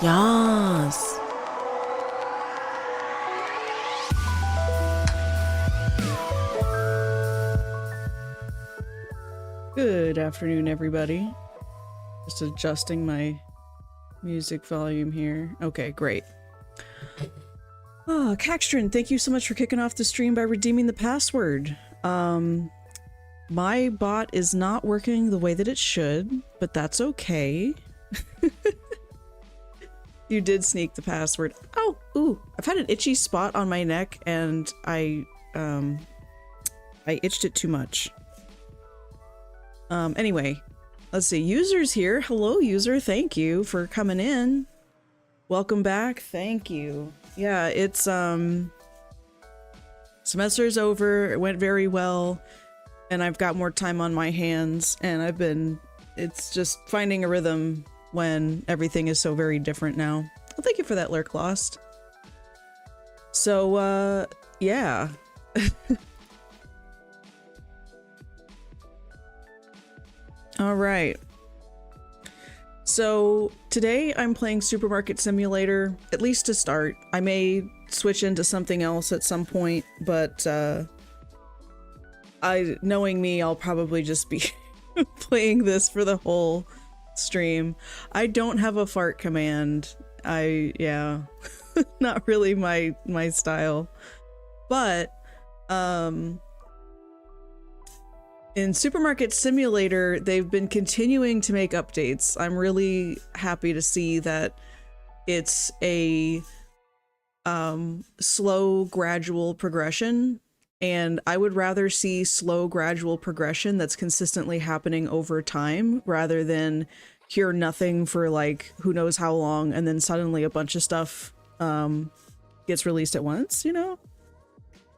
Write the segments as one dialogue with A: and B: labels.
A: Yas. Good afternoon, everybody. Just adjusting my music volume here. Okay, great. Oh, Caxtron, thank you so much for kicking off the stream by redeeming the password. My bot is not working the way that it should, but that's okay. You did sneak the password. Oh, ooh, I've had an itchy spot on my neck and I itched it too much. Anyway, let's see. User's here. Hello, user. Thank you for coming in. Welcome back. Thank you. Yeah, it's, semester's over. It went very well. And I've got more time on my hands. And it's just finding a rhythm when everything is so very different now. Well, thank you for that, Lurk Lost. So, yeah. All right. So today I'm playing Supermarket Simulator, at least to start. I may switch into something else at some point, but knowing me, I'll probably just be playing this for the whole stream. I don't have a fart command. Yeah, not really my style. But in Supermarket Simulator, they've been continuing to make updates. I'm really happy to see that it's a slow, gradual progression. And I would rather see slow, gradual progression that's consistently happening over time rather than hear nothing for like who knows how long and then suddenly a bunch of stuff gets released at once, you know?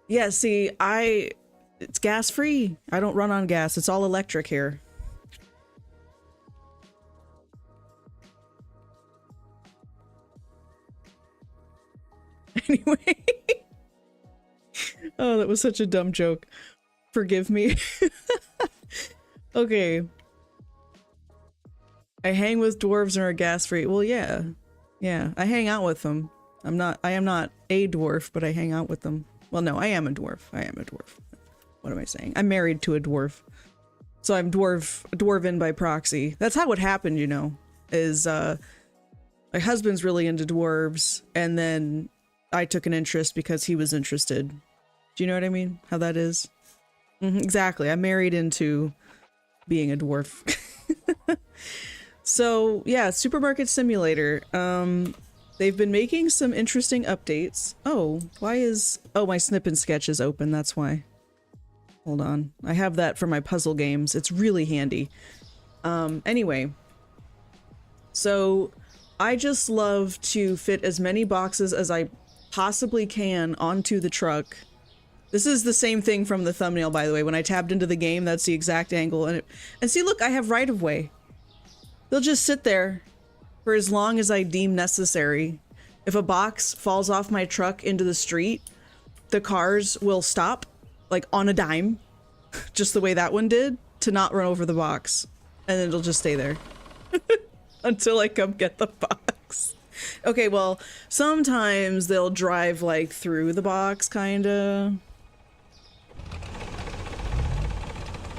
A: Yeah, see, it's gas free. I don't run on gas. It's all electric here. Anyway. Oh, that was such a dumb joke. Forgive me. Okay. I hang with dwarves and are gas free. Well, yeah. Yeah, I hang out with them. I am not a dwarf, but I hang out with them. Well, no, I am a dwarf. I am a dwarf. What am I saying? I'm married to a dwarf. So I'm dwarven by proxy. That's how it happened, you know, is my husband's really into dwarves, and then I took an interest because he was interested. Do you know what I mean? How that is? Exactly. I'm married into being a dwarf. So yeah, Supermarket Simulator. They've been making some interesting updates. Oh, my snip and sketch is open, that's why. Hold on. I have that for my puzzle games. It's really handy. Anyway. So, I just love to fit as many boxes as I possibly can onto the truck. This is the same thing from the thumbnail, by the way. When I tabbed into the game, that's the exact angle. And see, look, I have right of way. They'll just sit there for as long as I deem necessary. If a box falls off my truck into the street, the cars will stop, like on a dime, just the way that one did, to not run over the box. And then it'll just stay there until I come get the box. Okay, well, sometimes they'll drive like through the box, kinda.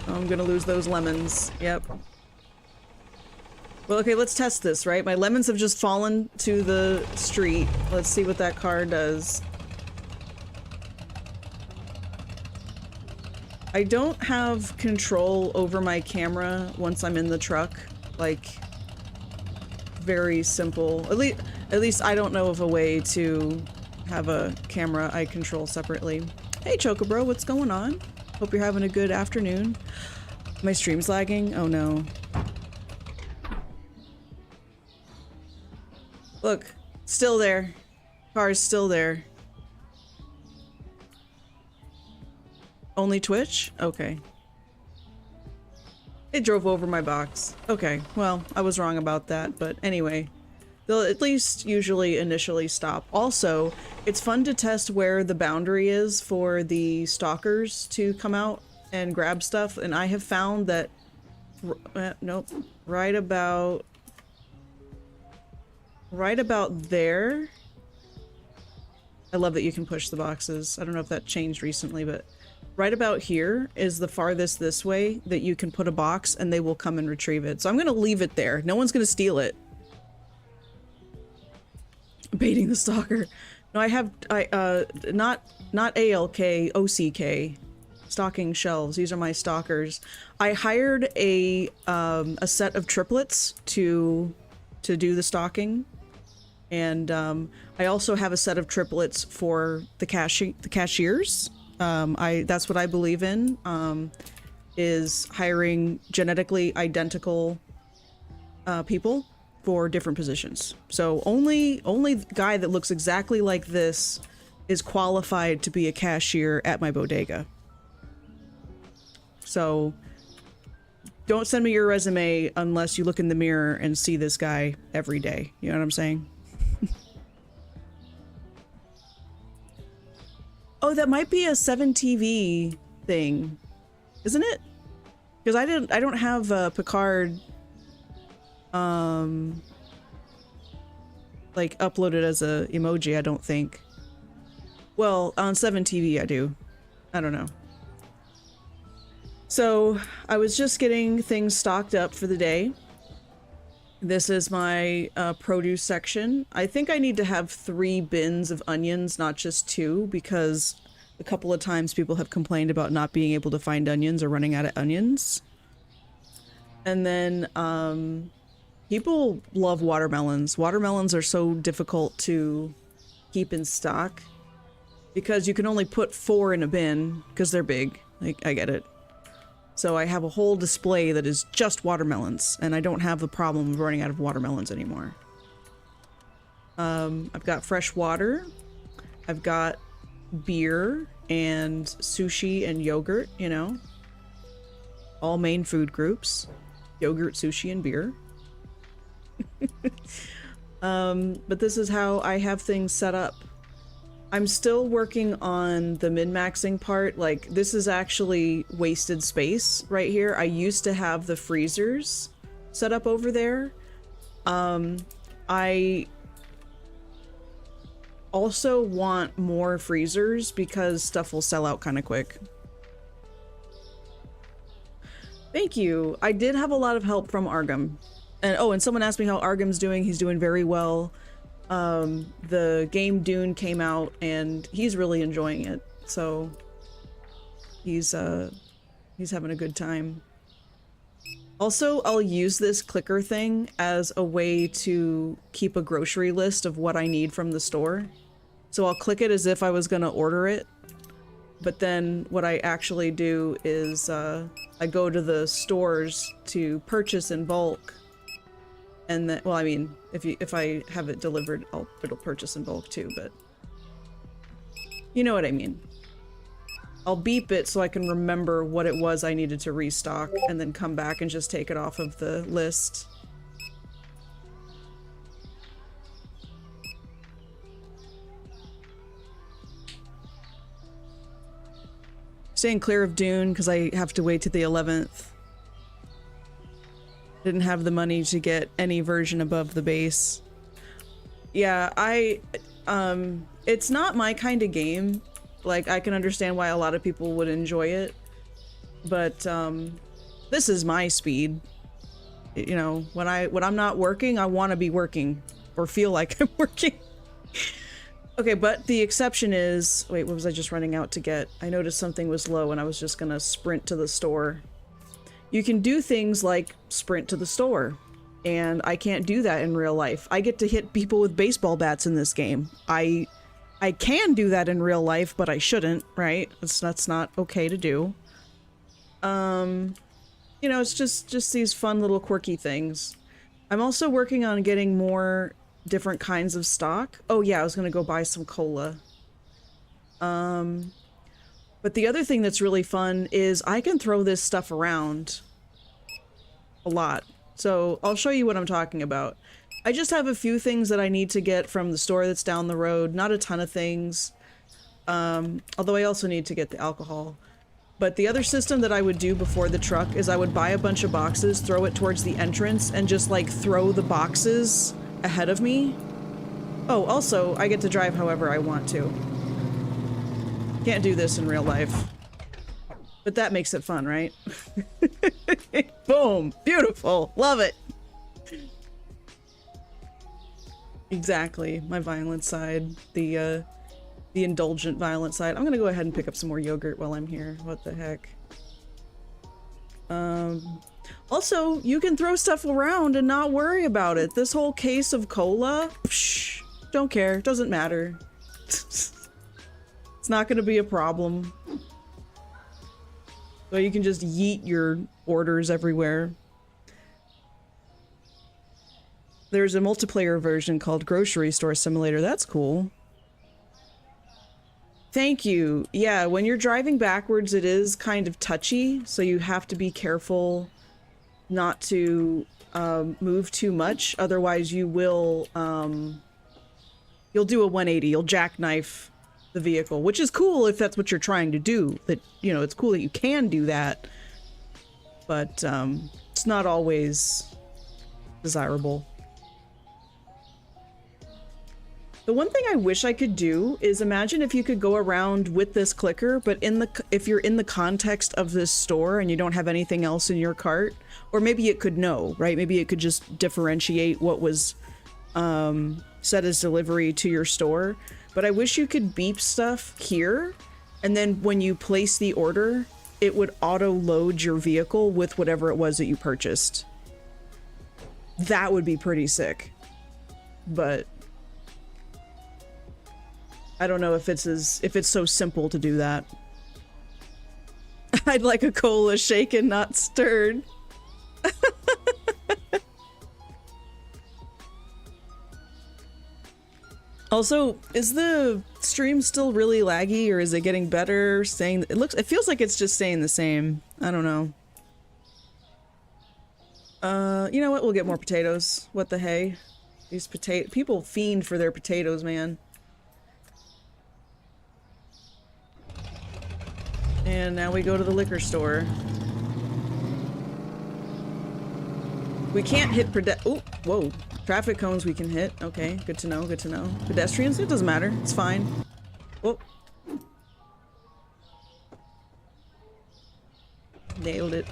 A: Oh, I'm gonna lose those lemons. Yep. Well, okay, let's test this, right? My lemons have just fallen to the street. Let's see what that car does. I don't have control over my camera once I'm in the truck. Like, very simple. At least I don't know of a way to have a camera I control separately. Hey, Chocobro, what's going on? Hope you're having a good afternoon. My stream's lagging? Oh no. Look, still there. Car's still there. Only Twitch? Okay. It drove over my box. Okay, well, I was wrong about that, but anyway. They'll at least usually initially stop. Also, it's fun to test where the boundary is for the stalkers to come out and grab stuff, and I have found that... nope. Right about... right about there. I love that you can push the boxes. I don't know if that changed recently, but right about here is the farthest this way that you can put a box and they will come and retrieve it. So I'm gonna leave it there. No one's gonna steal it. Baiting the stalker. No, I have not ALK, OCK. Stocking shelves. These are my stalkers. I hired a set of triplets to do the stalking. And I also have a set of triplets for the cashiers. That's what I believe in, is hiring genetically identical people for different positions. So only guy that looks exactly like this is qualified to be a cashier at my bodega. So don't send me your resume unless you look in the mirror and see this guy every day. You know what I'm saying? Oh, that might be a 7TV thing, isn't it? Because I don't have Picard like uploaded as a emoji, I don't think. Well, on 7TV I do. I don't know. So I was just getting things stocked up for the day. This is my produce section. I think I need to have 3 bins of onions, not just 2, because a couple of times people have complained about not being able to find onions or running out of onions. And then people love watermelons. Watermelons are so difficult to keep in stock because you can only put 4 in a bin because they're big. Like, I get it. So I have a whole display that is just watermelons, and I don't have the problem of running out of watermelons anymore. I've got fresh water. I've got beer and sushi and yogurt, you know. All main food groups. Yogurt, sushi, and beer. But this is how I have things set up. I'm still working on the min-maxing part. Like, this is actually wasted space right here. I used to have the freezers set up over there. I also want more freezers because stuff will sell out kind of quick. Thank you. I did have a lot of help from Argam. And oh, and someone asked me how Argam's doing. He's doing very well. The game Dune came out and he's really enjoying it, so he's having a good time. Also, I'll use this clicker thing as a way to keep a grocery list of what I need from the store. So I'll click it as if I was gonna order it, but then what I actually do is I go to the stores to purchase in bulk. And then, well, I mean, if I have it delivered, it'll purchase in bulk too, but you know what I mean. I'll beep it so I can remember what it was I needed to restock and then come back and just take it off of the list. Staying clear of Dune because I have to wait to the 11th. Didn't have the money to get any version above the base. Yeah, it's not my kind of game. Like, I can understand why a lot of people would enjoy it, but this is my speed. You know, when I'm not working, I want to be working or feel like I'm working. Okay, but the exception is, wait, what was I just running out to get? I noticed something was low and I was just gonna sprint to the store. You can do things like sprint to the store, and I can't do that in real life. I get to hit people with baseball bats in this game. I can do that in real life, but I shouldn't, right? That's not okay to do. You know, it's just these fun little quirky things. I'm also working on getting more different kinds of stock. Oh yeah, I was gonna go buy some cola. But the other thing that's really fun is I can throw this stuff around a lot. So I'll show you what I'm talking about. I just have a few things that I need to get from the store that's down the road. Not a ton of things. Although I also need to get the alcohol. But the other system that I would do before the truck is I would buy a bunch of boxes, throw it towards the entrance, and just like throw the boxes ahead of me. Oh, also, I get to drive however I want to. Can't do this in real life. But that makes it fun, right? Boom! Beautiful! Love it! Exactly. My violent side. The indulgent violent side. I'm gonna go ahead and pick up some more yogurt while I'm here. What the heck? Also, you can throw stuff around and not worry about it. This whole case of cola, psh, don't care. Doesn't matter. It's not gonna be a problem. So you can just yeet your orders everywhere. There's a multiplayer version called Grocery Store Simulator. That's cool. Thank you. Yeah, when you're driving backwards, it is kind of touchy, so you have to be careful not to move too much. Otherwise, you will you'll do a 180. You'll jackknife the vehicle, which is cool if that's what you're trying to do. That, you know, it's cool that you can do that, but it's not always desirable. The one thing I wish I could do is imagine if you could go around with this clicker, but if you're in the context of this store and you don't have anything else in your cart, or maybe it could know, right? Maybe it could just differentiate what was set as delivery to your store. But I wish you could beep stuff here, and then when you place the order, it would auto-load your vehicle with whatever it was that you purchased. That would be pretty sick. But I don't know if it's so simple to do that. I'd like a cola shaken, not stirred. Also, is the stream still really laggy, or is it getting better? It feels like it's just staying the same. I don't know. You know what? We'll get more potatoes. What the hey? These people fiend for their potatoes, man. And now we go to the liquor store. We can't hit oh, whoa. Traffic cones we can hit. Okay, good to know, good to know. Pedestrians, it doesn't matter. It's fine. Whoa. Nailed it.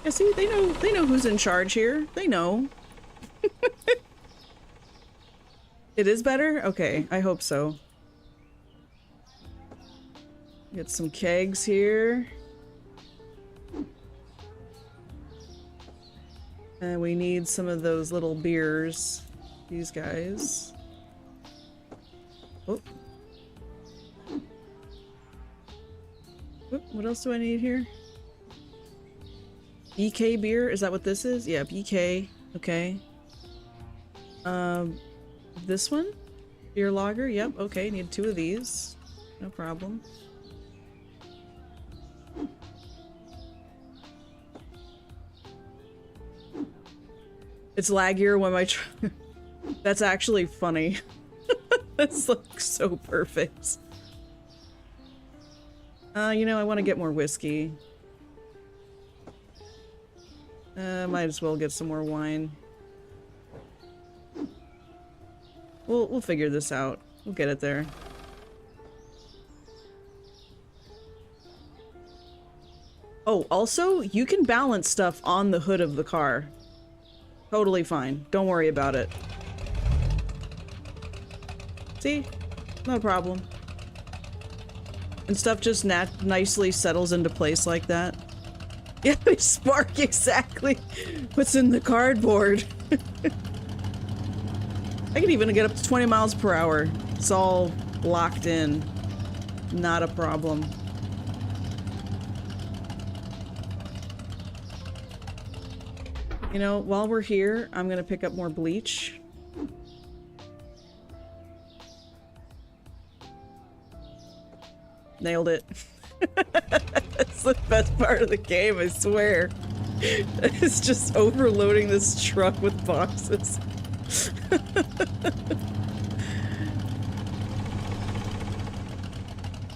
A: Yeah, see, they know who's in charge here. They know. It is better? Okay, I hope so. Get some kegs here. And we need some of those little beers. These guys. Oh. Oop, what else do I need here? BK beer? Is that what this is? Yeah, BK. Okay. This one? Beer lager? Yep, okay, need 2 of these. No problem. It's laggier when my That's actually funny. That's like so perfect. You know, I want to get more whiskey. Might as well get some more wine. We'll figure this out. We'll get it there. Oh, also, you can balance stuff on the hood of the car. Totally fine. Don't worry about it. See? No problem. And stuff just nicely settles into place like that. Yeah, they spark exactly what's in the cardboard. I can even get up to 20 miles per hour. It's all locked in. Not a problem. You know, while we're here, I'm gonna pick up more bleach. Nailed it. That's the best part of the game, I swear. It's just overloading this truck with boxes.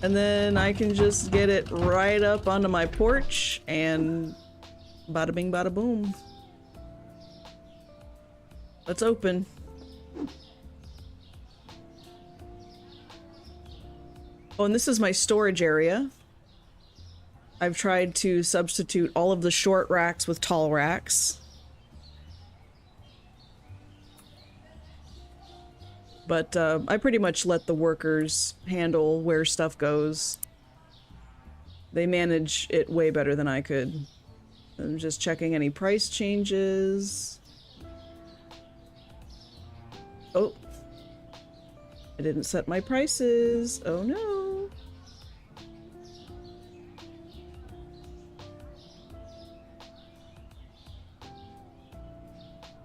A: And then I can just get it right up onto my porch and bada bing bada boom. Let's open. Oh, and this is my storage area. I've tried to substitute all of the short racks with tall racks. But I pretty much let the workers handle where stuff goes. They manage it way better than I could. I'm just checking any price changes. Oh. I didn't set my prices. Oh no.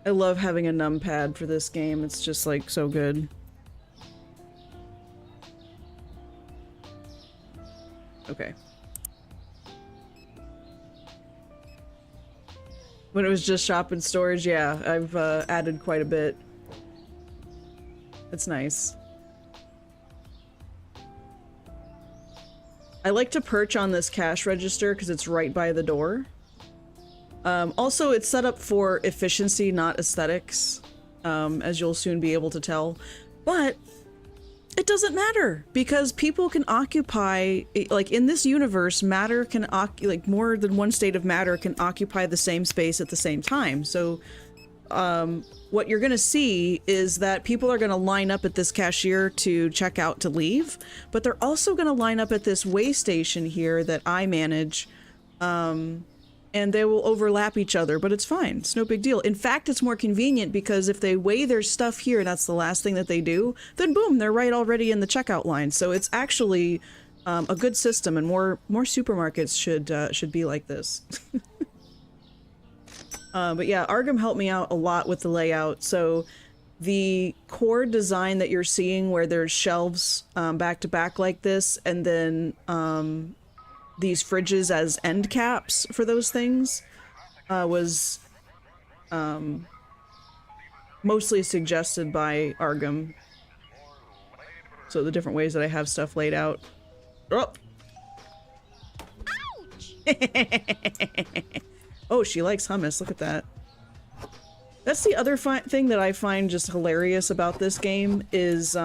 A: I love having a numpad for this game. It's just like so good. Okay. When it was just shop and storage, yeah, I've added quite a bit. It's nice. I like to perch on this cash register because it's right by the door. Also, it's set up for efficiency, not aesthetics, as you'll soon be able to tell. But it doesn't matter because people can occupy, like in this universe, matter can like more than one state of matter can occupy the same space at the same time. So what you're going to see is that people are going to line up at this cashier to check out to leave, but they're also going to line up at this weigh station here that I manage, and they will overlap each other, but it's fine. It's no big deal. In fact, it's more convenient because if they weigh their stuff here and that's the last thing that they do, then boom, they're right already in the checkout line. So it's actually a good system, and more supermarkets should be like this. But yeah, Argam helped me out a lot with the layout. So the core design that you're seeing where there's shelves back to back like this, and then these fridges as end caps for those things was mostly suggested by Argam. So the different ways that I have stuff laid out. Oh! Oh, she likes hummus. Look at that. That's the other thing that I find just hilarious about this game is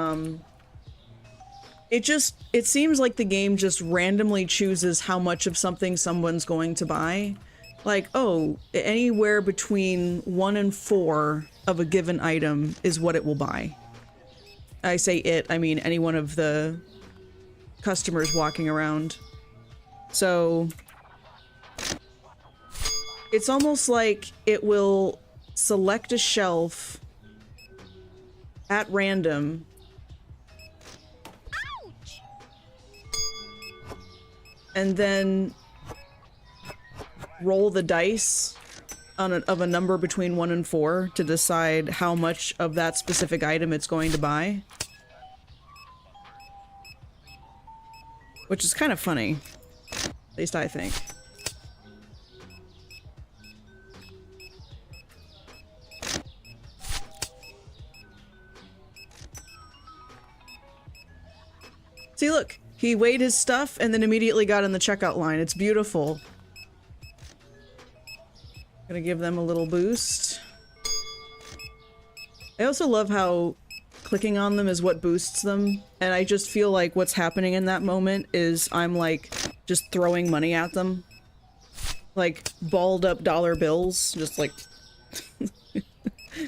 A: it seems like the game just randomly chooses how much of something someone's going to buy. Like, oh, anywhere between 1 and 4 of a given item is what it will buy. I say it, I mean any one of the customers walking around. So it's almost like it will select a shelf at random and then roll the dice of a number between 1 and 4 to decide how much of that specific item it's going to buy. Which is kind of funny. At least I think. See, look. He weighed his stuff and then immediately got in the checkout line. It's beautiful. Gonna give them a little boost. I also love how clicking on them is what boosts them. And I just feel like what's happening in that moment is I'm like just throwing money at them. Like balled up dollar bills. Just like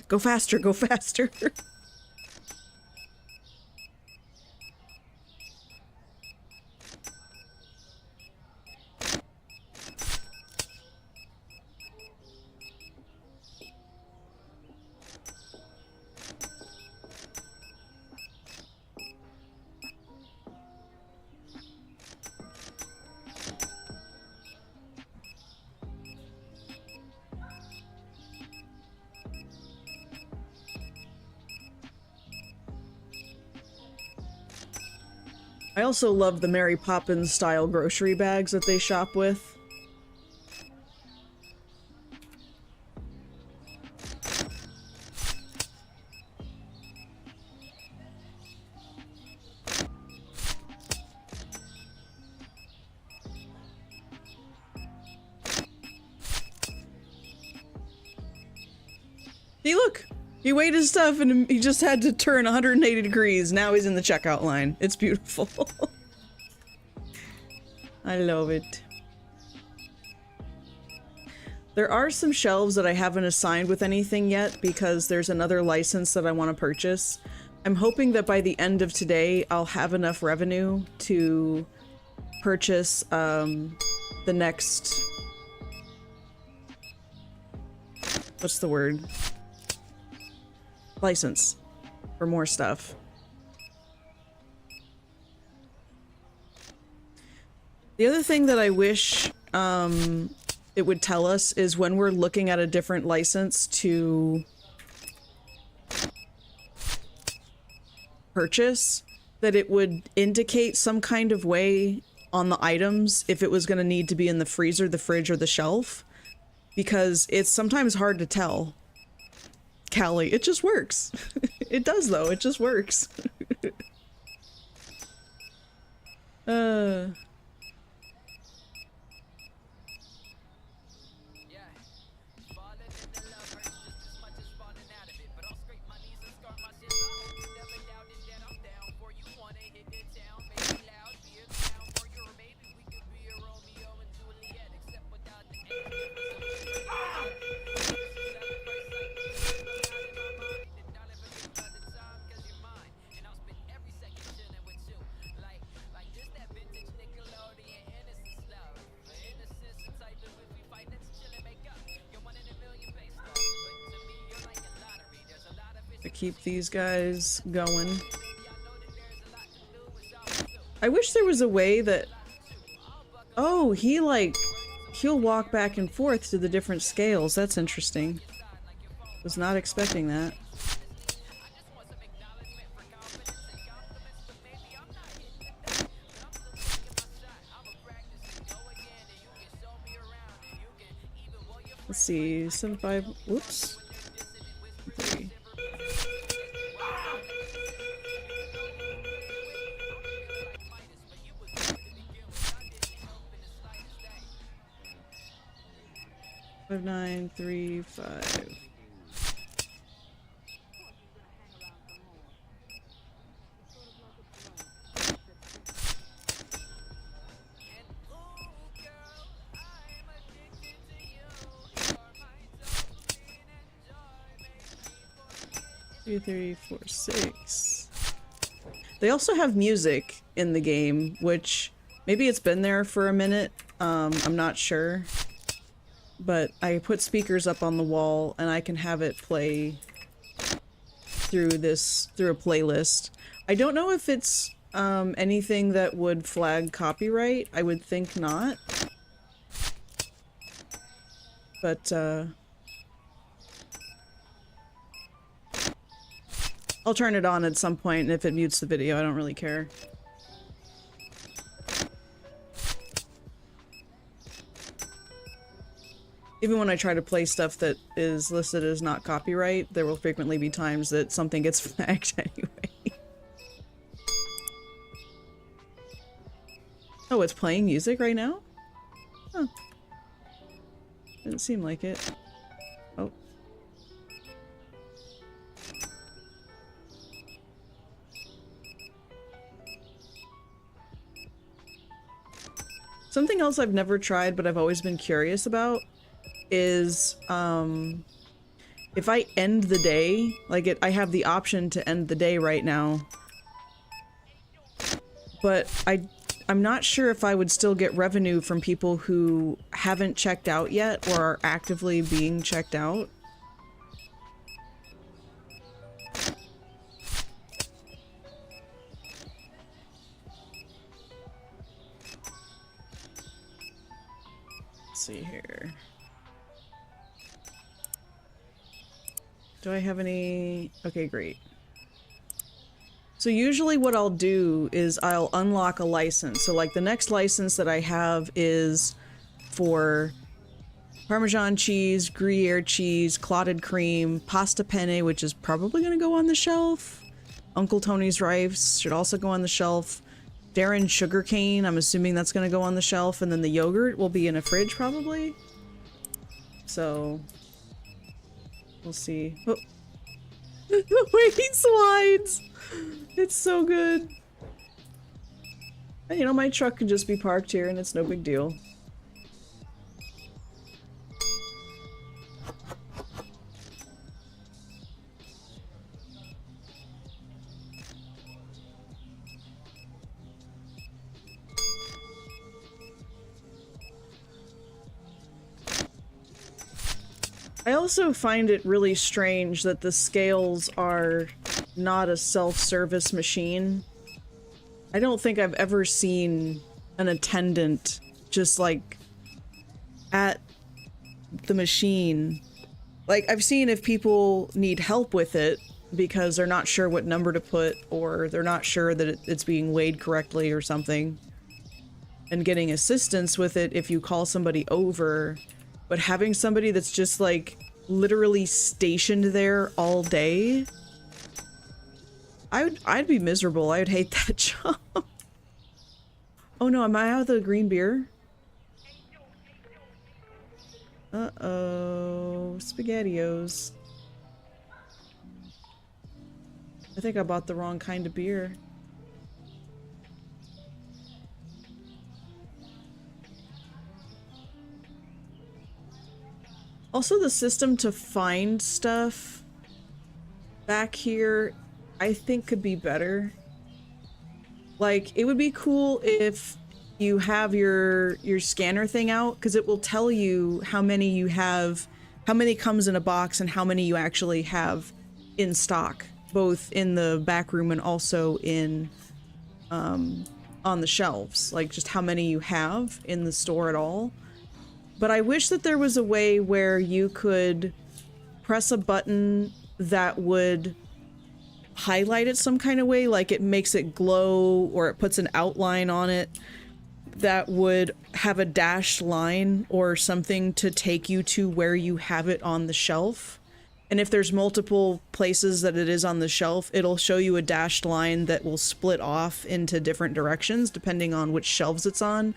A: go faster, go faster. I also love the Mary Poppins style grocery bags that they shop with. See, look! He weighed his stuff and he just had to turn 180 degrees. Now he's in the checkout line. It's beautiful. I love it. There are some shelves that I haven't assigned with anything yet because there's another license that I want to purchase. I'm hoping that by the end of today, I'll have enough revenue to purchase the next... What's the word? License for more stuff. The other thing that I wish it would tell us is when we're looking at a different license to purchase, that it would indicate some kind of way on the items if it was going to need to be in the freezer, the fridge, or the shelf, because it's sometimes hard to tell. Cali, it just works. It does though, it just works. To keep these guys going. I wish there was a way that... Oh, he'll walk back and forth to the different scales. That's interesting. Was not expecting that. Let's see, 75, whoops. 3. Five, 9, 3, 5. Two, 3, 4, 6. They also have music in the game, which maybe it's been there for a minute. I'm not sure. But I put speakers up on the wall and I can have it play through a playlist. I don't know if it's anything that would flag copyright. I would think not. But I'll turn it on at some point, and if it mutes the video, I don't really care. Even when I try to play stuff that is listed as not copyright, there will frequently be times that something gets flagged anyway. Oh, it's playing music right now? Huh. Didn't seem like it. Oh. Something else I've never tried, but I've always been curious about is, if I end the day, like I have the option to end the day right now, but I'm not sure if I would still get revenue from people who haven't checked out yet or are actively being checked out. Let's see here. Do I have any? Okay, great. So usually what I'll do is I'll unlock a license. So like the next license that I have is for Parmesan cheese, Gruyere cheese, clotted cream, pasta penne, which is probably going to go on the shelf. Uncle Tony's rice should also go on the shelf. Darren sugarcane, I'm assuming that's going to go on the shelf. And then the yogurt will be in a fridge probably. So We'll see. Oh. The way he slides! It's so good. And, you know, my truck can just be parked here and it's no big deal. I also find it really strange that the scales are not a self-service machine. I don't think I've ever seen an attendant just like at the machine. Like, I've seen if people need help with it because they're not sure what number to put, or they're not sure that it's being weighed correctly or something, and getting assistance with it if you call somebody over. But having somebody that's just like literally stationed there all day, I'd be miserable. I would hate that job. Oh no, am I out of the green beer? Uh-oh, SpaghettiOs. I think I bought the wrong kind of beer. Also, the system to find stuff back here, I think could be better. Like, it would be cool if you have your scanner thing out, because it will tell you how many you have, how many comes in a box, and how many you actually have in stock, both in the back room and also in on the shelves. Like, just how many you have in the store at all. But I wish that there was a way where you could press a button that would highlight it some kind of way, like it makes it glow or it puts an outline on it that would have a dashed line or something to take you to where you have it on the shelf. And if there's multiple places that it is on the shelf, it'll show you a dashed line that will split off into different directions depending on which shelves it's on.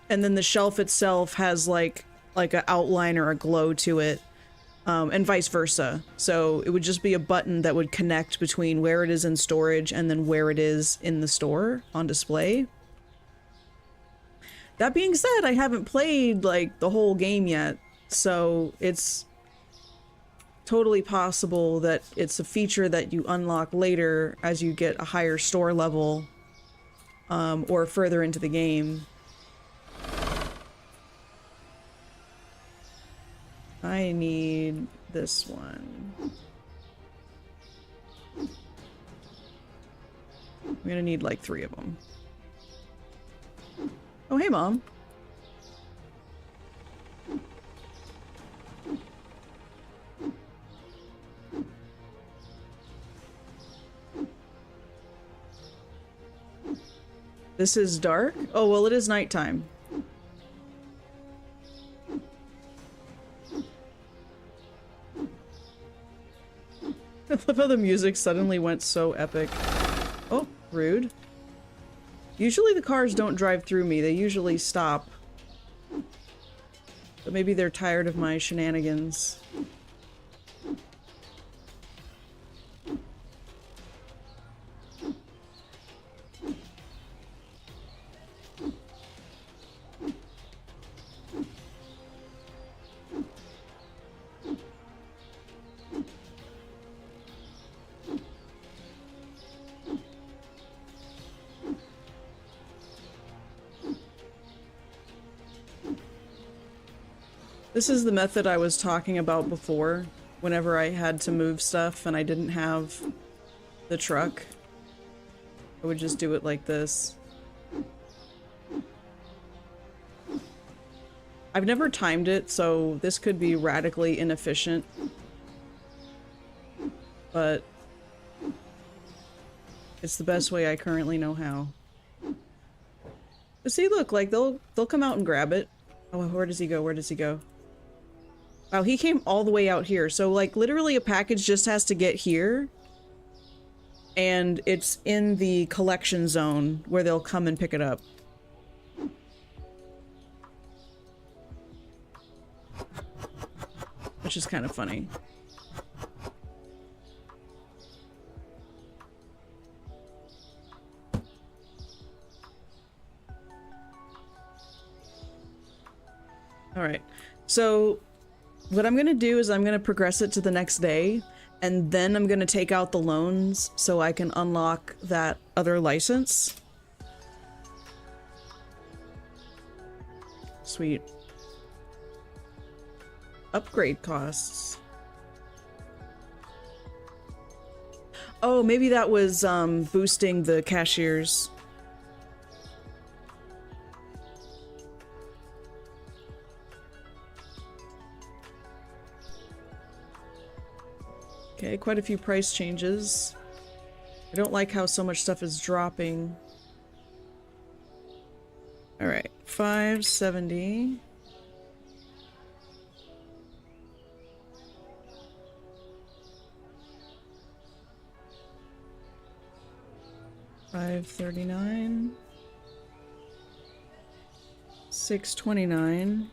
A: And then the shelf itself has like an outline or a glow to it, and vice versa. So it would just be a button that would connect between where it is in storage and then where it is in the store on display. That being said, I haven't played like the whole game yet, so it's totally possible that it's a feature that you unlock later as you get a higher store level, or further into the game. I need this one. I'm gonna need like 3 of them. Oh, hey, Mom. This is dark? Oh, well, it is nighttime. I love how the music suddenly went so epic. Oh, rude. Usually the cars don't drive through me, they usually stop. But maybe they're tired of my shenanigans. This is the method I was talking about before, whenever I had to move stuff and I didn't have the truck. I would just do it like this. I've never timed it, so this could be radically inefficient. But it's the best way I currently know how. But see, look, like they'll come out and grab it. Oh, where does he go? Where does he go? Wow, he came all the way out here. So, like, literally a package just has to get here. And it's in the collection zone where they'll come and pick it up. Which is kind of funny. All right. So what I'm going to do is I'm going to progress it to the next day, and then I'm going to take out the loans so I can unlock that other license. Sweet. Upgrade costs. Oh, maybe that was boosting the cashiers. Okay, quite a few price changes. I don't like how so much stuff is dropping. All right, 570. $539. $629.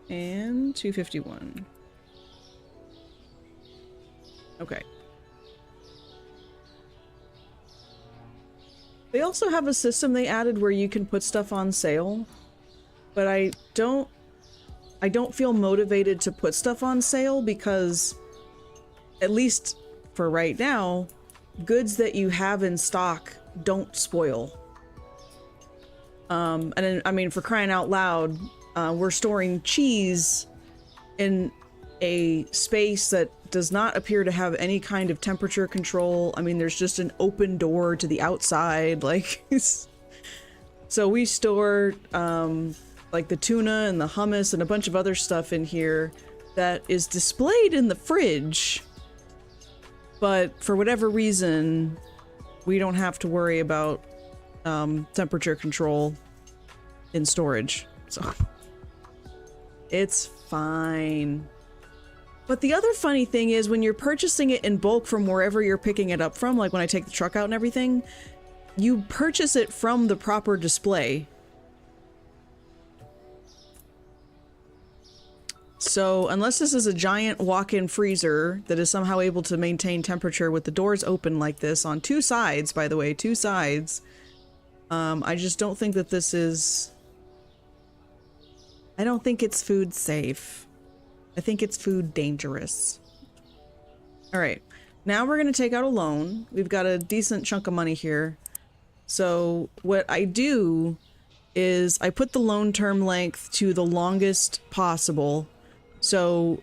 A: And $251. Okay. They also have a system they added where you can put stuff on sale, but I don't feel motivated to put stuff on sale because, at least for right now, goods that you have in stock don't spoil. And then, I mean, for crying out loud, we're storing cheese in a space that does not appear to have any kind of temperature control. I mean, there's just an open door to the outside, like, so we store, like the tuna and the hummus and a bunch of other stuff in here that is displayed in the fridge, but for whatever reason, we don't have to worry about, temperature control in storage, so it's fine. But the other funny thing is when you're purchasing it in bulk from wherever you're picking it up from, like when I take the truck out and everything, you purchase it from the proper display. So unless this is a giant walk-in freezer that is somehow able to maintain temperature with the doors open like this on two sides, by the way, two sides, I just don't think that this is... I don't think it's food safe. I think it's food dangerous. All right, now we're gonna take out a loan. We've got a decent chunk of money here. So what I do is I put the loan term length to the longest possible. So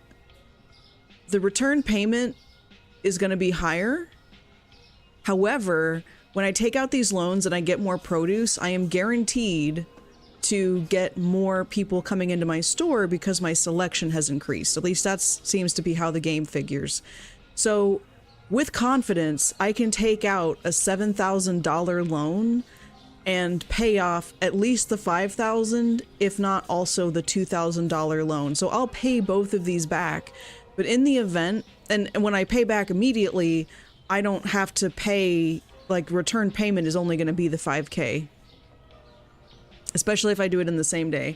A: the return payment is gonna be higher. However, when I take out these loans and I get more produce, I am guaranteed to get more people coming into my store because my selection has increased. At least that seems to be how the game figures. So with confidence, I can take out a $7,000 loan and pay off at least the $5,000, if not also the $2,000 loan. So I'll pay both of these back. But in the event, and when I pay back immediately, I don't have to pay, like, return payment is only going to be the $5K. Especially if I do it in the same day.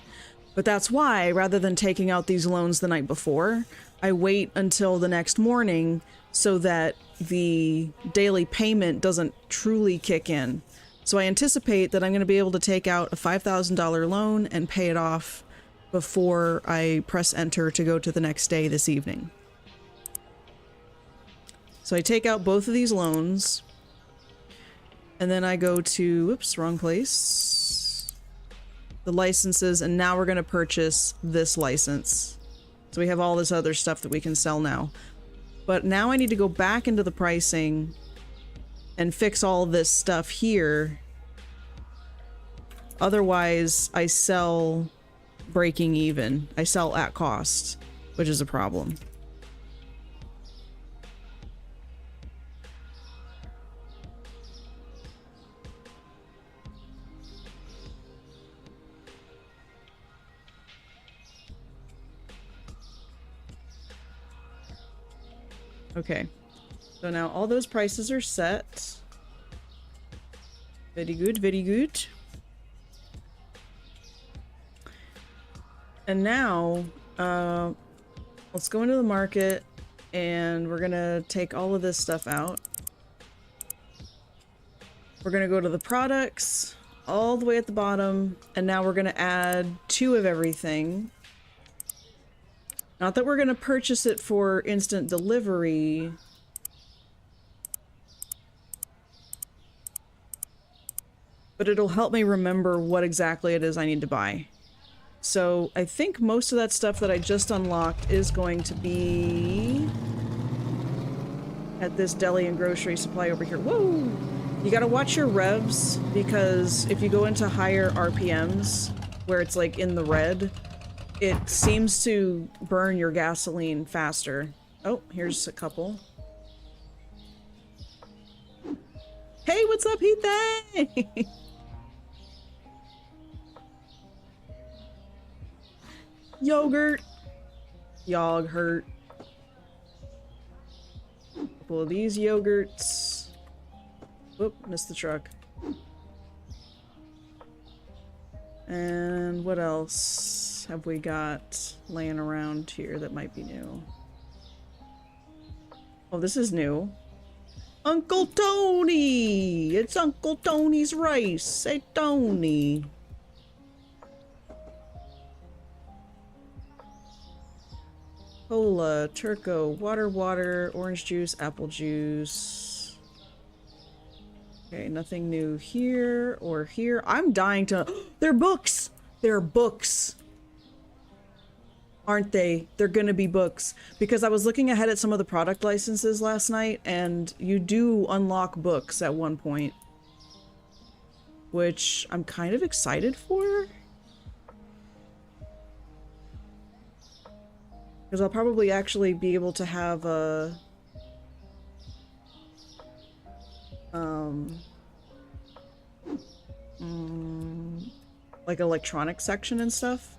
A: But that's why, rather than taking out these loans the night before, I wait until the next morning so that the daily payment doesn't truly kick in. So I anticipate that I'm going to be able to take out a $5,000 loan and pay it off before I press enter to go to the next day this evening. So I take out both of these loans, and then I go to, whoops, wrong place. The licenses, and now we're going to purchase this license. So we have all this other stuff that we can sell now. But now I need to go back into the pricing and fix all this stuff here. Otherwise, I sell breaking even. I sell at cost, which is a problem. Okay, so now all those prices are set. Very good, very good. And now, let's go into the market and we're gonna take all of this stuff out. We're gonna go to the products all the way at the bottom, and now we're gonna add 2 of everything. Not that we're gonna purchase it for instant delivery. But it'll help me remember what exactly it is I need to buy. So I think most of that stuff that I just unlocked is going to be at this deli and grocery supply over here. Whoa! You gotta watch your revs, because if you go into higher RPMs, where it's like in the red, it seems to burn your gasoline faster. Oh, here's a couple. Hey, what's up, Heath? Yogurt. Yogurt. Couple of these yogurts. Whoop, missed the truck. And what else have we got laying around here that might be new? Oh, this is new. Uncle Tony! It's Uncle Tony's rice. Hey, Tony. Cola, Turco, water, orange juice, apple juice. Okay, nothing new here or here. I'm dying to... They're books! They're books! Aren't they? They're gonna be books. Because I was looking ahead at some of the product licenses last night, and you do unlock books at one point. Which I'm kind of excited for. Because I'll probably actually be able to have a... like electronic section and stuff.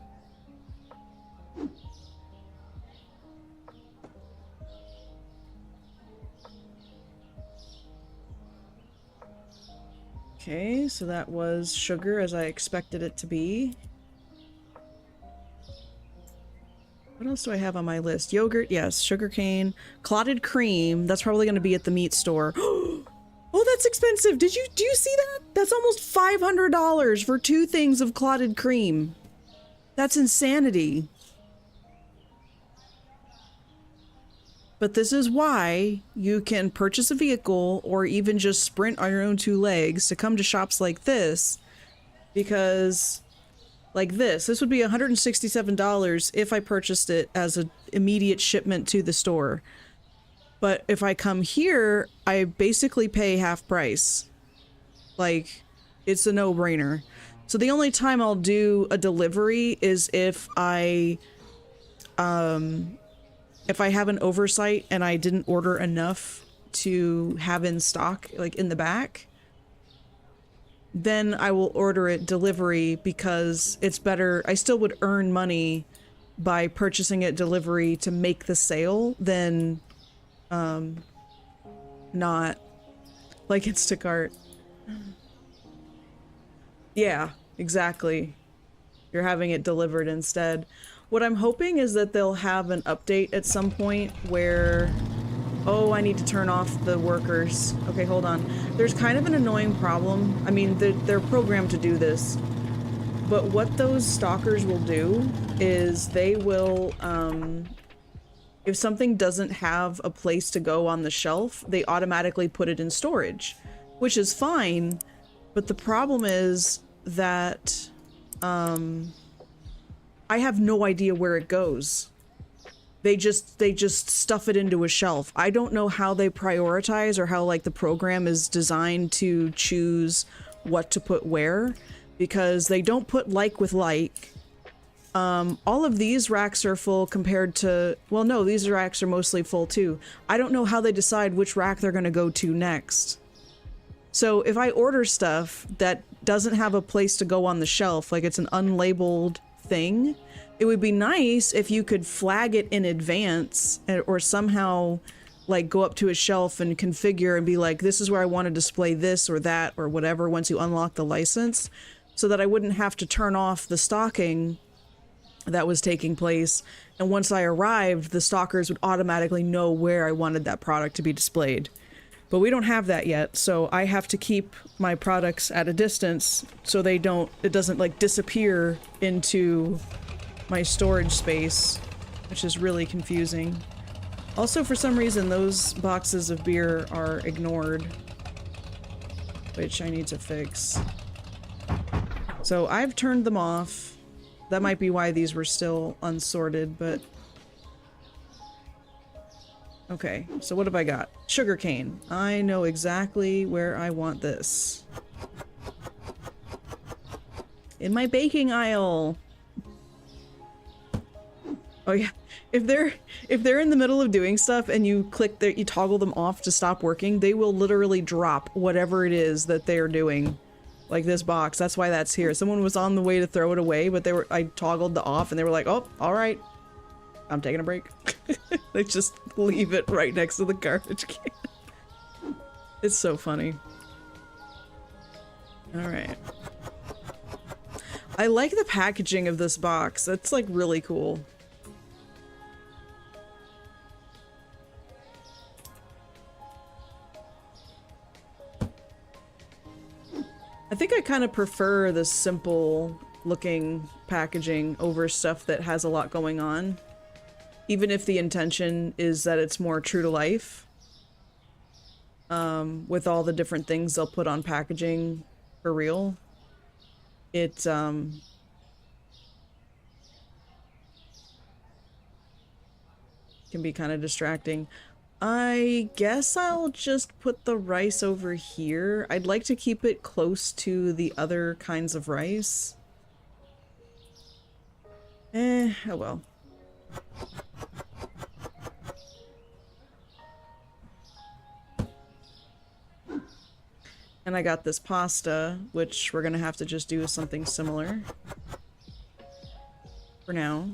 A: Okay, so that was sugar as I expected it to be. What else do I have on my list? Yogurt, yes. Sugarcane. Clotted cream. That's probably going to be at the meat store. Oh, that's expensive. Do you see that? That's almost $500 for 2 things of clotted cream. That's insanity. But this is why you can purchase a vehicle or even just sprint on your own 2 legs to come to shops like this. Because... like this would be $167 if I purchased it as an immediate shipment to the store. But if I come here, I basically pay half price. Like, it's a no-brainer. So the only time I'll do a delivery is if I have an oversight and I didn't order enough to have in stock, like in the back. Then I will order it delivery because it's better. I still would earn money by purchasing it delivery to make the sale than not like Instacart. Yeah, exactly. You're having it delivered instead. What I'm hoping is that they'll have an update at some point where... Oh, I need to turn off the workers. Okay, hold on. There's kind of an annoying problem. I mean, they're programmed to do this. But what those stalkers will do is they will, if something doesn't have a place to go on the shelf, they automatically put it in storage, which is fine. But the problem is that, I have no idea where it goes. They just stuff it into a shelf. I don't know how they prioritize or how like the program is designed to choose what to put where, because they don't put like with like. All of these racks are full compared to, well, no, these racks are mostly full too. I don't know how they decide which rack they're gonna go to next. So if I order stuff that doesn't have a place to go on the shelf, like it's an unlabeled thing, it would be nice if you could flag it in advance or somehow like go up to a shelf and configure and be like, this is where I want to display this or that or whatever once you unlock the license, so that I wouldn't have to turn off the stalking that was taking place. And once I arrived, the stalkers would automatically know where I wanted that product to be displayed. But we don't have that yet, so I have to keep my products at a distance so it doesn't like disappear into my storage space, which is really confusing. Also, for some reason, those boxes of beer are ignored, which I need to fix. So I've turned them off. That might be why these were still unsorted, but... Okay, so what have I got? Sugarcane. I know exactly where I want this. In my baking aisle! Oh yeah, if they're in the middle of doing stuff and you toggle them off to stop working, they will literally drop whatever it is that they're doing. Like this box, that's why that's here. Someone was on the way to throw it away, but I toggled the off and they were like, oh, alright. I'm taking a break. They just leave it right next to the garbage can. It's so funny. Alright. I like the packaging of this box. That's like really cool. I think I kind of prefer the simple looking packaging over stuff that has a lot going on. Even if the intention is that it's more true to life. With all the different things they'll put on packaging for real. It, can be kind of distracting. I guess I'll just put the rice over here. I'd like to keep it close to the other kinds of rice. Oh well. And I got this pasta, which we're gonna have to just do something similar. For now.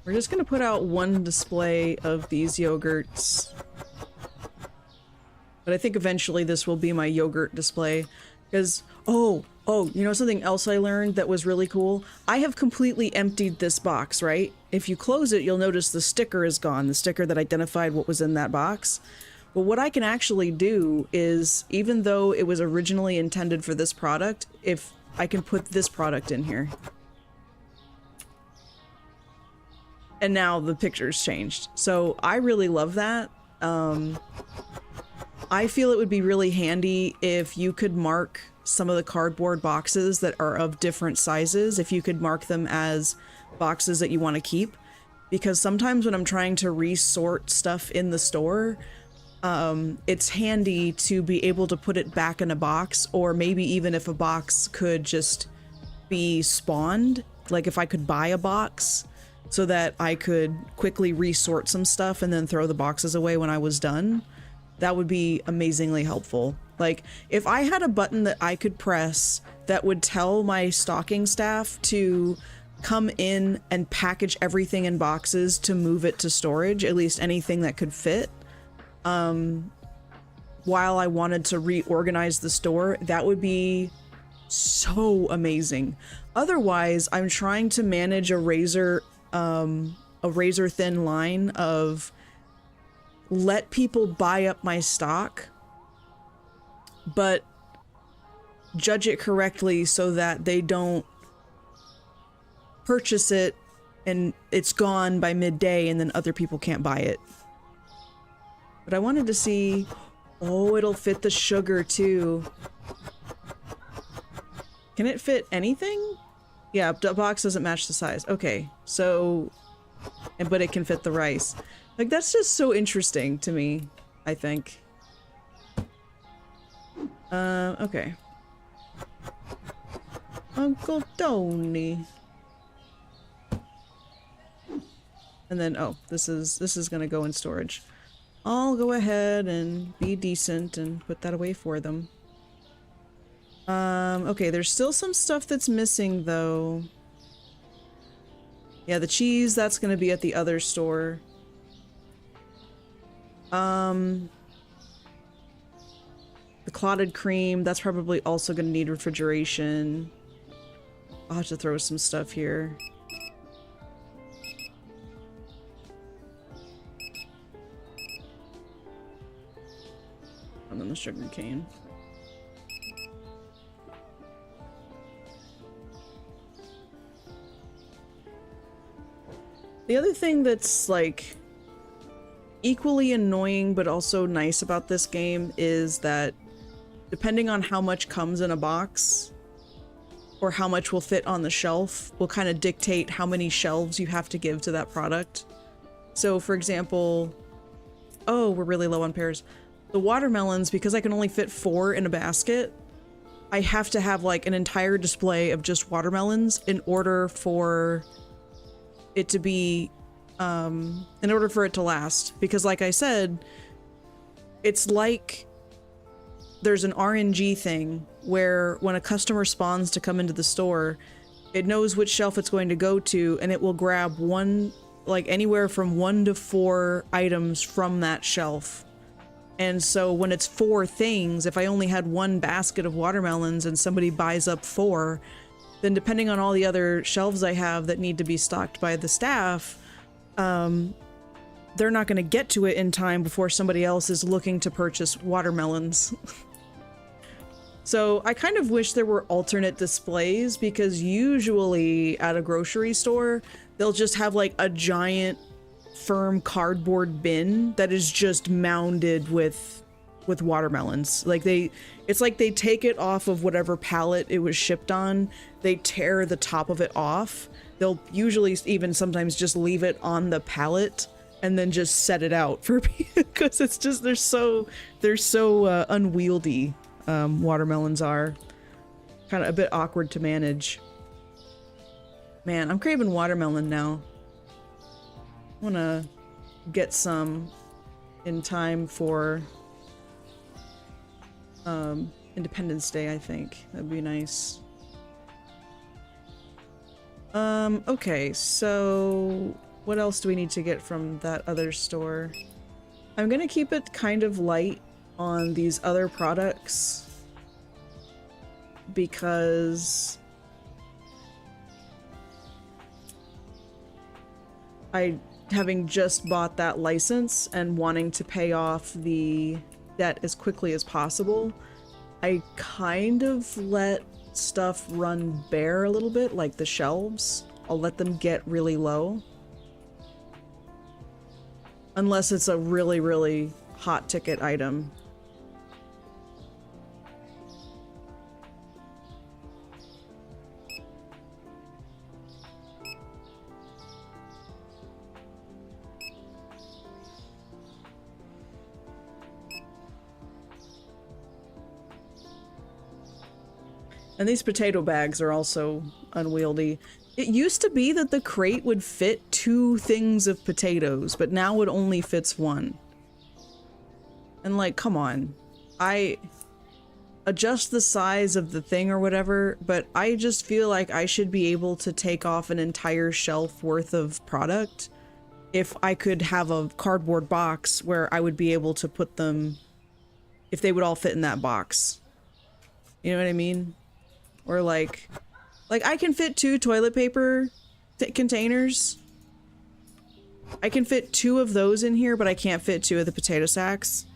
A: We're just gonna put out one display of these yogurts. But I think eventually this will be my yogurt display. Because, oh, you know something else I learned that was really cool? I have completely emptied this box, right? If you close it, you'll notice the sticker is gone, the sticker that identified what was in that box. But what I can actually do is, even though it was originally intended for this product, if I can put this product in here. And now the picture's changed. So I really love that. I feel it would be really handy if you could mark some of the cardboard boxes that are of different sizes, if you could mark them as boxes that you want to keep. Because sometimes when I'm trying to resort stuff in the store, it's handy to be able to put it back in a box, or maybe even if a box could just be spawned, like if I could buy a box so that I could quickly resort some stuff and then throw the boxes away when I was done. That would be amazingly helpful. Like, if I had a button that I could press that would tell my stocking staff to come in and package everything in boxes to move it to storage, at least anything that could fit, while I wanted to reorganize the store, that would be so amazing. Otherwise, I'm trying to manage a razor thin line of let people buy up my stock, but judge it correctly so that they don't purchase it and it's gone by midday and then other people can't buy it. But I wanted to see, oh, it'll fit the sugar too. Can it fit anything? Yeah, the box doesn't match the size. Okay, so, but it can fit the rice. Like, that's just so interesting to me, I think. Okay. Uncle Tony. And then, oh, this is gonna go in storage. I'll go ahead and be decent and put that away for them. Okay, there's still some stuff that's missing, though. Yeah, the cheese, that's gonna be at the other store. The The clotted cream, that's probably also going to need refrigeration. I'll have to throw some stuff here. And then the sugar cane. The other thing that's like equally annoying but also nice about this game is that depending on how much comes in a box or how much will fit on the shelf will kind of dictate how many shelves you have to give to that product. So for example, oh, we're really low on pears. The watermelons, because I can only fit 4 in a basket, I have to have like an entire display of just watermelons in order for it to be, in order for it to last. Because like I said, it's like there's an RNG thing where when a customer spawns to come into the store, it knows which shelf it's going to go to and it will grab one, like anywhere from 1 to 4 items from that shelf. And so when it's 4 things, if I only had 1 basket of watermelons and somebody buys up 4, then depending on all the other shelves I have that need to be stocked by the staff, they're not going to get to it in time before somebody else is looking to purchase watermelons. So I kind of wish there were alternate displays, because usually at a grocery store, they'll just have like a giant firm cardboard bin that is just mounded with watermelons. Like it's like they take it off of whatever pallet it was shipped on, they tear the top of it off. They'll usually even sometimes just leave it on the pallet and then just set it out for people, because it's just they're so unwieldy. Watermelons are kind of a bit awkward to manage. Man, I'm craving watermelon now. I want to get some in time for Independence Day, I think. That'd be nice. Okay, so what else do we need to get from that other store? I'm gonna keep it kind of light on these other products because having just bought that license and wanting to pay off the debt as quickly as possible, I kind of let stuff run bare a little bit, like the shelves. I'll let them get really low. Unless it's a really, really hot ticket item. And these potato bags are also unwieldy. It used to be that the crate would fit 2 things of potatoes, but now it only fits 1. And like, come on. I adjust the size of the thing or whatever, but I just feel like I should be able to take off an entire shelf worth of product if I could have a cardboard box where I would be able to put them, if they would all fit in that box. You know what I mean? Or like I can fit 2 toilet paper containers. I can fit 2 of those in here, but I can't fit 2 of the potato sacks.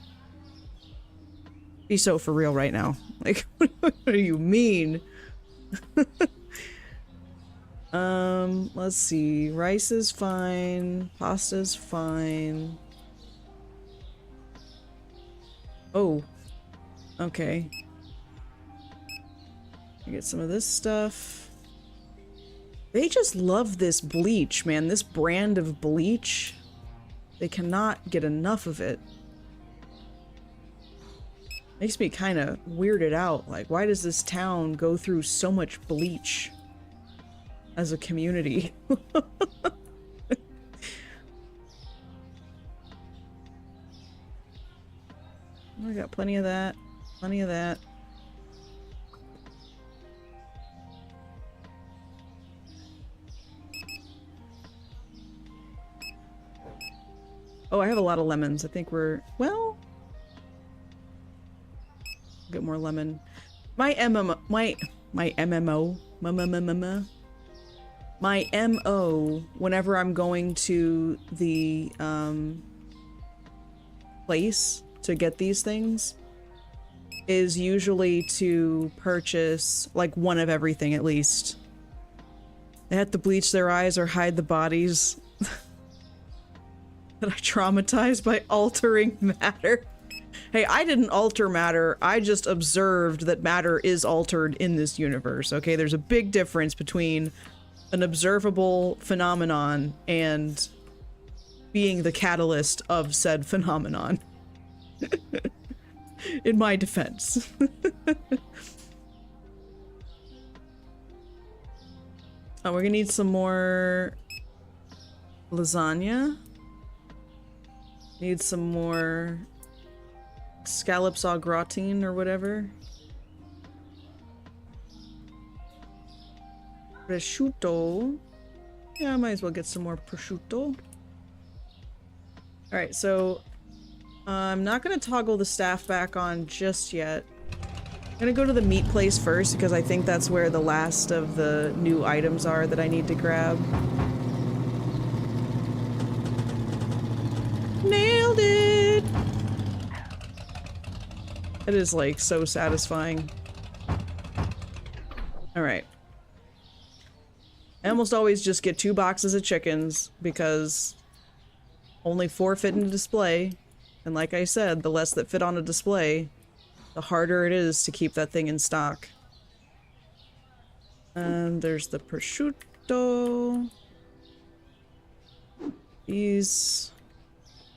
A: Be so for real right now. Like, what do you mean? Let's see. Rice is fine. Pasta's fine. Oh. Okay. I get some of this stuff. They just love this bleach, man. This brand of bleach. They cannot get enough of it. Makes me kind of weirded out. Like, why does this town go through so much bleach as a community? I got plenty of that. Plenty of that. Oh, I have a lot of lemons. I think we're... well... bit more lemon. My MMO, my MMO, my MO, whenever I'm going to the place to get these things, is usually to purchase like one of everything at least. They have to bleach their eyes or hide the bodies that I traumatized by altering matter. Hey, I didn't alter matter, I just observed that matter is altered in this universe, okay? There's a big difference between an observable phenomenon and being the catalyst of said phenomenon. In my defense. Oh, we're gonna need some more lasagna. Need some more scallops au gratin or whatever. Prosciutto. Yeah, I might as well get some more prosciutto. Alright, so I'm not gonna toggle the staff back on just yet. I'm gonna go to the meat place first because I think that's where the last of the new items are that I need to grab. Nailed it! It is like so satisfying. Alright. I almost always just get 2 boxes of chickens because only 4 fit in a display. And like I said, the less that fit on a display, the harder it is to keep that thing in stock. And there's the prosciutto. These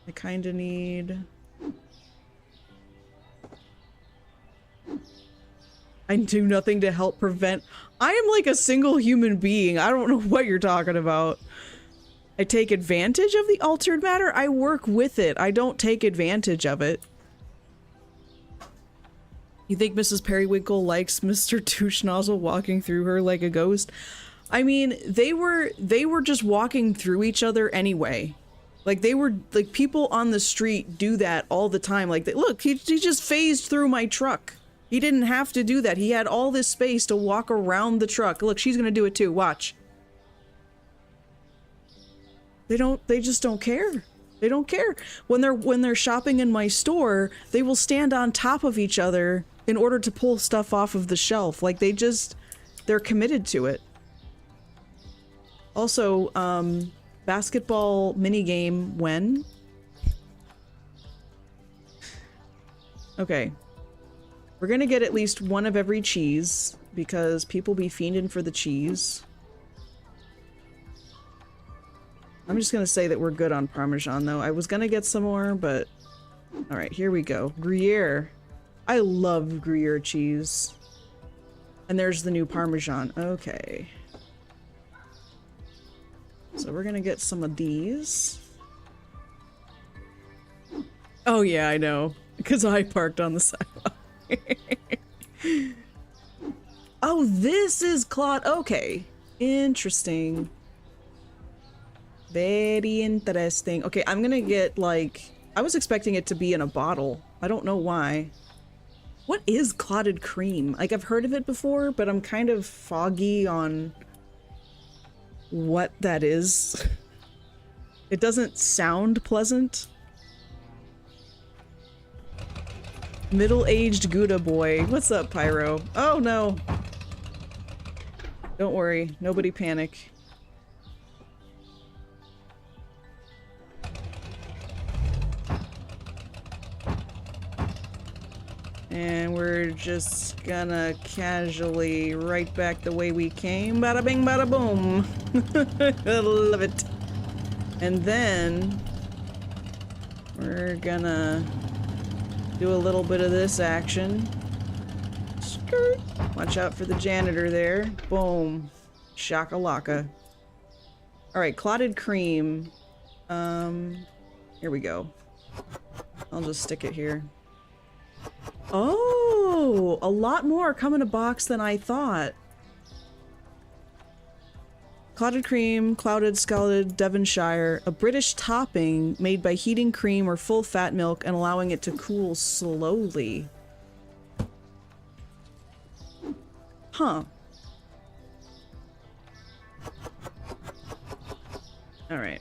A: I kinda need. I do nothing to help prevent. I am like a single human being. I don't know what you're talking about. I take advantage of the altered matter? I work with it. I don't take advantage of it. You think Mrs. Periwinkle likes Mr. Douche Nozzle walking through her like a ghost? I mean, they were just walking through each other anyway. Like, they were, like, people on the street do that all the time. Like, look, he just phased through my truck. He didn't have to do that. He had all this space to walk around the truck. Look, she's gonna do it too. Watch. They just don't care. They don't care. When they're shopping in my store, they will stand on top of each other in order to pull stuff off of the shelf. Like, they're committed to it. Also, basketball minigame when? Okay. We're gonna get at least one of every cheese, because people be fiending for the cheese. I'm just gonna say that we're good on Parmesan, though. I was gonna get some more, but... Alright, here we go. Gruyere. I love Gruyere cheese. And there's the new Parmesan. Okay. So we're gonna get some of these. Oh yeah, I know. Because I parked on the sidewalk. Oh, this is Claude. Okay. Interesting. Very interesting. Okay, I'm gonna get, like... I was expecting it to be in a bottle. I don't know why. What is clotted cream? Like, I've heard of it before, but I'm kind of foggy on what that is. It doesn't sound pleasant. Middle-aged Gouda boy. What's up, Pyro? Oh, no. Don't worry. Nobody panic. And we're just gonna casually right back the way we came. Bada bing, bada boom. I love it. And then we're gonna do a little bit of this action. Skirt. Watch out for the janitor there. Boom. Shakalaka. Alright, clotted cream. Here we go. I'll just stick it here. Oh, a lot more come in a box than I thought. Clotted cream, clouded, scalded Devonshire, a British topping made by heating cream or full fat milk and allowing it to cool slowly. Huh. All right.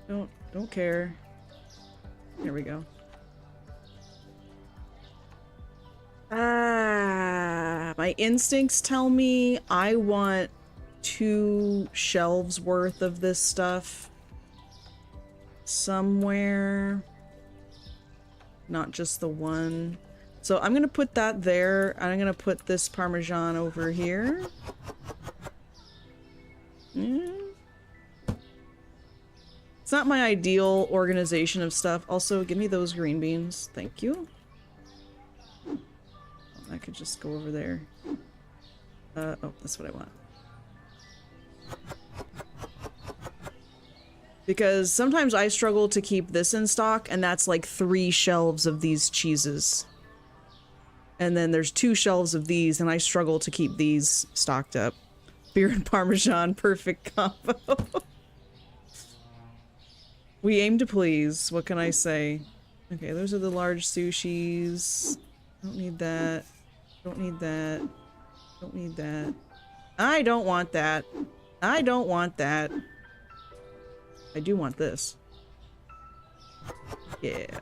A: Don't care. Here we go. Ah, my instincts tell me I want 2 shelves worth of this stuff somewhere. Not just the one. So I'm gonna put that there. I'm gonna put this Parmesan over here. It's not my ideal organization of stuff. Also, give me those green beans. Thank you. I could just go over there. Oh, that's what I want. Because sometimes I struggle to keep this in stock, and that's like 3 shelves of these cheeses. And then there's 2 shelves of these, and I struggle to keep these stocked up. Beer and Parmesan, perfect combo. We aim to please. What can I say? Okay, those are the large sushis. Don't need that. Don't need that. Don't need that. I don't want that. I don't want that. I do want this. Yeah.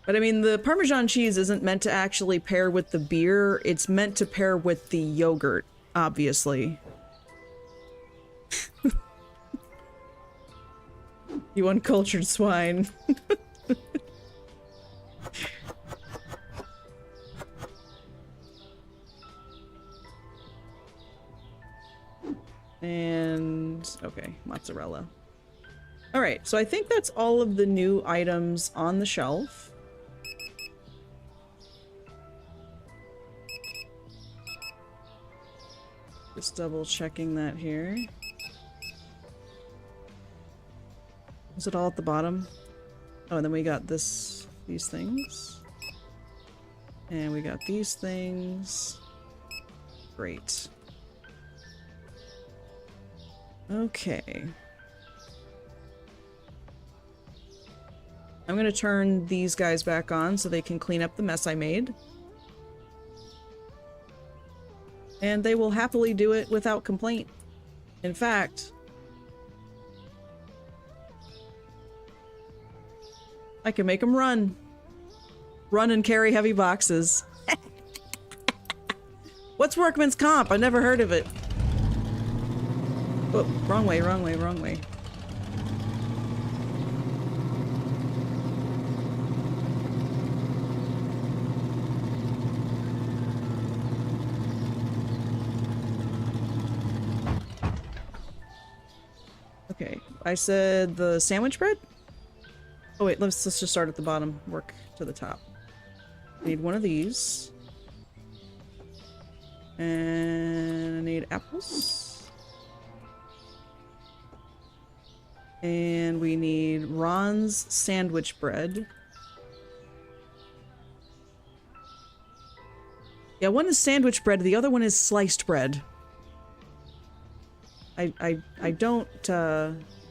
A: But I mean, the Parmesan cheese isn't meant to actually pair with the beer. It's meant to pair with the yogurt, obviously. You uncultured swine. And okay, mozzarella. All right, so I think that's all of the new items on the shelf. Just double checking that here. Is it all at the bottom? Oh, and then we got these things. And we got these things. Great. Okay. I'm gonna turn these guys back on so they can clean up the mess I made. And they will happily do it without complaint. In fact, I can make them run. Run and carry heavy boxes. What's workman's comp? I never heard of it. Oh, wrong way, wrong way, wrong way. Okay, I said the sandwich bread? Oh wait, let's just start at the bottom, work to the top. I need one of these. And I need apples. And we need Ron's sandwich bread. Yeah, one is sandwich bread, the other one is sliced bread. I don't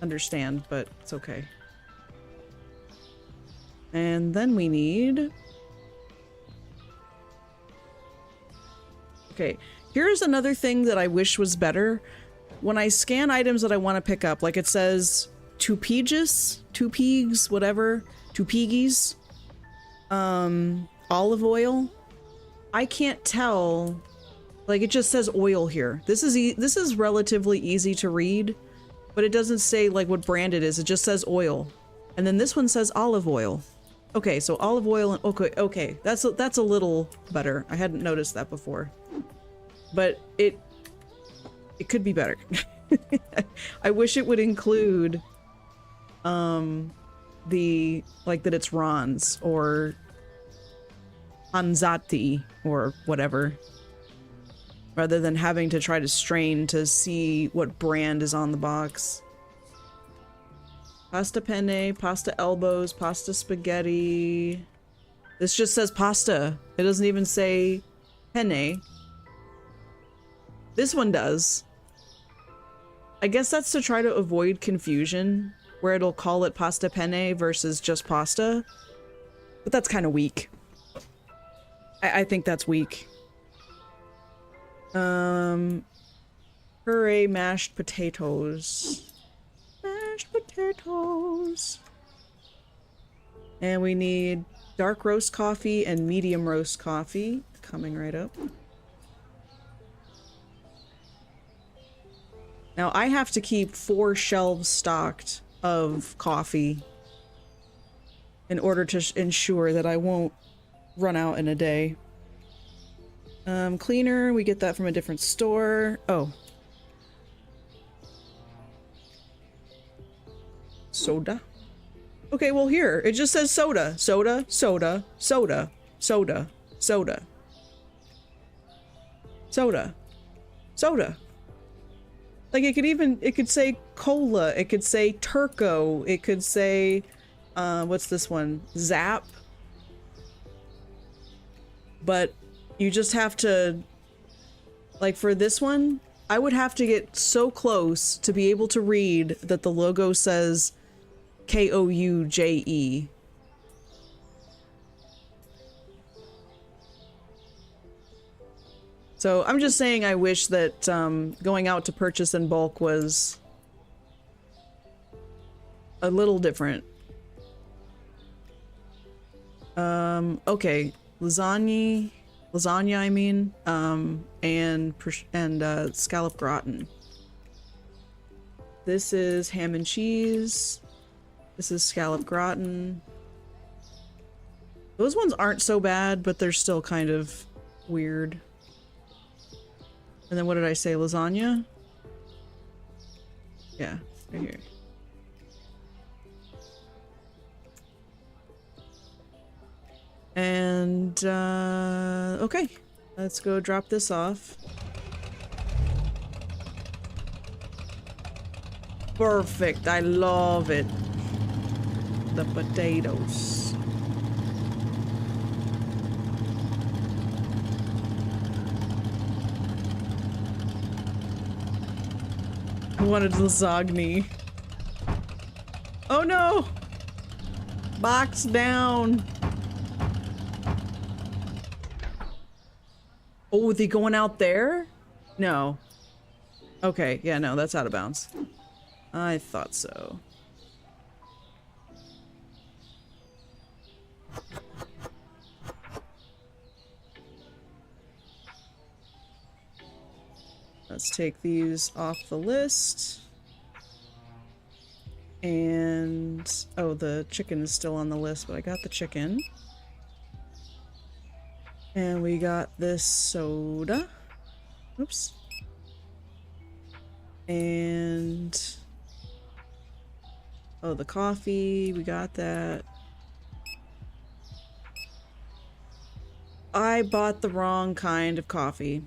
A: understand, but it's okay. And then we need... Okay, here's another thing that I wish was better. When I scan items that I want to pick up, like it says two-pegs, whatever, two-piggies, olive oil, I can't tell, like it just says oil here. This is relatively easy to read, but it doesn't say like what brand it is, it just says oil. And then this one says olive oil. Okay, so olive oil and okay, that's a little better. I hadn't noticed that before. But it could be better. I wish it would include the like that it's Ron's or Anzati or whatever, rather than having to try to strain to see what brand is on the box. Pasta penne, pasta elbows, pasta spaghetti. This just says pasta. It doesn't even say penne. This one does. I guess that's to try to avoid confusion where it'll call it pasta penne versus just pasta. But that's kind of weak. I think that's weak. Puree mashed potatoes. Mashed potatoes. And we need dark roast coffee and medium roast coffee. Coming right up. Now I have to keep 4 shelves stocked of coffee in order to ensure that I won't run out in a day. Cleaner, we get that from a different store. Oh. Soda? Okay, well here, it just says soda. Soda, soda, soda, soda, soda. Soda. Soda. Like it could say cola, it could say Turco, it could say, what's this one? Zap. But you just have to, like for this one, I would have to get so close to be able to read that the logo says Kouje. So I'm just saying I wish that going out to purchase in bulk was a little different. Okay, lasagna I mean, and scallop gratin. This is ham and cheese. This is scallop gratin. Those ones aren't so bad, but they're still kind of weird. And then what did I say? Lasagna? Yeah, right here. And, okay. Let's go drop this off. Perfect. I love it. The potatoes. I wanted lasagna. Oh no! Box down. Oh, are they going out there? No. Okay, yeah, no, that's out of bounds. I thought so. Let's take these off the list. And, oh, the chicken is still on the list, but I got the chicken. And we got this soda. Oops. And, oh, the coffee, we got that. I bought the wrong kind of coffee.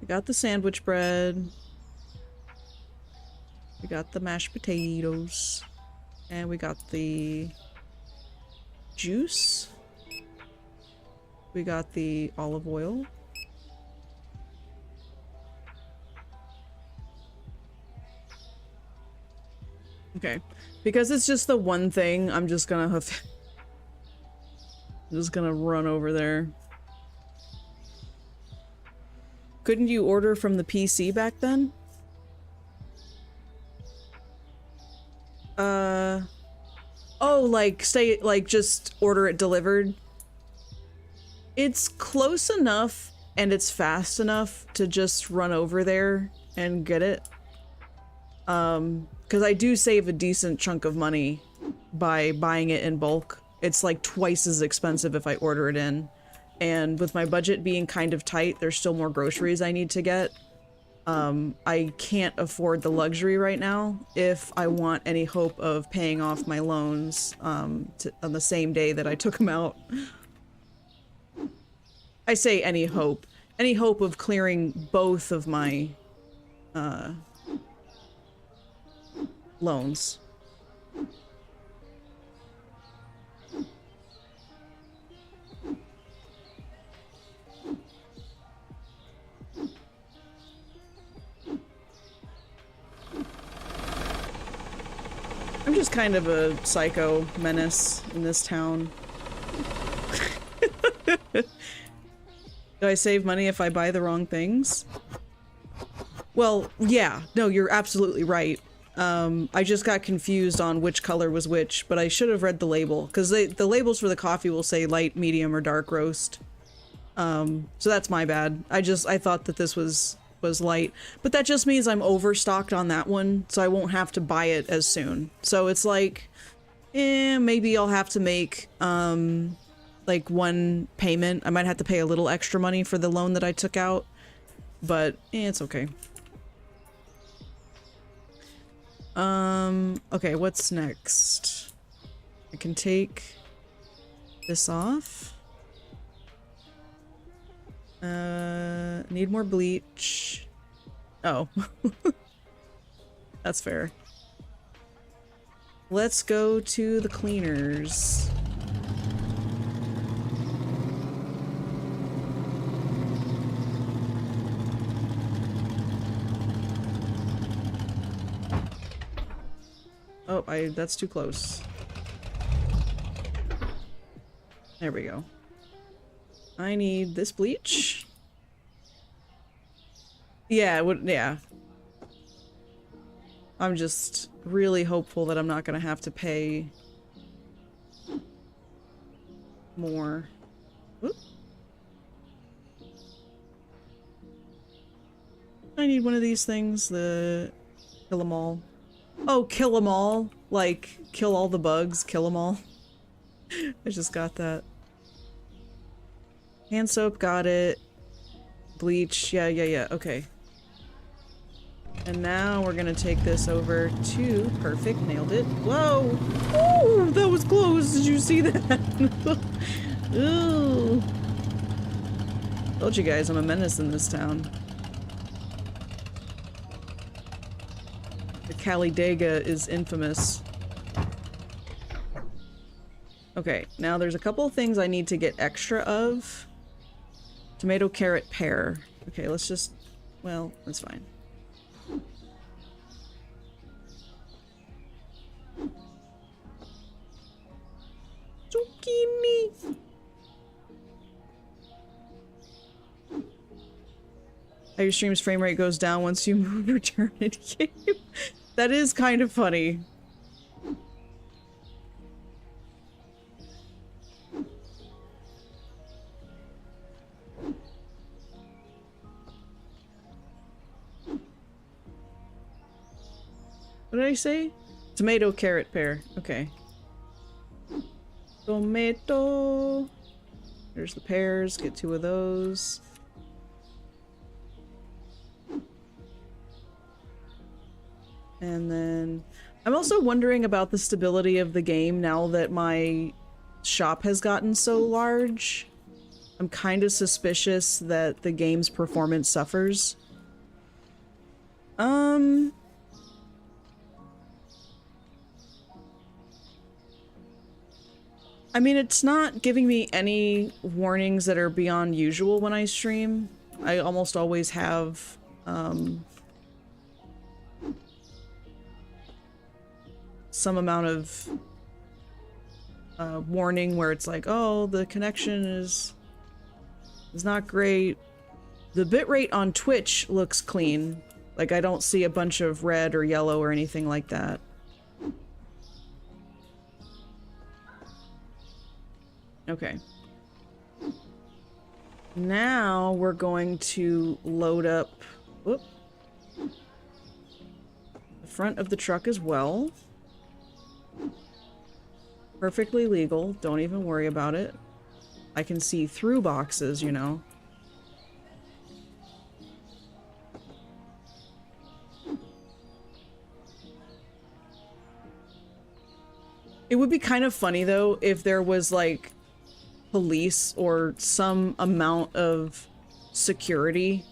A: We got the sandwich bread. We got the mashed potatoes. And we got the juice. We got the olive oil. Okay. Because it's just the one thing, I'm just gonna have... I'm just gonna run over there. Couldn't you order from the PC back then? Oh, like, say, like, just order it delivered? It's close enough and it's fast enough to just run over there and get it. Because I do save a decent chunk of money by buying it in bulk. It's like twice as expensive if I order it in. And with my budget being kind of tight, there's still more groceries I need to get. I can't afford the luxury right now if I want any hope of paying off my loans on the same day that I took them out. I say any hope. Any hope of clearing both of my loans. I'm just kind of a psycho menace in this town. Do I save money if I buy the wrong things? Well, yeah. No, you're absolutely right. I just got confused on which color was which, but I should have read the label, because the labels for the coffee will say light, medium, or dark roast. So that's my bad. I thought that this was light, but that just means I'm overstocked on that one, so I won't have to buy it as soon. So it's like, maybe I'll have to make, like one payment. I might have to pay a little extra money for the loan that I took out, but it's okay. Okay, what's next? I can take this off. Need more bleach. Oh. That's fair. Let's go to the cleaners. Oh, that's too close. There we go. I need this bleach. Yeah, yeah. I'm just really hopeful that I'm not gonna have to pay more. Whoop. I need one of these things, the kill 'em all. Oh, kill 'em all? Like, kill all the bugs, kill 'em all? I just got that. Hand soap, got it. Bleach, yeah, okay. And now we're gonna take this over to... Perfect, nailed it. Whoa! Ooh, that was close! Did you see that? Ooh. Told you guys, I'm a menace in this town. The Cali is infamous. Okay, now there's a couple things I need to get extra of. Tomato, carrot, pear. Okay, let's just... Well, that's fine. Zucchini! How your stream's frame rate goes down once you move or turn it game. That is kind of funny. What did I say? Tomato, carrot, pear. Okay. Tomato. There's the pears. Get 2 of those. And then I'm also wondering about the stability of the game now that my shop has gotten so large. I'm kind of suspicious that the game's performance suffers. I mean, it's not giving me any warnings that are beyond usual when I stream. I almost always have, some amount of warning where it's like, oh, the connection is not great. The bitrate on Twitch looks clean. Like, I don't see a bunch of red or yellow or anything like that. Okay. Now we're going to load up whoop, the front of the truck as well. Perfectly legal. Don't even worry about it. I can see through boxes, you know. It would be kind of funny, though, if there was, like, police or some amount of security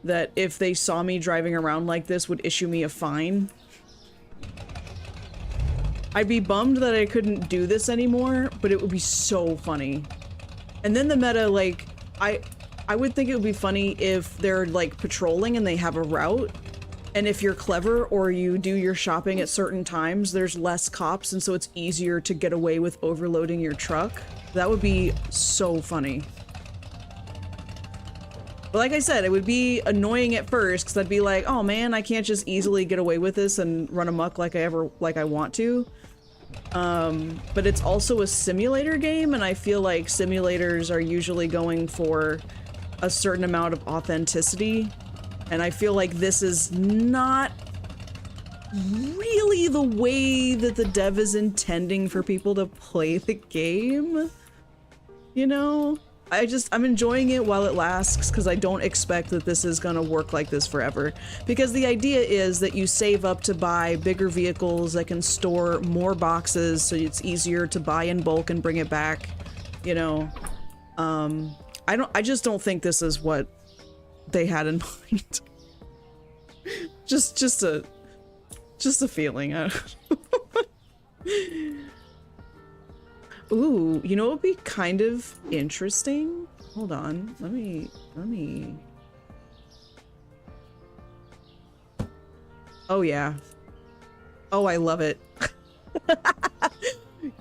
A: that if they saw me driving around like this would issue me a fine. I'd be bummed that I couldn't do this anymore, but it would be so funny. And then the meta, like, I would think it would be funny if they're, like, patrolling and they have a route, And if you're clever or you do your shopping at certain times, there's less cops, and so it's easier to get away with overloading your truck. That would be so funny. But like I said, it would be annoying at first because I'd be like, oh man, I can't just easily get away with this and run amok like I want to. But it's also a simulator game, and I feel like simulators are usually going for a certain amount of authenticity. And I feel like this is not really the way that the dev is intending for people to play the game. You know? I'm enjoying it while it lasts because I don't expect that this is gonna work like this forever. Because the idea is that you save up to buy bigger vehicles that can store more boxes so it's easier to buy in bulk and bring it back, you know? I just don't think this is what they had in mind. just a feeling. Ooh, you know what would be kind of interesting? Hold on, let me. Oh yeah. Oh, I love it.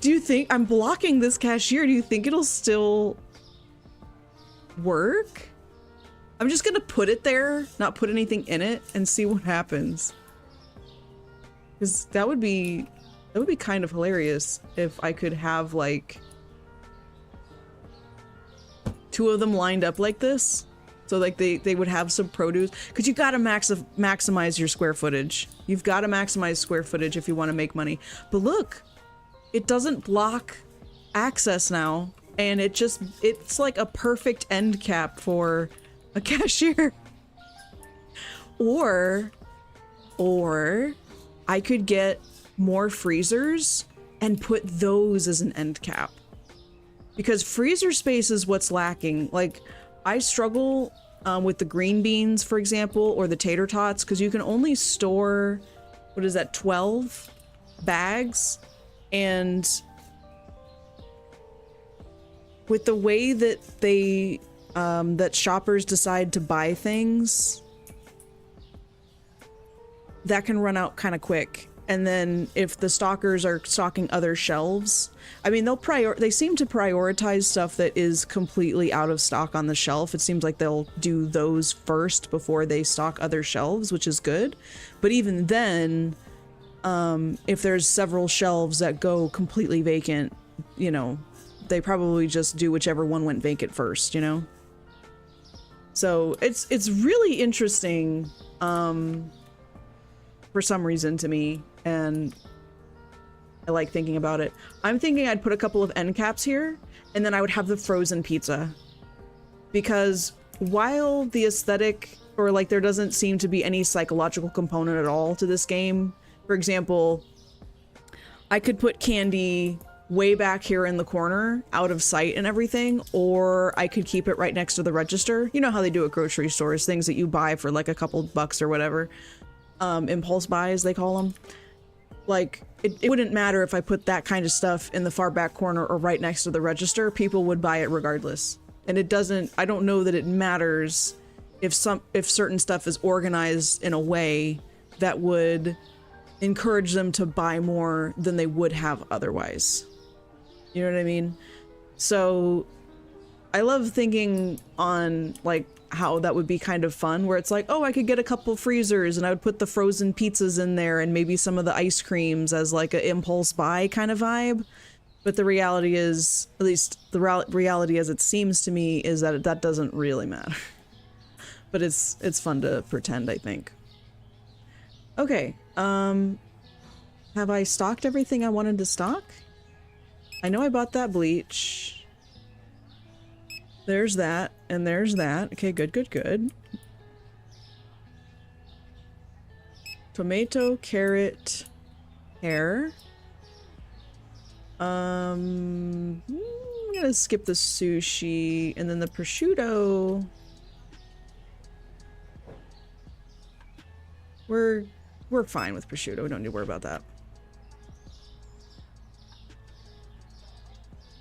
A: Do you think I'm blocking this cashier? Do you think it'll still work? I'm just gonna put it there, not put anything in it, and see what happens. Because that would be kind of hilarious if I could have like 2 of them lined up like this. So like they would have some produce, because you gotta maximize your square footage. You've got to maximize square footage if you want to make money. But look, it doesn't block access now, and it's like a perfect end cap for a cashier. Or I could get more freezers and put those as an end cap, because freezer space is what's lacking. Like, I struggle with the green beans, for example, or the tater tots, because you can only store, what is that, 12 bags, and with the way that they that shoppers decide to buy things, that can run out kind of quick. And then if the stockers are stocking other shelves, I mean, they seem to prioritize stuff that is completely out of stock on the shelf. It seems like they'll do those first before they stock other shelves, which is good. But even then, if there's several shelves that go completely vacant, you know, they probably just do whichever one went vacant first, you know? So it's really interesting for some reason to me, and I like thinking about it. I'm thinking I'd put a couple of end caps here, and then I would have the frozen pizza. Because while the aesthetic, or like there doesn't seem to be any psychological component at all to this game, for example, I could put candy way back here in the corner, out of sight and everything, or I could keep it right next to the register. You know how they do at grocery stores, things that you buy for like a couple bucks or whatever. Impulse buys, they call them. Like, it wouldn't matter if I put that kind of stuff in the far back corner or right next to the register. People would buy it regardless. And it doesn't, I don't know that it matters if certain stuff is organized in a way that would encourage them to buy more than they would have otherwise. You know what I mean? So I love thinking on like how that would be kind of fun, where it's like, oh, I could get a couple freezers and I would put the frozen pizzas in there and maybe some of the ice creams as like an impulse buy kind of vibe. But the reality is, at least the reality as it seems to me, is that that doesn't really matter. But it's fun to pretend, I think. Okay, have I stocked everything I wanted to stock? I know I bought that bleach. There's that, and there's that. Okay, good, good, good. Tomato, carrot, pear. I'm gonna skip the sushi, and then the prosciutto. We're fine with prosciutto. We don't need to worry about that.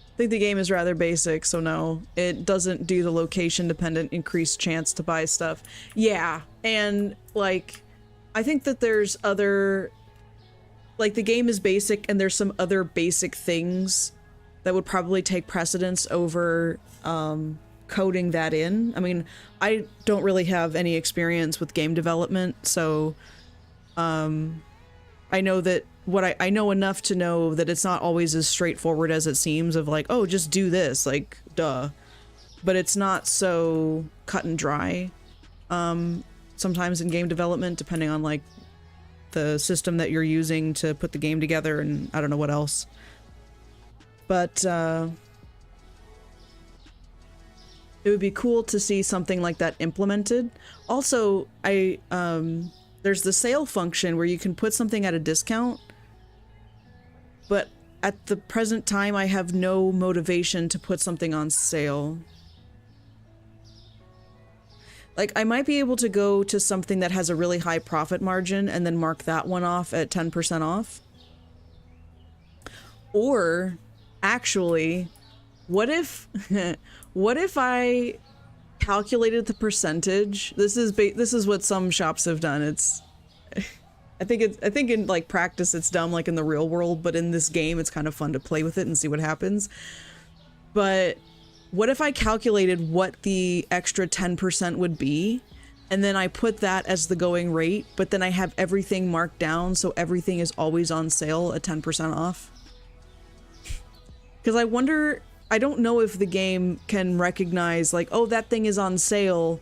A: I think the game is rather basic, so no, it doesn't do the location dependent increased chance to buy stuff. Yeah, and like I think that there's other, like, the game is basic and there's some other basic things that would probably take precedence over coding that in. I mean, I don't really have any experience with game development, so I know that I know enough to know that it's not always as straightforward as it seems of like, oh, just do this, like, duh. But it's not so cut and dry sometimes in game development, depending on like the system that you're using to put the game together and I don't know what else. But it would be cool to see something like that implemented. Also, there's the sale function where you can put something at a discount, but at the present time, I have no motivation to put something on sale. Like, I might be able to go to something that has a really high profit margin and then mark that one off at 10% off. Or, actually, what if I calculated the percentage? This is what some shops have done. It's I think in like practice it's dumb, like in the real world, but in this game it's kind of fun to play with it and see what happens. But what if I calculated what the extra 10% would be, and then I put that as the going rate, but then I have everything marked down so everything is always on sale at 10% off? Because I wonder, I don't know if the game can recognize like, oh, that thing is on sale.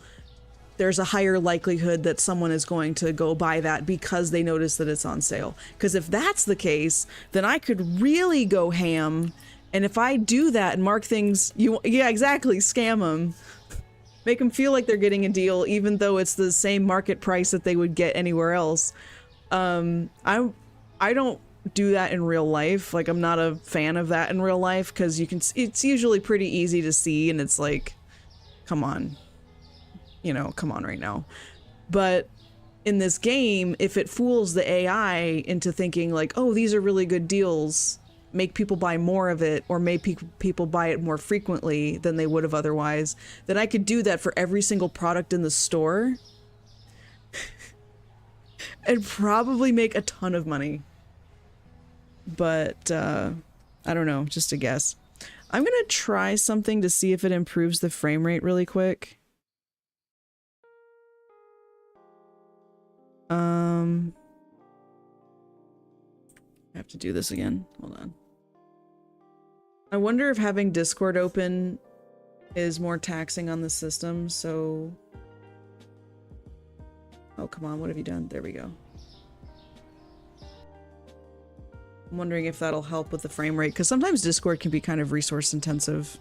A: There's a higher likelihood that someone is going to go buy that because they notice that it's on sale. Because if that's the case, then I could really go ham. And if I do that and mark things, yeah, exactly, scam them. Make them feel like they're getting a deal, even though it's the same market price that they would get anywhere else. I don't do that in real life. Like, I'm not a fan of that in real life because it's usually pretty easy to see, and it's like, come on, come on right now. But in this game, if it fools the AI into thinking like, oh, these are really good deals, make people buy more of it, or make people buy it more frequently than they would have otherwise, then I could do that for every single product in the store and probably make a ton of money. But I don't know, just a guess. I'm gonna try something to see if it improves the frame rate really quick. I have to do this again. Hold on. I wonder if having Discord open is more taxing on the system, so... Oh, come on, what have you done? There we go. I'm wondering if that'll help with the frame rate, because sometimes Discord can be kind of resource intensive.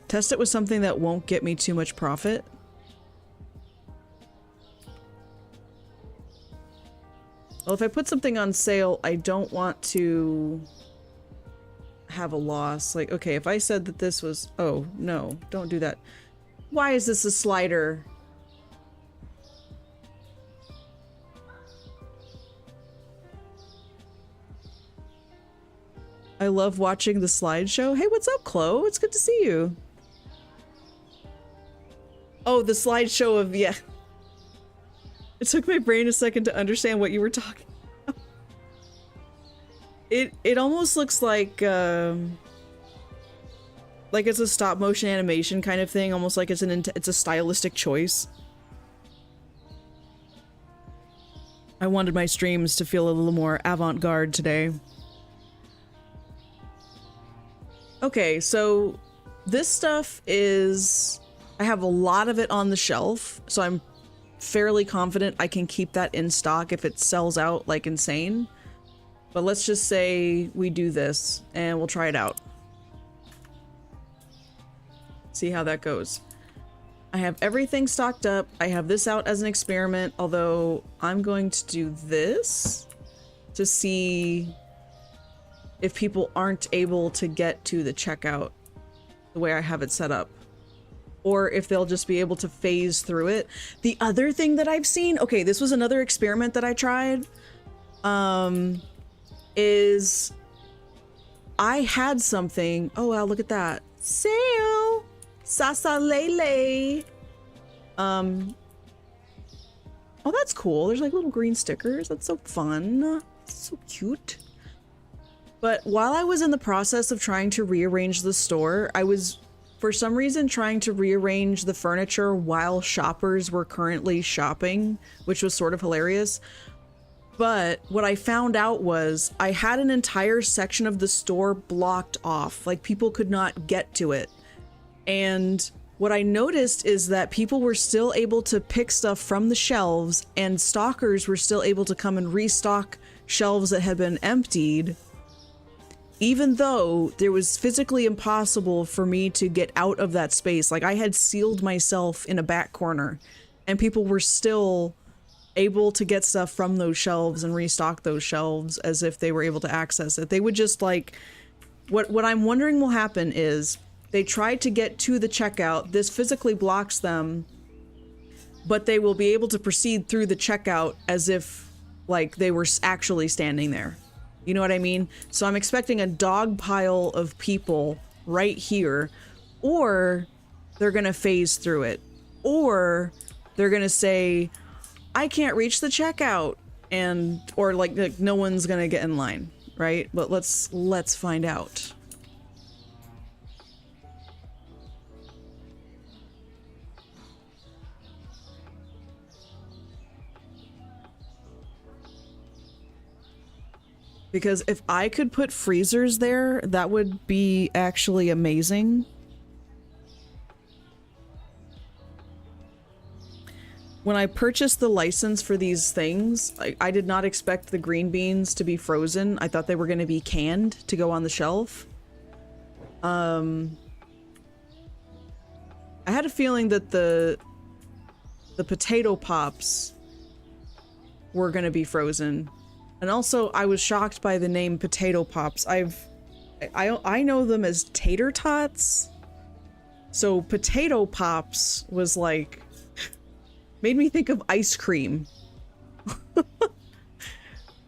A: Test it with something that won't get me too much profit. Well, if I put something on sale, I don't want to have a loss. Like, okay, if I said that this was... Oh, no, don't do that. Why is this a slider? I love watching the slideshow. Hey, what's up, Chloe? It's good to see you. Oh, the slideshow of... Yeah. It took my brain a second to understand what you were talking about. It almost looks like it's a stop motion animation kind of thing, almost like it's a stylistic choice. I wanted my streams to feel a little more avant-garde today. Okay, so this stuff is... I have a lot of it on the shelf, so I'm fairly confident I can keep that in stock if it sells out like insane. But let's just say we do this and we'll try it out. See how that goes. I have everything stocked up. I have this out as an experiment, although I'm going to do this to see if people aren't able to get to the checkout the way I have it set up. Or if they'll just be able to phase through it. The other thing that I've seen, okay, this was another experiment that I tried, is I had something, oh wow, look at that. Sale! Sasa Lele! Oh, that's cool. There's like little green stickers. That's so fun. So cute. But while I was in the process of trying to rearrange the store, I was, for some reason, trying to rearrange the furniture while shoppers were currently shopping, which was sort of hilarious. But what I found out was I had an entire section of the store blocked off, like people could not get to it. And what I noticed is that people were still able to pick stuff from the shelves, and stalkers were still able to come and restock shelves that had been emptied, even though there was physically impossible for me to get out of that space. Like, I had sealed myself in a back corner, and people were still able to get stuff from those shelves and restock those shelves as if they were able to access it. They would just like, what I'm wondering will happen is they tried to get to the checkout. This physically blocks them, but they will be able to proceed through the checkout as if like they were actually standing there. You know what I mean? So I'm expecting a dog pile of people right here, or they're gonna phase through it, or they're gonna say, I can't reach the checkout, and or like no one's gonna get in line, right? But let's find out. Because if I could put freezers there, that would be actually amazing. When I purchased the license for these things, I did not expect the green beans to be frozen. I thought they were going to be canned to go on the shelf. I had a feeling that the potato pops were going to be frozen. And also, I was shocked by the name Potato Pops. I know them as tater tots. So Potato Pops was like, made me think of ice cream.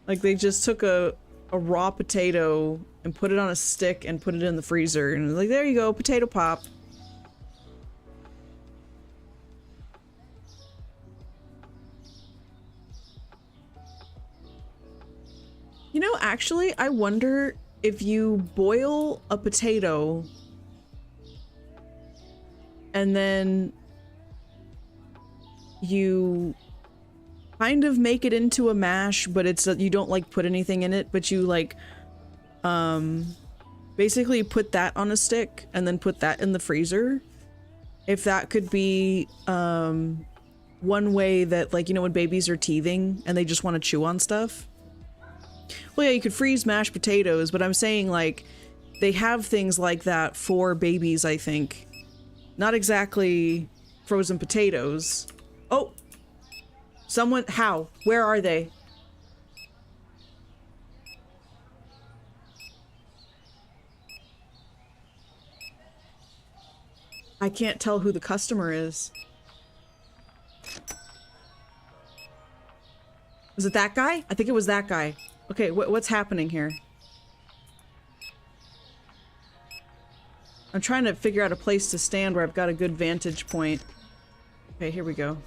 A: Like they just took a raw potato and put it on a stick and put it in the freezer. And like, there you go, Potato Pop. You know, actually, I wonder if you boil a potato and then you kind of make it into a mash, but it's you don't like put anything in it, but you like basically put that on a stick and then put that in the freezer. If that could be one way that, like, you know, when babies are teething and they just want to chew on stuff. Well, yeah, you could freeze mashed potatoes, but I'm saying, like, they have things like that for babies, I think. Not exactly frozen potatoes. Oh! Someone, how? Where are they? I can't tell who the customer is. Was it that guy? I think it was that guy. Okay, what's happening here? I'm trying to figure out a place to stand where I've got a good vantage point. Okay, here we go.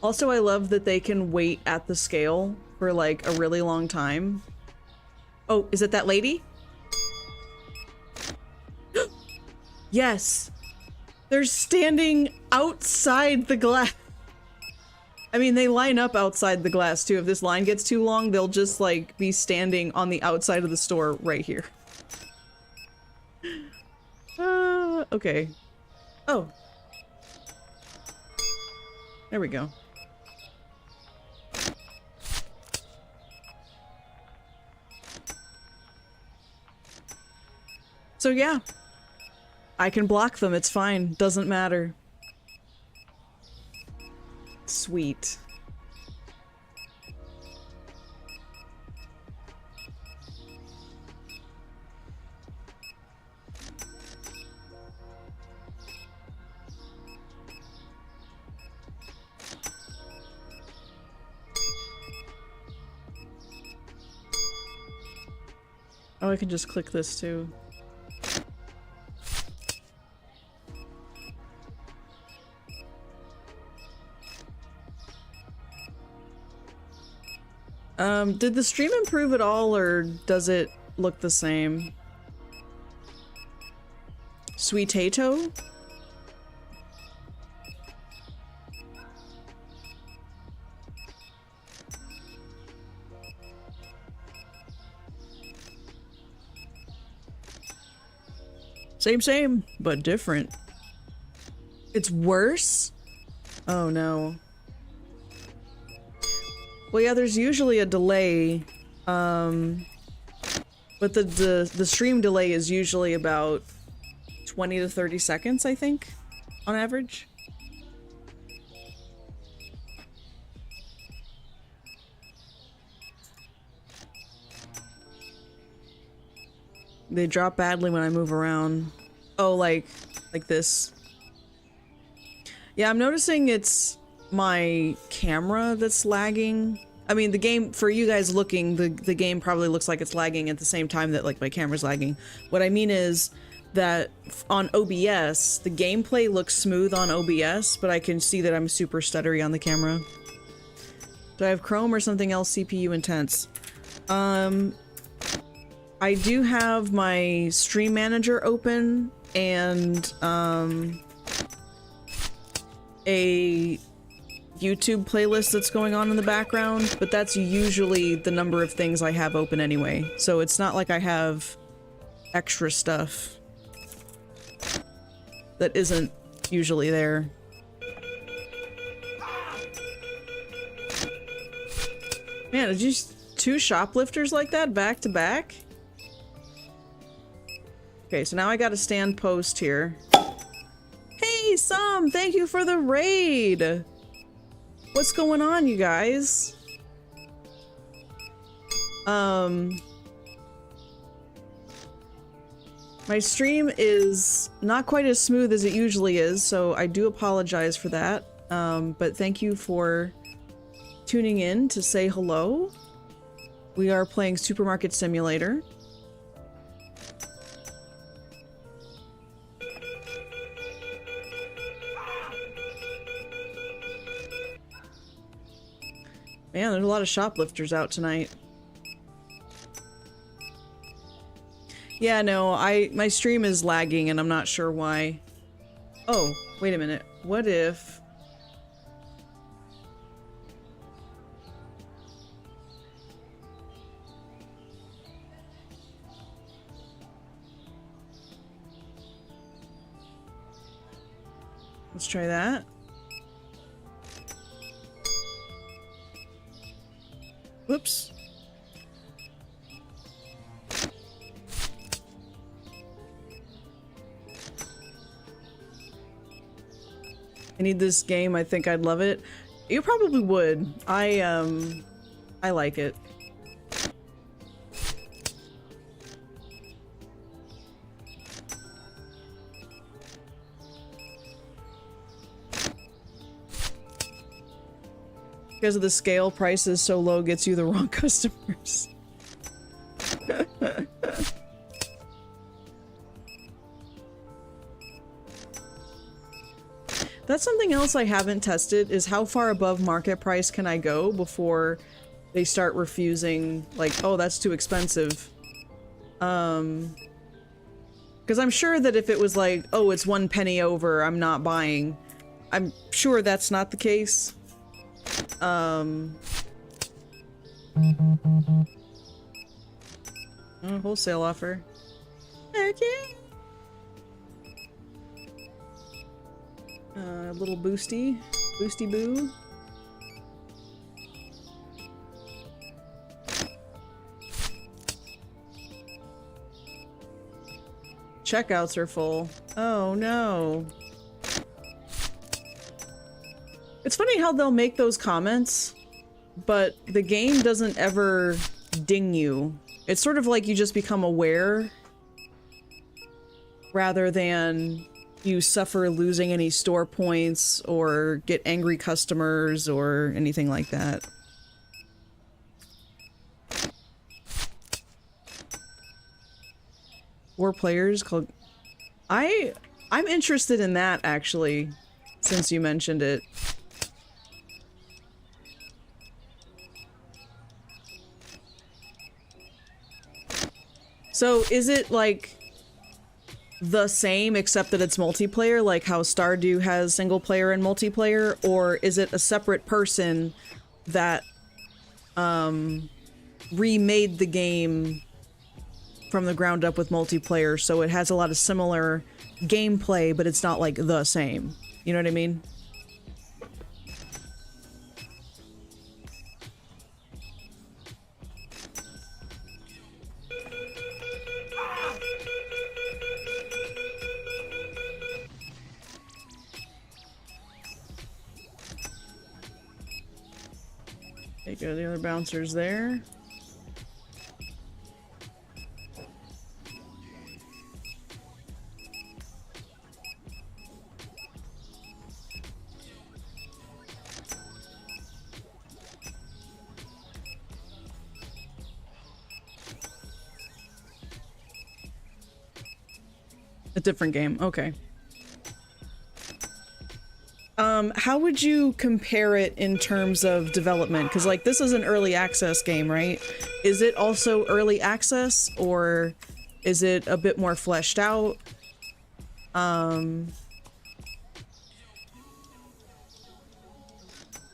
A: Also, I love that they can wait at the scale for like a really long time. Oh, is it that lady? Yes! They're standing outside the glass. I mean, they line up outside the glass too. If this line gets too long, they'll just like be standing on the outside of the store right here. Okay. Oh. There we go. So yeah. I can block them, it's fine. Doesn't matter. Sweet. Oh, I can just click this too. Did the stream improve at all, or does it look the same? Sweet Tato? Same, but different. It's worse? Oh no. Well, yeah, there's usually a delay, but the stream delay is usually about 20 to 30 seconds, I think, on average. They drop badly when I move around. Oh, like this. Yeah, I'm noticing it's my camera that's lagging. I mean, the game, for you guys looking, the game probably looks like it's lagging at the same time that, like, my camera's lagging. What I mean is that on OBS, the gameplay looks smooth on OBS, but I can see that I'm super stuttery on the camera. Do I have Chrome or something else CPU intense? I do have my stream manager open and a YouTube playlist that's going on in the background, but that's usually the number of things I have open anyway. So it's not like I have extra stuff that isn't usually there. Man, did you two shoplifters like that back to back? Okay, so now I got a stand post here. Hey, Sam, thank you for the raid. What's going on, you guys? My stream is not quite as smooth as it usually is, so I do apologize for that. But thank you for tuning in to say hello. We are playing Supermarket Simulator. Man, there's a lot of shoplifters out tonight. Yeah, no, my stream is lagging and I'm not sure why. Oh, wait a minute. What if... Let's try that. Whoops. I need this game. I think I'd love it. You probably would. I like it. Because of the scale, prices so low gets you the wrong customers. That's something else I haven't tested, is how far above market price can I go before they start refusing, like, oh, that's too expensive. Because I'm sure that if it was like, oh, it's 1 penny over, I'm not buying. I'm sure that's not the case. Oh, wholesale offer. Heck yeah! Little boosty. Boosty boo. Checkouts are full. Oh no. It's funny how they'll make those comments, but the game doesn't ever ding you. It's sort of like you just become aware rather than you suffer losing any store points or get angry customers or anything like that. 4 players called... I'm interested in that, actually, since you mentioned it. So is it like the same except that it's multiplayer, like how Stardew has single player and multiplayer, or is it a separate person that remade the game from the ground up with multiplayer, so it has a lot of similar gameplay, but it's not like the same? You know what I mean? Take go the other bouncers there. A different game, okay. How would you compare it in terms of development? Because, like, this is an early access game, right? Is it also early access, or is it a bit more fleshed out?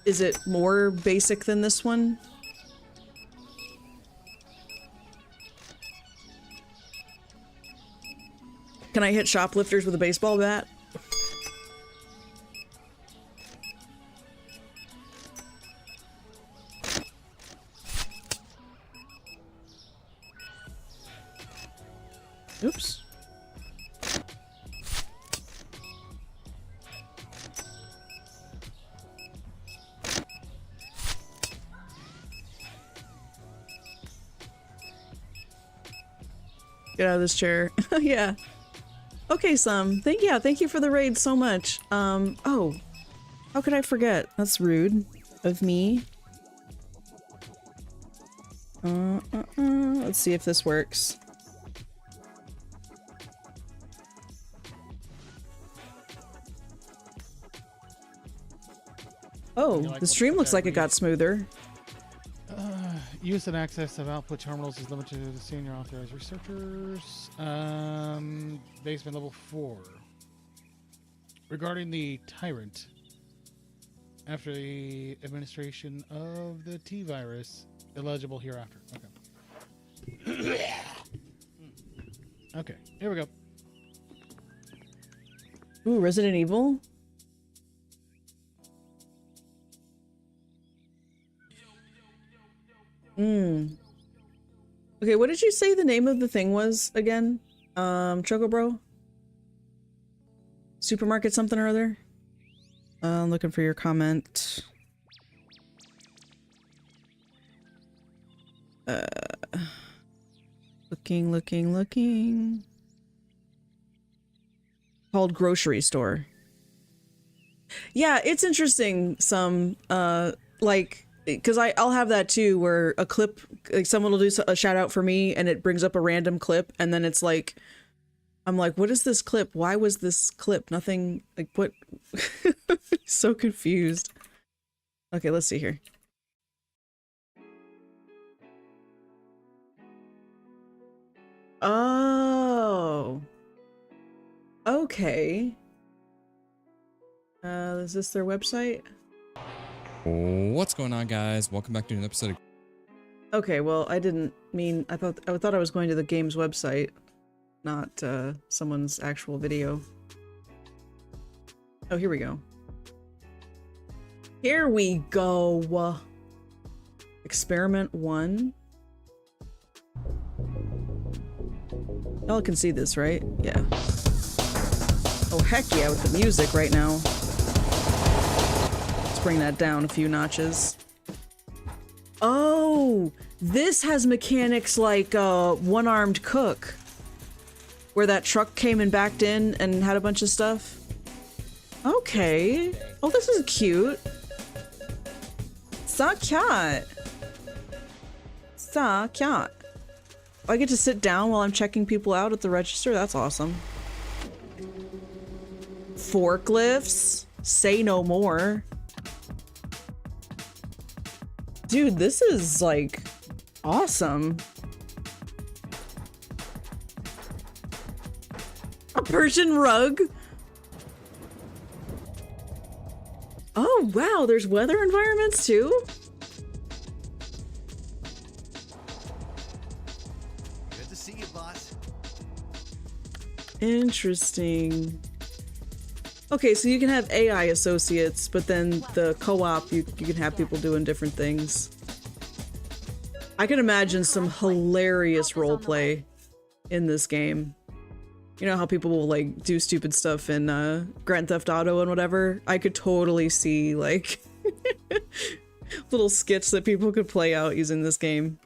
A: Is it more basic than this one? Can I hit shoplifters with a baseball bat? Oops. Get out of this chair. Yeah. Okay, thank you for the raid so much. Oh, how could I forget? That's rude of me. Let's see if this works. Oh, the stream looks like it got smoother.
B: Use and access of output terminals is limited to the senior authorized researchers. Basement level 4. Regarding the Tyrant, after the administration of the T-virus, eligible hereafter. Okay. Okay, here we go.
A: Ooh, Resident Evil? Okay, what did you say the name of the thing was again? Choco Bro? Supermarket something or other? I'm looking for your comment. Looking. Called Grocery Store. Yeah, it's interesting, like, because I'll have that too, where a clip, like someone will do a shout out for me and it brings up a random clip, and then it's like, I'm like, what is this clip? Why was this clip? Nothing, like, what? So confused. Okay, let's see here. Oh. Okay. Is this their website?
C: What's going on, guys? Welcome back to an episode of...
A: Okay, well, I didn't mean, I thought I was going to the game's website, not someone's actual video. Oh, here we go. Here we go. Experiment 1. Y'all can see this, right? Yeah. Oh, heck yeah, with the music right now. Let's bring that down a few notches. Oh, this has mechanics like One-Armed Cook, where that truck came and backed in and had a bunch of stuff. Okay. Oh, this is cute. So cute. So cute. I get to sit down while I'm checking people out at the register. That's awesome. Forklifts. Say no more. Dude, this is like awesome. A Persian rug? Oh, wow, there's weather environments too?
D: Good to see you, boss.
A: Interesting. Okay, so you can have AI associates, but then the co-op, you can have people doing different things. I can imagine some hilarious roleplay in this game. You know how people will like do stupid stuff in Grand Theft Auto and whatever? I could totally see like little skits that people could play out using this game.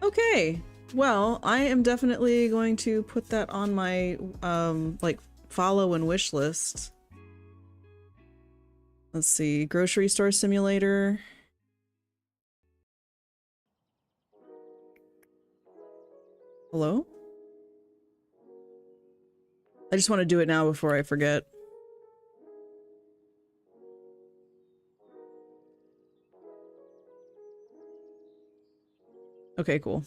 A: Okay, well, I am definitely going to put that on my like follow and wish list. Let's see, grocery store simulator. Hello? I just want to do it now before I forget. Okay, cool.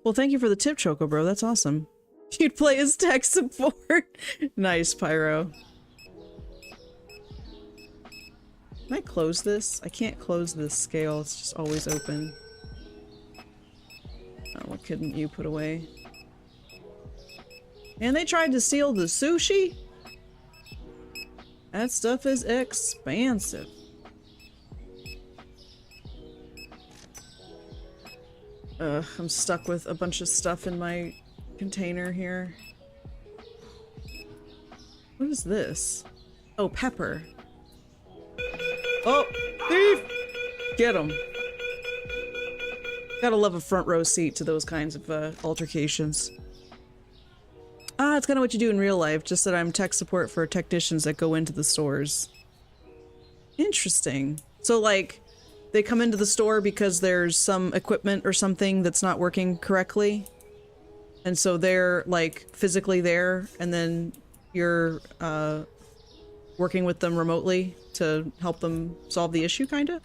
A: Well, thank you for the tip, Choco Bro. That's awesome. You'd play as tech support. Nice, Pyro. Can I close this? I can't close this scale. It's just always open. Oh, what couldn't you put away? And they tried to steal the sushi? That stuff is expansive. Ugh, I'm stuck with a bunch of stuff in my container here. What is this? Oh, pepper. Oh, thief! Get him. Gotta love a front row seat to those kinds of altercations. Ah, it's kind of what you do in real life, just that I'm tech support for technicians that go into the stores. Interesting. So like, they come into the store because there's some equipment or something that's not working correctly. And so they're like physically there, and then you're working with them remotely to help them solve the issue, kinda?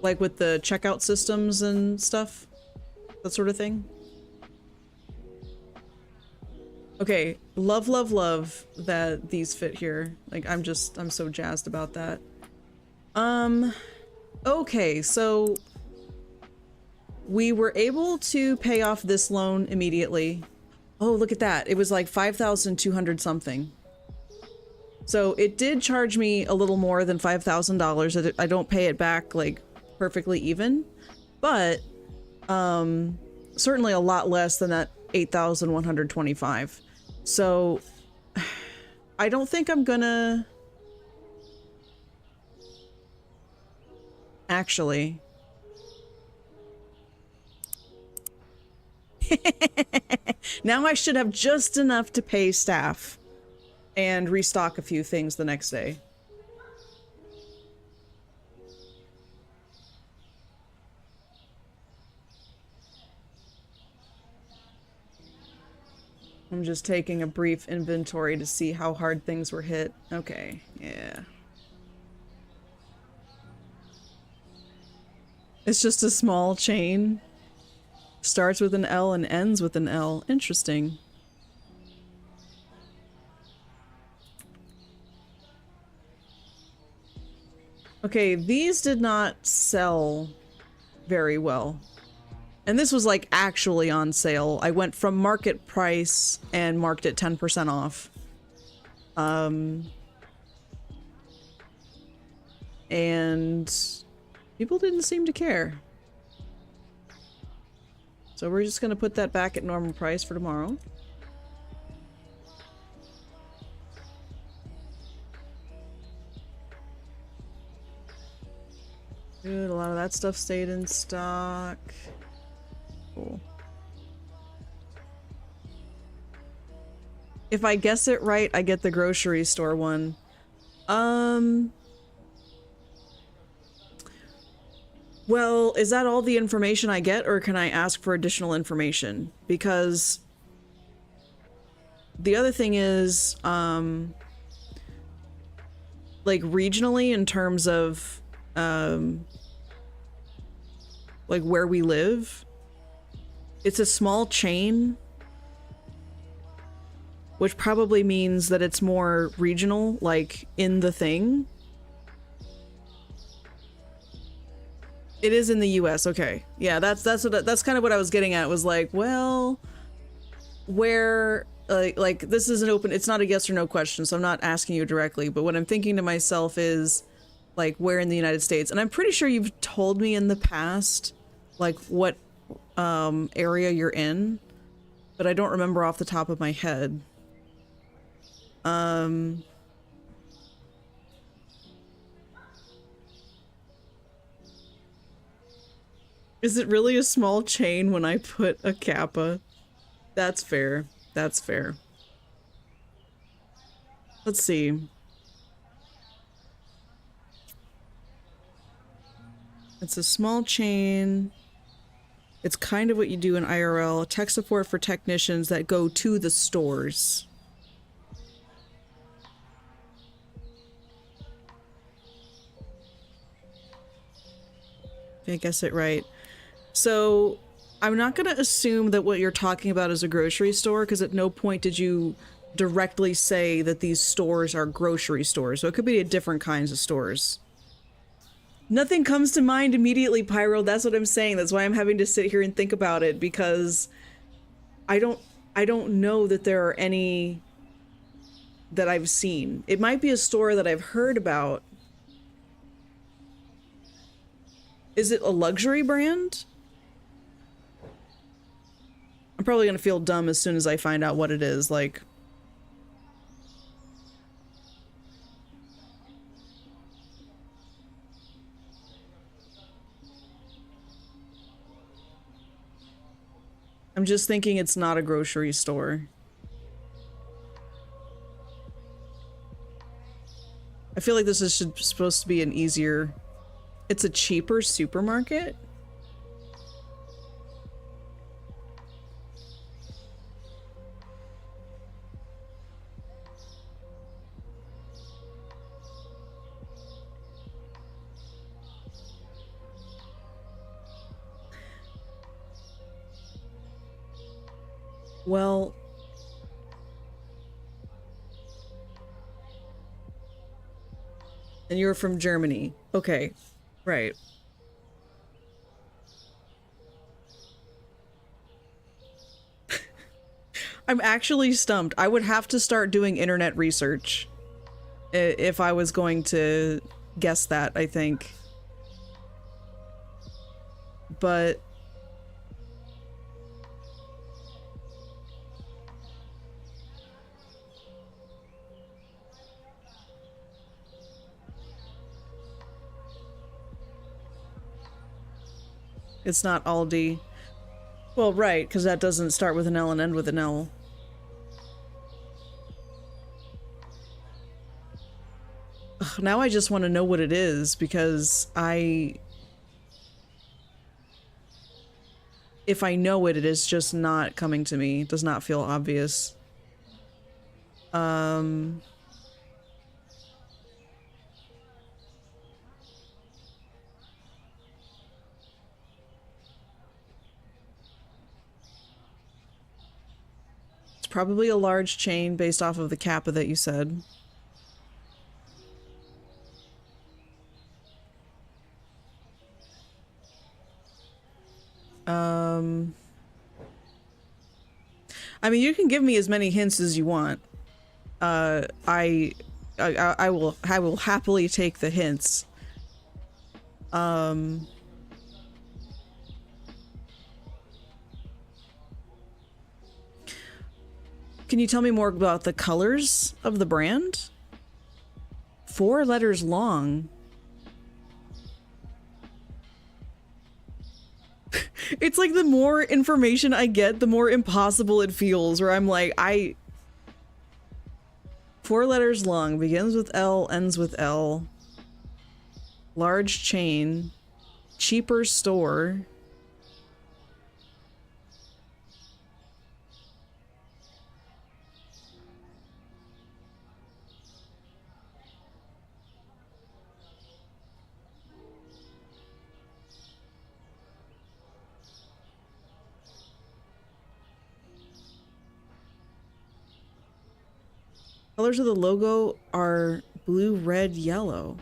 A: Like with the checkout systems and stuff? That sort of thing? Okay, love, love, love that these fit here. Like, I'm so jazzed about that. Okay, so we were able to pay off this loan immediately. Oh, look at that. It was like 5,200 something. So it did charge me a little more than $5,000. I don't pay it back like perfectly even, but certainly a lot less than that 8,125. So I don't think I'm gonna actually. Now I should have just enough to pay staff and restock a few things the next day. I'm just taking a brief inventory to see how hard things were hit. Okay, yeah. It's just a small chain. Starts with an L and ends with an L. Interesting. Okay, these did not sell very well. And this was like actually on sale. I went from market price and marked it 10% off. And people didn't seem to care. So we're just gonna put that back at normal price for tomorrow. Good, a lot of that stuff stayed in stock. Cool. If I guess it right, I get the grocery store one. Well, is that all the information I get, or can I ask for additional information? Because the other thing is, like regionally in terms of, like where we live. It's a small chain, which probably means that it's more regional, like in the thing. It is in the US, okay. Yeah, that's kind of what I was getting at, was like, well, where like this is an open, it's not a yes or no question, so I'm not asking you directly, but what I'm thinking to myself is like where in the United States. And I'm pretty sure you've told me in the past like what area you're in, but I don't remember off the top of my head. Is it really a small chain when I put a kappa? That's fair. That's fair. Let's see. It's a small chain. It's kind of what you do in IRL. Tech support for technicians that go to the stores. I guess it right. So I'm not going to assume that what you're talking about is a grocery store, because at no point did you directly say that these stores are grocery stores. So it could be different kinds of stores. Nothing comes to mind immediately, Pyro. That's what I'm saying. That's why I'm having to sit here and think about it, because I don't know that there are any that I've seen. It might be a store that I've heard about. Is it a luxury brand? I'm probably gonna feel dumb as soon as I find out what it is, like... I'm just thinking it's not a grocery store. I feel like this is supposed to be an easier... It's a cheaper supermarket? Well... And you're from Germany. Okay. Right. I'm actually stumped. I would have to start doing internet research if I was going to guess that, I think. But... It's not Aldi. Well, right, because that doesn't start with an L and end with an L. Ugh, now I just want to know what it is, because if I know it, it is just not coming to me. It does not feel obvious. Probably a large chain based off of the kappa that you said. I mean, you can give me as many hints as you want. I will happily take the hints. Can you tell me more about the colors of the brand? 4 letters long. It's like the more information I get, the more impossible it feels, where I'm like, 4 letters long, begins with L, ends with L. Large chain. Cheaper store. Colors of the logo are blue, red, yellow.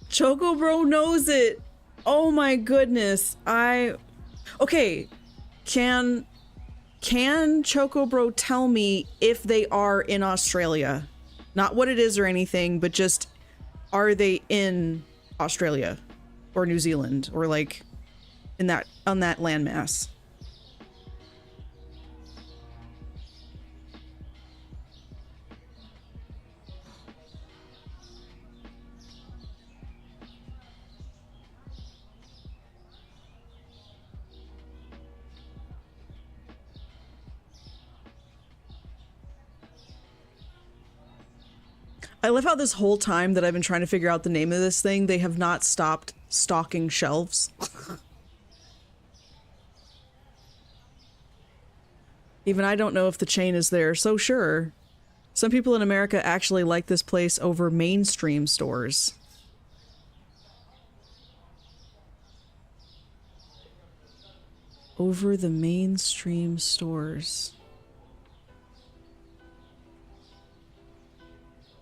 A: Choco Bro knows it. Oh my goodness. Okay. Can Choco Bro tell me if they are in Australia? Not what it is or anything, but just are they in Australia or New Zealand or like in that on that landmass? I love how this whole time that I've been trying to figure out the name of this thing, they have not stopped stocking shelves. Even I don't know if the chain is there, so sure. Some people in America actually like this place over mainstream stores. Over the mainstream stores.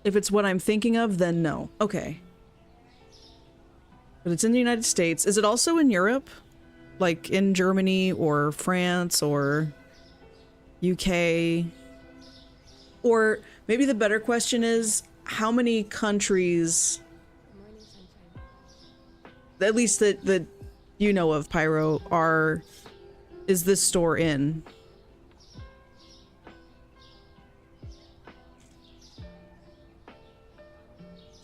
A: If it's what I'm thinking of, then no. Okay. But it's in the United States. Is it also in Europe? Like in Germany or France or UK? Or maybe the better question is, how many countries, at least that you know of, Pyro, is this store in?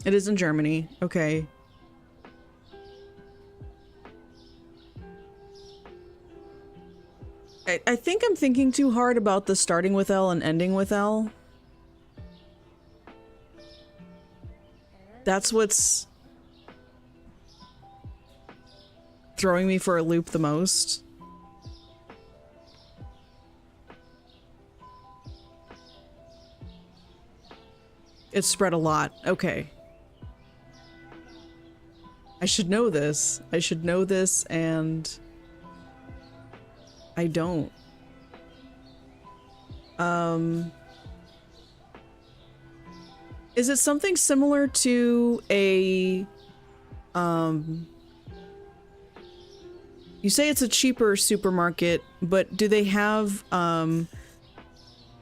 A: It is in Germany. Okay. I think I'm thinking too hard about the starting with L and ending with L. That's what's throwing me for a loop the most. It's spread a lot. Okay. I should know this. I should know this, and I don't. Is it something similar to a, you say it's a cheaper supermarket, but do they have,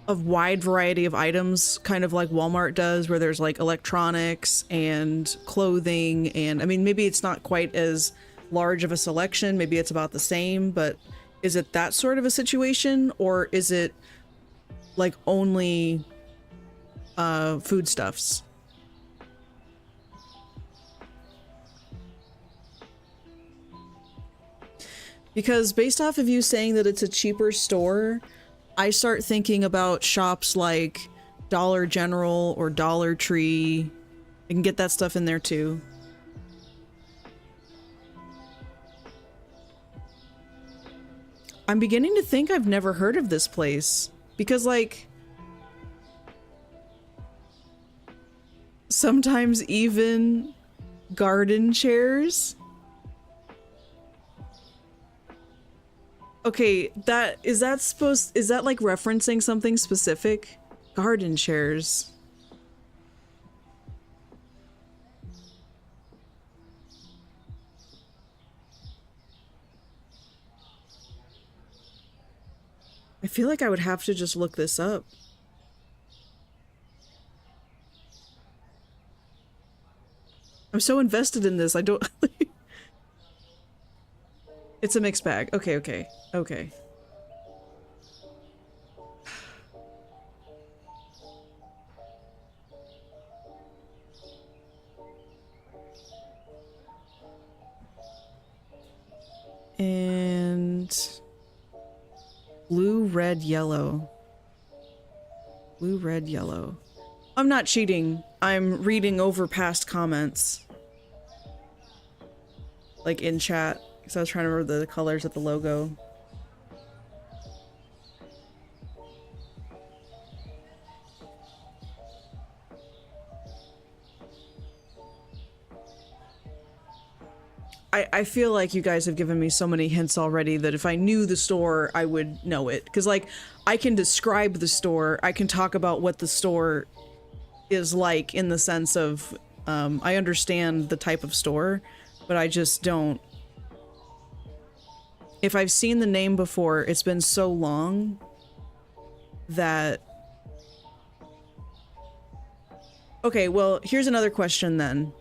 A: a wide variety of items, kind of like Walmart does, where there's like electronics and clothing, and I mean, maybe it's not quite as large of a selection, maybe it's about the same, but is it that sort of a situation, or is it like only foodstuffs? Because based off of you saying that it's a cheaper store, I start thinking about shops like Dollar General or Dollar Tree. I can get that stuff in there too. I'm beginning to think I've never heard of this place because, like, sometimes even garden chairs. Okay, is that like referencing something specific? Garden chairs. I feel like I would have to just look this up. I'm so invested in this, I don't... It's a mixed bag. Okay, okay, okay. And blue, red, yellow. Blue, red, yellow. I'm not cheating. I'm reading over past comments. Like in chat. Because I was trying to remember the colors of the logo. I feel like you guys have given me so many hints already that if I knew the store, I would know it. Because, like, I can describe the store, I can talk about what the store is like in the sense of, I understand the type of store, but I just don't. If I've seen the name before, it's been so long that... Okay, well, here's another question then.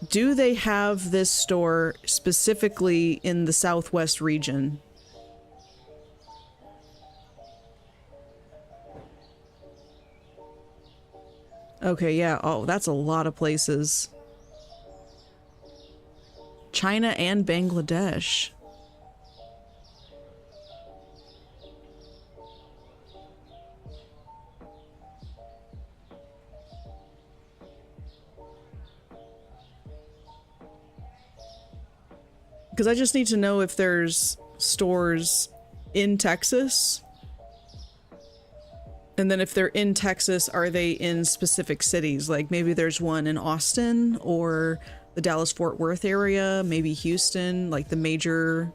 A: Do they have this store specifically in the Southwest region? Okay, yeah. Oh, that's a lot of places. China and Bangladesh. Because I just need to know if there's stores in Texas. And then if they're in Texas, are they in specific cities? Like maybe there's one in Austin or the Dallas-Fort Worth area, maybe Houston, like the major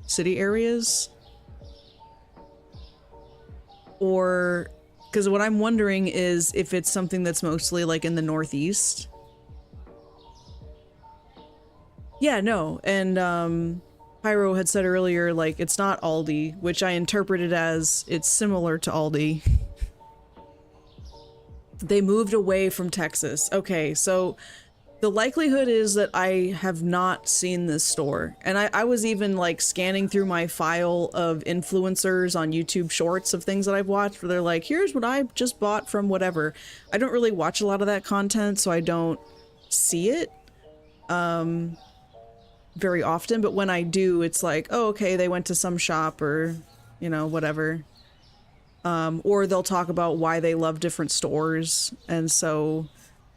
A: city areas. Or, because what I'm wondering is if it's something that's mostly like in the Northeast. Yeah, no, and Pyro had said earlier, like, it's not Aldi, which I interpreted as it's similar to Aldi. They moved away from Texas. Okay, so the likelihood is that I have not seen this store. And I was even, like, scanning through my file of influencers on YouTube Shorts of things that I've watched, where they're like, here's what I just bought from whatever. I don't really watch a lot of that content, so I don't see it. Very often, but when I do, it's like, oh, okay, they went to some shop or, you know, whatever. Or they'll talk about why they love different stores. And so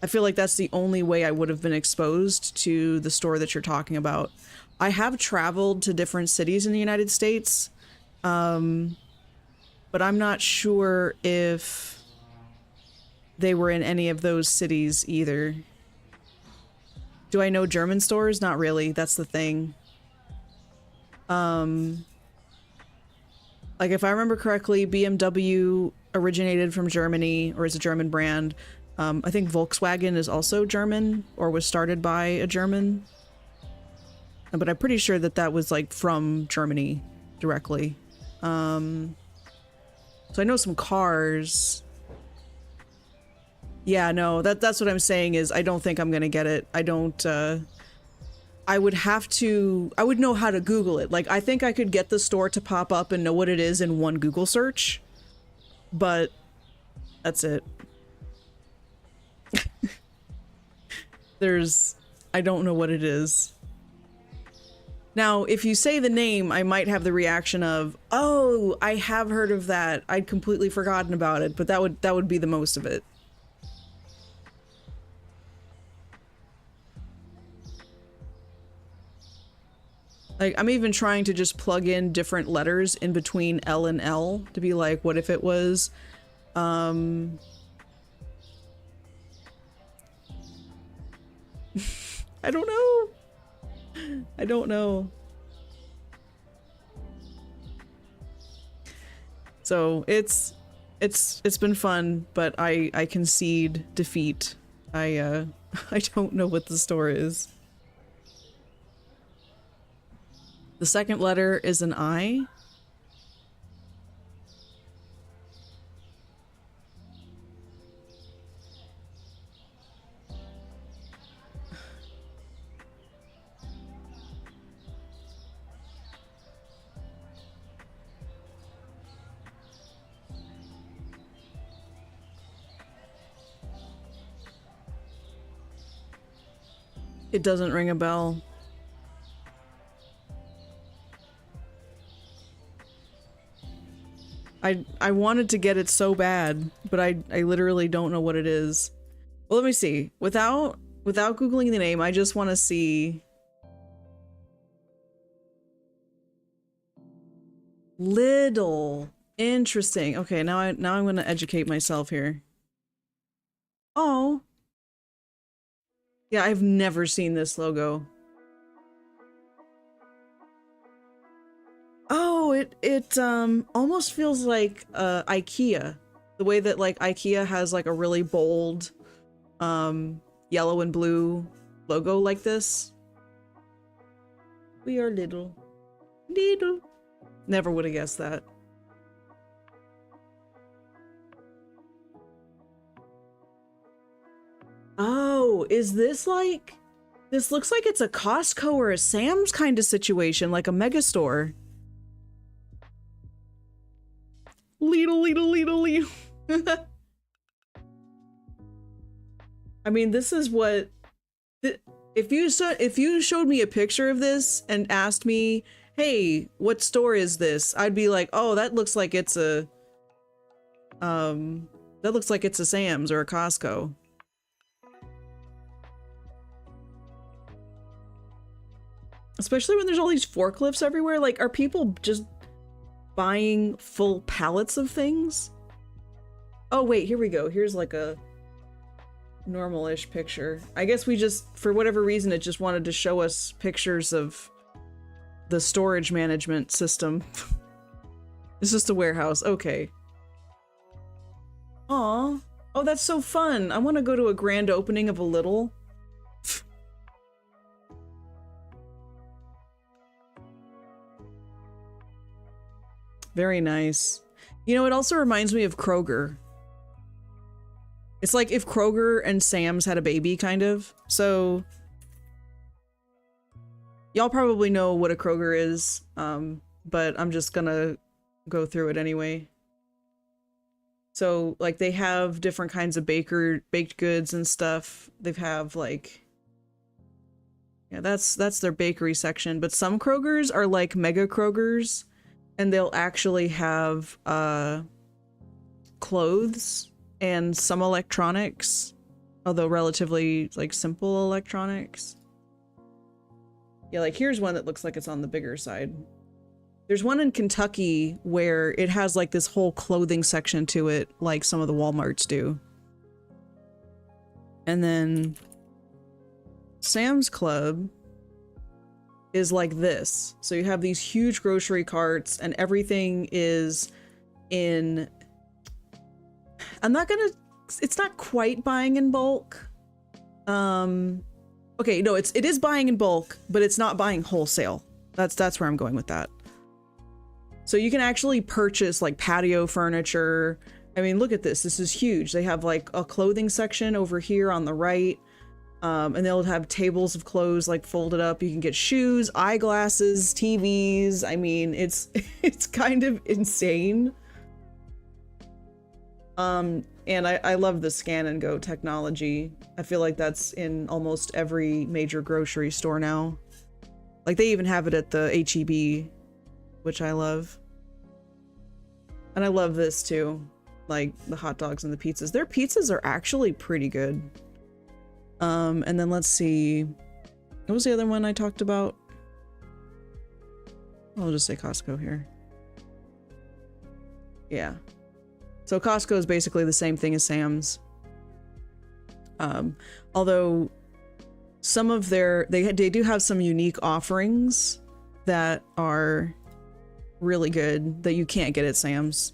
A: I feel like that's the only way I would have been exposed to the store that you're talking about. I have traveled to different cities in the United States, but I'm not sure if they were in any of those cities either. Do I know German stores? Not really. That's the thing. Like, if I remember correctly, BMW originated from Germany, or is a German brand. I think Volkswagen is also German, or was started by a German. But I'm pretty sure that that was, like, from Germany directly. So I know some cars. Yeah, no, that's what I'm saying is I don't think I'm gonna get it. I don't, I would know how to Google it. Like, I think I could get the store to pop up and know what it is in one Google search, but that's it. I don't know what it is. Now, if you say the name, I might have the reaction of, oh, I have heard of that. I'd completely forgotten about it, but that would be the most of it. Like, I'm even trying to just plug in different letters in between L and L to be like, what if it was, I don't know. I don't know. So it's been fun, but I concede defeat. I don't know what the store is. The second letter is an I. It doesn't ring a bell. I wanted to get it so bad, but I literally don't know what it is. Well, let me see. Without Googling the name, I just want to see. Lidl. Interesting. Okay, now I'm going to educate myself here. Oh. Yeah, I've never seen this logo. it almost feels like IKEA. The way that like IKEA has like a really bold yellow and blue logo like this. We are little. Little. Never would have guessed that. Oh, is this like... This looks like it's a Costco or a Sam's kind of situation, like a mega store. Lidl, Lidl, Lidl, Lidl. I mean, this is what... If you showed me a picture of this and asked me, hey, what store is this? I'd be like, oh, that looks like it's a... that looks like it's a Sam's or a Costco. Especially when there's all these forklifts everywhere. Like, are people just buying full pallets of things? Oh, wait, here we go. Here's like a normal-ish picture. I guess we just, for whatever reason, it just wanted to show us pictures of the storage management system. It's just a warehouse. Okay. Aw. Oh, that's so fun. I want to go to a grand opening of a Lidl. Very nice. You know, it also reminds me of Kroger. It's like if Kroger and Sam's had a baby, kind of. So, y'all probably know what a Kroger is, but I'm just gonna go through it anyway. So, like, they have different kinds of baked goods and stuff. They have, like... Yeah, that's their bakery section. But some Krogers are like mega Krogers. And they'll actually have clothes and some electronics, although relatively like simple electronics. Yeah, like here's one that looks like it's on the bigger side. There's one in Kentucky where it has like this whole clothing section to it, like some of the Walmarts do. And then Sam's Club is like this. So you have these huge grocery carts and everything is in... It's not quite buying in bulk. Okay, no, it is buying in bulk, but it's not buying wholesale. That's where I'm going with that. So you can actually purchase like patio furniture. I mean, look at this. This is huge. They have like a clothing section over here on the right. And they'll have tables of clothes like folded up. You can get shoes, eyeglasses, TVs. I mean, it's kind of insane. And I love the scan and go technology. I feel like that's in almost every major grocery store now. Like they even have it at the HEB, which I love. And I love this too. Like the hot dogs and the pizzas. Their pizzas are actually pretty good. And then let's see, what was the other one I talked about? I'll just say Costco here. Yeah. So Costco is basically the same thing as Sam's. Although some of they do have some unique offerings that are really good that you can't get at Sam's.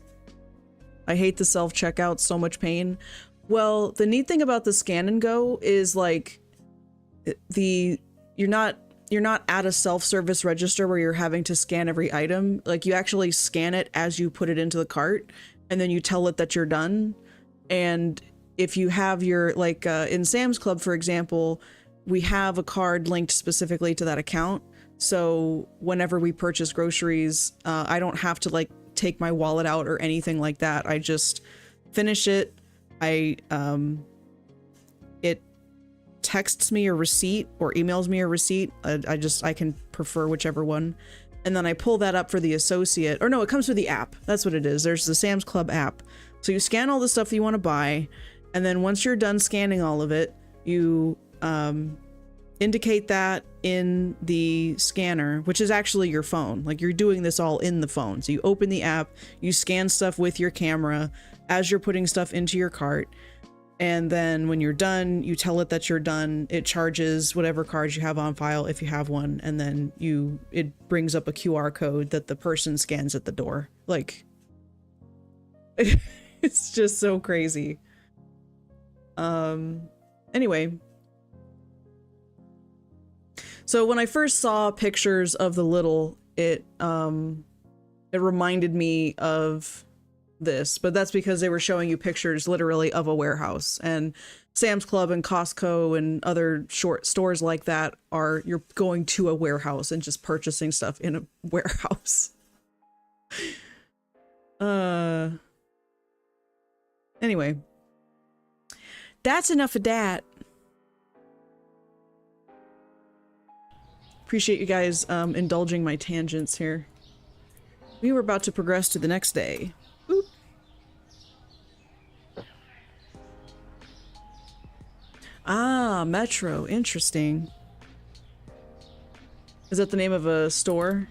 A: I hate the self-checkout, so much pain. Well, the neat thing about the scan and go is like you're not at a self-service register where you're having to scan every item. Like you actually scan it as you put it into the cart and then you tell it that you're done. And if you have your like in Sam's Club, for example, we have a card linked specifically to that account. So whenever we purchase groceries, I don't have to like take my wallet out or anything like that. I just finish it. It texts me a receipt or emails me a receipt. I can prefer whichever one. And then I pull that up for the associate, or no, it comes through the app. That's what it is. There's the Sam's Club app. So you scan all the stuff that you want to buy. And then once you're done scanning all of it, you, indicate that in the scanner, which is actually your phone. Like you're doing this all in the phone. So you open the app, you scan stuff with your camera as you're putting stuff into your cart. And then when you're done, you tell it that you're done. It charges whatever cards you have on file if you have one, and then it brings up a QR code that the person scans at the door. Like, it's just so crazy. Anyway. So when I first saw pictures of the little, it reminded me of this, but that's because they were showing you pictures literally of a warehouse, and Sam's Club and Costco and other short stores like that you're going to a warehouse and just purchasing stuff in a warehouse. Anyway, that's enough of that. Appreciate you guys indulging my tangents here. We were about to progress to the next day. Boop. Ah, Metro. Interesting. Is that the name of a store?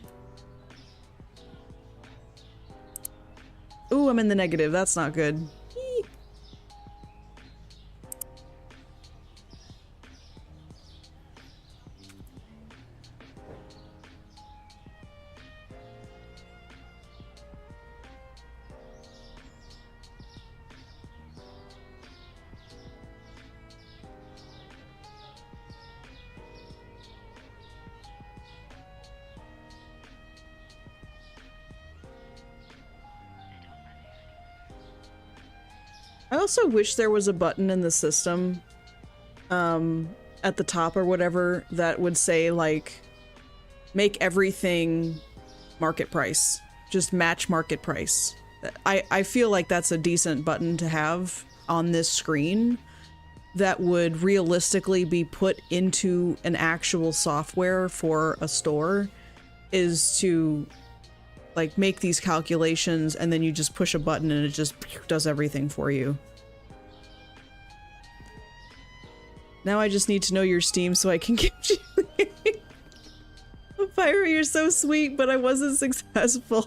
A: Ooh, I'm in the negative. That's not good. Eee. I also wish there was a button in the system at the top or whatever that would say, like, make everything market price. Just match market price. I feel like that's a decent button to have on this screen that would realistically be put into an actual software for a store, is to like make these calculations, and then you just push a button and it just does everything for you. Now I just need to know your Steam so I can give you. Pyro, you're so sweet, but I wasn't successful.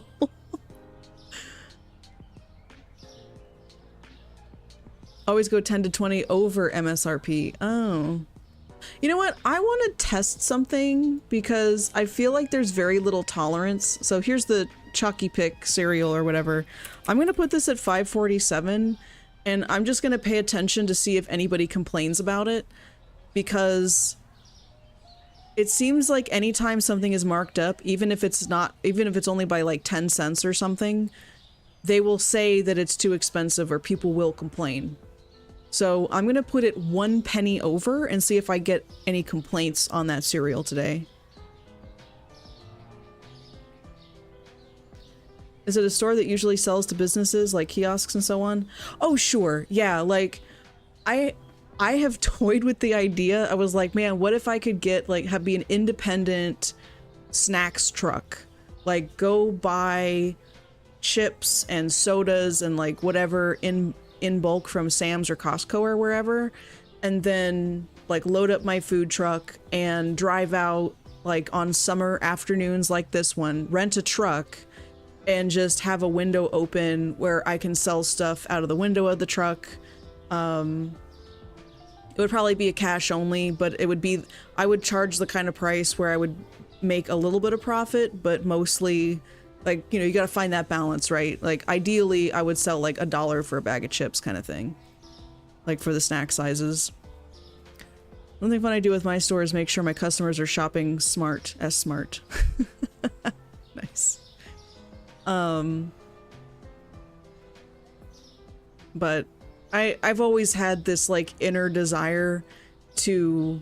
A: Always go 10 to 20 over MSRP. Oh. You know what? I want to test something because I feel like there's very little tolerance. So here's the Chucky Pick cereal or whatever. I'm going to put this at 547, and I'm just going to pay attention to see if anybody complains about it, because it seems like anytime something is marked up, even if it's only by like 10 cents or something, they will say that it's too expensive or people will complain. So I'm gonna put it 1 penny over and see if I get any complaints on that cereal today. Is it a store that usually sells to businesses like kiosks and so on? Oh, sure. Yeah, like I have toyed with the idea. I was like, man, what if I could get be an independent snacks truck? Like go buy chips and sodas and like whatever in bulk from Sam's or Costco or wherever, and then like load up my food truck and drive out like on summer afternoons like this one, rent a truck and just have a window open where I can sell stuff out of the window of the truck. It would probably be a cash only, but I would charge the kind of price where I would make a little bit of profit, but mostly like, you know, you gotta find that balance, right? Like ideally I would sell like $1 for a bag of chips kind of thing, like for the snack sizes. One thing fun I do with my store is make sure my customers are shopping smart. Nice. But I've always had this like inner desire to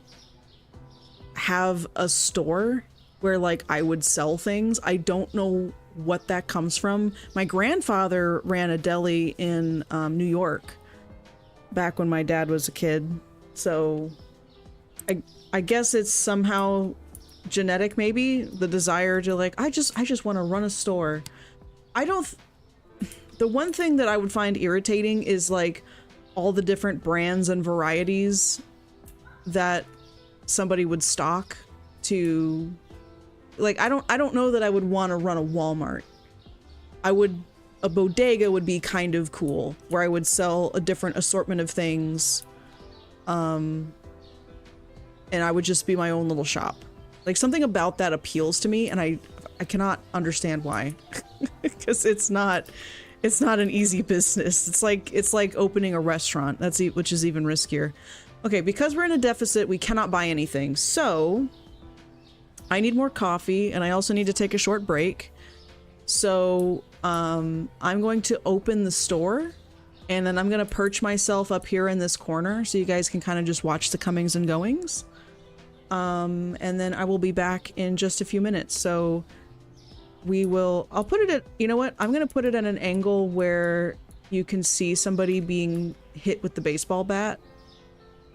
A: have a store where like I would sell things. I don't know what that comes from. My grandfather ran a deli in New York back when my dad was a kid. So I guess it's somehow genetic, maybe, the desire to like, I just want to run a store. The one thing that I would find irritating is like all the different brands and varieties that somebody would stock to like, I don't know that I would want to run a Walmart. I would a bodega would be kind of cool, where I would sell a different assortment of things. And I would just be my own little shop. Like, something about that appeals to me, and I cannot understand why. Because it's not an easy business. It's like opening a restaurant. Which is even riskier. Okay, because we're in a deficit, we cannot buy anything. So I need more coffee, and I also need to take a short break. So I'm going to open the store, and then I'm going to perch myself up here in this corner so you guys can kind of just watch the comings and goings. And then I will be back in just a few minutes. So I'll put it at, you know what? I'm going to put it at an angle where you can see somebody being hit with the baseball bat.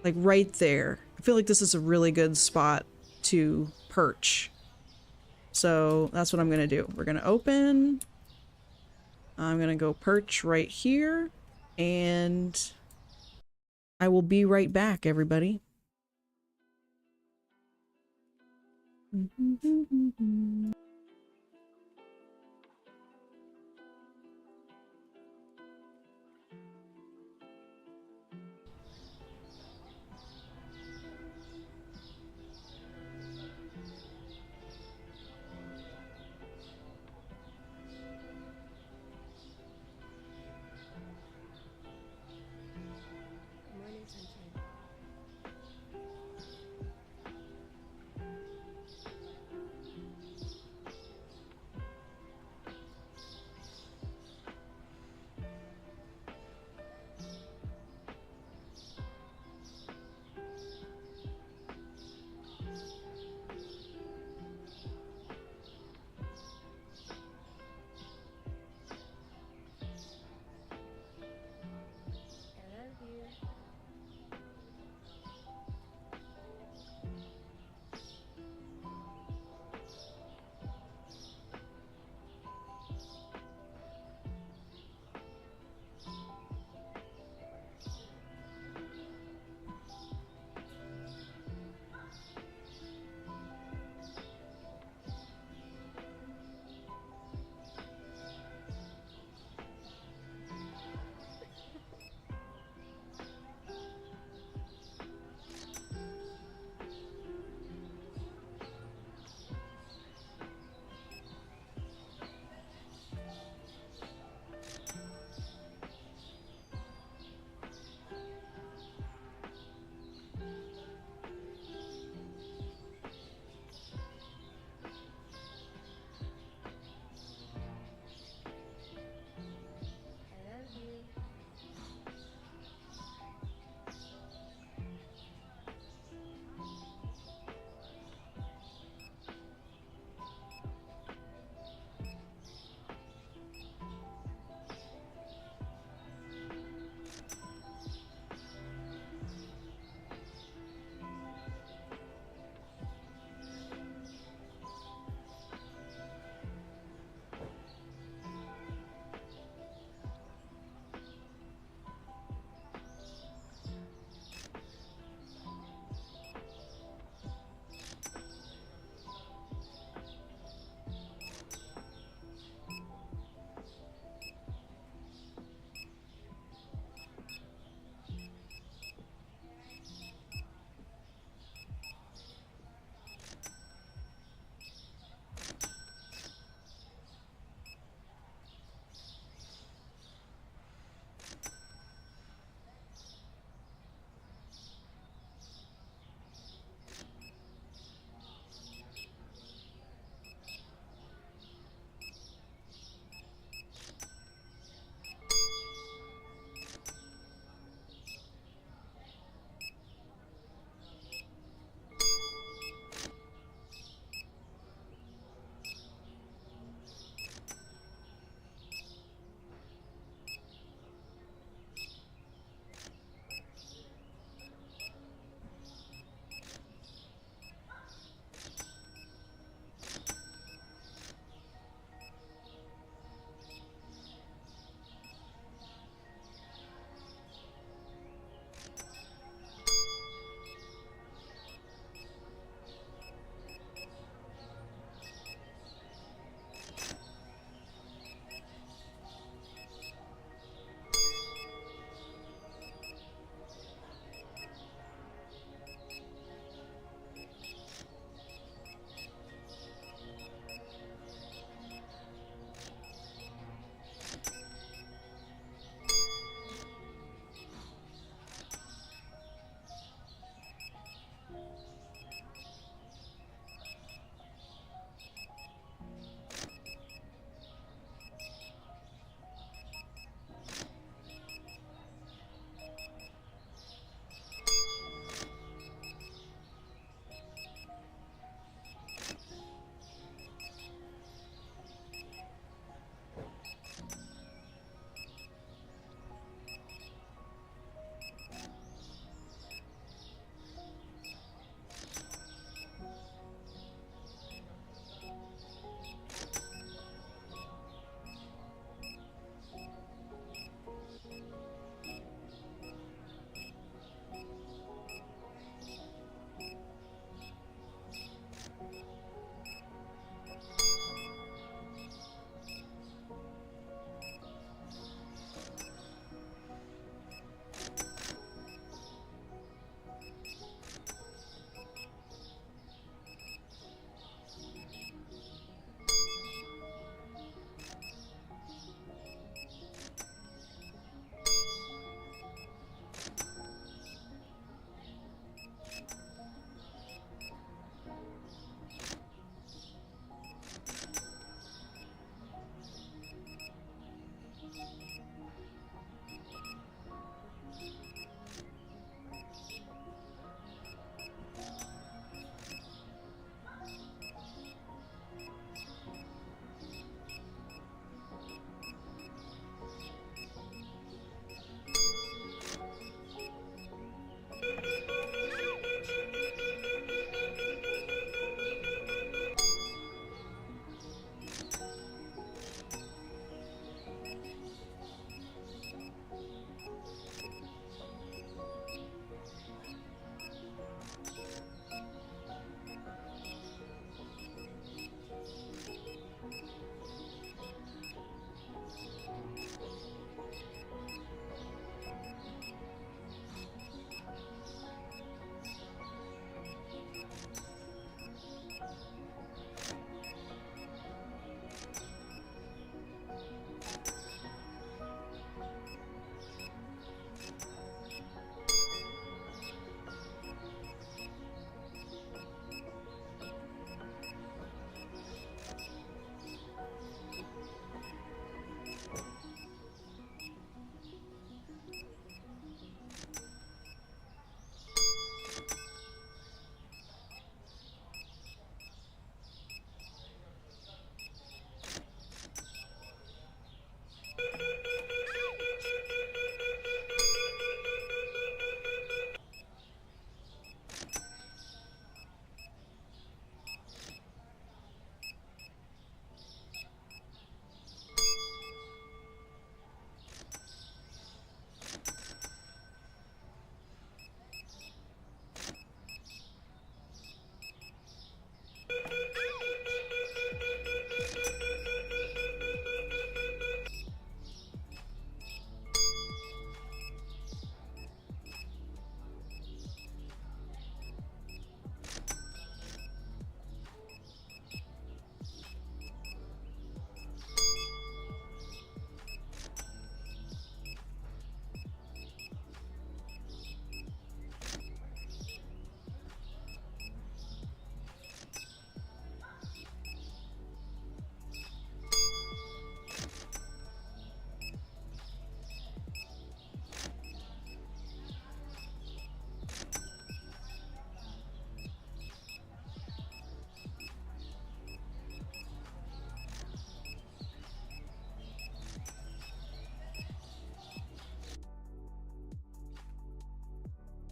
A: Like right there. I feel like this is a really good spot to perch. So that's what I'm going to do. We're going to open. I'm going to go perch right here. And I will be right back, everybody.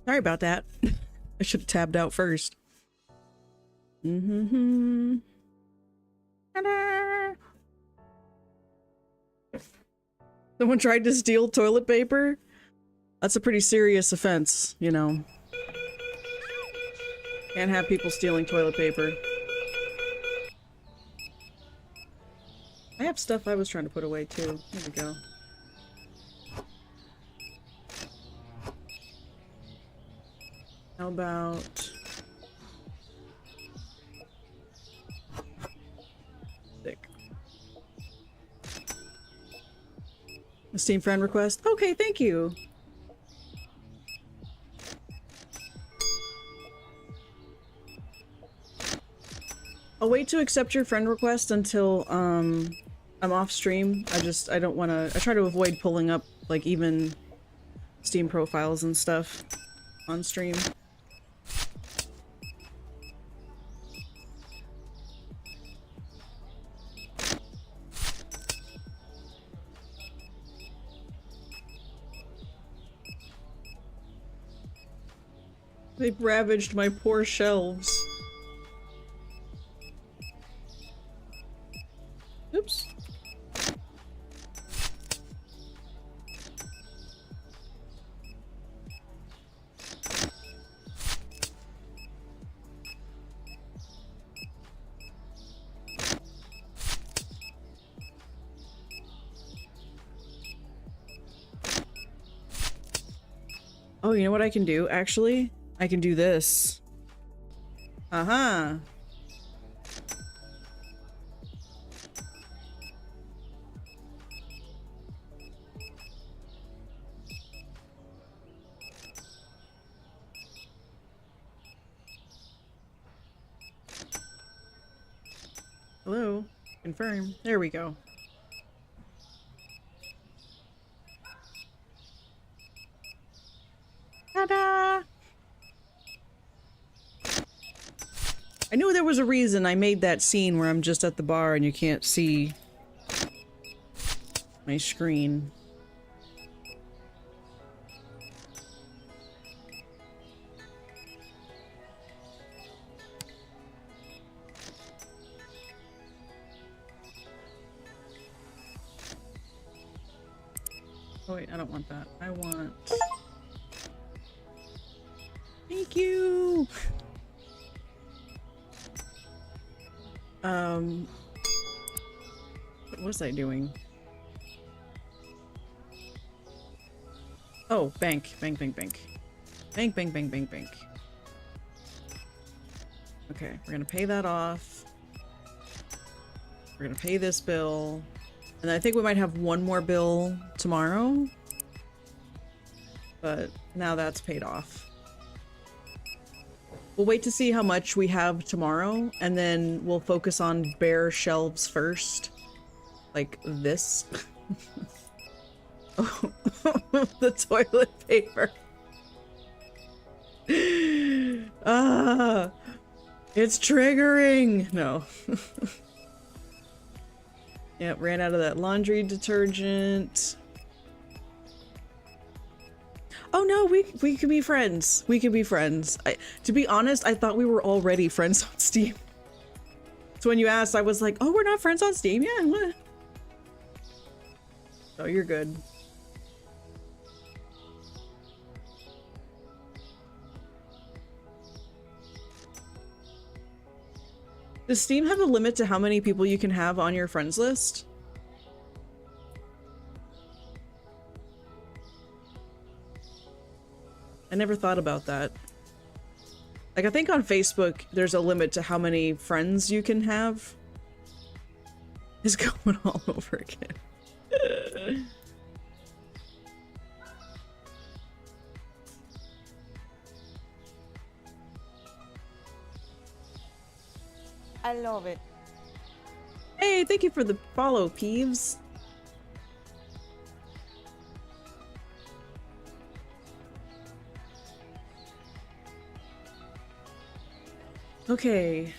A: Sorry about that. I should have tabbed out first. Mm-hmm. Ta-da! Someone tried to steal toilet paper? That's a pretty serious offense, you know. Can't have people stealing toilet paper. I have stuff I was trying to put away too. There we go. How about... Sick. A Steam friend request? Okay, thank you. I'll wait to accept your friend request until, I'm off stream. I don't want to... I try to avoid pulling up, like, even Steam profiles and stuff on stream. They've ravaged my poor shelves. Oops. Oh, you know what I can do, actually? I can do this. Uh-huh. Hello? Confirm. There we go. Ta-da! I knew there was a reason I made that scene where I'm just at the bar and you can't see my screen. Oh wait, I don't want that. I want... Thank you! What was I doing? Oh, bank. Bank, bank, bank. Bank, bank, bank, bank, bank. Okay, we're gonna pay that off. We're gonna pay this bill. And I think we might have one more bill tomorrow. But now that's paid off. We'll wait to see how much we have tomorrow, and then we'll focus on bare shelves first. Like this. Oh, the toilet paper. Ah, it's triggering. No. Yeah, ran out of that laundry detergent. Oh no, we could be friends. We could be friends. To be honest, I thought we were already friends on Steam. So when you asked, I was like, oh, we're not friends on Steam? Yeah, what? So you're good. Does Steam have a limit to how many people you can have on your friends list? I never thought about that. Like, I think on Facebook, there's a limit to how many friends you can have. It's going all over again.
E: I love it.
A: Hey, thank you for the follow, Peeves. Okay,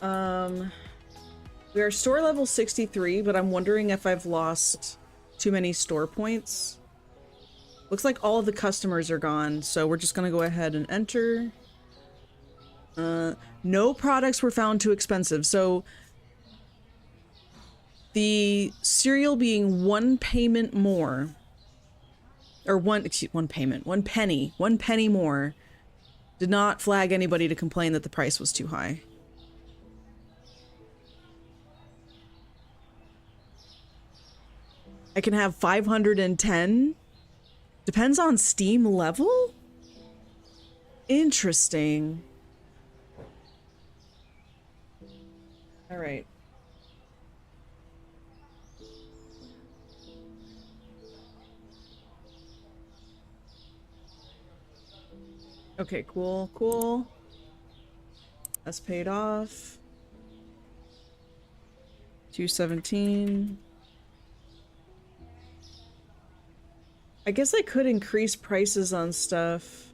A: we are store level 63, but I'm wondering if I've lost too many store points. Looks like all of the customers are gone, so we're just gonna go ahead and enter. No products were found too expensive, so the cereal being one payment more, or one penny more, did not flag anybody to complain that the price was too high. I can have 510. Depends on Steam level? Interesting. All right. Okay, cool, cool. That's paid off. 217. I guess I could increase prices on stuff.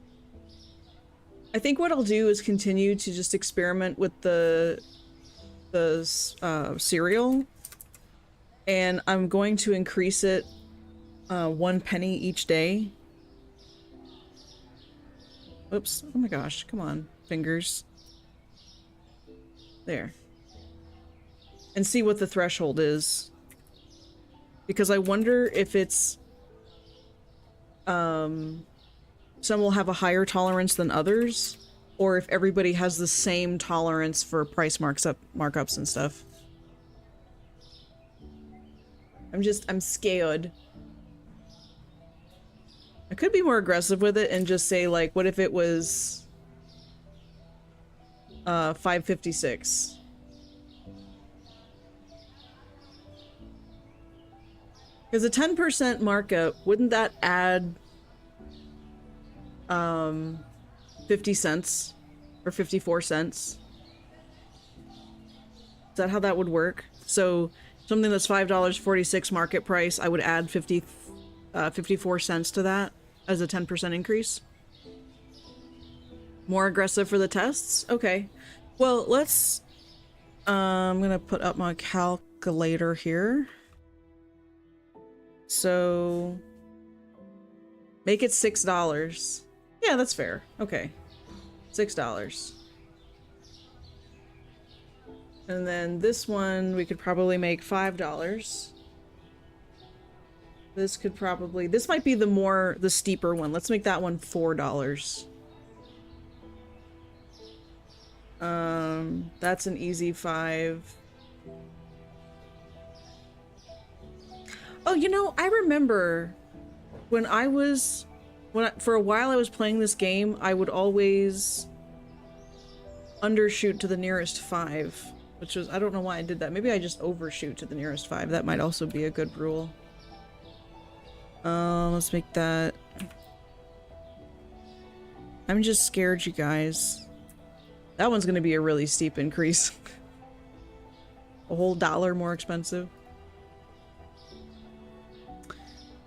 A: I think what I'll do is continue to just experiment with the cereal, and I'm going to increase it 1 penny each day. Oops. Oh my gosh. Come on, fingers. There. And see what the threshold is. Because I wonder if it's... some will have a higher tolerance than others, or if everybody has the same tolerance for price markups and stuff. I'm scared. I could be more aggressive with it and just say, like, what if it was 556? Because a 10% markup, wouldn't that add 50 cents or 54 cents? Is that how that would work? So something that's $5.46 market price, I would add 54 cents to that as a 10% increase. More aggressive for the tests? Okay. Well, let's... I'm gonna put up my calculator here. So... make it $6. Yeah, that's fair. Okay. $6. And then this one, we could probably make $5. This could probably... this might be the steeper one. Let's make that one $4. That's an easy 5. Oh, you know, I remember when for a while I was playing this game, I would always undershoot to the nearest 5, which was, I don't know why I did that. Maybe I just overshoot to the nearest 5. That might also be a good rule. Let's make that... I'm just scared, you guys. That one's gonna be a really steep increase. A whole $1 more expensive.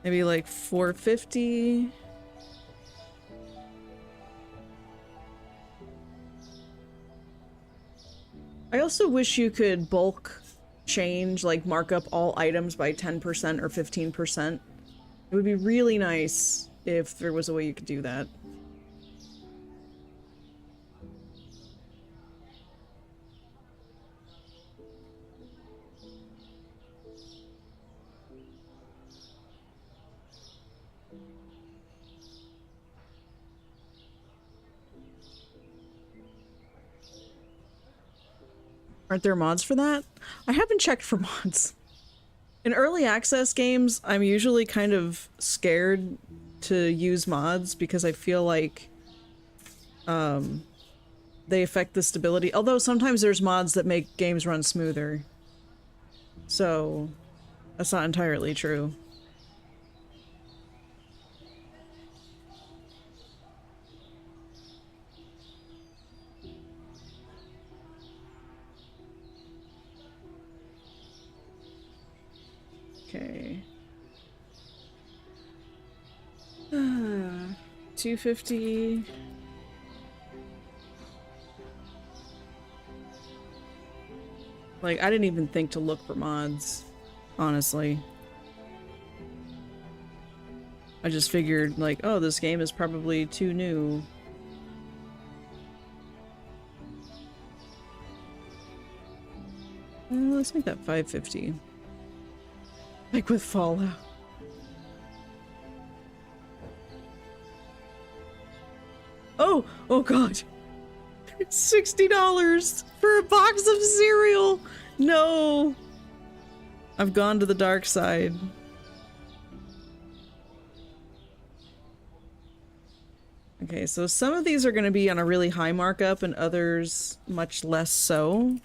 A: Maybe like 450. I also wish you could bulk change, like mark up all items by 10% or 15%. It would be really nice if there was a way you could do that. Aren't there mods for that? I haven't checked for mods. In early access games, I'm usually kind of scared to use mods because I feel like they affect the stability. Although sometimes there's mods that make games run smoother. So that's not entirely true. Okay. 250. Like, I didn't even think to look for mods, honestly. I just figured, like, oh, this game is probably too new. Let's make that 550. Like with Fallout. Oh! Oh god! $60 for a box of cereal! No! I've gone to the dark side. Okay, so some of these are going to be on a really high markup and others much less so.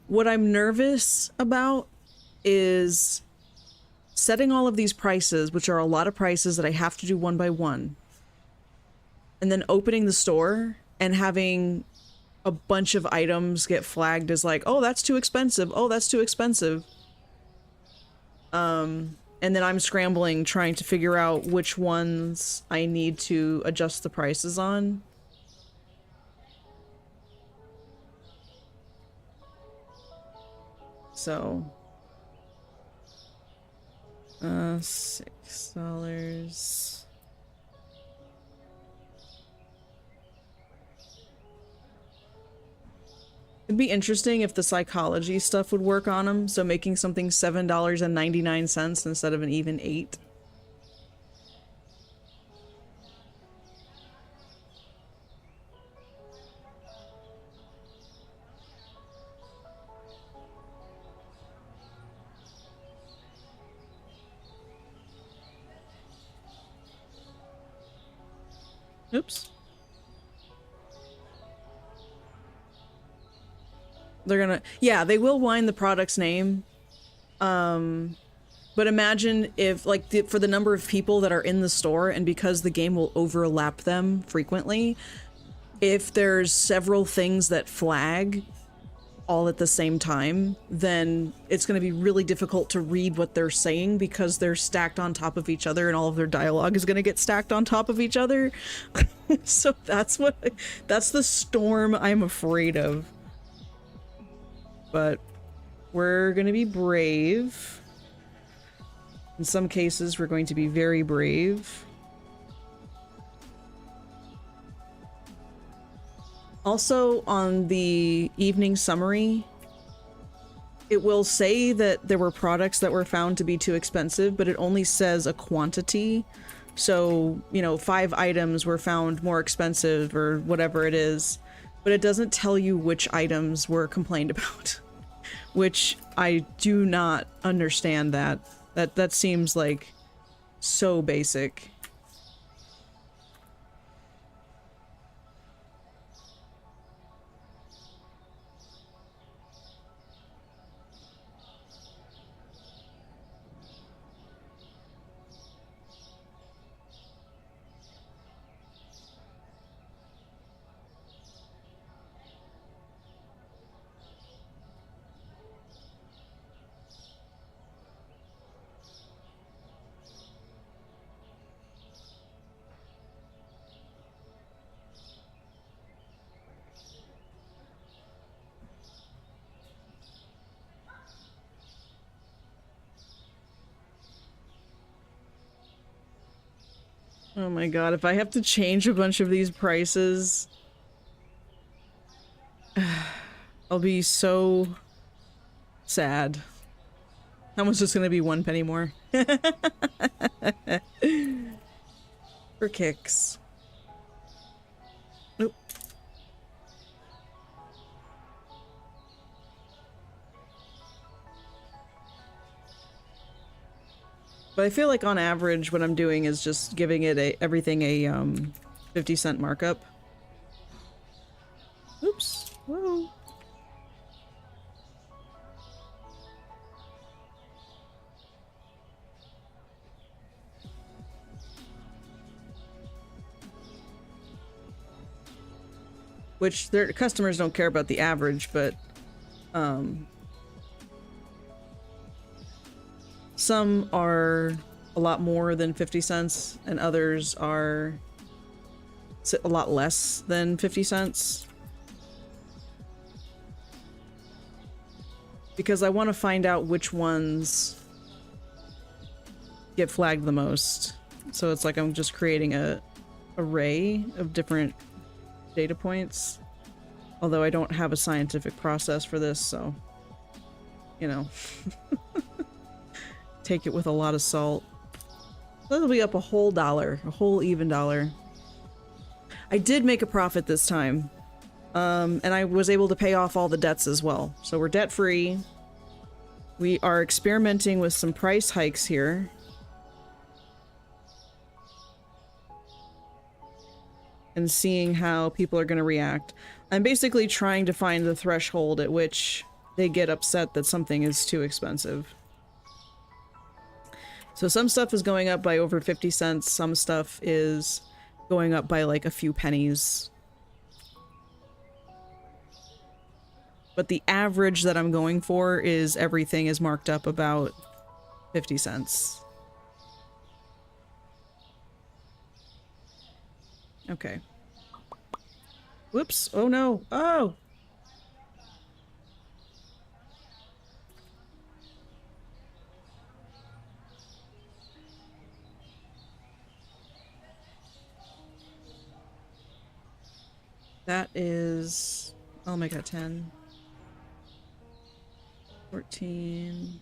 A: What I'm nervous about is setting all of these prices, which are a lot of prices that I have to do one by one, and then opening the store and having a bunch of items get flagged as like, oh, that's too expensive. Oh, that's too expensive. And then I'm scrambling trying to figure out which ones I need to adjust the prices on. So, $6. It'd be interesting if the psychology stuff would work on them, so making something $7.99 instead of an even 8. Oops. They're gonna, yeah, they will whine the product's name. But imagine if, like, for the number of people that are in the store, and because the game will overlap them frequently, if there's several things that flag all at the same time, then it's going to be really difficult to read what they're saying because they're stacked on top of each other and all of their dialogue is going to get stacked on top of each other. So that's the storm I'm afraid of. But we're going to be brave. In some cases, we're going to be very brave. Also, on the evening summary, it will say that there were products that were found to be too expensive, but it only says a quantity. So, you know, 5 items were found more expensive or whatever it is, but it doesn't tell you which items were complained about, which I do not understand that. That seems like so basic. Oh my god, if I have to change a bunch of these prices, I'll be so sad. How much is gonna be 1 penny more? For kicks. Nope. But I feel like on average what I'm doing is just giving it everything a 50-cent markup. Oops. Whoa. Which their customers don't care about the average, but some are a lot more than 50 cents and others are a lot less than 50 cents. Because I want to find out which ones get flagged the most. So it's like I'm just creating a array of different data points. Although I don't have a scientific process for this, so, you know, take it with a lot of salt. That'll be up a whole dollar, a whole even dollar. I did make a profit this time, and I was able to pay off all the debts as well. So we're debt-free. We are experimenting with some price hikes here. And seeing how people are going to react. I'm basically trying to find the threshold at which they get upset that something is too expensive. So some stuff is going up by over 50 cents. Some stuff is going up by like a few pennies. But the average that I'm going for is everything is marked up about 50 cents. Okay. Whoops. Oh no. Oh! That is... I'll make that 10. 14...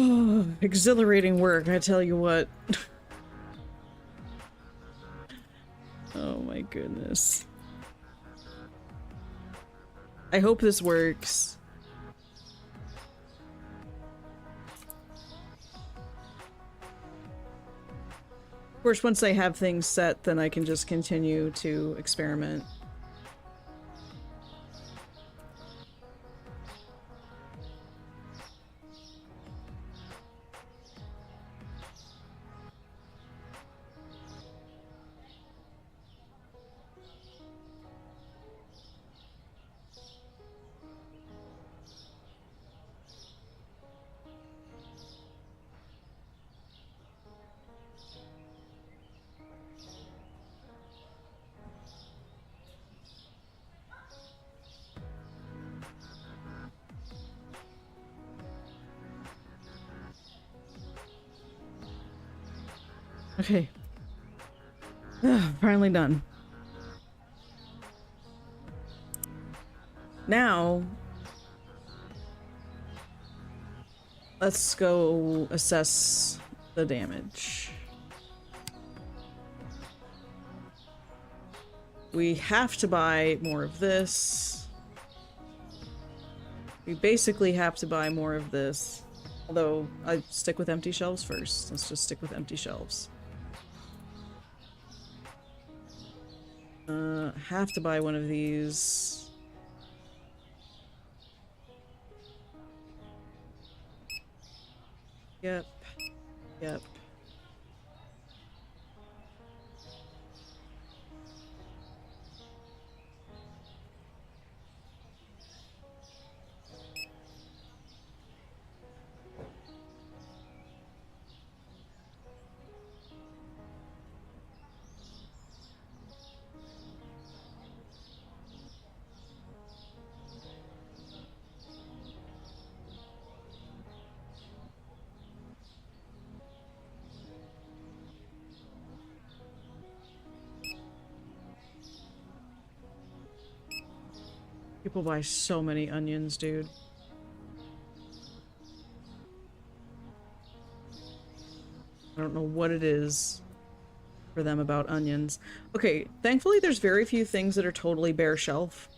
A: Oh, exhilarating work, I tell you what. Oh my goodness. I hope this works. Of course, once I have things set, then I can just continue to experiment. Okay. Finally done. Now, let's go assess the damage. We have to buy more of this. We basically have to buy more of this. Although, I stick with empty shelves first. Let's just stick with empty shelves. Have to buy one of these. Yep. Yep. People buy so many onions, dude. I don't know what it is for them about onions. Okay, thankfully there's very few things that are totally bare shelf.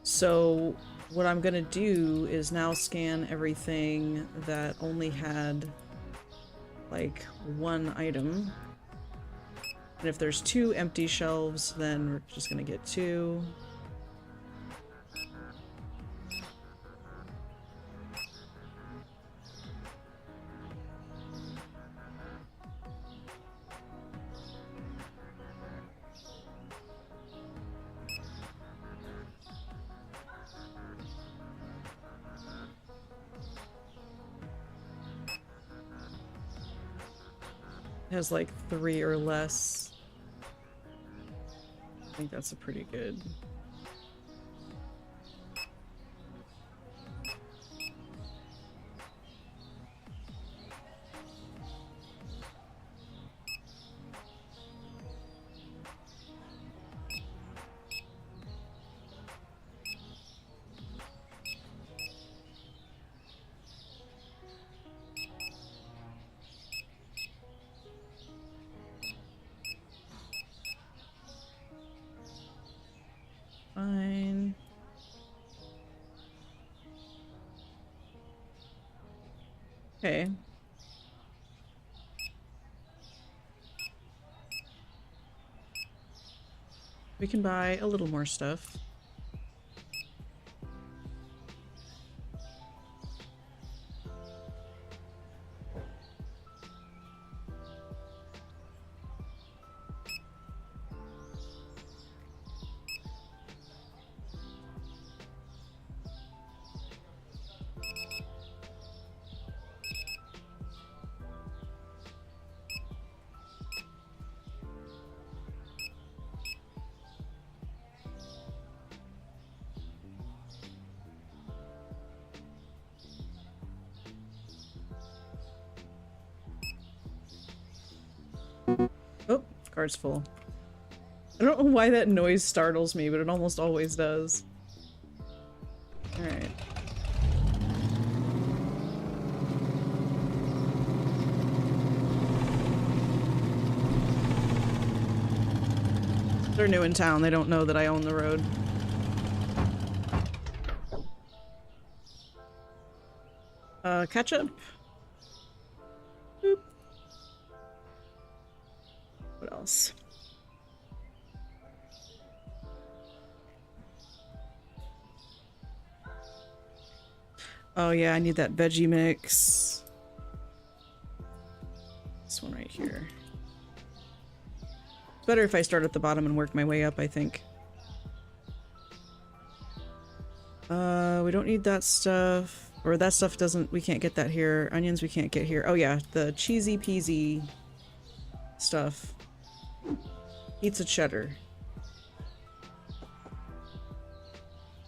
A: So what I'm gonna do is now scan everything that only had like one item. And if there's 2 empty shelves, then we're just gonna get 2. It has like 3 or less. I think that's a pretty good. Fine. Okay. We can buy a little more stuff. Oh, cart's full. I don't know why that noise startles me, but it almost always does. Alright. They're new in town, they don't know that I own the road. Ketchup? Boop. What else? Oh yeah, I need that veggie mix. This one right here. Better if I start at the bottom and work my way up, I think. We don't need that stuff. Or that stuff doesn't, we can't get that here. Onions we can't get here. Oh yeah, the cheesy peasy stuff. Pizza cheddar.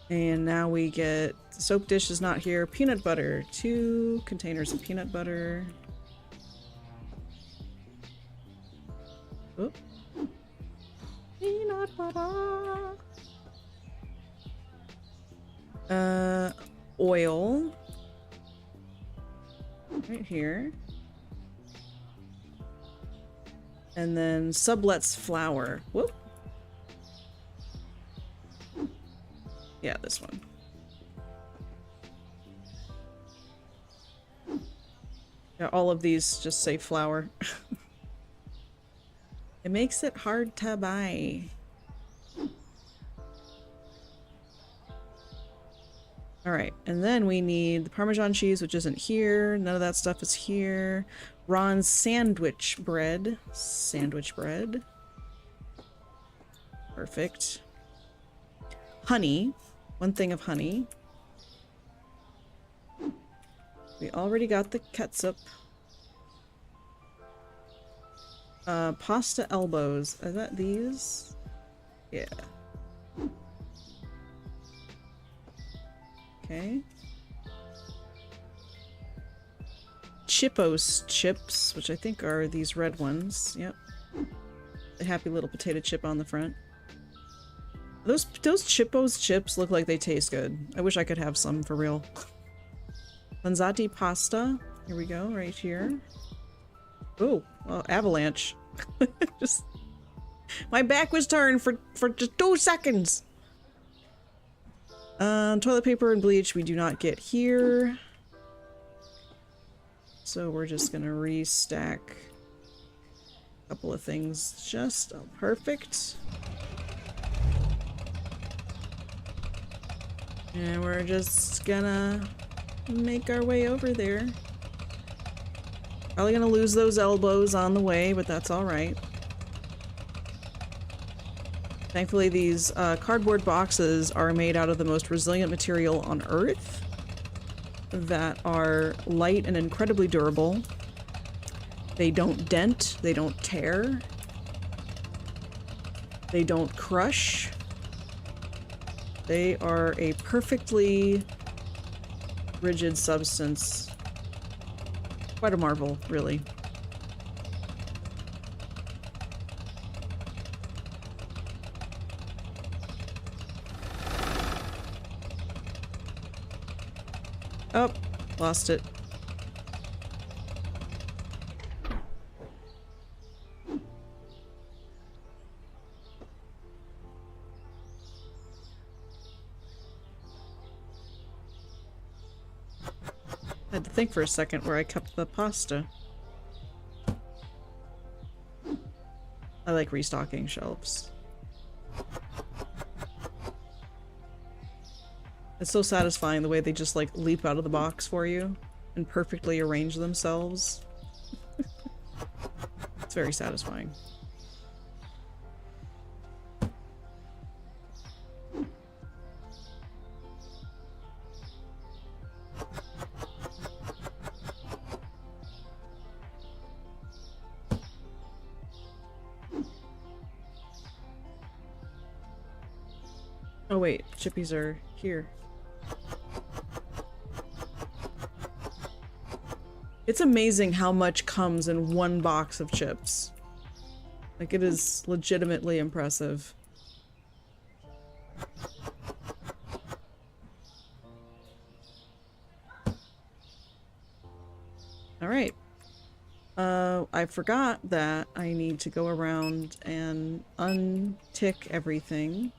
A: And now we get, soap dish is not here. Peanut butter. 2 containers of peanut butter. Oop. Peanut butter. Oil. Right here. And then sublets flour. Whoop. Yeah, this one. Yeah, all of these just say flour. It makes it hard to buy. Alright, and then we need the Parmesan cheese, which isn't here. None of that stuff is here. Ron's sandwich bread. Sandwich bread. Perfect. Honey. 1 thing of honey. We already got the ketchup. Pasta elbows. Are that these? Yeah. Okay. Chippos chips, which I think are these red ones. Yep. The happy little potato chip on the front. Those Chippos chips look like they taste good. I wish I could have some for real. Lanzati pasta. Here we go, right here. Oh, well, avalanche. Just my back was turned for just 2 seconds. Toilet paper and bleach we do not get here. So we're just gonna restack a couple of things. Just perfect. And we're just gonna make our way over there. Probably gonna lose those elbows on the way, but that's alright. Thankfully, these cardboard boxes are made out of the most resilient material on Earth that are light and incredibly durable. They don't dent, they don't tear, they don't crush. They are a perfectly rigid substance. Quite a marvel, really. Oh, lost it. I had to think for a second where I kept the pasta. I like restocking shelves. It's so satisfying the way they just like leap out of the box for you and perfectly arrange themselves. It's very satisfying. Oh wait, chippies are here. It's amazing how much comes in one box of chips. Like, it is legitimately impressive. Alright. I forgot that I need to go around and untick everything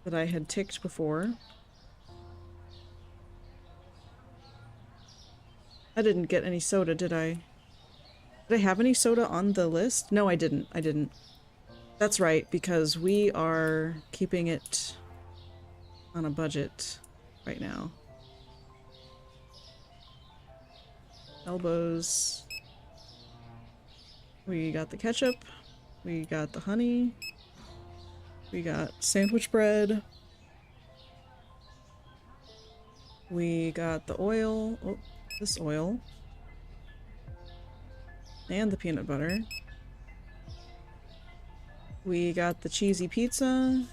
A: that I had ticked before. I didn't get any soda, did I? Did I have any soda on the list? No, I didn't. I didn't. That's right, because we are keeping it on a budget right now. Elbows. We got the ketchup. We got the honey. We got sandwich bread. We got the oil. Oh, this oil. And the peanut butter. We got the cheesy pizza.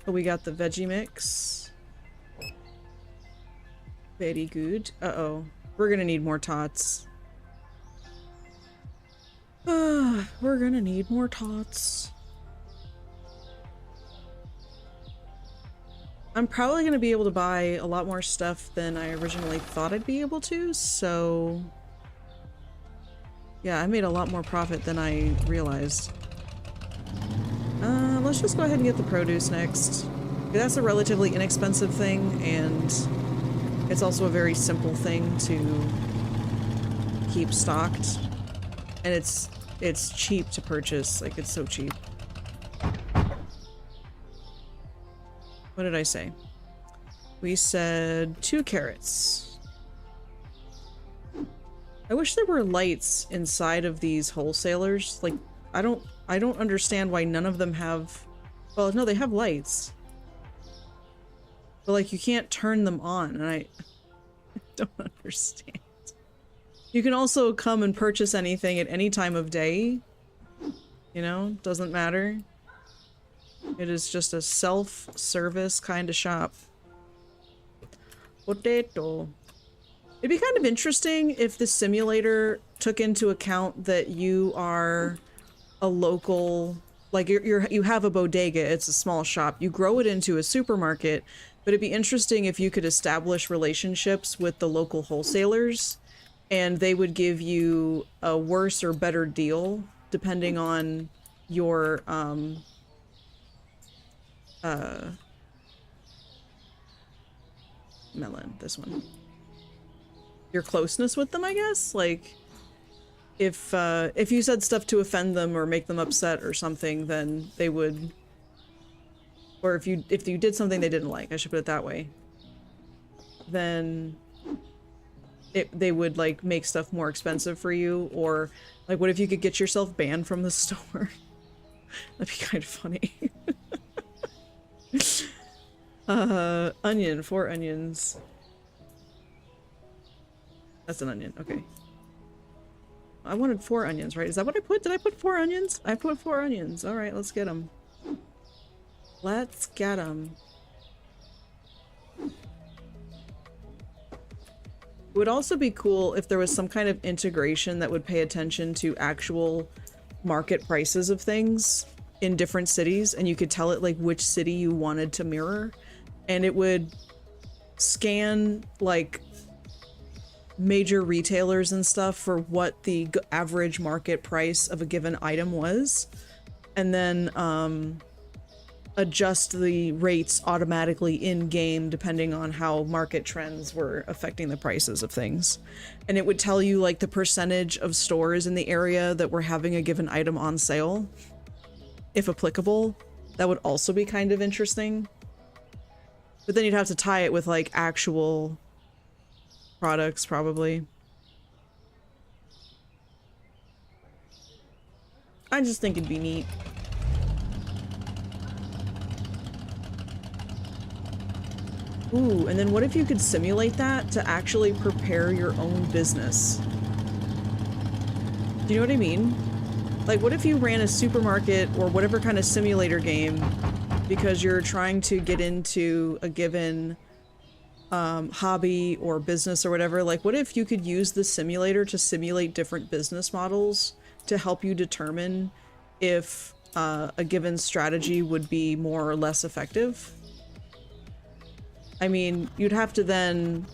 A: Oh, we got the veggie mix. Very good. Uh-oh. We're gonna need more tots. We're gonna need more tots. I'm probably gonna be able to buy a lot more stuff than I originally thought I'd be able to, so... yeah, I made a lot more profit than I realized. Let's just go ahead and get the produce next. That's a relatively inexpensive thing, and it's also a very simple thing to keep stocked. And it's cheap to purchase, like it's so cheap. What did I say? We said 2 carrots. I wish there were lights inside of these wholesalers. Like, I don't understand why none of them have... well, no, they have lights. But, like, you can't turn them on, and I don't understand. You can also come and purchase anything at any time of day. You know, doesn't matter. It is just a self-service kind of shop. Potato. It'd be kind of interesting if the simulator took into account that you are a local, like you have a bodega, it's a small shop, you grow it into a supermarket, but it'd be interesting if you could establish relationships with the local wholesalers and they would give you a worse or better deal depending on your melon, this one. Your closeness with them, I guess? Like, if you said stuff to offend them or make them upset or something, then they would... Or if you did something they didn't like, I should put it that way, then they would, like, make stuff more expensive for you. Or, like, what if you could get yourself banned from the store? That'd be kind of funny. Onion, 4 onions. That's an onion, okay. I wanted 4 onions, right? Is that what I put? Did I put 4 onions? I put 4 onions. All right, let's get them. Let's get them. It would also be cool if there was some kind of integration that would pay attention to actual market prices of things in different cities, and you could tell it like which city you wanted to mirror, and it would scan like major retailers and stuff for what the average market price of a given item was, and then adjust the rates automatically in-game depending on how market trends were affecting the prices of things. And it would tell you like the percentage of stores in the area that were having a given item on sale, if applicable. That would also be kind of interesting. But then you'd have to tie it with like actual products, probably. I just think it'd be neat. Ooh, and then what if you could simulate that to actually prepare your own business? Do you know what I mean? Like, what if you ran a supermarket or whatever kind of simulator game because you're trying to get into a given hobby or business or whatever? Like, what if you could use the simulator to simulate different business models to help you determine if a given strategy would be more or less effective? I mean, you'd have to then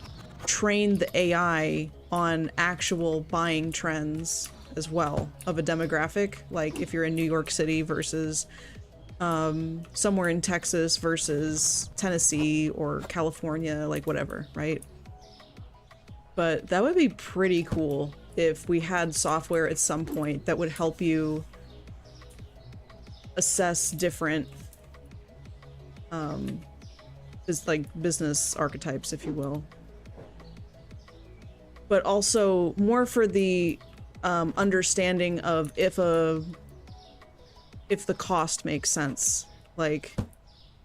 A: train the AI on actual buying trends as well of a demographic, like if you're in New York City versus somewhere in Texas versus Tennessee or California, like whatever, right? But that would be pretty cool if we had software at some point that would help you assess different like business archetypes, if you will, but also more for the understanding of if the cost makes sense, like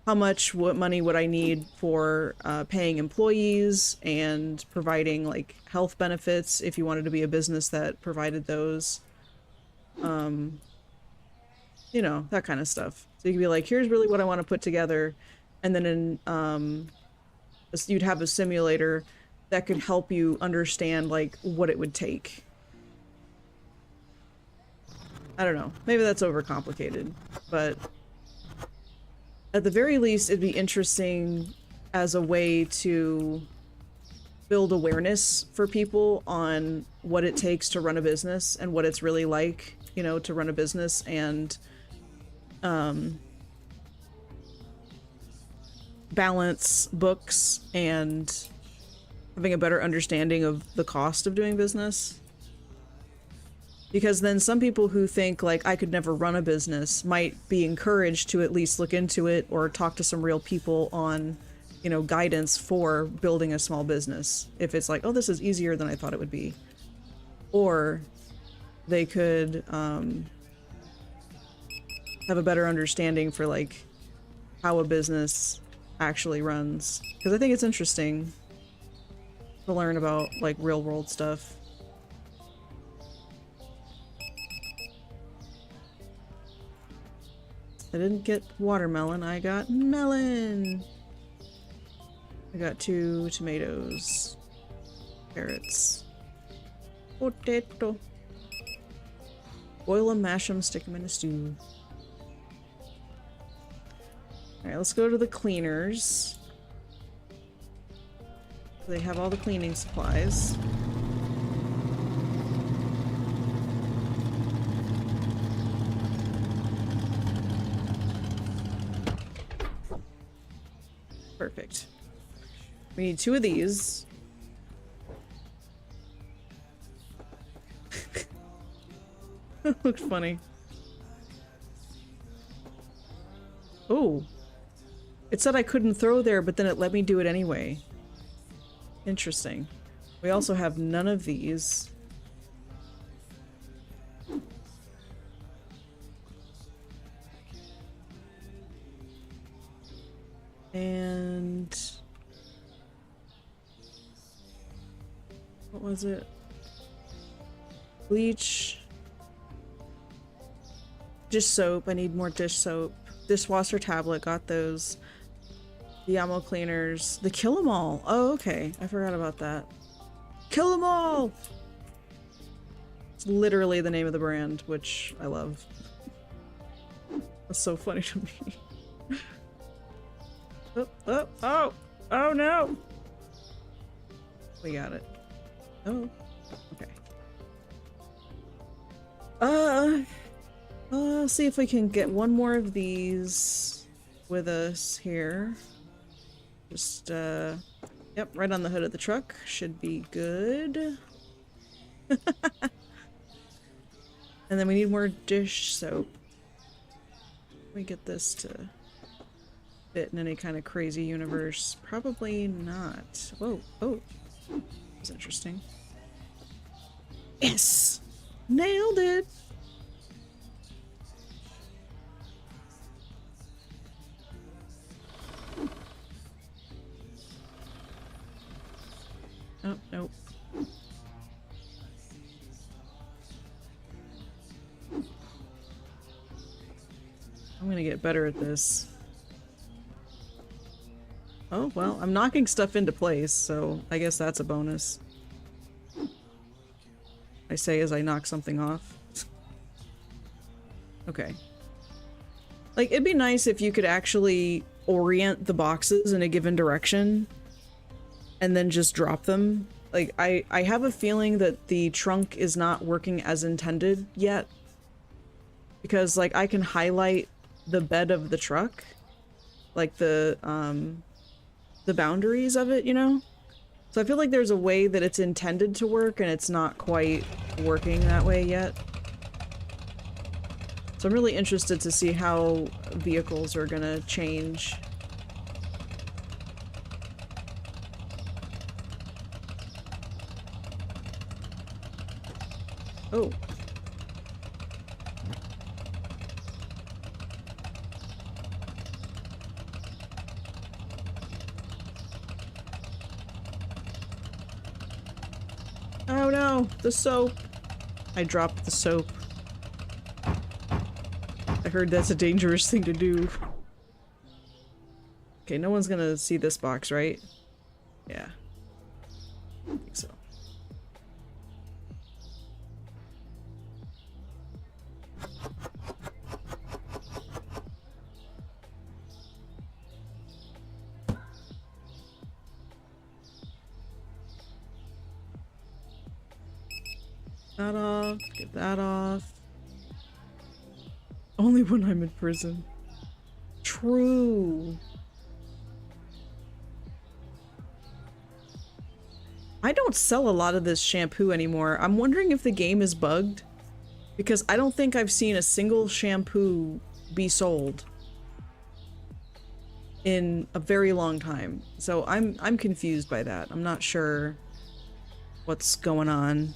A: what money would I need for paying employees and providing like health benefits if you wanted to be a business that provided those, you know, that kind of stuff. So you could be like, here's really what I want to put together. And then you'd have a simulator that could help you understand like what it would take. I don't know. Maybe that's overcomplicated, but at the very least, it'd be interesting as a way to build awareness for people on what it takes to run a business and what it's really like, you know, to run a business, and balance books and having a better understanding of the cost of doing business. Because then some people who think like I could never run a business might be encouraged to at least look into it or talk to some real people on, you know, guidance for building a small business. If it's like, oh, this is easier than I thought it would be. Or they could have a better understanding for like how a business actually runs, because I think it's interesting to learn about like real world stuff. I didn't get watermelon, I got melon. I got 2 tomatoes, carrots, potato. Boil them, mash them, stick them in a stew. Alright, let's go to the cleaners. They have all the cleaning supplies. Perfect. We need 2 of these. That looked funny. Oh. It said I couldn't throw there, but then it let me do it anyway. Interesting. We also have none of these. And... what was it? Bleach. Dish soap. I need more dish soap. Dishwasher tablet. Got those. The ammo cleaners. The Kill 'em all. Oh, okay. I forgot about that. Kill 'em all! It's literally the name of the brand, which I love. That's so funny to me. Oh no! We got it. Oh, okay. Let's see if we can get one more of these with us here. Just, yep, right on the hood of the truck. Should be good. And then we need more dish soap. Can we get this to fit in any kind of crazy universe? Probably not. Whoa, oh. That's interesting. Yes! Nailed it! Oh, nope. I'm gonna get better at this. Oh, well, I'm knocking stuff into place, so I guess that's a bonus. I say as I knock something off. Okay. Like, it'd be nice if you could actually orient the boxes in a given direction and then just drop them. Like, I have a feeling that the trunk is not working as intended yet. Because, like, I can highlight the bed of the truck. Like, the boundaries of it, you know? So I feel like there's a way that it's intended to work and it's not quite working that way yet. So I'm really interested to see how vehicles are gonna change. Oh. Oh no, the soap. I dropped the soap. I heard that's a dangerous thing to do. Okay, no one's gonna see this box, right? Yeah. I think so. That off, get that off. Only when I'm in prison. True. I don't sell a lot of this shampoo anymore. I'm wondering if the game is bugged. Because I don't think I've seen a single shampoo be sold in a very long time. So I'm confused by that. I'm not sure what's going on.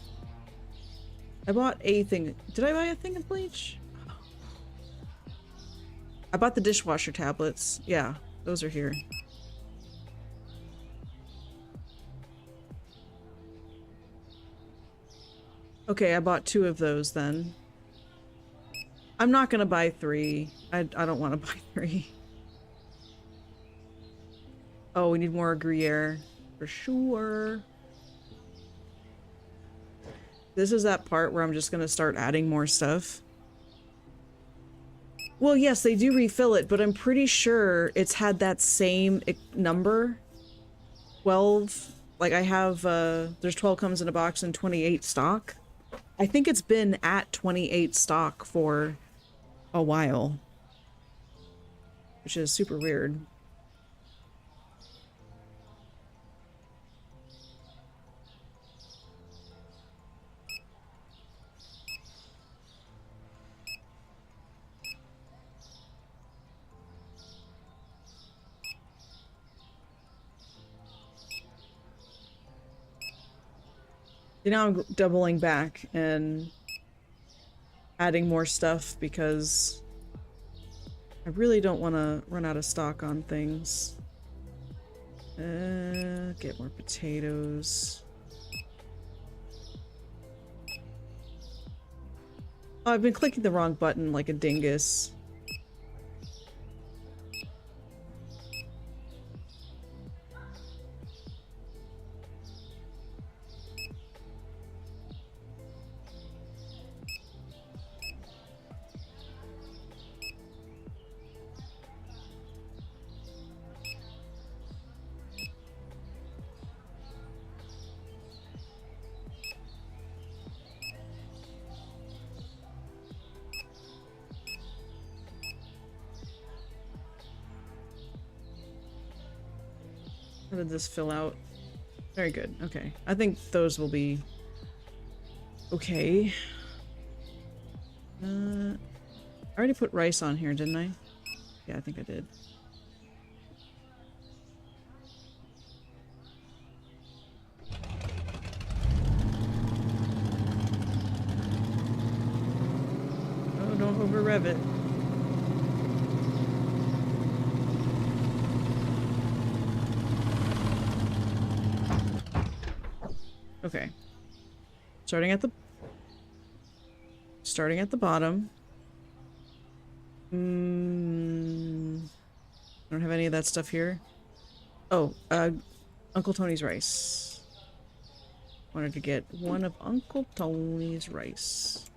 A: I bought a thing. Did I buy a thing of bleach? I bought the dishwasher tablets. Yeah, those are here. Okay, I bought 2 of those then. I'm not gonna buy 3. I don't want to buy 3. Oh, we need more Gruyere. For sure. This is that part where I'm just gonna start adding more stuff. Well, yes, they do refill it, but I'm pretty sure it's had that same number. 12. Like, I have, there's 12 comes in a box and 28 stock. I think it's been at 28 stock for a while. Which is super weird. You know, I'm doubling back and adding more stuff because I really don't want to run out of stock on things. Get more potatoes. Oh, I've been clicking the wrong button like a dingus. How did this fill out? Very good. Okay. I think those will be okay. I already put rice on here, didn't I? Yeah, I think I did. Oh, don't over rev it. Okay. Starting at the bottom. I don't have any of that stuff here. Oh, Uncle Tony's rice. Wanted to get one of Uncle Tony's rice.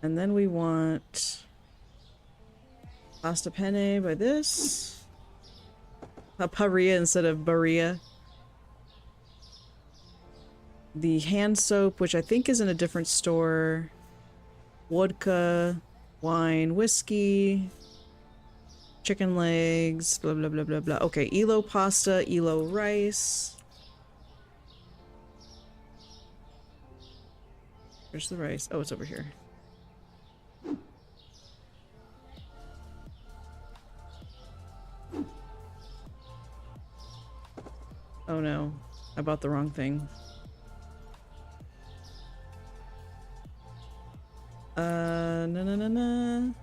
A: And then we want pasta penne by this. A paria instead of baria. The hand soap, which I think is in a different store. Vodka, wine, whiskey, chicken legs, blah blah blah blah blah. Okay, Elo pasta, Elo rice. Where's the rice? Oh, it's over here. Oh no, I bought the wrong thing. No.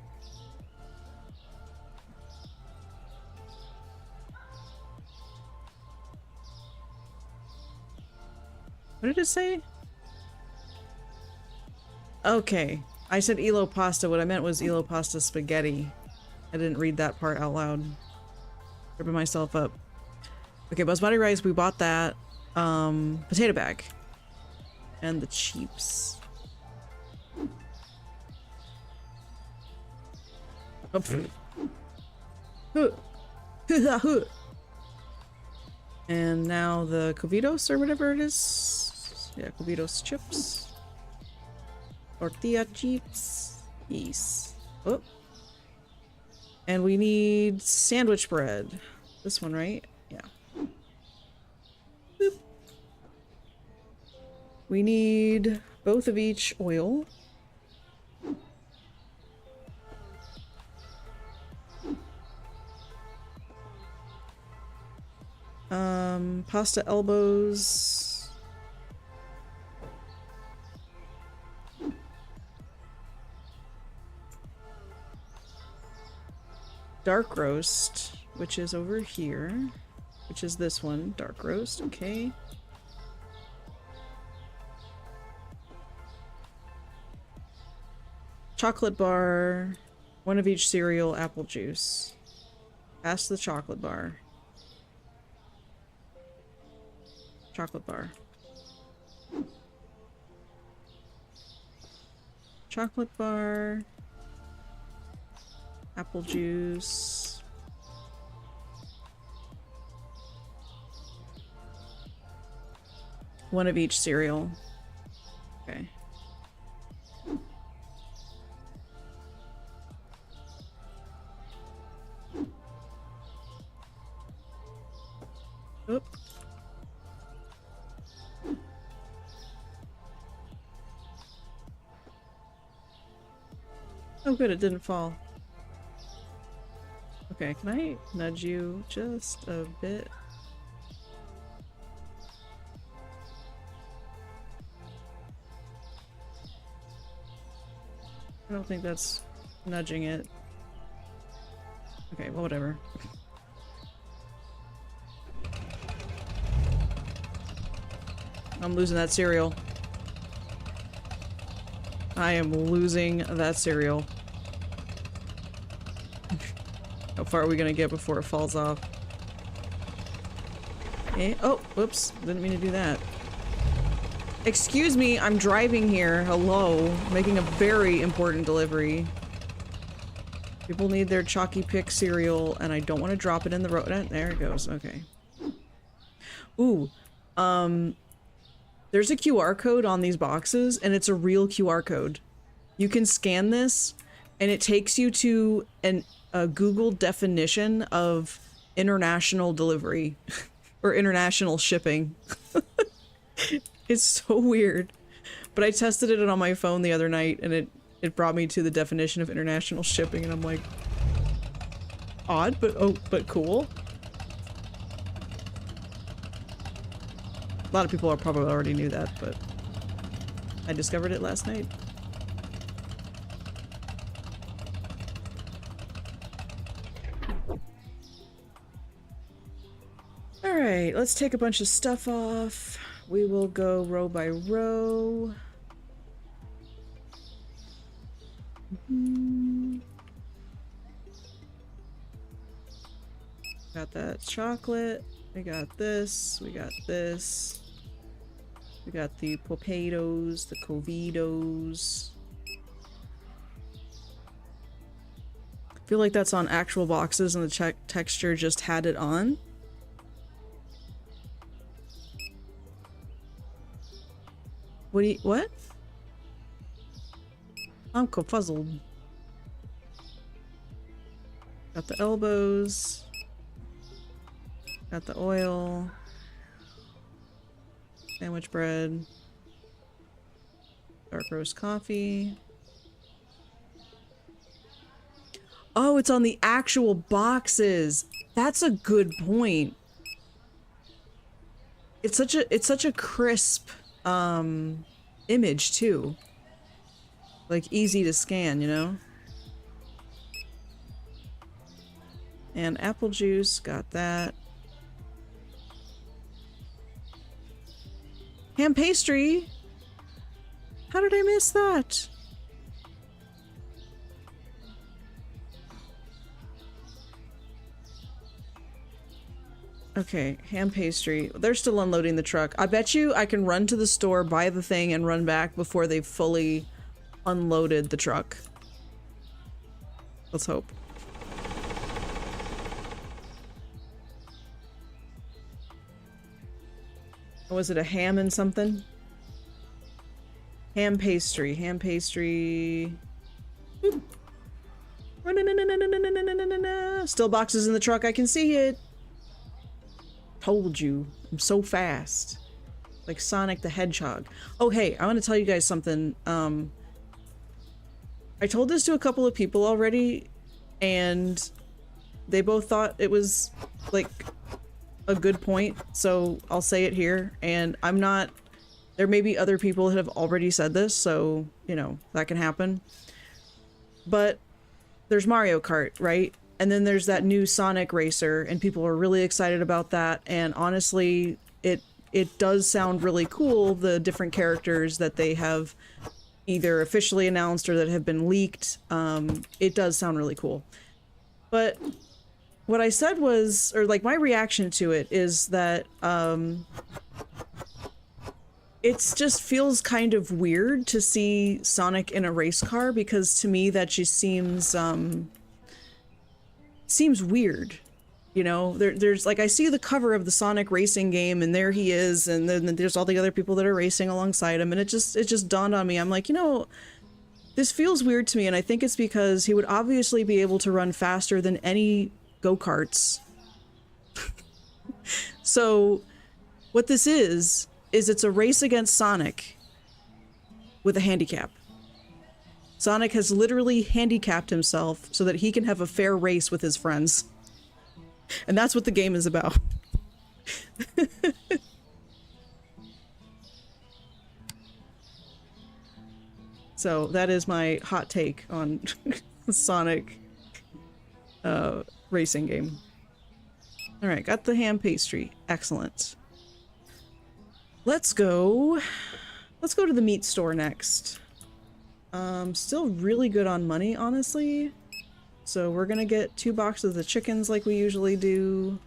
A: What did it say? Okay. I said Elo pasta. What I meant was Elo pasta spaghetti. I didn't read that part out loud. Tripping myself up. Okay, basmati rice, we bought that. Potato bag. And the cheaps. Oh. And now the Covitos or whatever it is. Yeah, Covitos chips. Tortilla chips. Yes. Oh. And we need sandwich bread. This one, right? Yeah. Boop. We need both of each oil. Pasta elbows. Dark roast, which is over here, which is this one, dark roast, okay. Chocolate bar, one of each cereal, apple juice. Pass the chocolate bar. Chocolate bar. Chocolate bar. Apple juice. One of each cereal. Okay. Oop. Oh good, it didn't fall. Okay, can I nudge you just a bit? I don't think that's nudging it. Okay, well, whatever. I'm losing that cereal. I am losing that cereal. How far are we gonna get before it falls off? Eh? Oh, whoops. Didn't mean to do that. Excuse me, I'm driving here. Hello. Making a very important delivery. People need their Chalky Pick cereal, and I don't want to drop it in the road. There it goes. Okay. Ooh. There's a QR code on these boxes, and it's a real QR code. You can scan this, and it takes you to a Google definition of international delivery. Or international shipping. It's so weird. But I tested it on my phone the other night, and it brought me to the definition of international shipping, and I'm like, odd, but cool. A lot of people are probably already knew that, but I discovered it last night. Alright, let's take a bunch of stuff off. We will go row by row. Got that chocolate. We got this. We got this. We got the potatoes, the covitos. I feel like that's on actual boxes and the texture just had it on. What? I'm confuzzled. Got the elbows. Got the oil. Sandwich bread. Dark roast coffee. Oh, it's on the actual boxes. That's a good point. It's such a crisp image too. Like easy to scan, you know? And apple juice, got that. Ham pastry? How did I miss that? Okay, ham pastry. They're still unloading the truck. I bet you I can run to the store, buy the thing, and run back before they've fully unloaded the truck. Let's hope. Was it a ham and something? Ham pastry. Ham pastry. Boop. Still boxes in the truck. I can see it. Told you. I'm so fast. Like Sonic the Hedgehog. Oh, hey, I want to tell you guys something. I told this to a couple of people already, and they both thought it was, like, a good point, so I'll say it here. And I'm not... There may be other people that have already said this, so, you know, that can happen. But there's Mario Kart, right? And then there's that new Sonic Racer, and people are really excited about that. And honestly, it does sound really cool, the different characters that they have either officially announced or that have been leaked. It does sound really cool. But what I said was, or like my reaction to it is that it just feels kind of weird to see Sonic in a race car, because to me that just seems weird. You know, there's like, I see the cover of the Sonic racing game and there he is, and then there's all the other people that are racing alongside him, and it just dawned on me. I'm like, you know, this feels weird to me, and I think it's because he would obviously be able to run faster than any go-karts. So what this is it's a race against Sonic with a handicap. Sonic has literally handicapped himself so that he can have a fair race with his friends. And that's what the game is about. So that is my hot take on Sonic racing game. All right, got the ham pastry. Excellent. Let's go to the meat store next. Still really good on money, honestly. So we're gonna get 2 boxes of chickens like we usually do.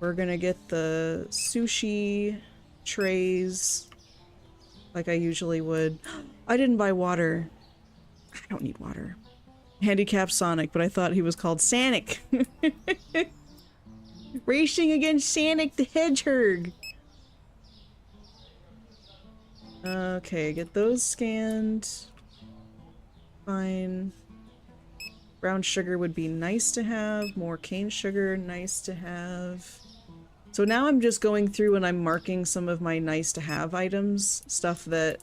A: We're gonna get the sushi trays like I usually would. I didn't buy water. I don't need water. Handicapped Sonic, but I thought he was called Sanic. Racing against Sanic the Hedgehog. Okay, get those scanned. Fine. Brown sugar would be nice to have. More cane sugar, nice to have. So now I'm just going through and I'm marking some of my nice to have items. Stuff that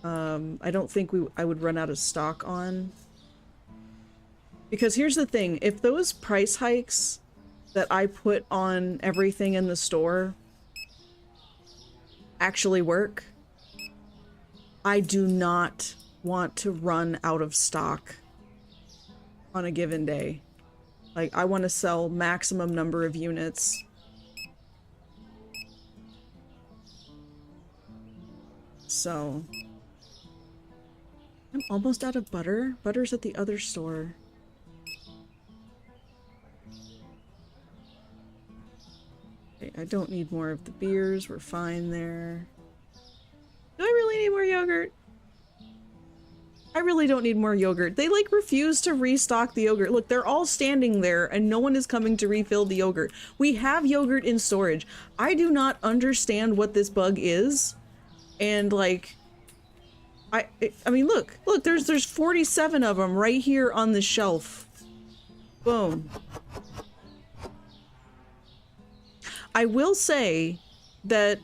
A: I don't think I would run out of stock on. Because here's the thing, if those price hikes that I put on everything in the store actually work, I do not want to run out of stock on a given day. Like, I want to sell maximum number of units. So I'm almost out of butter. Butter's at the other store. Okay, I don't need more of the beers. We're fine there. Do I really need more yogurt? I really don't need more yogurt. They like refuse to restock the yogurt. Look, they're all standing there and no one is coming to refill the yogurt. We have yogurt in storage. I do not understand what this bug is. And like, I mean, look, there's 47 of them right here on the shelf. Boom. I will say that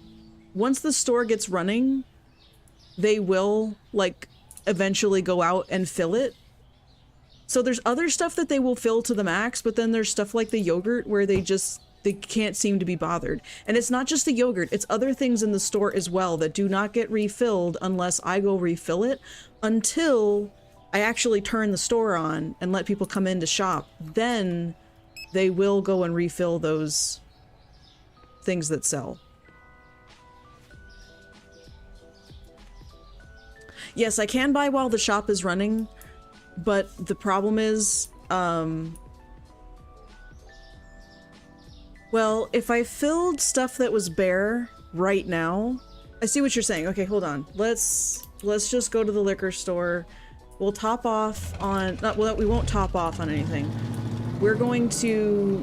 A: once the store gets running, they will like eventually go out and fill it. So there's other stuff that they will fill to the max, but then there's stuff like the yogurt where they can't seem to be bothered. And it's not just the yogurt, it's other things in the store as well that do not get refilled unless I go refill it until I actually turn the store on and let people come in to shop. Then they will go and refill those things that sell. Yes, I can buy while the shop is running, but the problem is, well, if I filled stuff that was bare right now, I see what you're saying. Okay, hold on. Let's just go to the liquor store. We'll top off on, well, we won't top off on anything. We're going to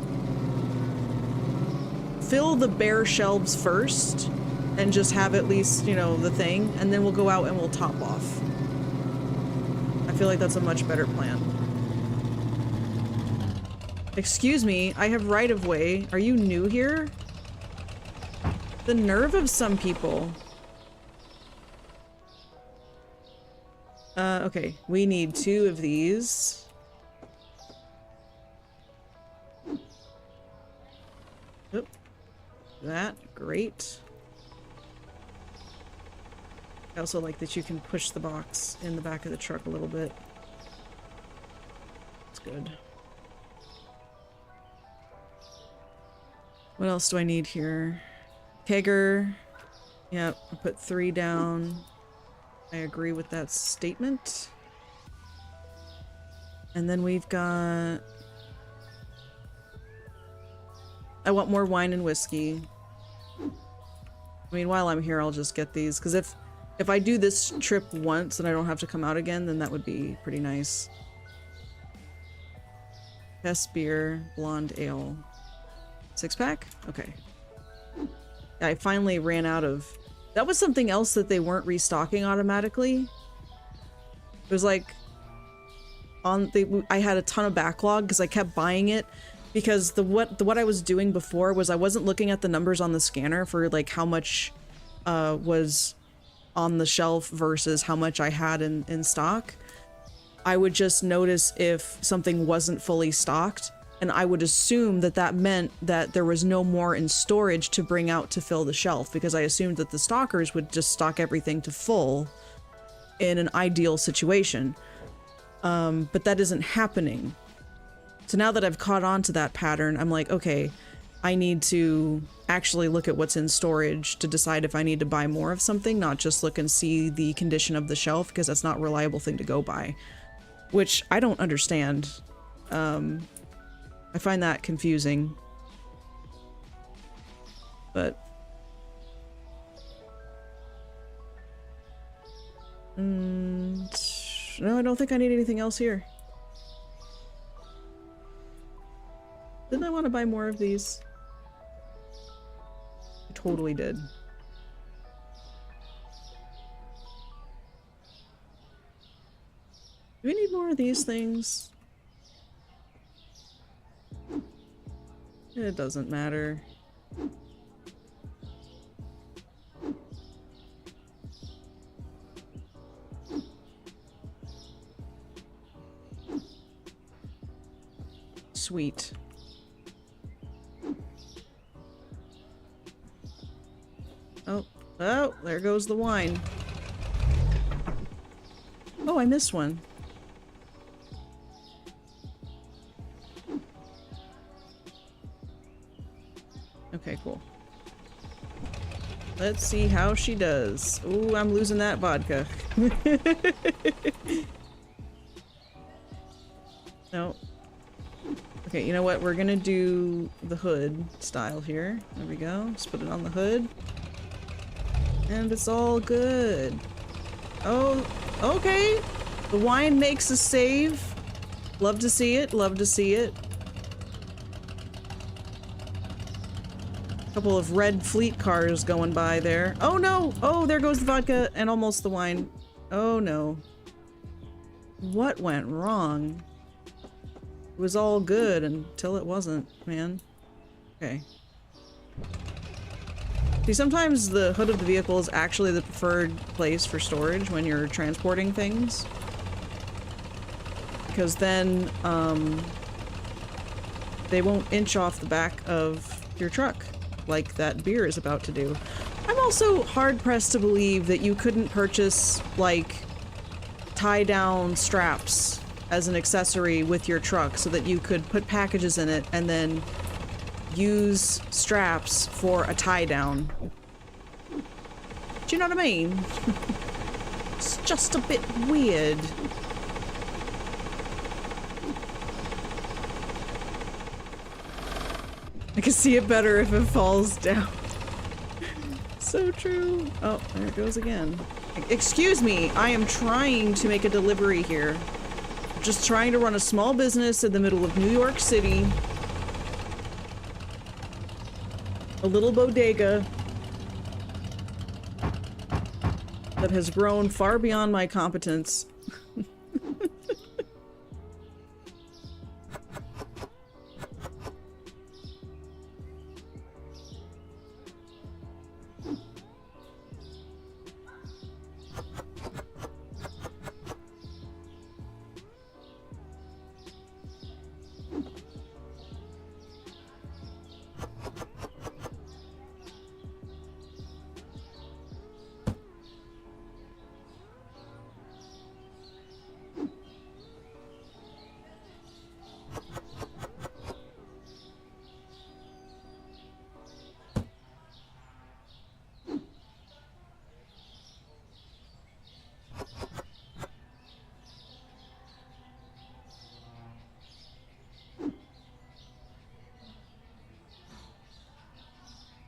A: fill the bare shelves first and just have at least, you know, the thing, and then we'll go out and we'll top off. I feel like that's a much better plan. Excuse me, I have right of way. Are you new here? The nerve of some people. Okay, we need 2 of these. Oop. That, great. I also like that you can push the box in the back of the truck a little bit. It's good. What else do I need here? Kegger. Yep, I put 3 down. I agree with that statement. And then we've got... I want more wine and whiskey. I mean, while I'm here, I'll just get these, because if I do this trip once and I don't have to come out again, then that would be pretty nice. Best beer, blonde ale. 6-pack? Okay. I finally ran out of... That was something else that they weren't restocking automatically. It was like... I had a ton of backlog because I kept buying it. Because what I was doing before was I wasn't looking at the numbers on the scanner for like how much was on the shelf versus how much I had in stock. I would just notice if something wasn't fully stocked, and I would assume that that meant that there was no more in storage to bring out to fill the shelf, because I assumed that the stockers would just stock everything to full in an ideal situation. But that isn't happening. So now that I've caught on to that pattern, I'm like, okay, I need to actually look at what's in storage to decide if I need to buy more of something, not just look and see the condition of the shelf, because that's not a reliable thing to go by. Which I don't understand. I find that confusing. But... no, I don't think I need anything else here. Didn't I want to buy more of these? I totally did. Do we need more of these things? It doesn't matter. Sweet. Oh, oh, there goes the wine. Oh, I missed one. Okay, cool. Let's see how she does. Ooh, I'm losing that vodka. No. Okay, you know what? We're gonna do the hood style here. There we go. Just put it on the hood. And it's all good. Oh, okay. The wine makes a save. Love to see it. Love to see it. Couple of red fleet cars going by there. Oh no! Oh, there goes the vodka and almost the wine. Oh no. What went wrong? It was all good until it wasn't, man. Okay. See, sometimes the hood of the vehicle is actually the preferred place for storage when you're transporting things. Because then, they won't inch off the back of your truck, like that beer is about to do. I'm also hard-pressed to believe that you couldn't purchase, like, tie-down straps as an accessory with your truck so that you could put packages in it and then use straps for a tie-down. Do you know what I mean? It's just a bit weird. I can see it better if it falls down. So true. Oh, there it goes again. Excuse me, I am trying to make a delivery here. Just trying to run a small business in the middle of New York City. A little bodega that has grown far beyond my competence.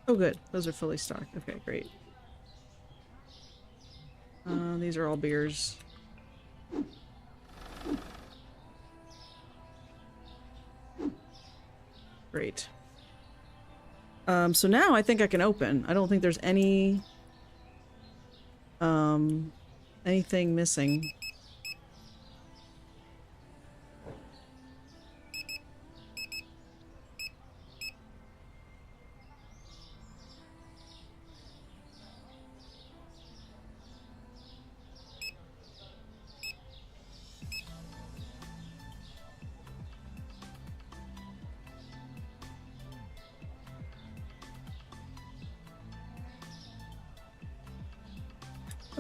A: Oh good, those are fully stocked. Okay, great. These are all beers. Great. So now I think I can open. I don't think there's any anything missing.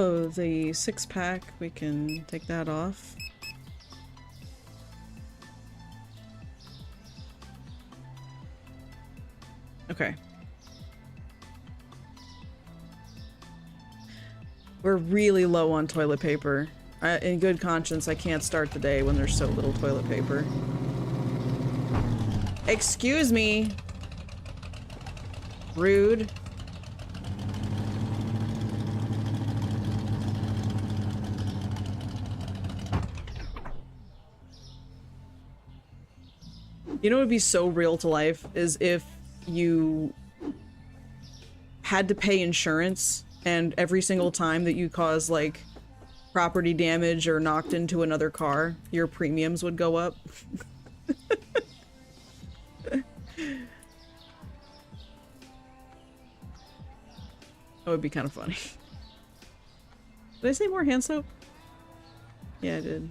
A: Oh, the 6-pack, we can take that off. Okay. We're really low on toilet paper. In good conscience, I can't start the day when there's so little toilet paper. Excuse me. Rude. You know what would be so real to life is if you had to pay insurance and every single time that you cause like property damage or knocked into another car, your premiums would go up. That would be kind of funny. Did I say more hand soap? Yeah, I did.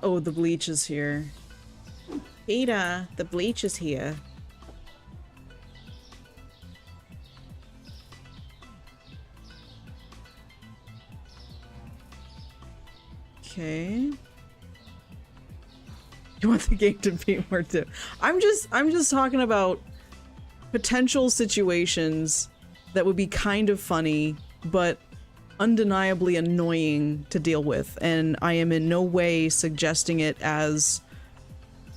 A: Oh, the bleach is here. Peter, the bleach is here. Okay. You want the game to be more too. I'm just talking about potential situations that would be kind of funny, but undeniably annoying to deal with, and I am in no way suggesting it as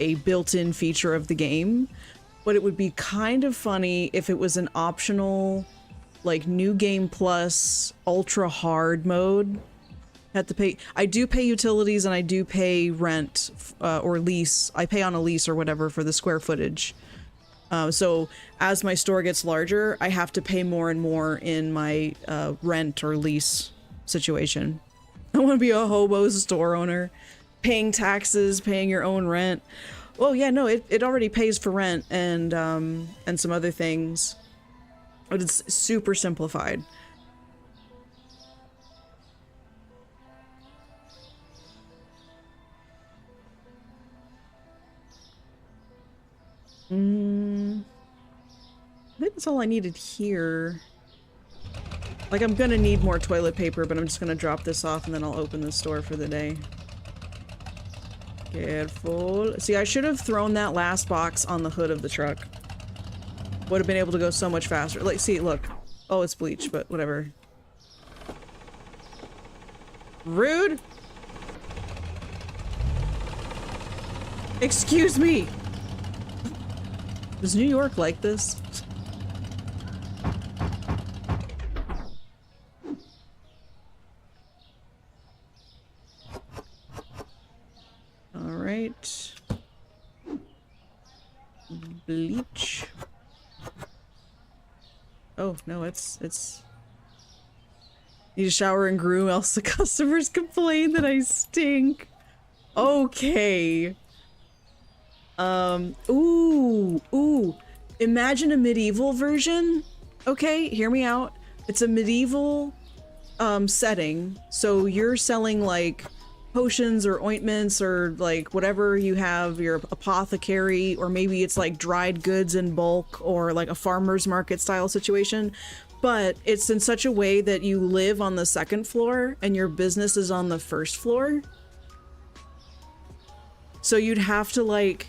A: a built-in feature of the game, but it would be kind of funny if it was an optional, like, new game plus ultra hard mode. Have to pay. I do pay utilities and I do pay rent or lease. I pay on a lease or whatever for the square footage. So as my store gets larger, I have to pay more and more in my rent or lease situation. I want to be a hobo store owner, paying taxes, paying your own rent. Well, yeah, no, it already pays for rent and some other things, but it's super simplified. I think that's all I needed here. Like, I'm gonna need more toilet paper, but I'm just gonna drop this off and then I'll open the store for the day. Careful. See, I should have thrown that last box on the hood of the truck. Would have been able to go so much faster. Like, see, look. Oh, it's bleach, but whatever. Rude! Excuse me! Does New York like this? All right. Bleach. Oh, no, it's... Need a shower and groom, else the customers complain that I stink. Okay. Ooh. Imagine a medieval version. Okay, hear me out. It's a medieval setting. So you're selling like potions or ointments or like whatever you have, your apothecary, or maybe it's like dried goods in bulk or like a farmer's market style situation. But it's in such a way that you live on the second floor and your business is on the first floor. So you'd have to like,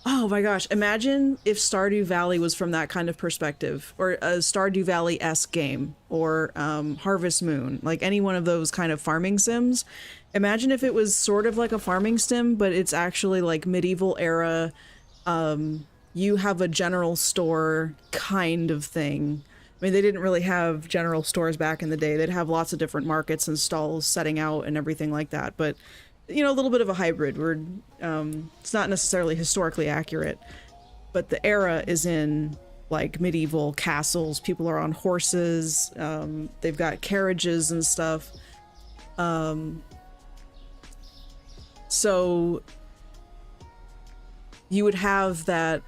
A: oh my gosh, imagine if Stardew Valley was from that kind of perspective, or a Stardew Valley-esque game, or Harvest Moon, like any one of those kind of farming sims. Imagine if it was sort of like a farming sim, but it's actually like medieval era. You have a general store kind of thing. I mean, they didn't really have general stores back in the day. They'd have lots of different markets and stalls setting out and everything like that. But, you know, a little bit of a hybrid where it's not necessarily historically accurate, but the era is in like medieval castles. People are on horses. They've got carriages and stuff. So you would have that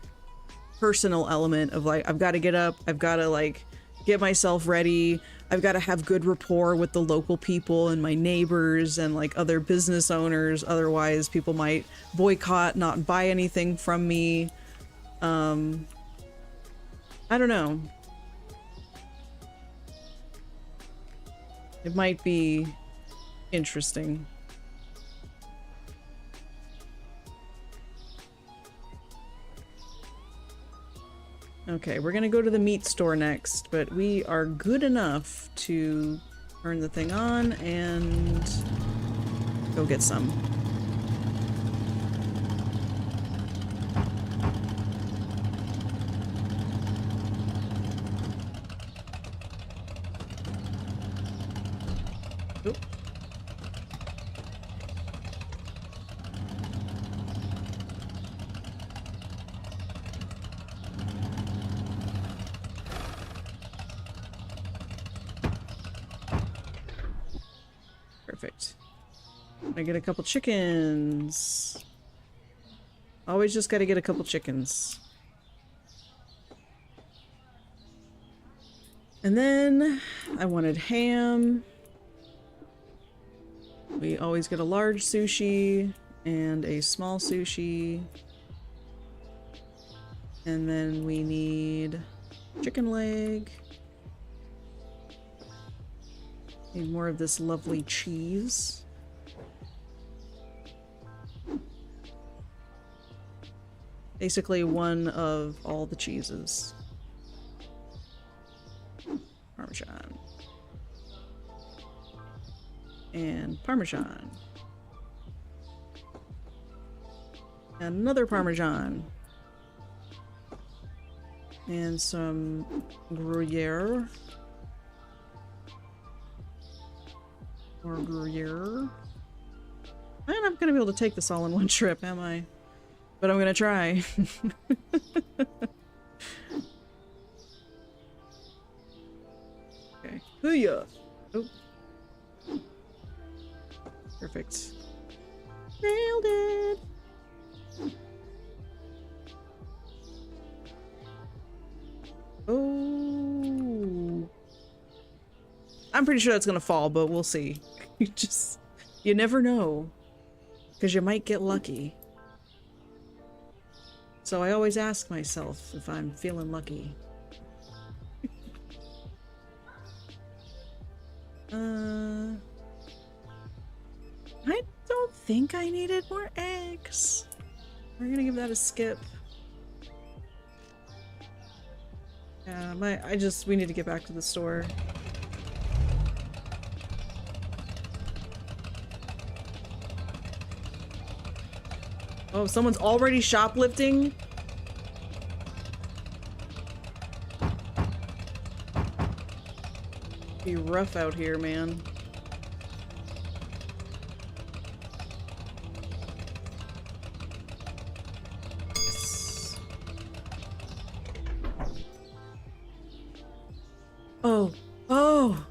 A: personal element of like, I've got to get up, I've got to like get myself ready, I've got to have good rapport with the local people and my neighbors and like other business owners, otherwise people might boycott, not buy anything from me. I don't know. It might be interesting. Okay, we're gonna go to the meat store next, but we are good enough to turn the thing on and go get some. Oop. Perfect. I get a couple chickens. Always just gotta get a couple chickens. And then I wanted ham. We always get a large sushi and a small sushi. And then we need chicken leg. Need more of this lovely cheese. Basically one of all the cheeses. Parmesan. And Parmesan. And another Parmesan. And some Gruyere. Or Gruyere. I'm not gonna be able to take this all in one trip, am I? But I'm gonna try. Okay. Hoo-ya! Oh. Perfect. Nailed it! Oh. I'm pretty sure that's gonna fall, but we'll see. You never know. Because you might get lucky. So I always ask myself if I'm feeling lucky. I don't think I needed more eggs. We're gonna give that a skip. Yeah, we need to get back to the store. Oh, someone's already shoplifting? Be rough out here, man. Yes. Oh, oh,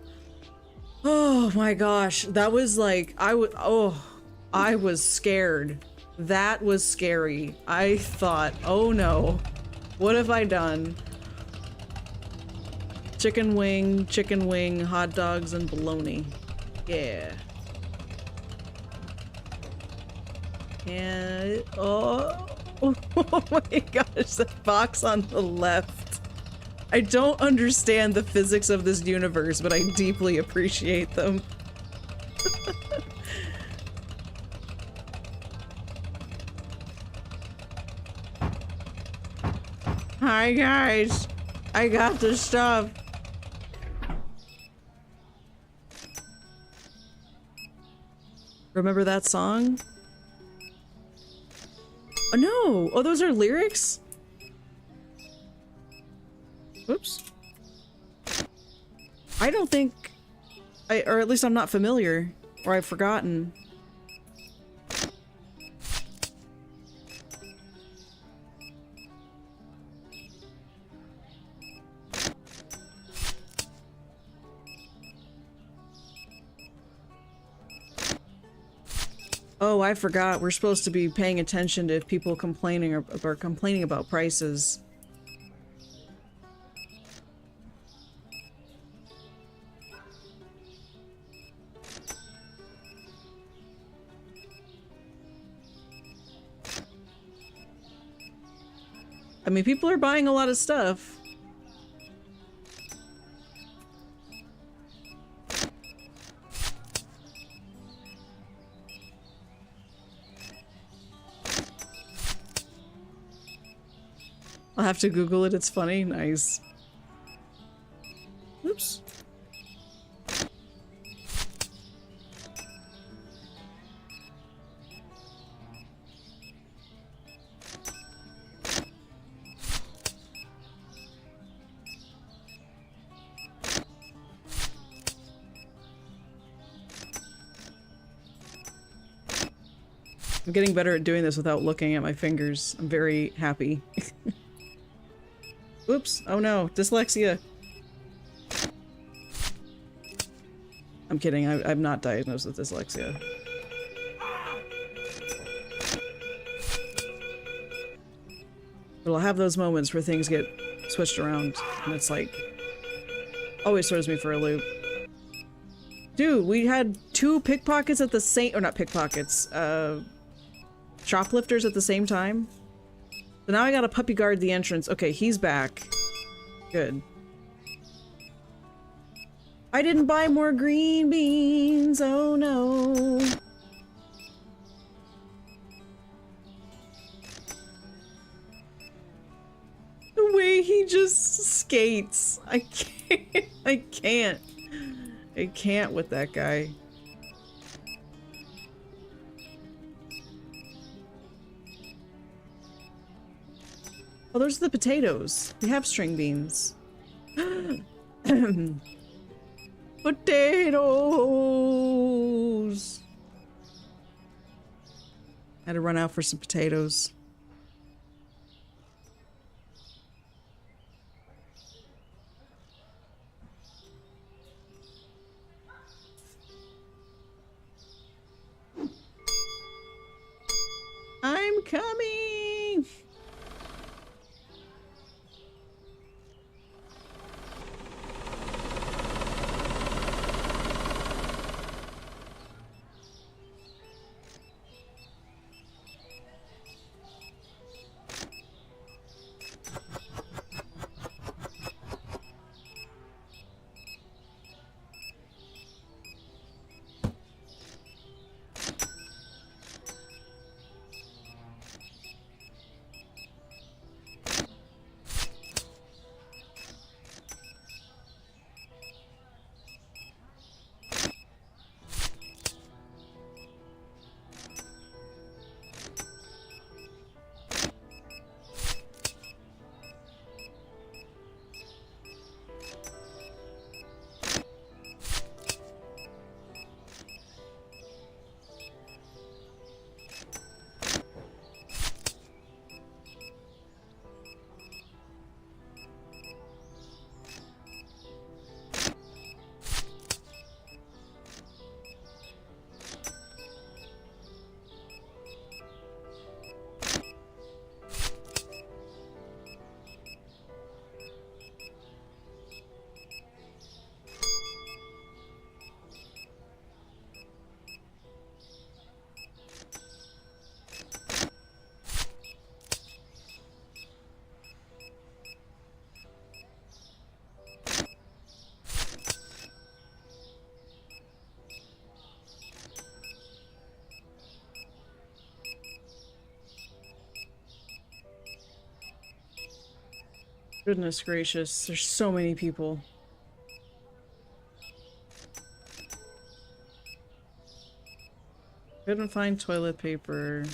A: oh my gosh. That was like, I was scared. That was scary. I thought, oh no, what have I done? Chicken wing, hot dogs, and bologna. Yeah. And, oh my gosh, that box on the left. I don't understand the physics of this universe, but I deeply appreciate them. Hi guys, I got the stuff. Remember that song? Oh no! Oh, those are lyrics? Whoops. I don't think or at least I'm not familiar, or I've forgotten. Oh, I forgot. We're supposed to be paying attention to people complaining about prices. I mean, people are buying a lot of stuff. I'll have to Google it. It's funny. Nice. Oops. I'm getting better at doing this without looking at my fingers. I'm very happy. Oops. Oh no. Dyslexia. I'm kidding. I'm not diagnosed with dyslexia. But I'll have those moments where things get switched around. And it's like... always throws me for a loop. Dude, we had 2 pickpockets at the same- or not pickpockets. Shoplifters at the same time. So now I gotta puppy guard the entrance. Okay, he's back. Good. I didn't buy more green beans. Oh no. The way he just skates. I can't. I can't. I can't with that guy. Oh, those are the potatoes. We have string beans. Potatoes! Had to run out for some potatoes. I'm coming! Goodness gracious, there's so many people. Couldn't find toilet paper.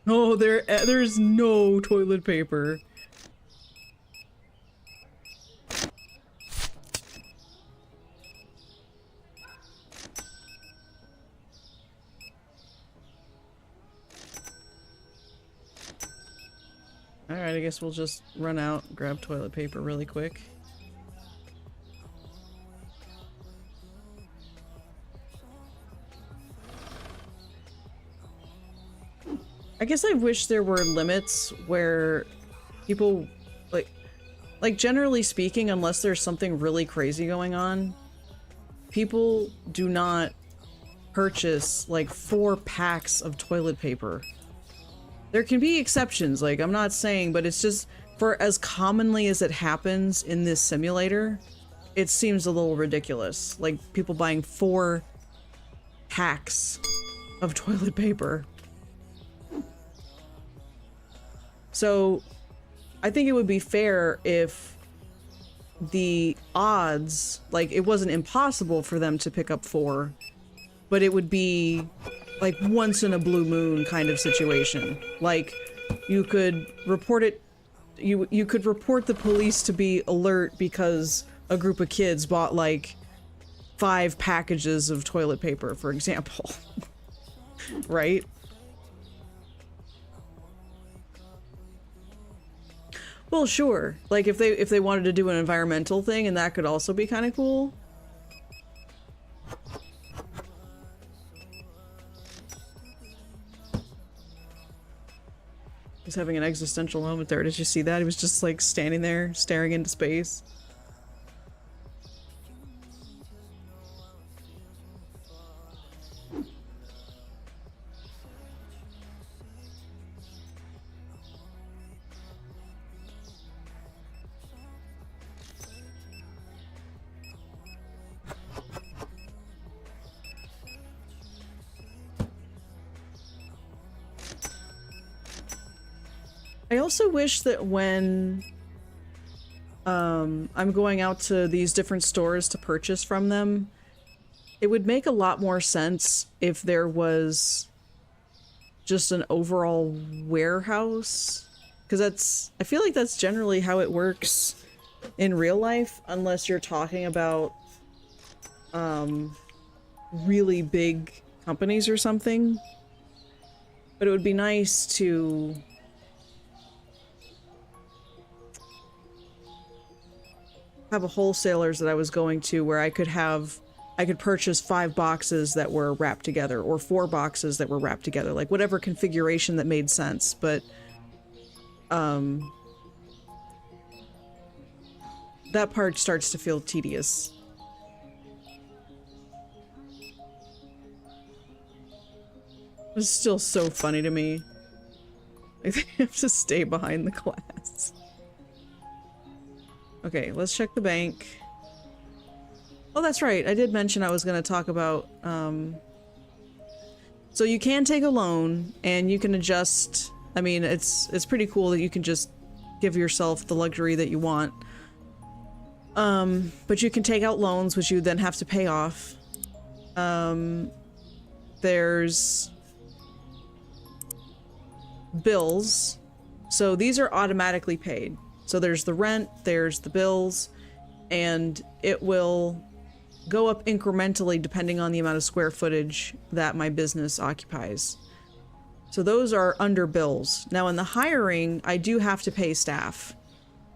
A: Oh, there's no toilet paper. Alright, I guess we'll just run out, grab toilet paper really quick. I guess I wish there were limits where people, like generally speaking, unless there's something really crazy going on, people do not purchase like 4 packs of toilet paper. There can be exceptions, like I'm not saying, but it's just for as commonly as it happens in this simulator, it seems a little ridiculous. Like people buying 4 packs of toilet paper. So I think it would be fair if the odds, like, it wasn't impossible for them to pick up 4, but it would be like once in a blue moon kind of situation. Like, you could report it, you could report the police to be alert because a group of kids bought like 5 packages of toilet paper, for example. Right? Well, sure. Like, if they wanted to do an environmental thing, and that could also be kind of cool. He's having an existential moment there. Did you see that? He was just like standing there, staring into space. I also wish that when I'm going out to these different stores to purchase from them, it would make a lot more sense if there was just an overall warehouse. Because I feel like that's generally how it works in real life, unless you're talking about really big companies or something. But it would be nice to have a wholesalers that I was going to where I could purchase 5 boxes that were wrapped together, or 4 boxes that were wrapped together, like whatever configuration that made sense. But that part starts to feel tedious. It's still so funny to me. I think I have to stay behind the glass. Okay, let's check the bank. Oh, that's right. I did mention I was going to talk about, so you can take a loan and you can adjust. I mean, it's pretty cool that you can just give yourself the luxury that you want. But you can take out loans, which you then have to pay off. There's bills. So these are automatically paid. So there's the rent, there's the bills, and it will go up incrementally depending on the amount of square footage that my business occupies. So those are under bills. Now in the hiring, I do have to pay staff.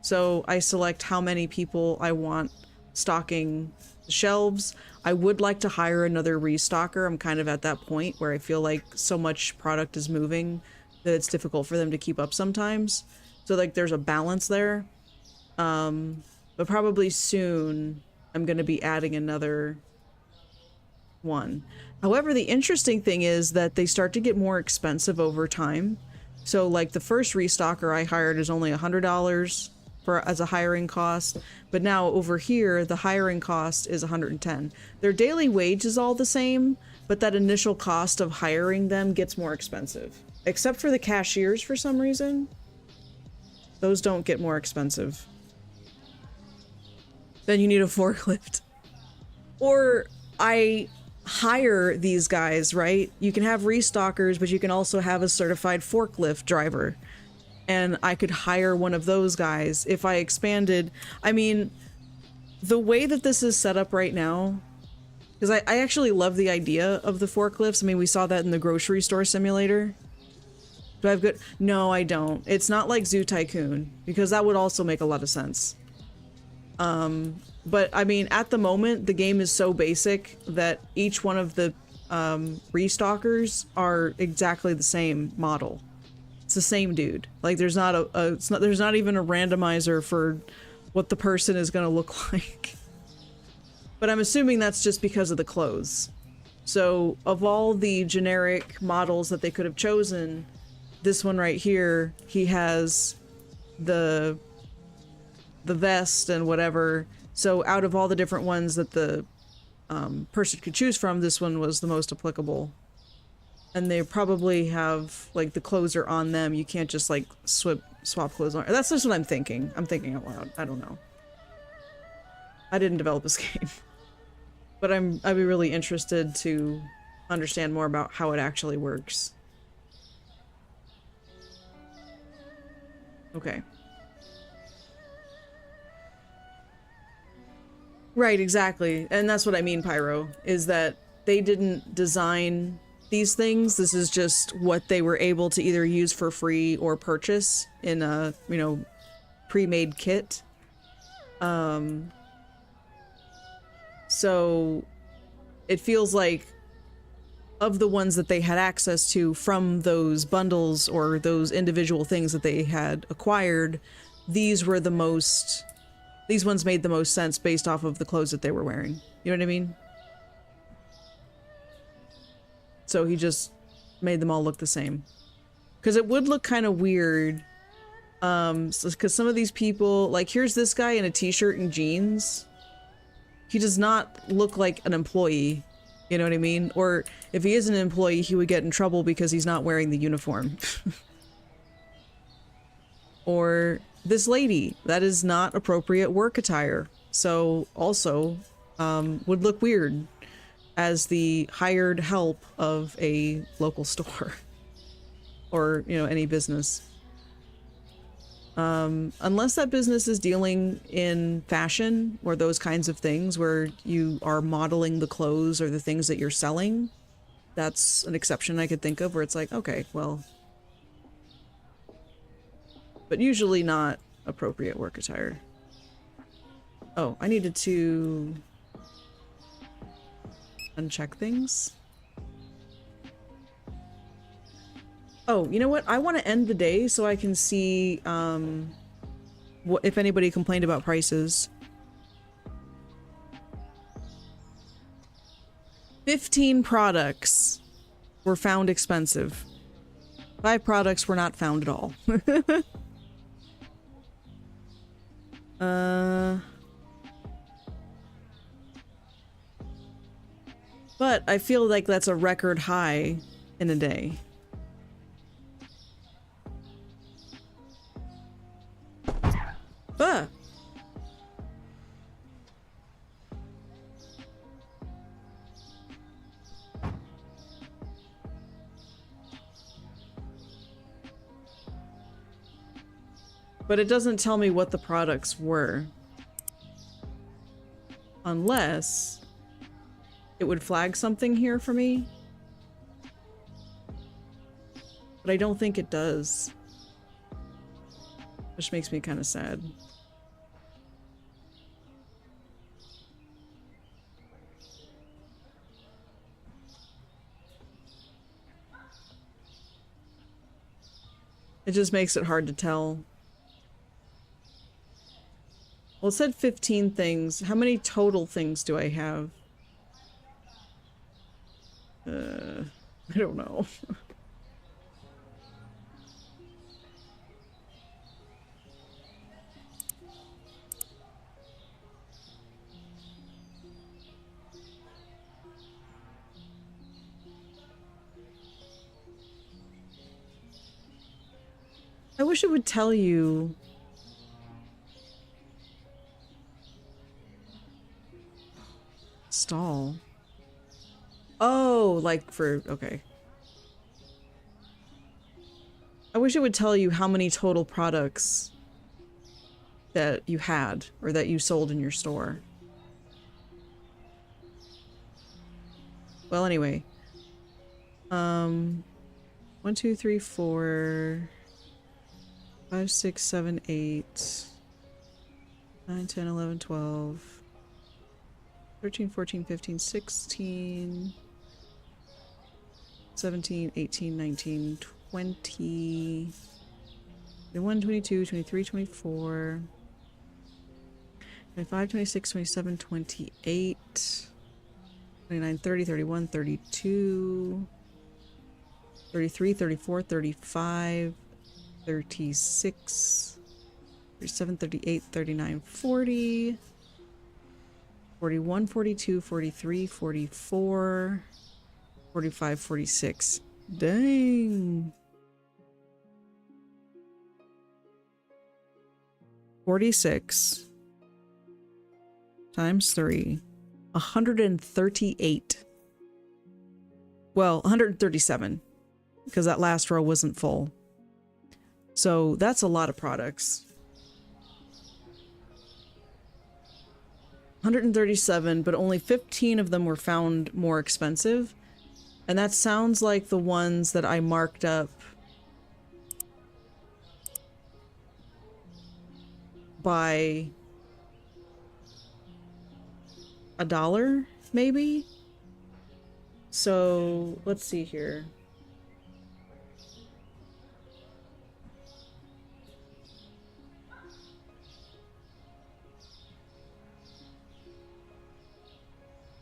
A: So I select how many people I want stocking the shelves. I would like to hire another restocker. I'm kind of at that point where I feel like so much product is moving that it's difficult for them to keep up sometimes. So like there's a balance there. But probably soon I'm going to be adding another one. However, the interesting thing is that they start to get more expensive over time. So like the first restocker I hired is only $100 as a hiring cost, but now over here the hiring cost is $110. Their daily wage is all the same, but that initial cost of hiring them gets more expensive. Except for the cashiers for some reason. Those don't get more expensive. Then you need a forklift. Or I hire these guys, right? You can have restockers, but you can also have a certified forklift driver. And I could hire one of those guys if I expanded. I mean, the way that this is set up right now, because I actually love the idea of the forklifts. I mean, we saw that in the grocery store simulator. Do I have good? No, I don't. It's not like Zoo Tycoon, because that would also make a lot of sense. But I mean, at the moment, the game is so basic that each one of the restockers are exactly the same model. It's the same dude. Like there's not there's not even a randomizer for what the person is going to look like. But I'm assuming that's just because of the clothes. So of all the generic models that they could have chosen, this one right here, he has the vest and whatever. So out of all the different ones that the person could choose from, this one was the most applicable. And they probably have, like, the clothes are on them. You can't just, like, swap clothes on. That's just what I'm thinking. I'm thinking out loud. I don't know. I didn't develop this game. But I'd be really interested to understand more about how it actually works. Okay. Right, exactly. And that's what I mean, Pyro, is that they didn't design these things. This is just what they were able to either use for free or purchase in a, you know, pre-made kit. So it feels like of the ones that they had access to from those bundles or those individual things that they had acquired, these were the most, these ones made the most sense based off of the clothes that they were wearing. You know what I mean? So he just made them all look the same. Because it would look kind of weird. Because some of these people, like, here's this guy in a t-shirt and jeans. He does not look like an employee. You know what I mean? Or if he is an employee, he would get in trouble because he's not wearing the uniform. Or this lady, that is not appropriate work attire. So also would look weird as the hired help of a local store or, you know, any business. Unless that business is dealing in fashion or those kinds of things where you are modeling the clothes or the things that you're selling, that's an exception I could think of where it's like, okay, well, but usually not appropriate work attire. Oh, I needed to uncheck things. Oh, you know what? I want to end the day so I can see what if anybody complained about prices. 15 products were found expensive. 5 products were not found at all. But I feel like that's a record high in a day. Ah! But it doesn't tell me what the products were. Unless it would flag something here for me. But I don't think it does. Which makes me kind of sad. It just makes it hard to tell. Well, it said 15 things. How many total things do I have? I don't know. I wish it would tell you. Stall. Oh, like for, okay. I wish it would tell you how many total products that you had or that you sold in your store. Well, anyway. 1, 2, 3, 4, 5, 6, 7, 8, 9, 10, 11, 12, 13, 14, 15, 16, 17, 18, 19, 20, 21, 22, 23, 24, 25, 26, 27, 28, 29, 30, 31, 32, 33, 34, 35, 36, 37, 38, 39, 40, 41, 42, 43, 44, 45, 46. Dang. 46 times 3. 138. Well, 137. Because that last row wasn't full. So that's a lot of products. 137, but only 15 of them were found more expensive. And that sounds like the ones that I marked up by $1, maybe? So, let's see here.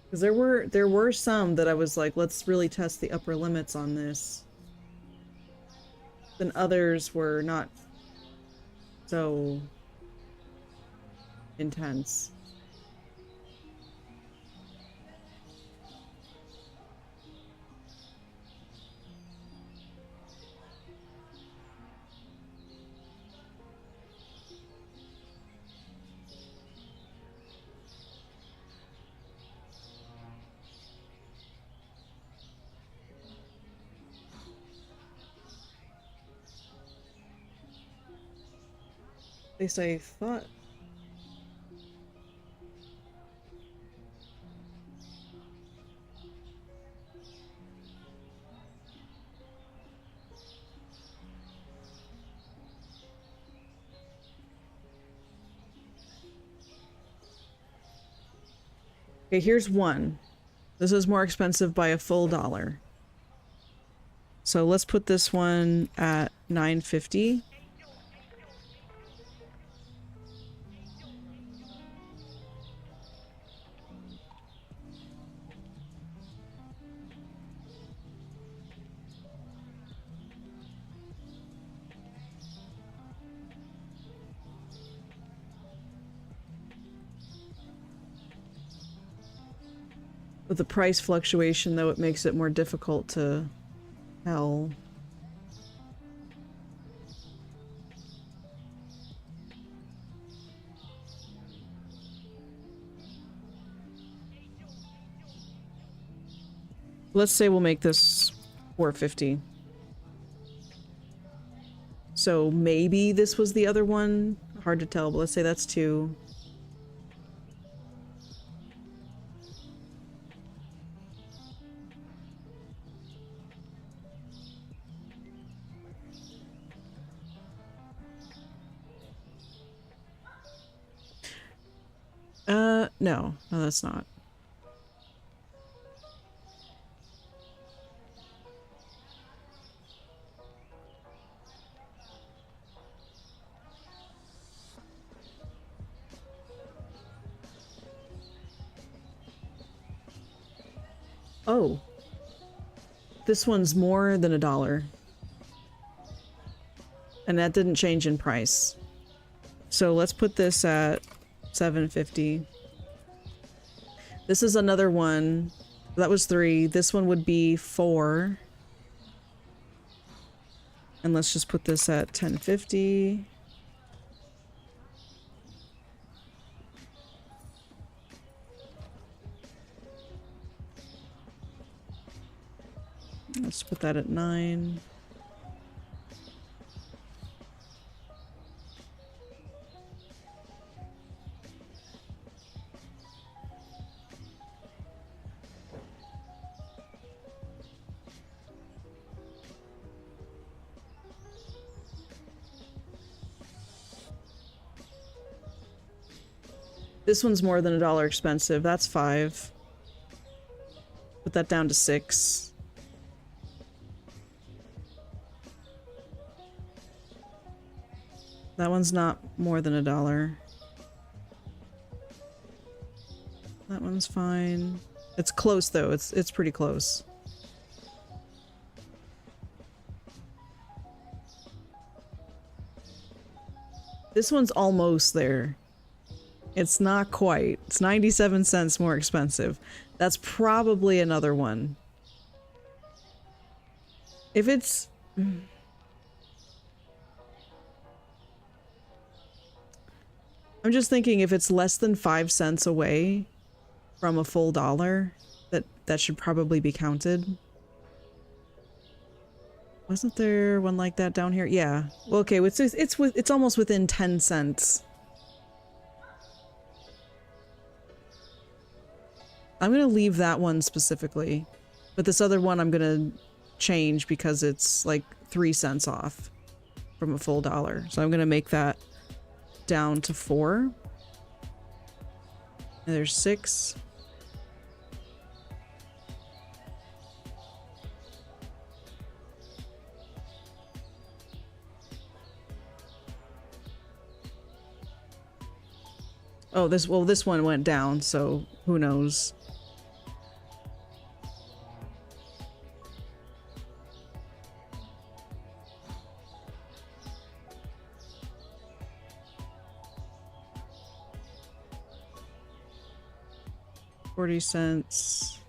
A: Because there were some that I was like, let's really test the upper limits on this. Then others were not so intense. At least I thought. Okay, here's one. This is more expensive by a full $1. So let's put this one at $9.50. With the price fluctuation, though, it makes it more difficult to tell. Let's say we'll make this $4.50. So maybe this was the other one. Hard to tell, but let's say that's 2. No, that's not. Oh. This one's more than $1. And that didn't change in price. So let's put this at $7.50. This is another one. That was 3. This one would be 4. And let's just put this at $10.50. Let's put that at 9. This one's more than $1 expensive. That's 5. Put that down to 6. That one's not more than $1. That one's fine. It's close though. It's pretty close. This one's almost there. It's not quite. It's 97 cents more expensive. That's probably another one. If it's... I'm just thinking if it's less than 5 cents away from a full dollar, that should probably be counted. Wasn't there one like that down here? Yeah. Well, okay, it's almost within 10 cents. I'm gonna leave that one specifically, but this other one I'm gonna change because it's like 3 cents off from a full dollar. So I'm gonna make that down to 4. And there's 6. Oh, this one went down, so who knows? $0.40.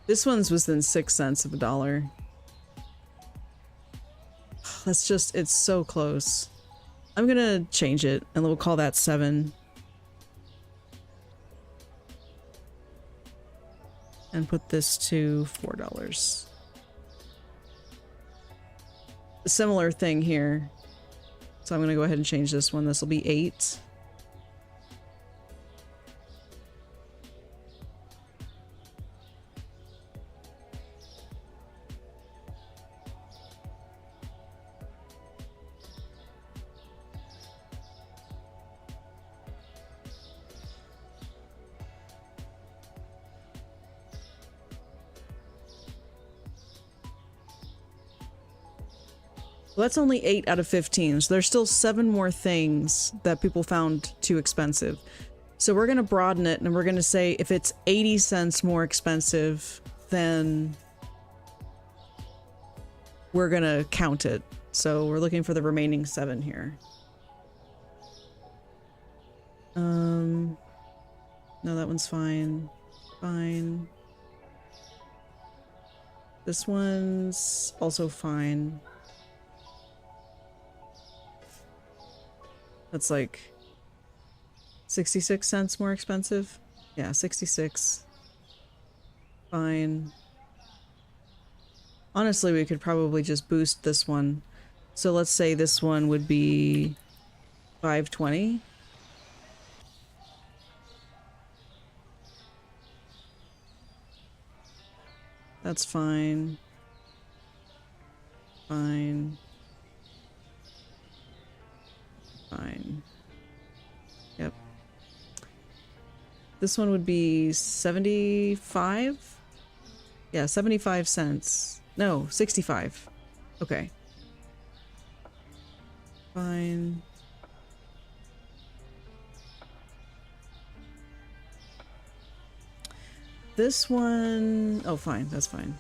A: This one's within 6 cents of a dollar. That's just, it's so close. I'm gonna change it and we'll call that 7. And put this to $4. A similar thing here. So I'm gonna go ahead and change this one. This will be 8. Well, that's only 8 out of 15, so there's still 7 more things that people found too expensive. So we're gonna broaden it and we're gonna say if it's 80 cents more expensive, then we're gonna count it. So we're looking for the remaining 7 here. No, that one's fine. Fine. This one's also fine. That's like 66 cents more expensive. Yeah, 66. Fine. Honestly, we could probably just boost this one. So let's say this one would be $5.20. That's fine. Fine. Fine. Yep. This one would be 75? Yeah, 75 cents. No, 65. Okay. Fine. This one... Oh, fine. That's fine.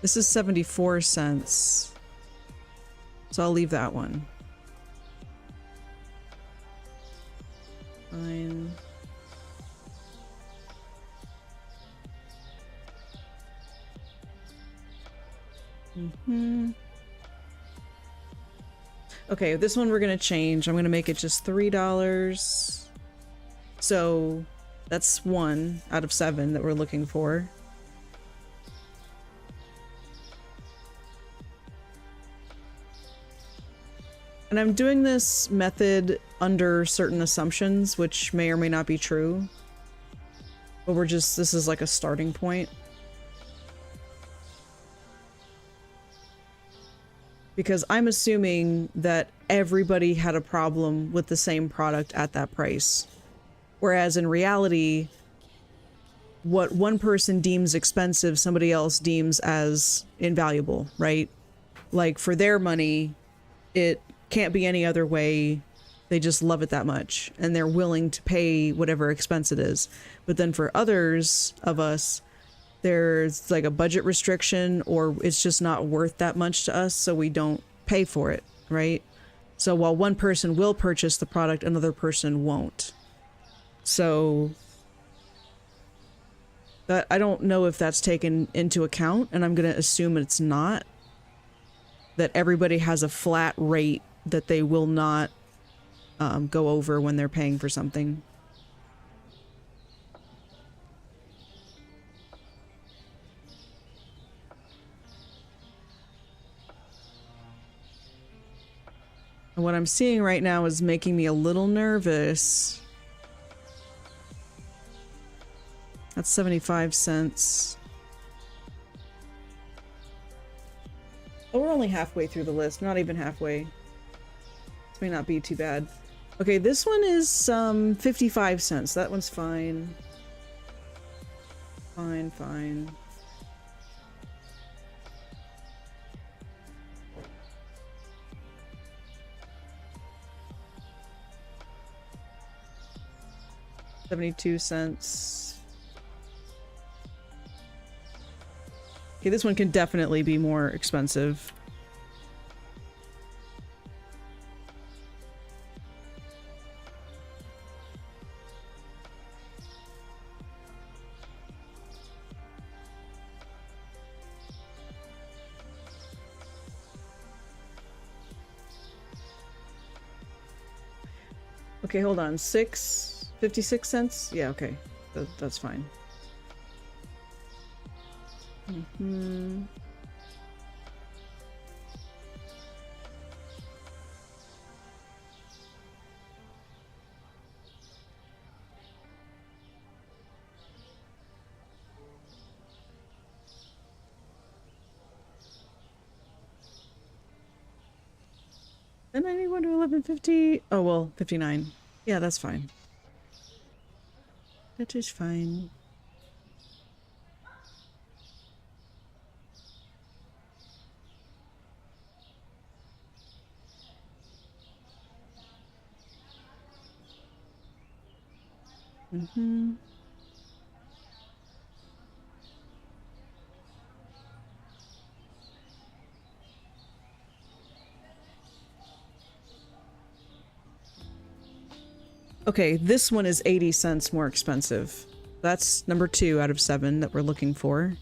A: This is 74 cents. So I'll leave that one. Fine. Okay, this one we're gonna change. I'm gonna make it just $3. So that's 1 out of 7 that we're looking for. And I'm doing this method under certain assumptions, which may or may not be true. But this is like a starting point. Because I'm assuming that everybody had a problem with the same product at that price. Whereas in reality, what one person deems expensive, somebody else deems as invaluable, right? Like for their money, it can't be any other way. They just love it that much and they're willing to pay whatever expense it is. But then for others of us, there's like a budget restriction or it's just not worth that much to us, so we don't pay for it, right? So while one person will purchase the product, another person won't. So that I don't know if that's taken into account, and I'm going to assume it's not. That everybody has a flat rate that they will not go over when they're paying for something. And what I'm seeing right now is making me a little nervous. That's 75 cents. Oh, we're only halfway through the list. Not even halfway. This may not be too bad. Okay, this one is 55 cents. That one's fine. Fine, fine. $0.72. Okay, this one can definitely be more expensive. Okay, hold on. 56 cents? Yeah, okay. That's fine. Mm-hmm. Then I need one to 11.50. Oh, well, 59. Yeah, that's fine. That is fine. Mm-hmm. Okay, this one is 80 cents more expensive. That's number 2 out of 7 that we're looking for.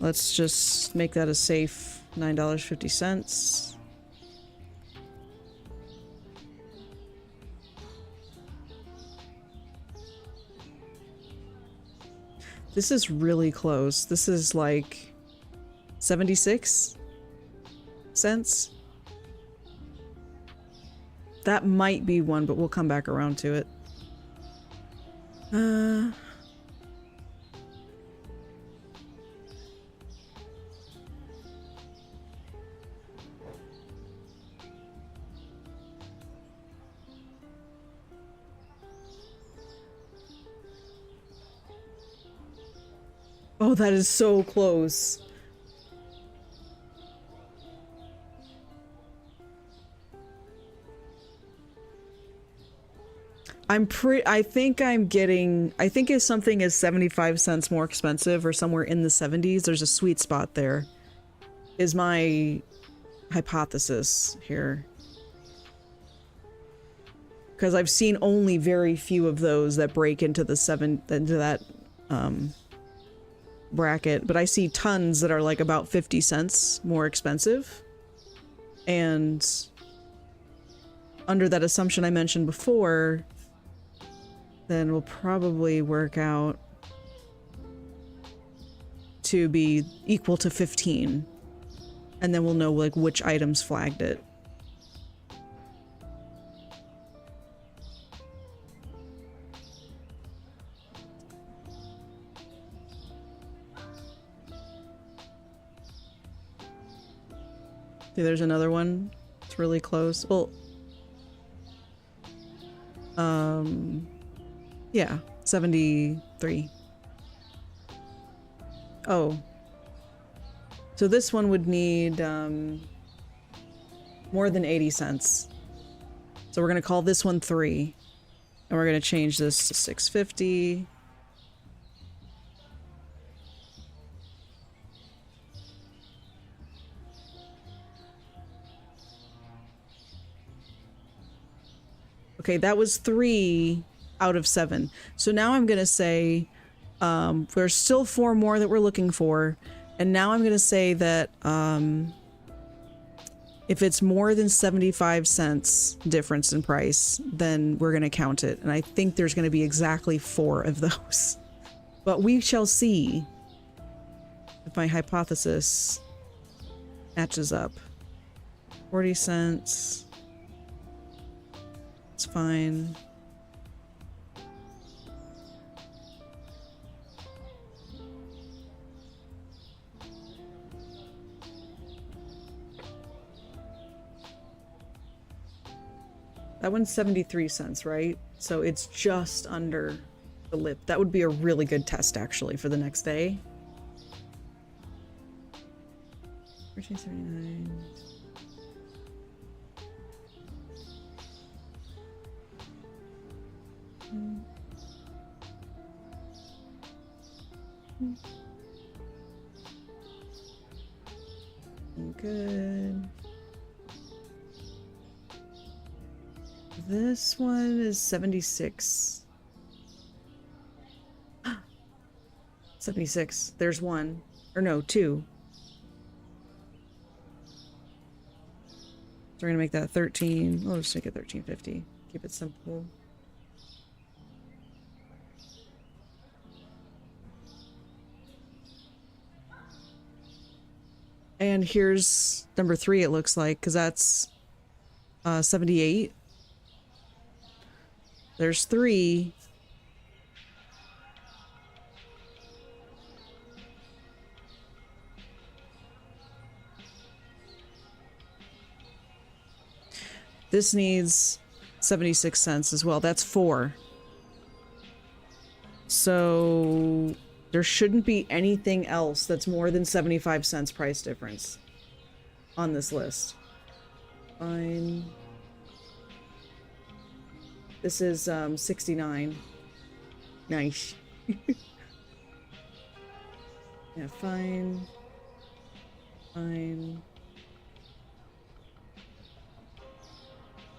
A: Let's just make that a safe $9.50. This is really close. This is like 76 cents. That might be one, but we'll come back around to it. Oh, that is so close. I think if something is 75 cents more expensive or somewhere in the 70s, there's a sweet spot there. Is my hypothesis here. Because I've seen only very few of those that break into that bracket, but I see tons that are like about 50 cents more expensive. And under that assumption I mentioned before, then we'll probably work out to be equal to 15. And then we'll know like which items flagged it. See, there's another one. It's really close. Well, yeah, 73. Oh. So this one would need more than 80 cents. So we're going to call this one 3. And we're going to change this to 6.50. Okay, that was 3 out of 7. So now I'm going to say there's still 4 more that we're looking for. And now I'm going to say that if it's more than 75 cents difference in price, then we're going to count it. And I think there's going to be exactly 4 of those. But we shall see if my hypothesis matches up. 40 cents. It's fine. That one's 73 cents, right? So it's just under the lip. That would be a really good test, actually, for the next day. 13.79. Good. This one is 76. 76. There's one. Or no, 2. So we're gonna make that 13. We'll just make it 13.50. Keep it simple. And here's number 3, it looks like, because that's 78. There's 3. This needs 76 cents as well. That's 4. So there shouldn't be anything else that's more than 75 cents price difference on this list. Fine. This is 69. Nice. Yeah, fine. Fine.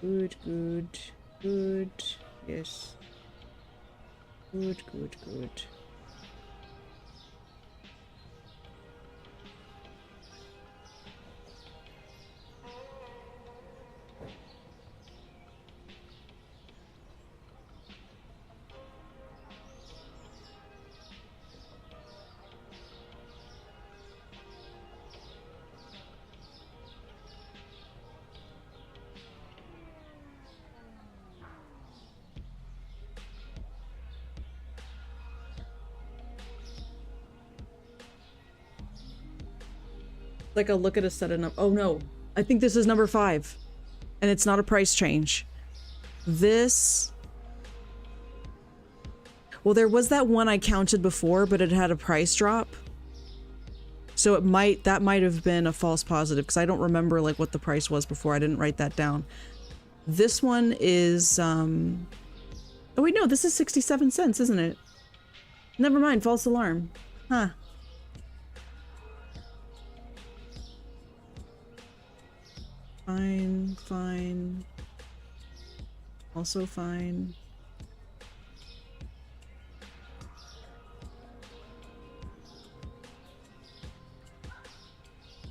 A: Good, good, good. Yes. Good, good, good. Like a look at a set of oh no, I think this is number 5 and it's not a price change. This, well, there was that one I counted before, but it had a price drop, so that might have been a false positive, because I don't remember like what the price was before. I didn't write that down. This one is oh wait, no, this is 67 cents, isn't it? Never mind, false alarm. Huh. Fine, fine. Also fine.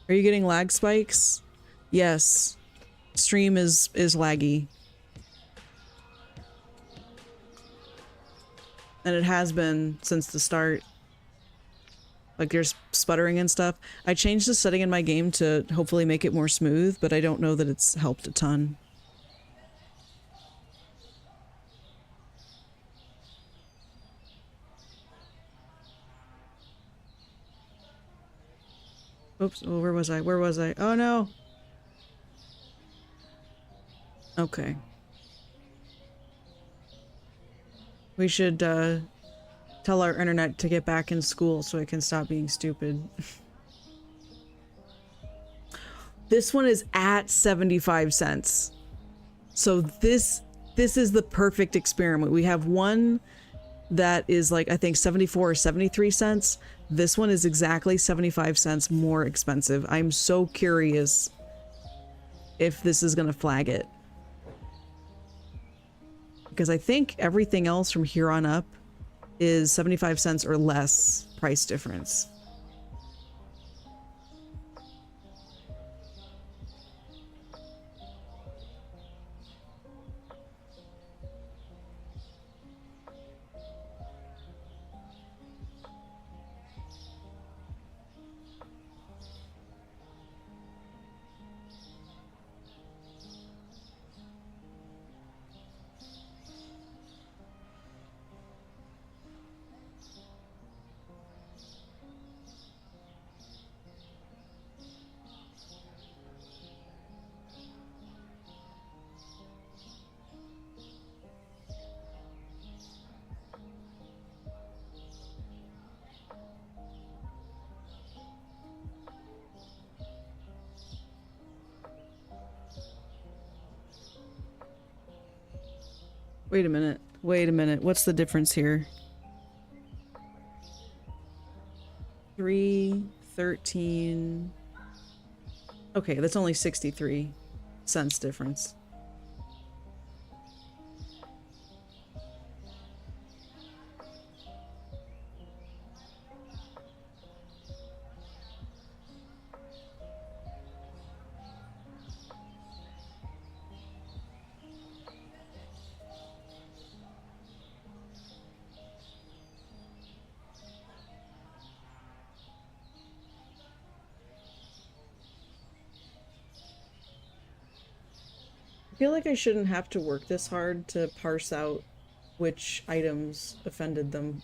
A: Are you getting lag spikes? Yes. Stream is laggy. And it has been since the start. Like there's sputtering and stuff. I changed the setting in my game to hopefully make it more smooth, but I don't know that it's helped a ton. Oops, oh, where was I? Where was I? Oh no! Okay. We should, tell our internet to get back in school so it can stop being stupid. This one is at 75 cents. So this is the perfect experiment. We have one that is like, I think 74 or 73 cents. This one is exactly 75 cents more expensive. I'm so curious if this is gonna flag it. because I think everything else from here on up is 75 cents or less price difference. Wait a minute. Wait a minute. What's the difference here? 313. Okay, that's only 63 cents difference. I feel like I shouldn't have to work this hard to parse out which items offended them.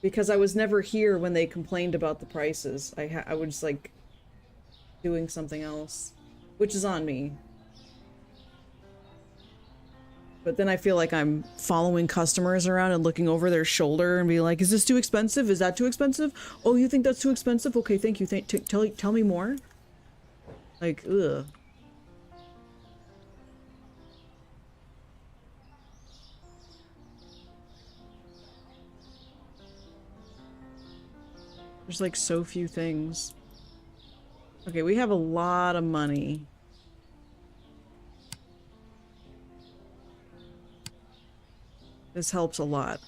A: Because I was never here when they complained about the prices. I was like doing something else, which is on me. But then I feel like I'm following customers around and looking over their shoulder and be like, is this too expensive? Is that too expensive? Oh, you think that's too expensive? Okay, thank you. Tell me more. Like, ugh. There's like so few things. Okay, we have a lot of money. This helps a lot.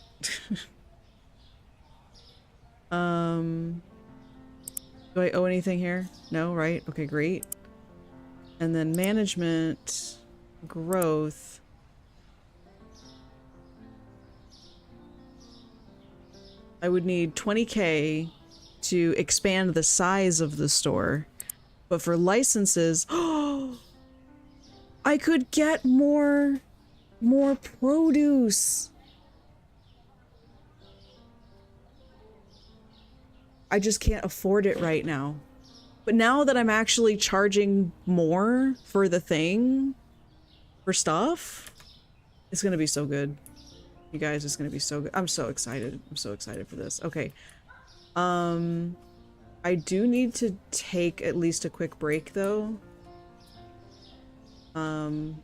A: Do I owe anything here? No, right? Okay, great. And then management, growth. I would need 20K to expand the size of the store. But for licenses, oh, I could get more produce. I just can't afford it right now. But now that I'm actually charging more for the thing, for stuff, it's gonna be so good. You guys, it's gonna be so good. I'm so excited. I'm so excited for this. Okay. I do need to take at least a quick break though. I'm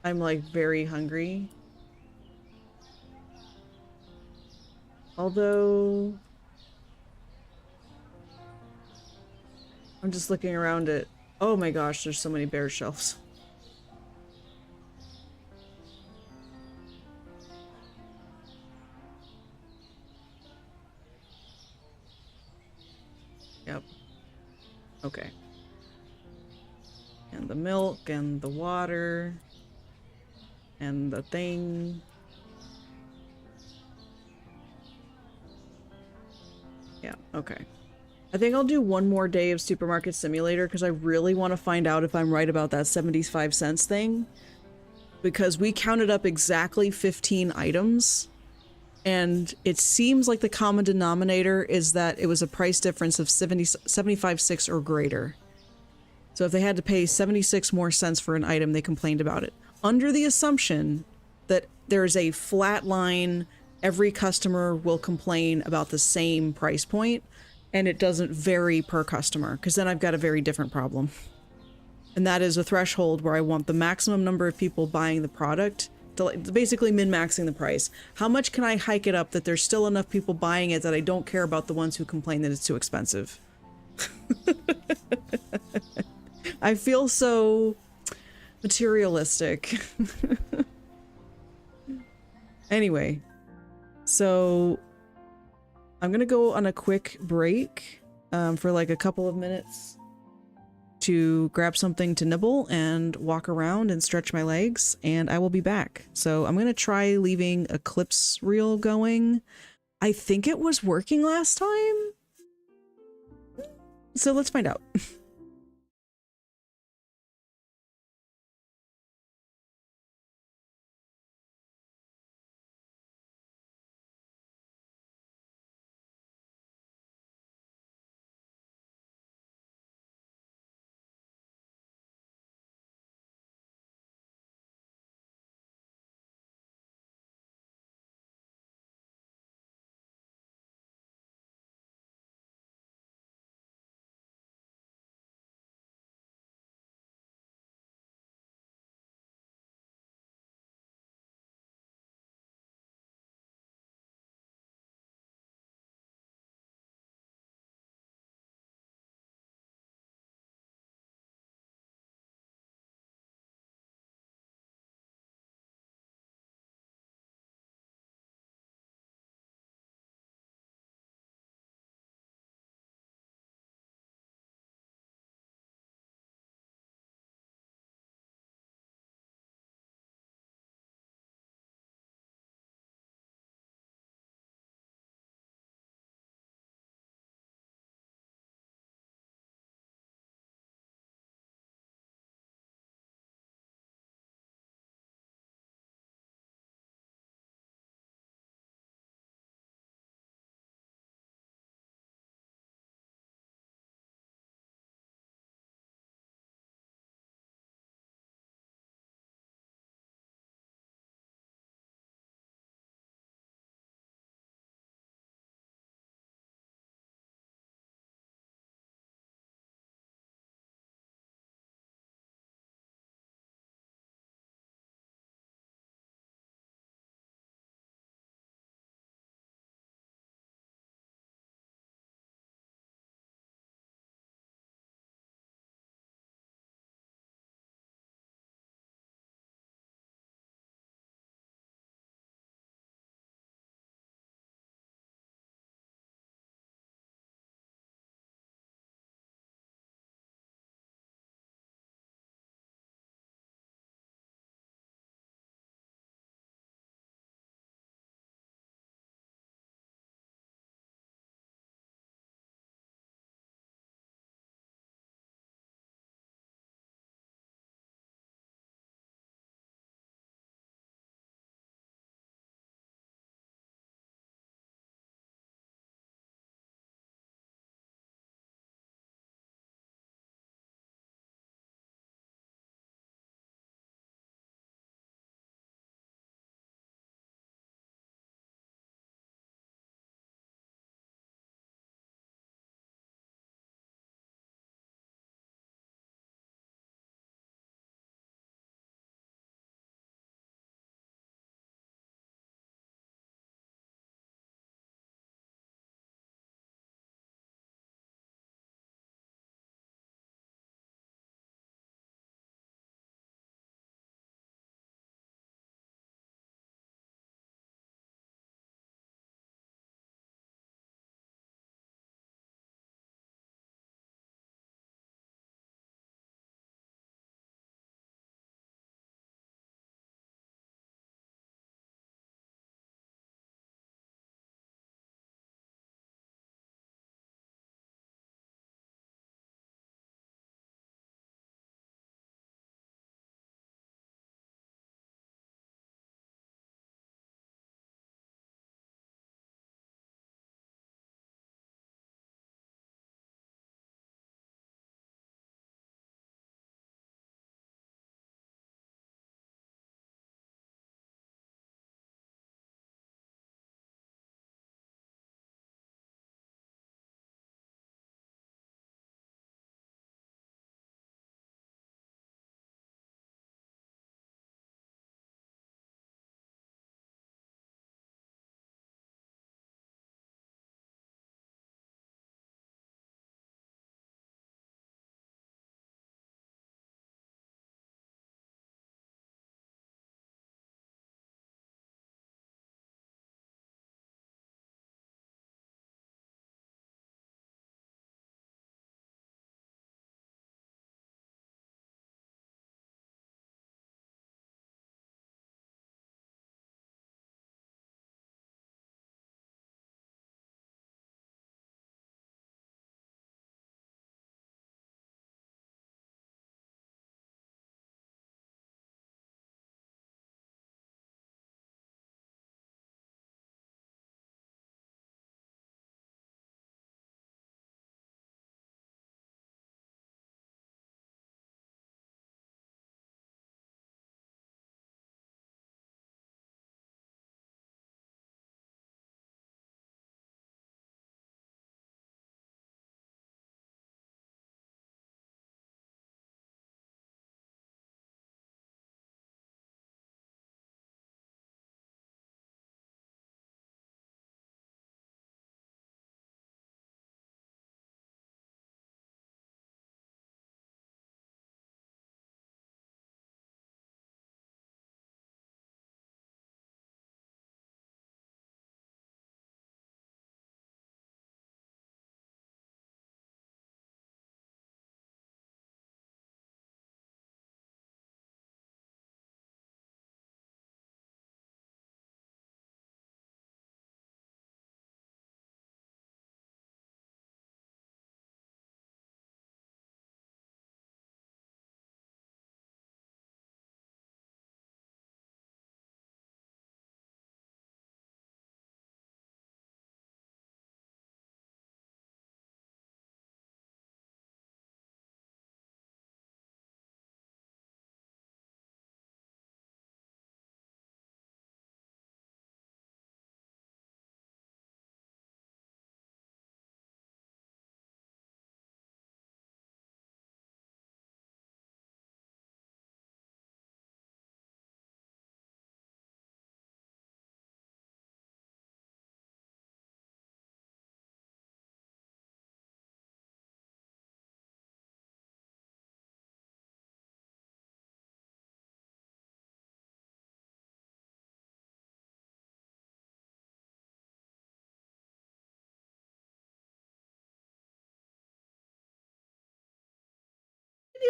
A: like very hungry. Although I'm just looking around at, oh my gosh, there's so many bare shelves. Yep. Okay. And the milk and the water and the thing. Yeah, okay. I think I'll do one more day of Supermarket Simulator because I really want to find out if I'm right about that 75 cents thing. Because we counted up exactly 15 items. And it seems like the common denominator is that it was a price difference of 75.6 or greater. So if they had to pay 76 more cents for an item, they complained about it. Under the assumption that there's a flat line, every customer will complain about the same price point, and it doesn't vary per customer, because then I've got a very different problem. And that is a threshold where I want the maximum number of people buying the product to basically min-maxing the price. How much can I hike it up that there's still enough people buying it that I don't care about the ones who complain that it's too expensive? I feel so materialistic. Anyway, so I'm gonna go on a quick break for like a couple of minutes to grab something to nibble and walk around and stretch my legs, and I will be back. So I'm gonna try leaving a clips reel going. I think it was working last time, so let's find out.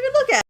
A: even look at.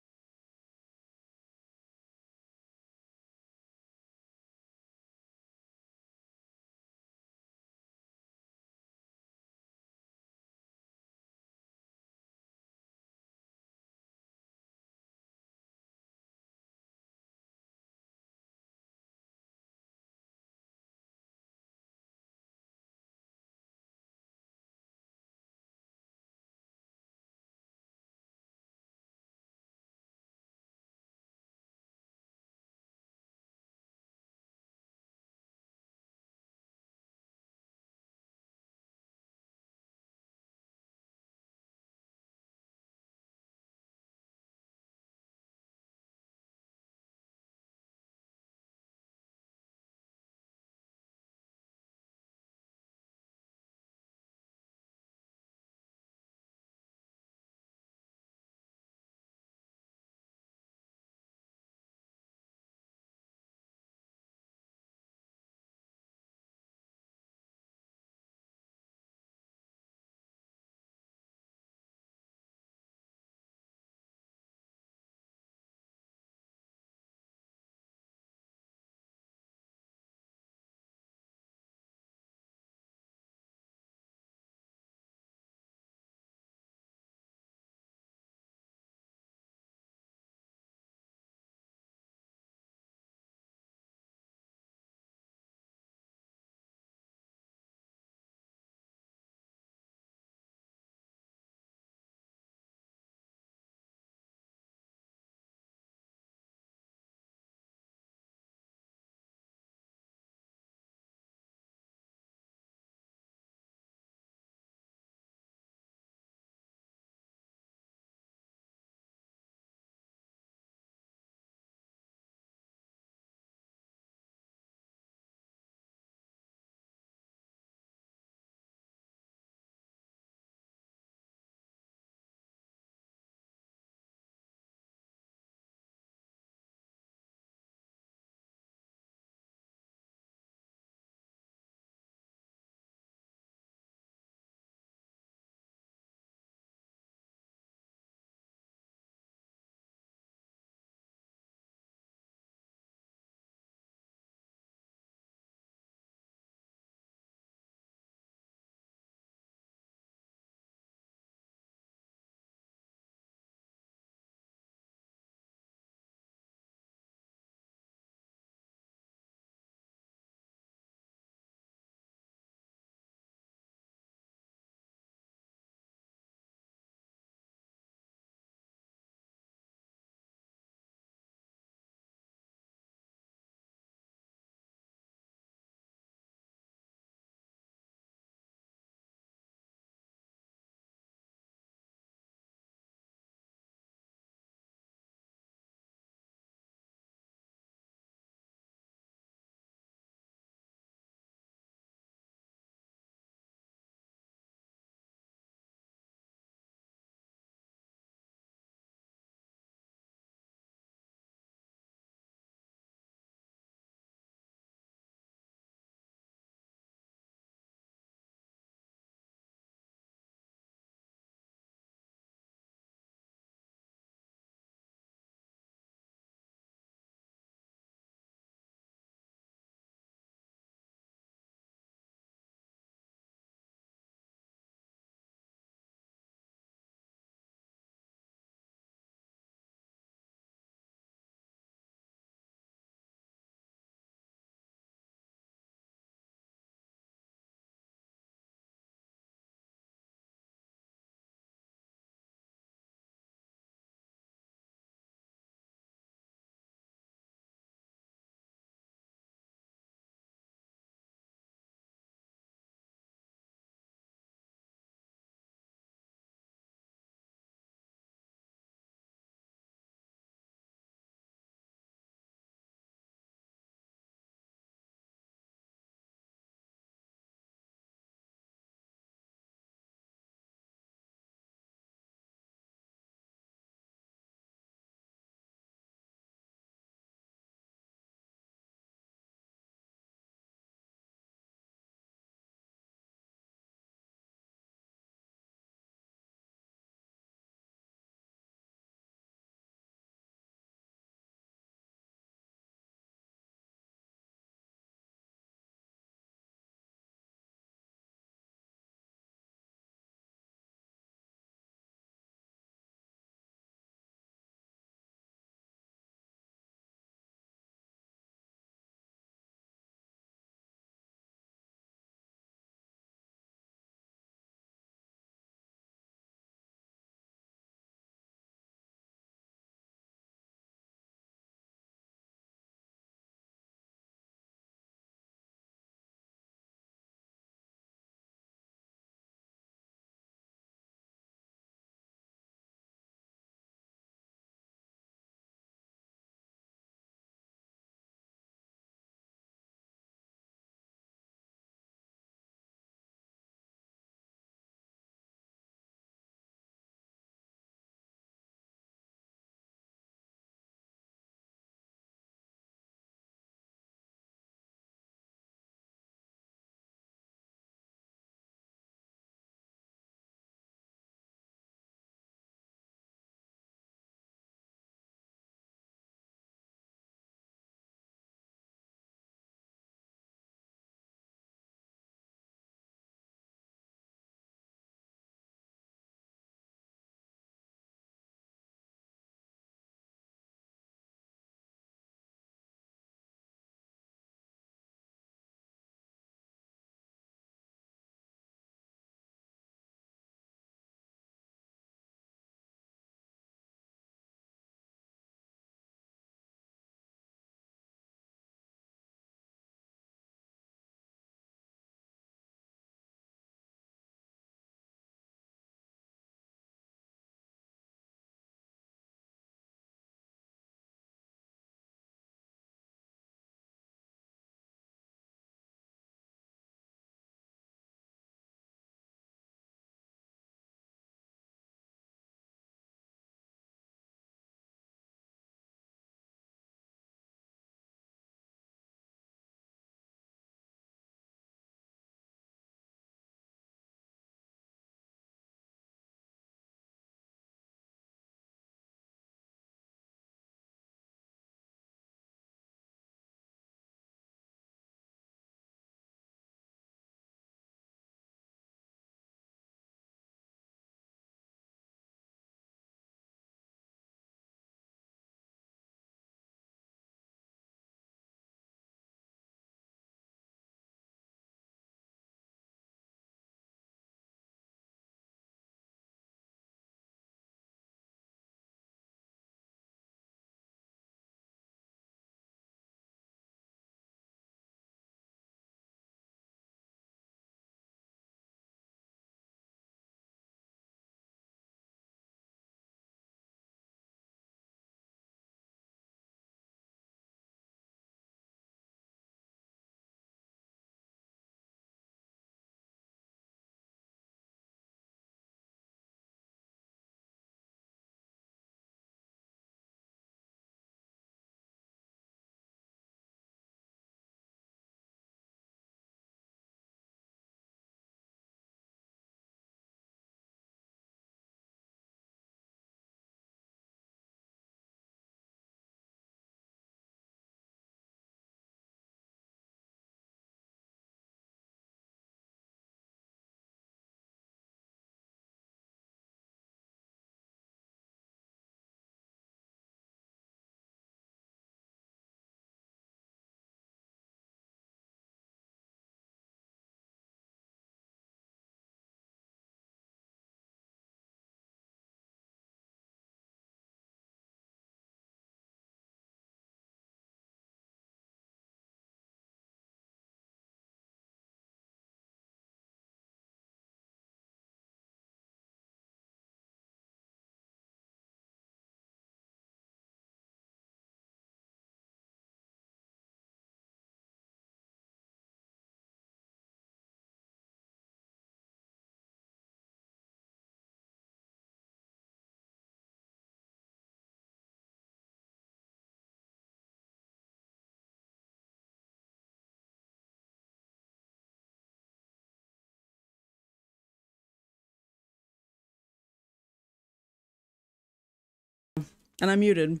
A: And I'm muted.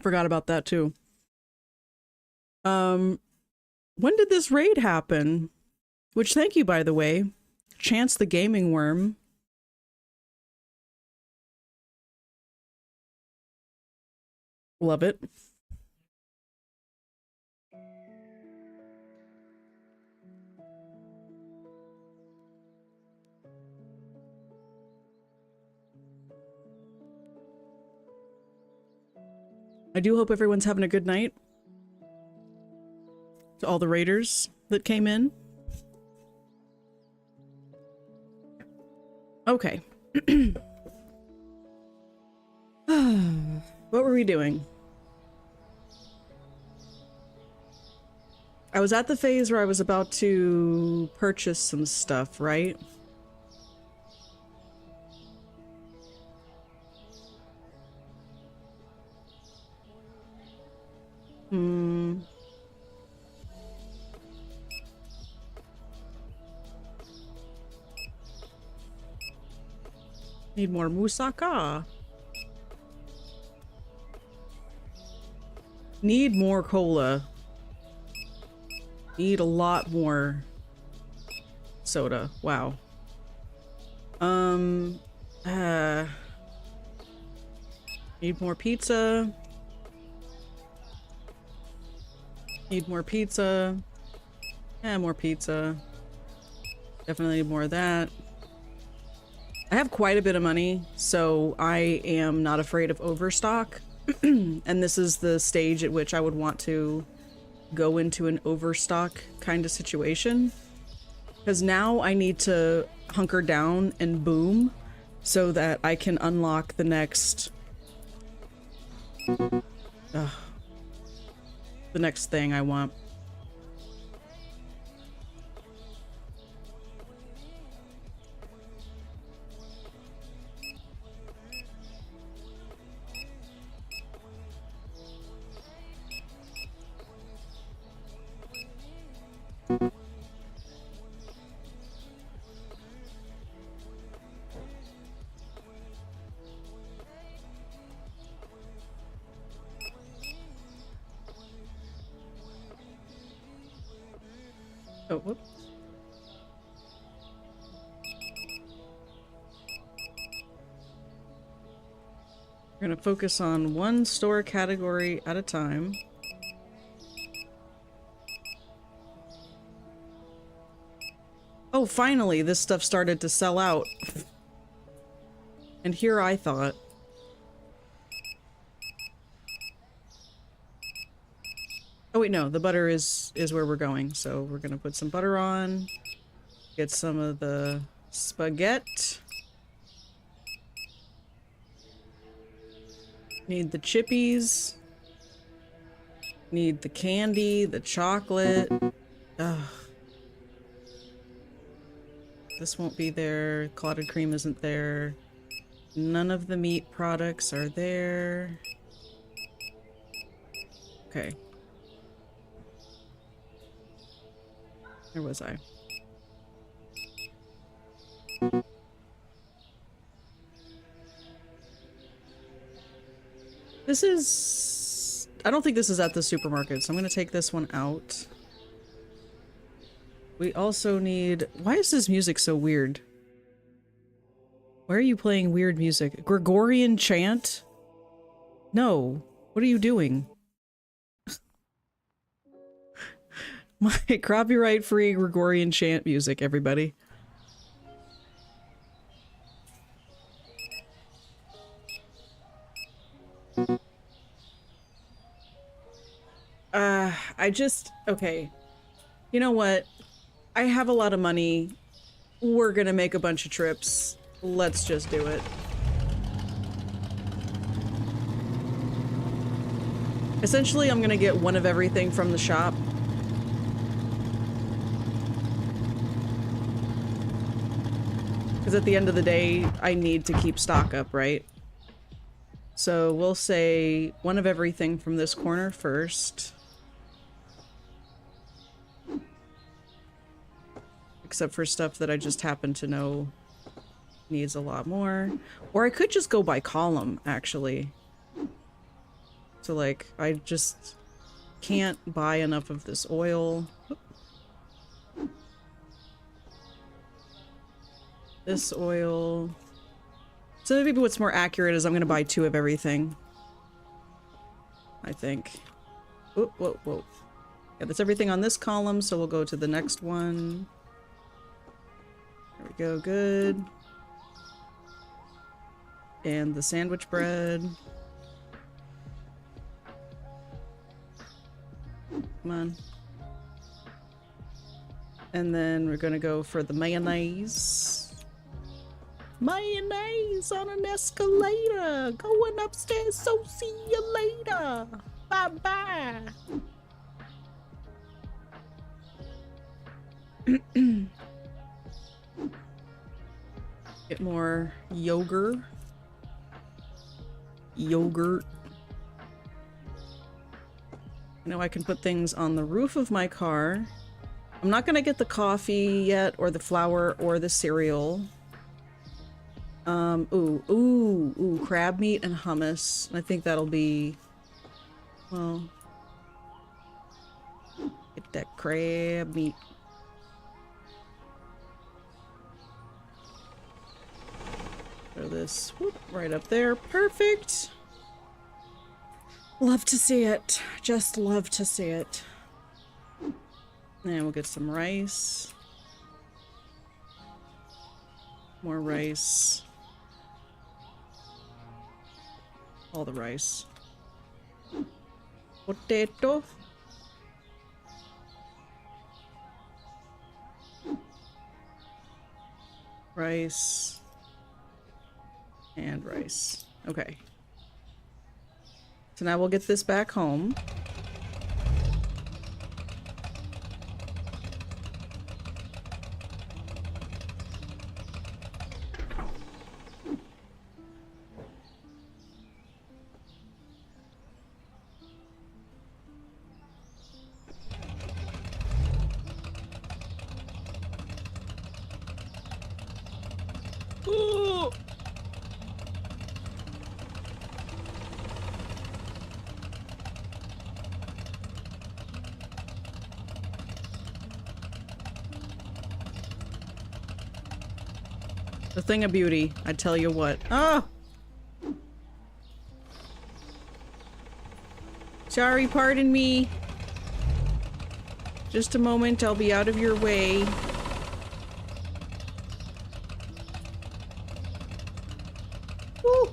A: Forgot about that too. When did this raid happen? Which, thank you, by the way. Chance the Gaming Worm. Love it. I do hope everyone's having a good night. To all the raiders that came in. Okay. What were we doing? I was at the phase where I was about to purchase some stuff, right? Need more moussaka. Need more cola. Need a lot more soda. Wow. Need more pizza. Need more pizza. More pizza. Definitely need more of that. I have quite a bit of money, so I am not afraid of overstock. And this is the stage at which I would want to go into an overstock kind of situation. Because now I need to hunker down and boom so that I can unlock the next... the next thing I want. Oh, whoops. We're gonna focus on one store category at a time. Oh, finally, this stuff started to sell out. And here I thought. Oh wait, no, the butter is where we're going. So we're gonna put some butter on. Get some of the spaghetti. Need the chippies. Need the candy, the chocolate. Ugh. This won't be there. Clotted cream isn't there. None of the meat products are there. Okay. Where was I? This is... I don't think this is at the supermarket, so I'm going to take this one out. We also need... Why is this music so weird? Why are you playing weird music? Gregorian chant? No. What are you doing? My copyright-free Gregorian chant music, everybody. Okay. You know what? I have a lot of money. We're gonna make a bunch of trips. Let's just do it. Essentially, I'm gonna get one of everything from the shop. Because at the end of the day, I need to keep stock up, right? So we'll say one of everything from this corner first. Except for stuff that I just happen to know needs a lot more. Or I could just go by column, actually. So like, I just can't buy enough of this oil. This oil. So maybe what's more accurate is I'm gonna buy 2 of everything. I think. Whoa, whoa, whoa. Yeah, that's everything on this column, so we'll go to the next one. There we go, good. And the sandwich bread. Come on. And then we're gonna go for the mayonnaise. Mayonnaise on an escalator. Going upstairs, so see you later. Bye-bye. Get more yogurt. Yogurt. I know I can put things on the roof of my car. I'm not gonna get the coffee yet, or the flour, or the cereal. Ooh, crab meat and hummus. I think that'll be, well, get that crab meat. Throw this, whoop, right up there. Perfect. Love to see it. Just love to see it. And we'll get some rice. More rice. All the rice. Potato. Rice. And rice. Okay. So now we'll get this back home. Ooh. The thing of beauty, I tell you what. Oh! Sorry, pardon me. Just a moment, I'll be out of your way. Woo!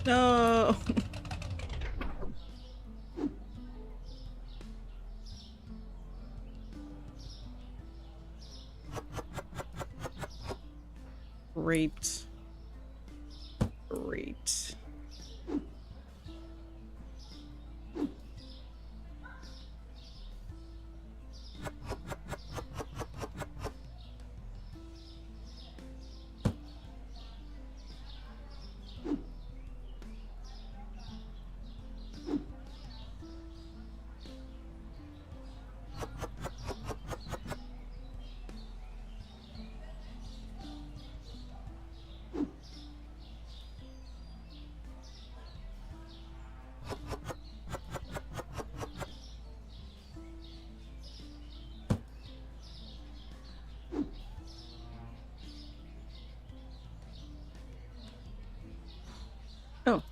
A: No! Great. Great. Oh.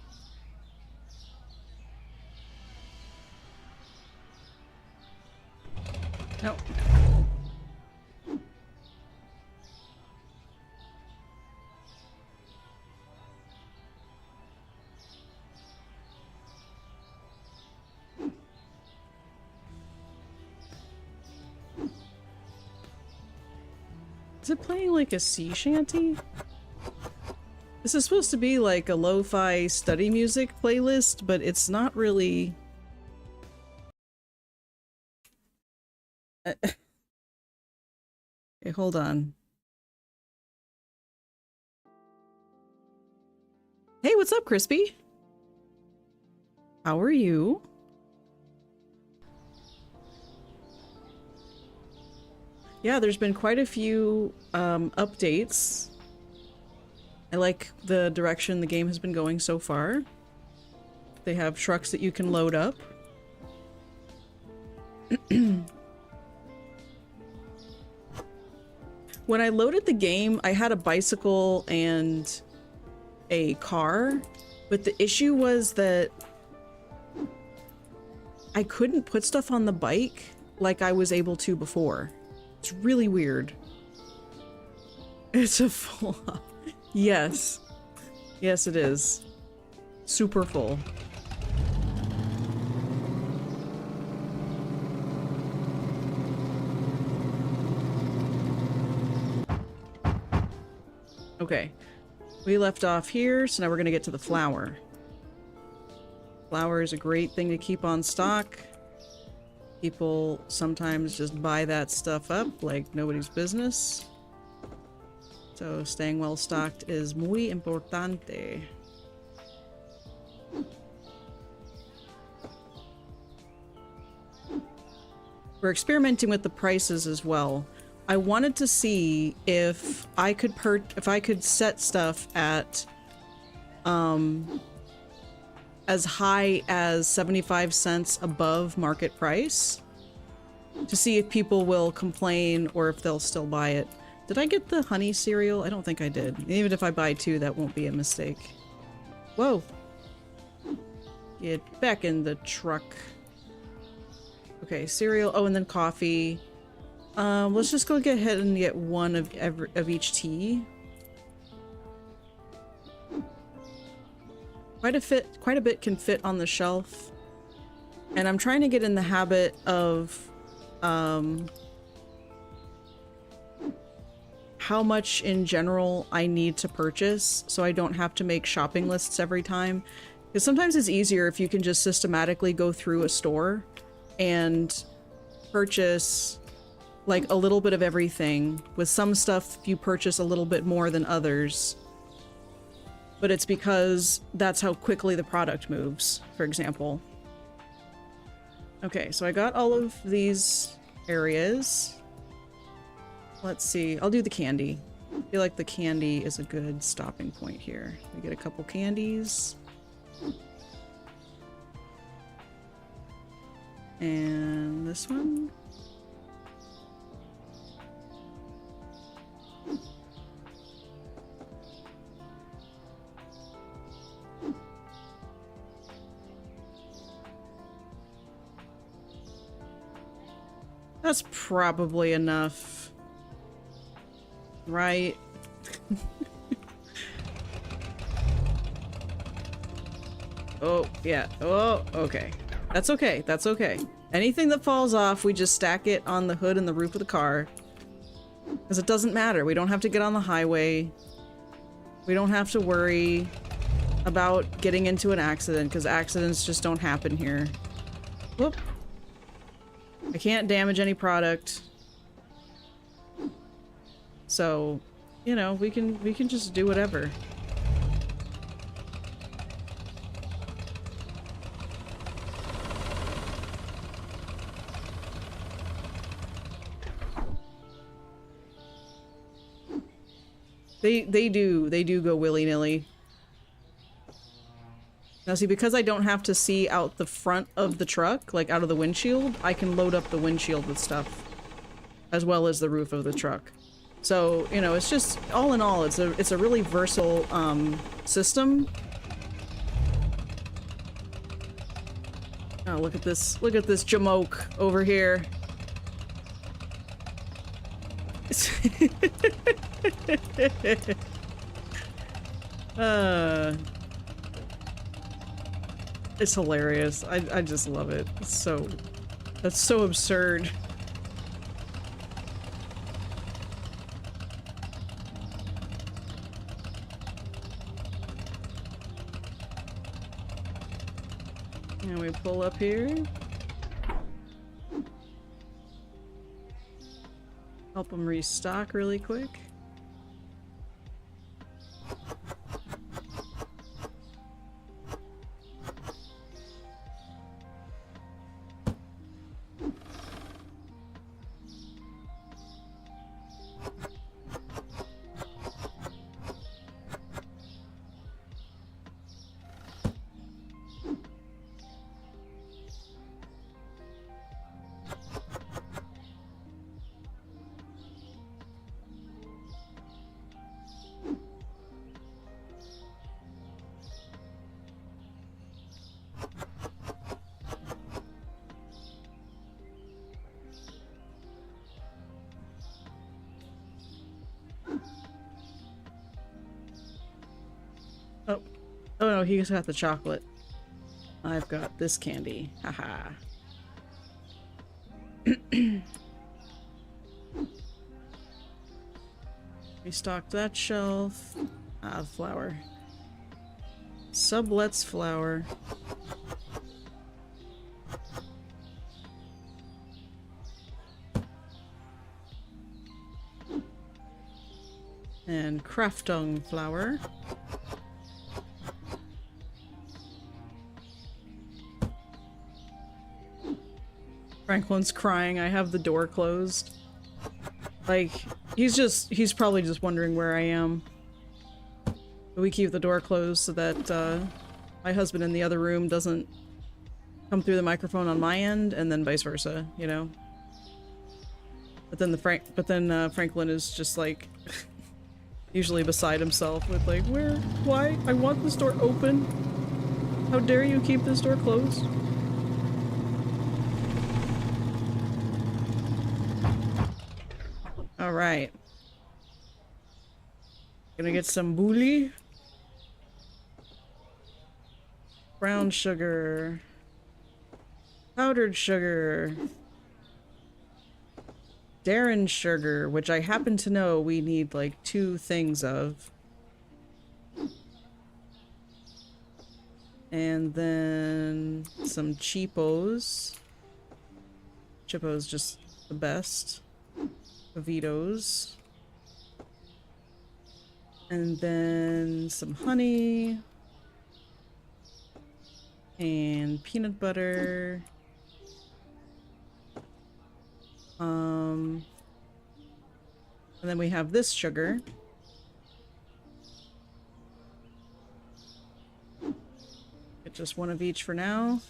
A: No. Is it playing like a sea shanty? This is supposed to be like a lo-fi study music playlist, but it's not really... Okay, hold on. Hey, what's up, Crispy? How are you? Yeah, there's been quite a few updates. I like the direction the game has been going so far. They have trucks that you can load up. When I loaded the game, I had a bicycle and a car, but the issue was that I couldn't put stuff on the bike like I was able to before. It's really weird. It's a full up. Yes. Yes, it is. Super full. Okay. We left off here, so now we're gonna get to the flour. Flour is a great thing to keep on stock. People sometimes just buy that stuff up like nobody's business. So staying well stocked is muy importante. We're experimenting with the prices as well. I wanted to see if I could set stuff at as high as 75 cents above market price to see if people will complain or if they'll still buy it. Did I get the honey cereal? I don't think I did. Even if I buy two, that won't be a mistake. Whoa. Get back in the truck. Okay, cereal. Oh, and then coffee. Let's just go get ahead and get one of each tea. Quite a bit can fit on the shelf. And I'm trying to get in the habit of how much in general I need to purchase so I don't have to make shopping lists every time. Because sometimes it's easier if you can just systematically go through a store and purchase like a little bit of everything. With some stuff you purchase a little bit more than others, but it's because that's how quickly the product moves, for example. Okay, so I got all of these areas. Let's see, I'll do the candy. I feel like the candy is a good stopping point here. We get a couple candies. And this one. That's probably enough. Right? Oh, yeah. Oh, okay. That's okay. That's okay. Anything that falls off, we just stack it on the hood and the roof of the car. Because it doesn't matter. We don't have to get on the highway. We don't have to worry about getting into an accident, because accidents just don't happen here. Whoop. I can't damage any product. So, you know, we can just do whatever. They do go willy-nilly. Now see, because I don't have to see out the front of the truck, like out of the windshield, I can load up the windshield with stuff, as well as the roof of the truck. So, you know, it's just, all in all, it's a really versatile system. Oh, look at this jamoke over here. It's hilarious. I just love it. That's so absurd. And we pull up here. Help them restock really quick. Oh. Oh no, he's got the chocolate. I've got this candy. Haha. Restock that shelf. Ah, the flour. Sublets flour. And Kraftung flour. Franklin's crying. I have the door closed. Like, he's probably just wondering where I am. We keep the door closed so that my husband in the other room doesn't come through the microphone on my end, and then vice versa, you know? But then Franklin is just like usually beside himself with like, where? Why? I want this door open. How dare you keep this door closed? All right. Gonna get some bouilli. Brown sugar. Powdered sugar. Darren sugar, which I happen to know we need like 2 things of. And then some cheapos. Cheapos just the best. Vitos. And then some honey. And peanut butter. And then we have this sugar. Get just 1 of each for now.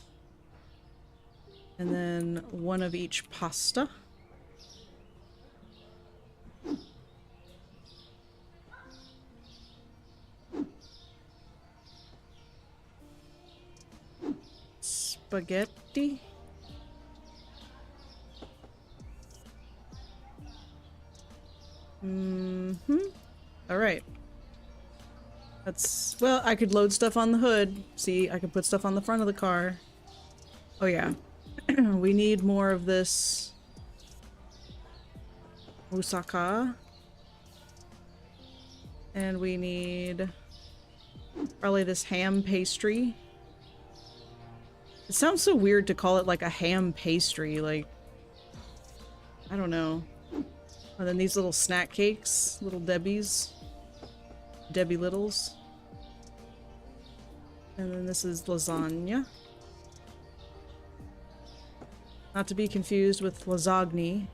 A: And then 1 of each pasta. Spaghetti. Alright. That's... well, I could load stuff on the hood. See, I could put stuff on the front of the car. Oh yeah. We need more of this... moussaka. And we need... probably this ham pastry. It sounds so weird to call it like a ham pastry, like... I don't know. And then these little snack cakes, little Debbie's. Debbie Littles. And then this is lasagna. Not to be confused with lasagne.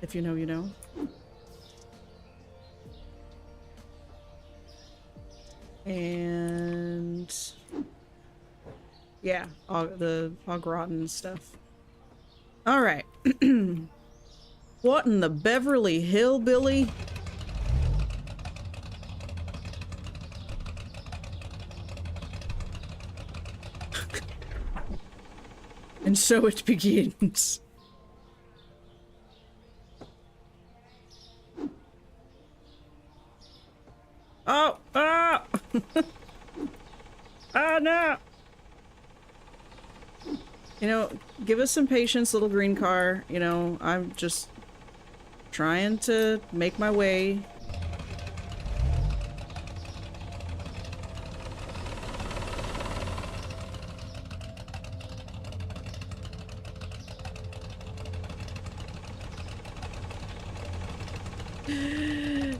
A: If you know, you know. And... yeah, the au gratin stuff. Alright. What in the Beverly Hillbilly? And so it begins. Oh! Ah! Ah, no! You know, give us some patience, little green car. You know, I'm just trying to make my way.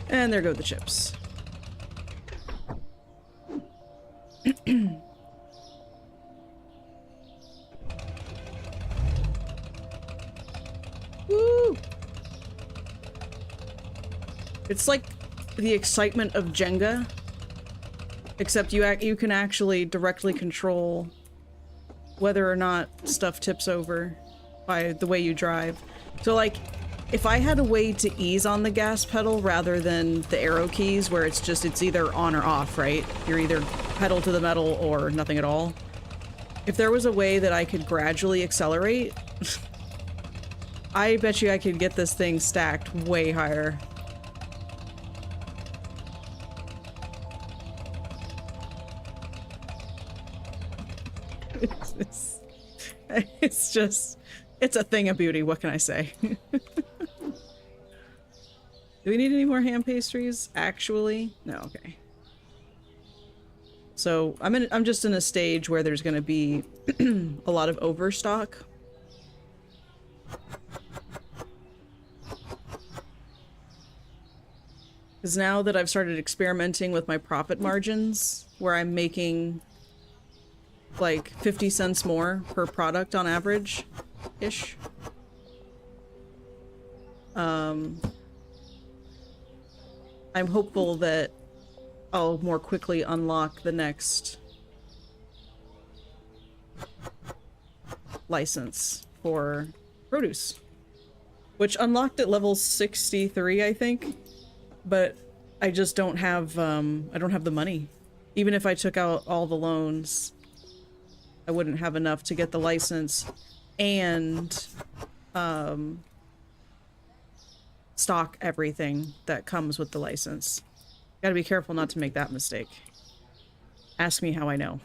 A: And there go the chips. Woo! It's like the excitement of Jenga, except you can actually directly control whether or not stuff tips over by the way you drive. So like, if I had a way to ease on the gas pedal rather than the arrow keys where it's either on or off, right? You're either pedal to the metal or nothing at all. If there was a way that I could gradually accelerate, I bet you I could get this thing stacked way higher. it's just, it's a thing of beauty. What can I say? Do we need any more ham pastries? Actually, no. Okay. So I'm just in a stage where there's going to be a lot of overstock. Because now that I've started experimenting with my profit margins, where I'm making like 50 cents more per product on average, ish. I'm hopeful that I'll more quickly unlock the next license for produce, which unlocked at level 63, I think, but I just don't have I don't have the money. Even if I took out all the loans, I wouldn't have enough to get the license and stock everything that comes with the license. Gotta be careful not to make that mistake. Ask me how I know.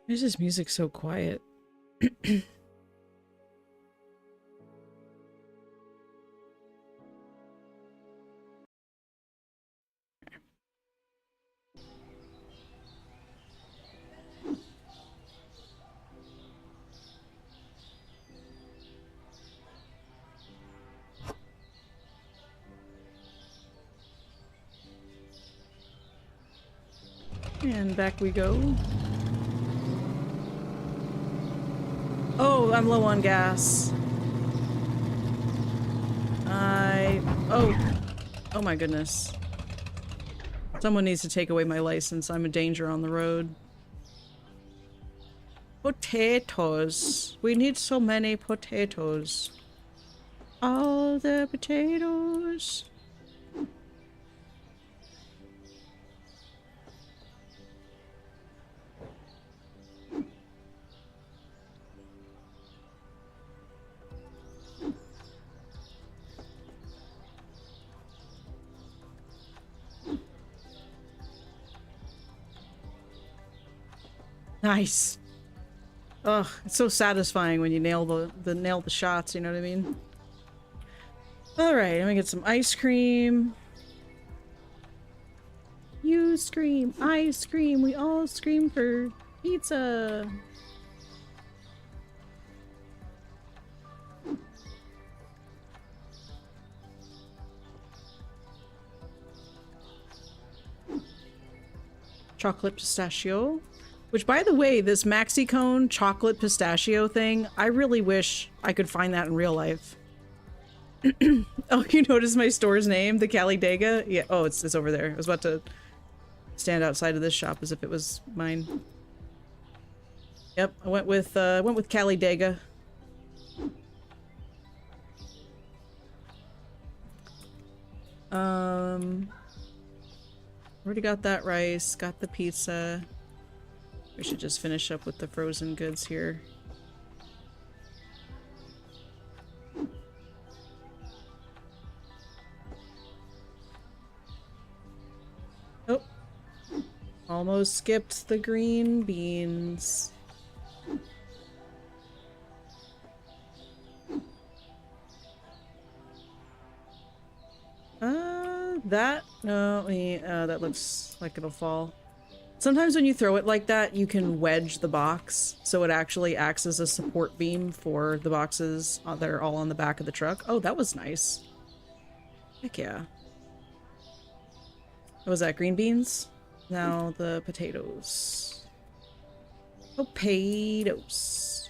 A: Why is this music so quiet? And back we go. Oh, I'm low on gas. Oh my goodness. Someone needs to take away my license. I'm a danger on the road. Potatoes. We need so many potatoes. All the potatoes. Nice. Ugh, it's so satisfying when you nail the shots, you know what I mean? Alright, let me get some ice cream. You scream, I scream, we all scream for pizza. Chocolate pistachio. Which, by the way, this maxi cone chocolate pistachio thing, I really wish I could find that in real life. Oh, you noticed my store's name? The Cali Dega? Yeah, oh, it's over there. I was about to stand outside of this shop as if it was mine. Yep, I went with Cali Dega. Already got that rice, got the pizza. We should just finish up with the frozen goods here. Oh, almost skipped the green beans. That looks like it'll fall. Sometimes when you throw it like that, you can wedge the box, so it actually acts as a support beam for the boxes that are all on the back of the truck. Oh, that was nice. Heck yeah. What was that, green beans? Now the potatoes. Potatoes.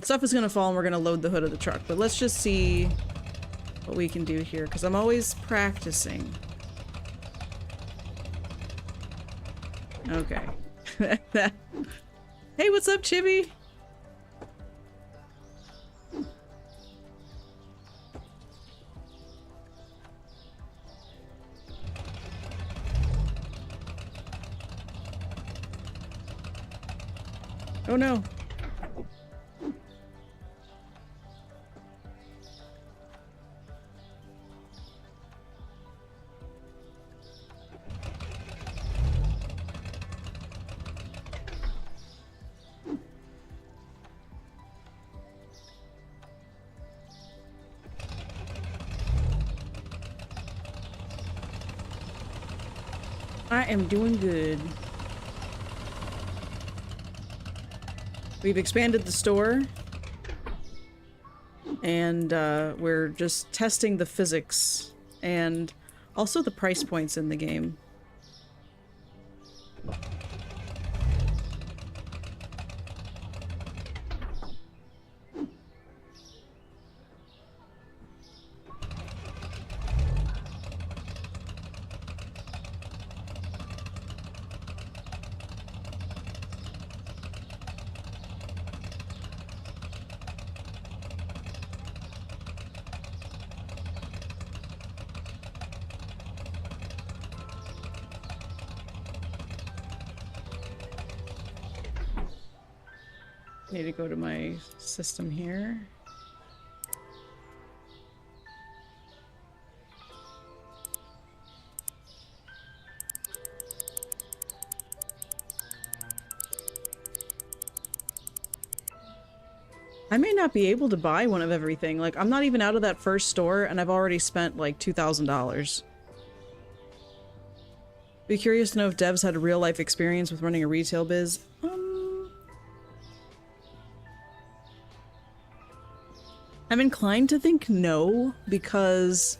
A: Stuff is gonna fall and we're gonna load the hood of the truck, but let's just see what we can do here, because I'm always practicing. Okay. Hey, what's up, Chibi? Oh no. I am doing good. We've expanded the store, and we're just testing the physics and also the price points in the game. Need to go to my system here. I may not be able to buy one of everything. Like, I'm not even out of that first store and I've already spent like $2,000. Be curious to know if devs had a real life experience with running a retail biz. I'm inclined to think no, because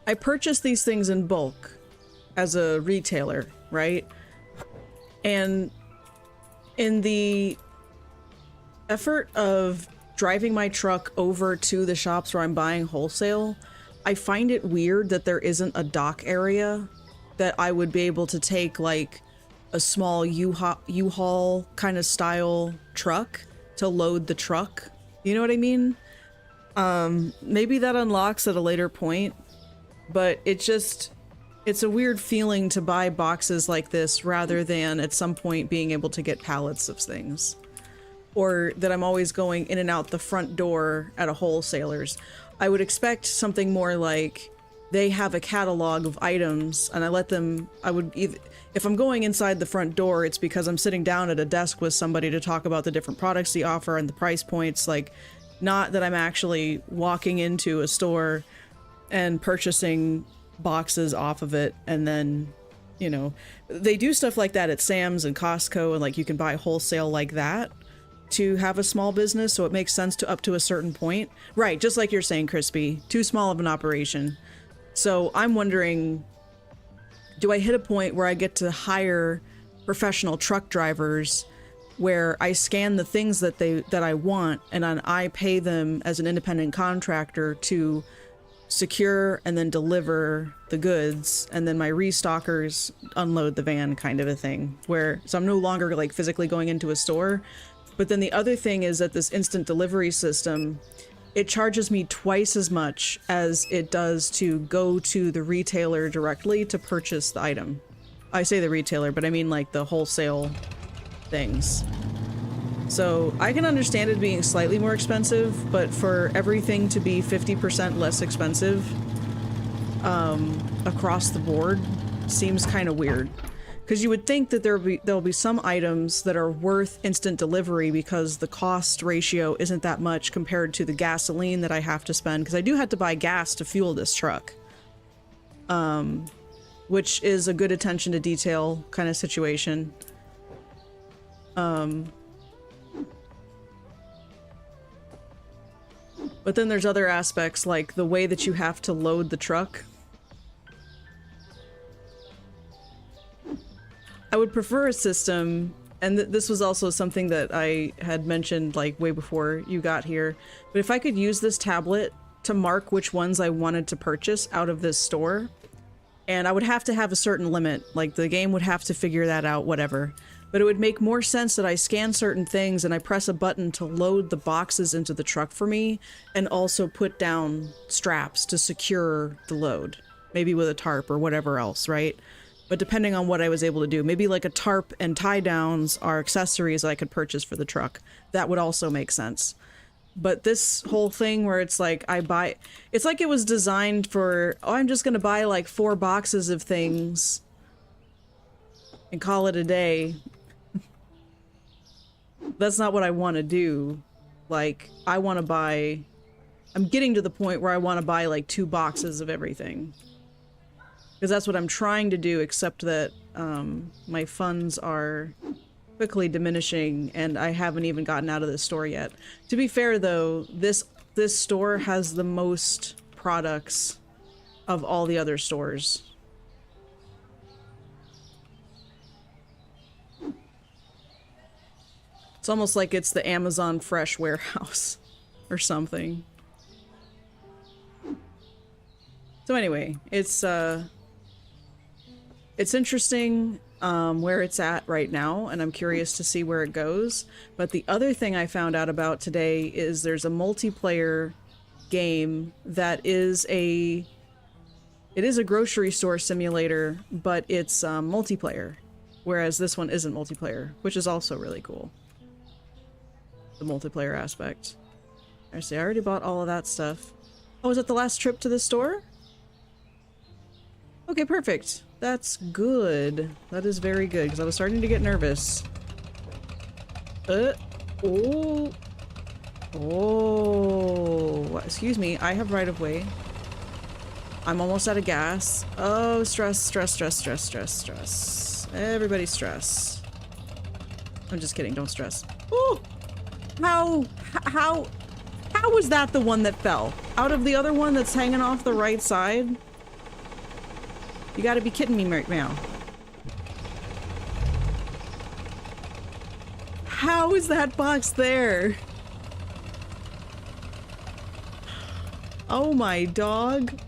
A: I purchased these things in bulk as a retailer, right? And in the effort of driving my truck over to the shops where I'm buying wholesale, I find it weird that there isn't a dock area that I would be able to take like a small U-Haul kind of style truck to load the truck. You know what I mean? Maybe that unlocks at a later point, but it's a weird feeling to buy boxes like this rather than at some point being able to get pallets of things. Or that I'm always going in and out the front door at a wholesaler's. I would expect something more like they have a catalog of items and if I'm going inside the front door, it's because I'm sitting down at a desk with somebody to talk about the different products they offer and the price points, like not that I'm actually walking into a store and purchasing boxes off of it. And then, you know, they do stuff like that at Sam's and Costco, and like you can buy wholesale like that to have a small business. So it makes sense to up to a certain point. Right. Just like you're saying, Crispy, too small of an operation. So I'm wondering, do I hit a point where I get to hire professional truck drivers where I scan the things that I want and then I pay them as an independent contractor to secure and then deliver the goods, and then my restockers unload the van, kind of a thing, so I'm no longer like physically going into a store. But then the other thing is that this instant delivery system, it charges me twice as much as it does to go to the retailer directly to purchase the item. I say the retailer, but I mean like the wholesale things. So I can understand it being slightly more expensive, but for everything to be 50% less expensive across the board seems kind of weird. Because you would think that there'll be some items that are worth instant delivery because the cost ratio isn't that much compared to the gasoline that I have to spend, because I do have to buy gas to fuel this truck. Which is a good attention to detail kind of situation. But then there's other aspects like the way that you have to load the truck. I would prefer a system, and this was also something that I had mentioned like way before you got here, but if I could use this tablet to mark which ones I wanted to purchase out of this store, and I would have to have a certain limit, like the game would have to figure that out, whatever. But it would make more sense that I scan certain things and I press a button to load the boxes into the truck for me, and also put down straps to secure the load. Maybe with a tarp or whatever else, right? But depending on what I was able to do, maybe like a tarp and tie downs are accessories I could purchase for the truck. That would also make sense. But this whole thing where it's like it's like it was designed for, oh, I'm just gonna buy like 4 boxes of things and call it a day. That's not what I want to do. Like, I want to buy, I'm getting to the point where I want to buy like 2 boxes of everything. Because that's what I'm trying to do, except that my funds are quickly diminishing and I haven't even gotten out of this store yet. To be fair though, this store has the most products of all the other stores. It's almost like it's the Amazon Fresh warehouse or something. So anyway, it's interesting where it's at right now, and I'm curious to see where it goes. But the other thing I found out about today is there's a multiplayer game that is it is a grocery store simulator, but it's multiplayer, whereas this one isn't multiplayer, which is also really cool. The multiplayer aspect. I see, I already bought all of that stuff. Oh, is it the last trip to the store? Okay, perfect. That's good. That is very good, because I was starting to get nervous. Oh. Oh. Excuse me, I have right of way. I'm almost out of gas. Oh, stress, stress, stress, stress, stress, stress. Everybody stress. I'm just kidding, don't stress. Oh! How was that the one that fell? Out of the other one that's hanging off the right side? You gotta be kidding me right now. How is that box there? Oh my dog.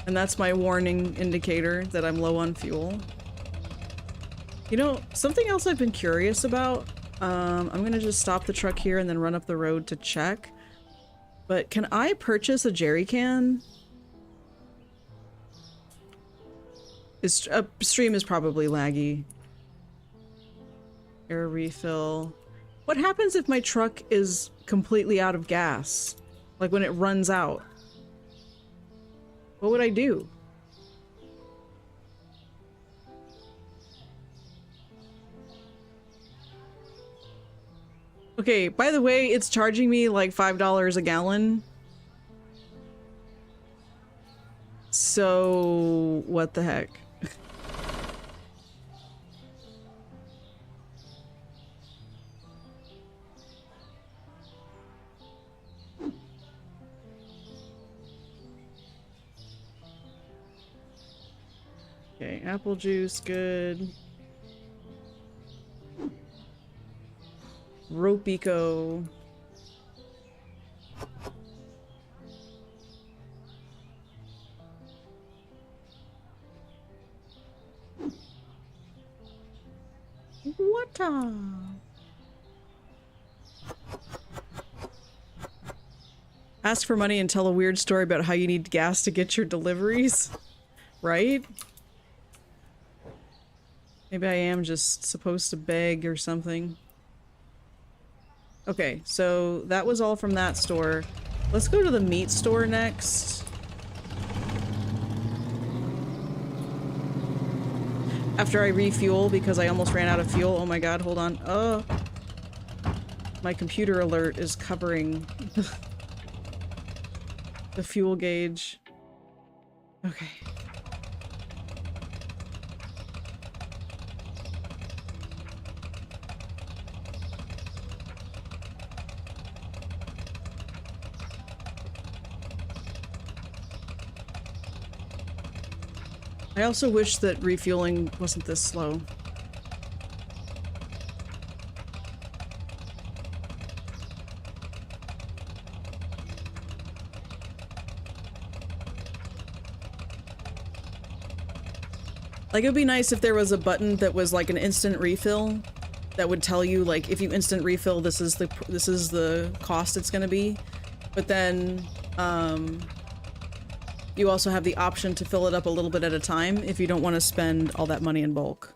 A: And that's my warning indicator that I'm low on fuel. You know, something else I've been curious about, I'm gonna just stop the truck here and then run up the road to check. But can I purchase a jerry can? Stream is probably laggy. Air refill. What happens if my truck is completely out of gas? Like when it runs out? What would I do? Okay, by the way, it's charging me like $5 a gallon. So, what the heck? Okay, apple juice, good. Ropico. Water. Ask for money and tell a weird story about how you need gas to get your deliveries. Right? Maybe I am just supposed to beg or something. Okay, so that was all from that store. Let's go to the meat store next. After I refuel, because I almost ran out of fuel. Oh my god, hold on. Oh. My computer alert is covering the fuel gauge. Okay. I also wish that refueling wasn't this slow. Like, it would be nice if there was a button that was like an instant refill that would tell you, like, if you instant refill, this is the cost it's gonna be. But then, you also have the option to fill it up a little bit at a time if you don't want to spend all that money in bulk.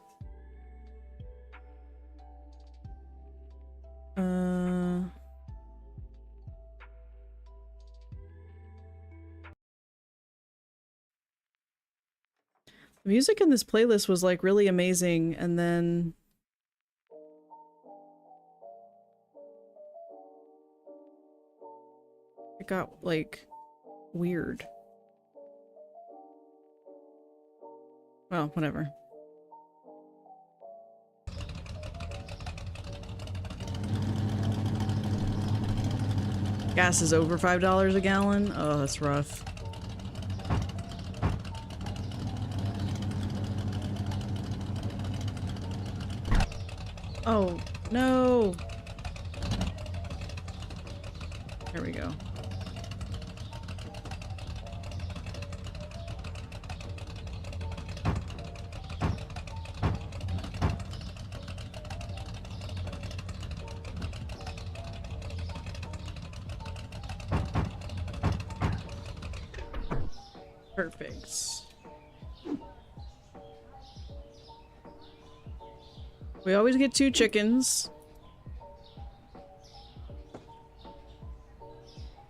A: The music in this playlist was like really amazing, and then it got like weird. Well, whatever. Gas is over $5 a gallon? Oh, that's rough. Oh, no! There we go. Perfect. We always get 2 chickens.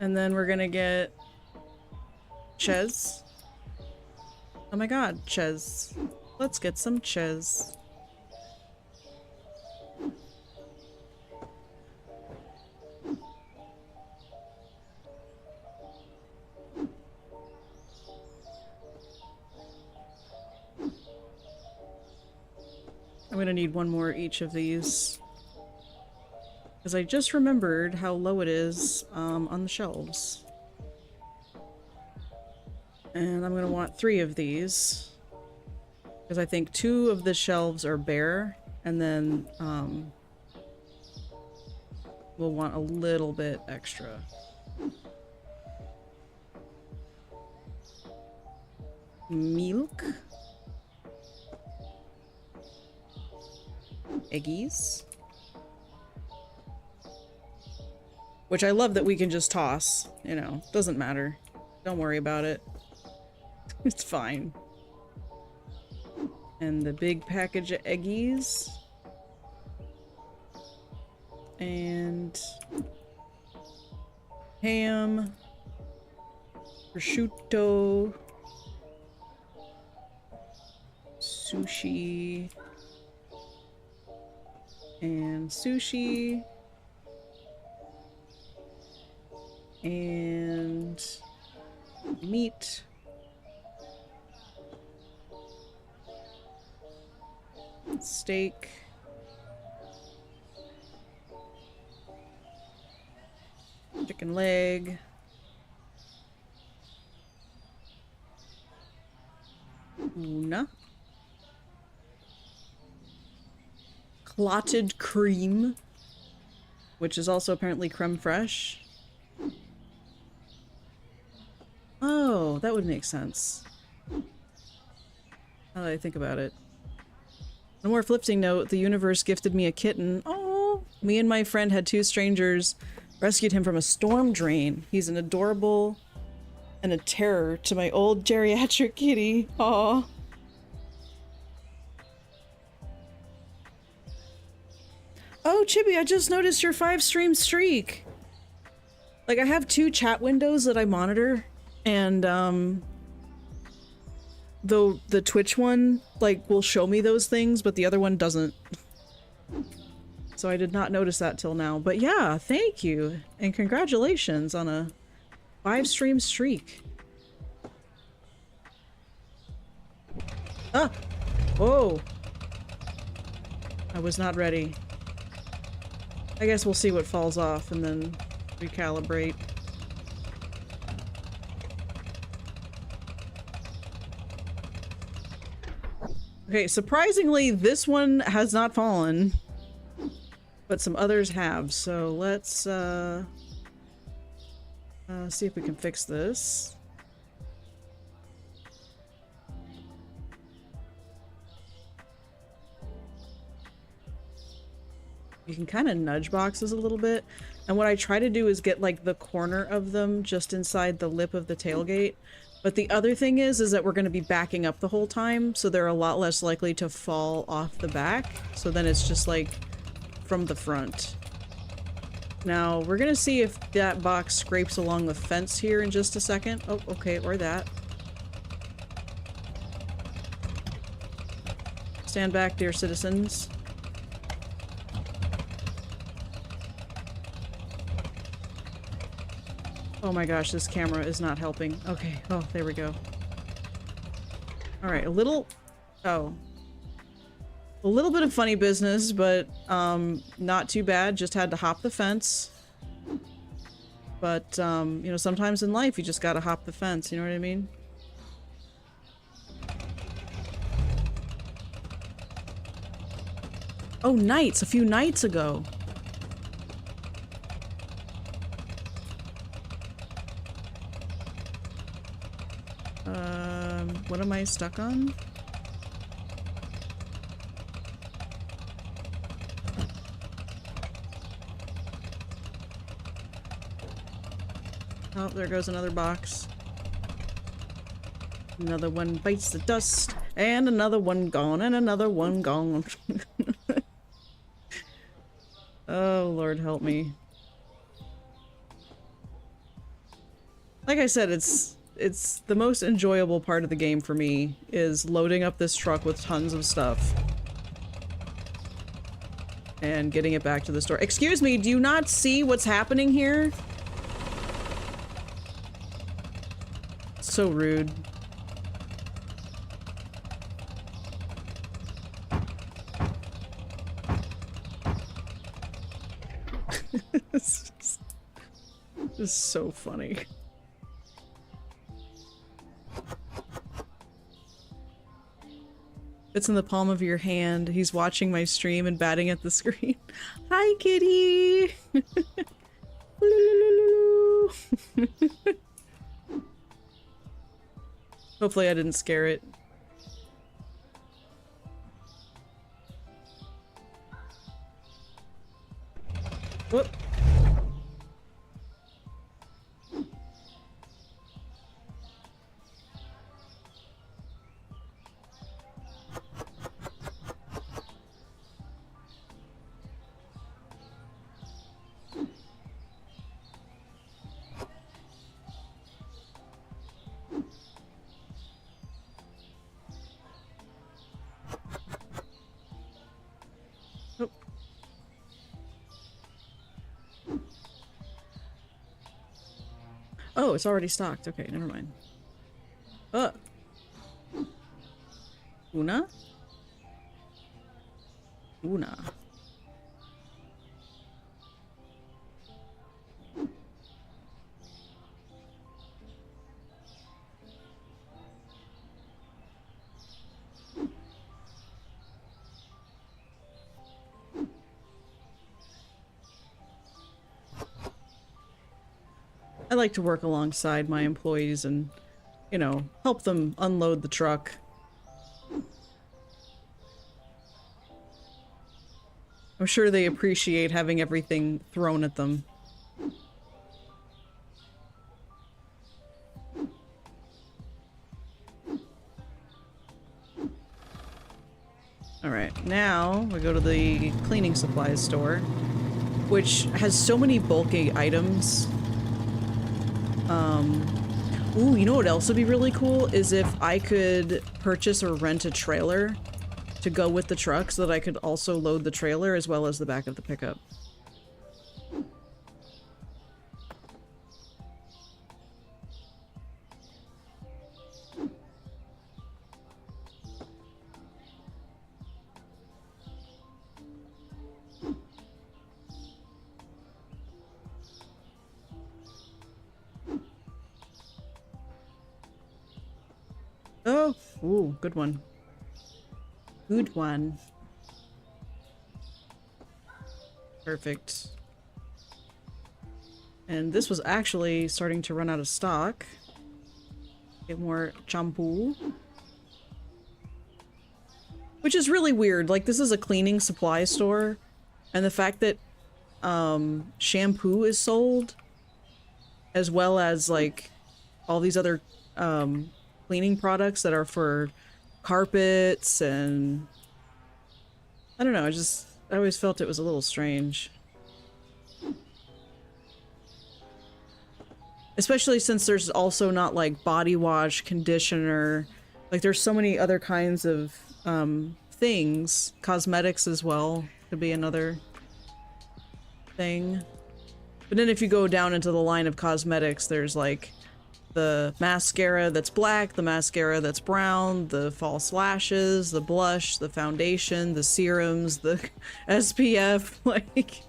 A: And then we're gonna get Ches. Oh my god, Ches. Let's get some Ches. I'm gonna need one more each of these. Because I just remembered how low it is on the shelves. And I'm gonna want 3 of these. Because I think 2 of the shelves are bare, and then we'll want a little bit extra. Milk. Eggies. Which I love that we can just toss, you know, doesn't matter. Don't worry about it. It's fine. And the big package of eggies. And ham. Prosciutto. Sushi. And sushi. And meat. Steak. Chicken leg. Tuna. Clotted cream, which is also apparently creme fraiche. Oh, that would make sense. Now that I think about it. On a more uplifting note, the universe gifted me a kitten. Oh, me and my friend had 2 strangers rescued him from a storm drain. He's an adorable and a terror to my old geriatric kitty. Aw. Oh, Chibi, I just noticed your 5-stream streak. Like, I have 2 chat windows that I monitor, and the Twitch one, like, will show me those things, but the other one doesn't. So I did not notice that till now. But yeah, thank you, and congratulations on a 5-stream streak. Ah! Whoa! I was not ready. I guess we'll see what falls off and then recalibrate. Okay, surprisingly, this one has not fallen, but some others have. So let's see if we can fix this. You can kind of nudge boxes a little bit, and what I try to do is get like the corner of them just inside the lip of the tailgate. But the other thing is that we're going to be backing up the whole time, so they're a lot less likely to fall off the back. So then it's just like from the front. Now we're going to see if that box scrapes along the fence here in just a second. Oh, okay, or that. Stand back, dear citizens. Oh my gosh, this camera is not helping. Okay, oh, there we go. Alright, a little bit of funny business, but not too bad. Just had to hop the fence. But, you know, sometimes in life you just gotta hop the fence, you know what I mean? Oh, nights! A few nights ago! What am I stuck on? Oh, there goes another box. Another one bites the dust, and another one gone, and another one gone. Oh, Lord help me. Like I said, it's the most enjoyable part of the game for me, is loading up this truck with tons of stuff. And getting it back to the store. Excuse me, do you not see what's happening here? So rude. This is so funny. It's in the palm of your hand. He's watching my stream and batting at the screen. Hi, kitty! Hopefully I didn't scare it. Whoop. Oh, it's already stocked. Okay, never mind. Una? Una. I like to work alongside my employees and, you know, help them unload the truck. I'm sure they appreciate having everything thrown at them. Alright, now we go to the cleaning supplies store, which has so many bulky items. Ooh, you know what else would be really cool? Is if I could purchase or rent a trailer to go with the truck so that I could also load the trailer as well as the back of the pickup. Oh, ooh, good one. Good one. Perfect. And this was actually starting to run out of stock. Get more shampoo. Which is really weird. Like, this is a cleaning supply store. And the fact that shampoo is sold, as well as, like, all these other cleaning products that are for carpets and... I don't know, I always felt it was a little strange. Especially since there's also not, like, body wash, conditioner. Like, there's so many other kinds of things. Cosmetics as well could be another thing. But then if you go down into the line of cosmetics, there's, like, the mascara that's black, the mascara that's brown, the false lashes, the blush, the foundation, the serums, the SPF. Like,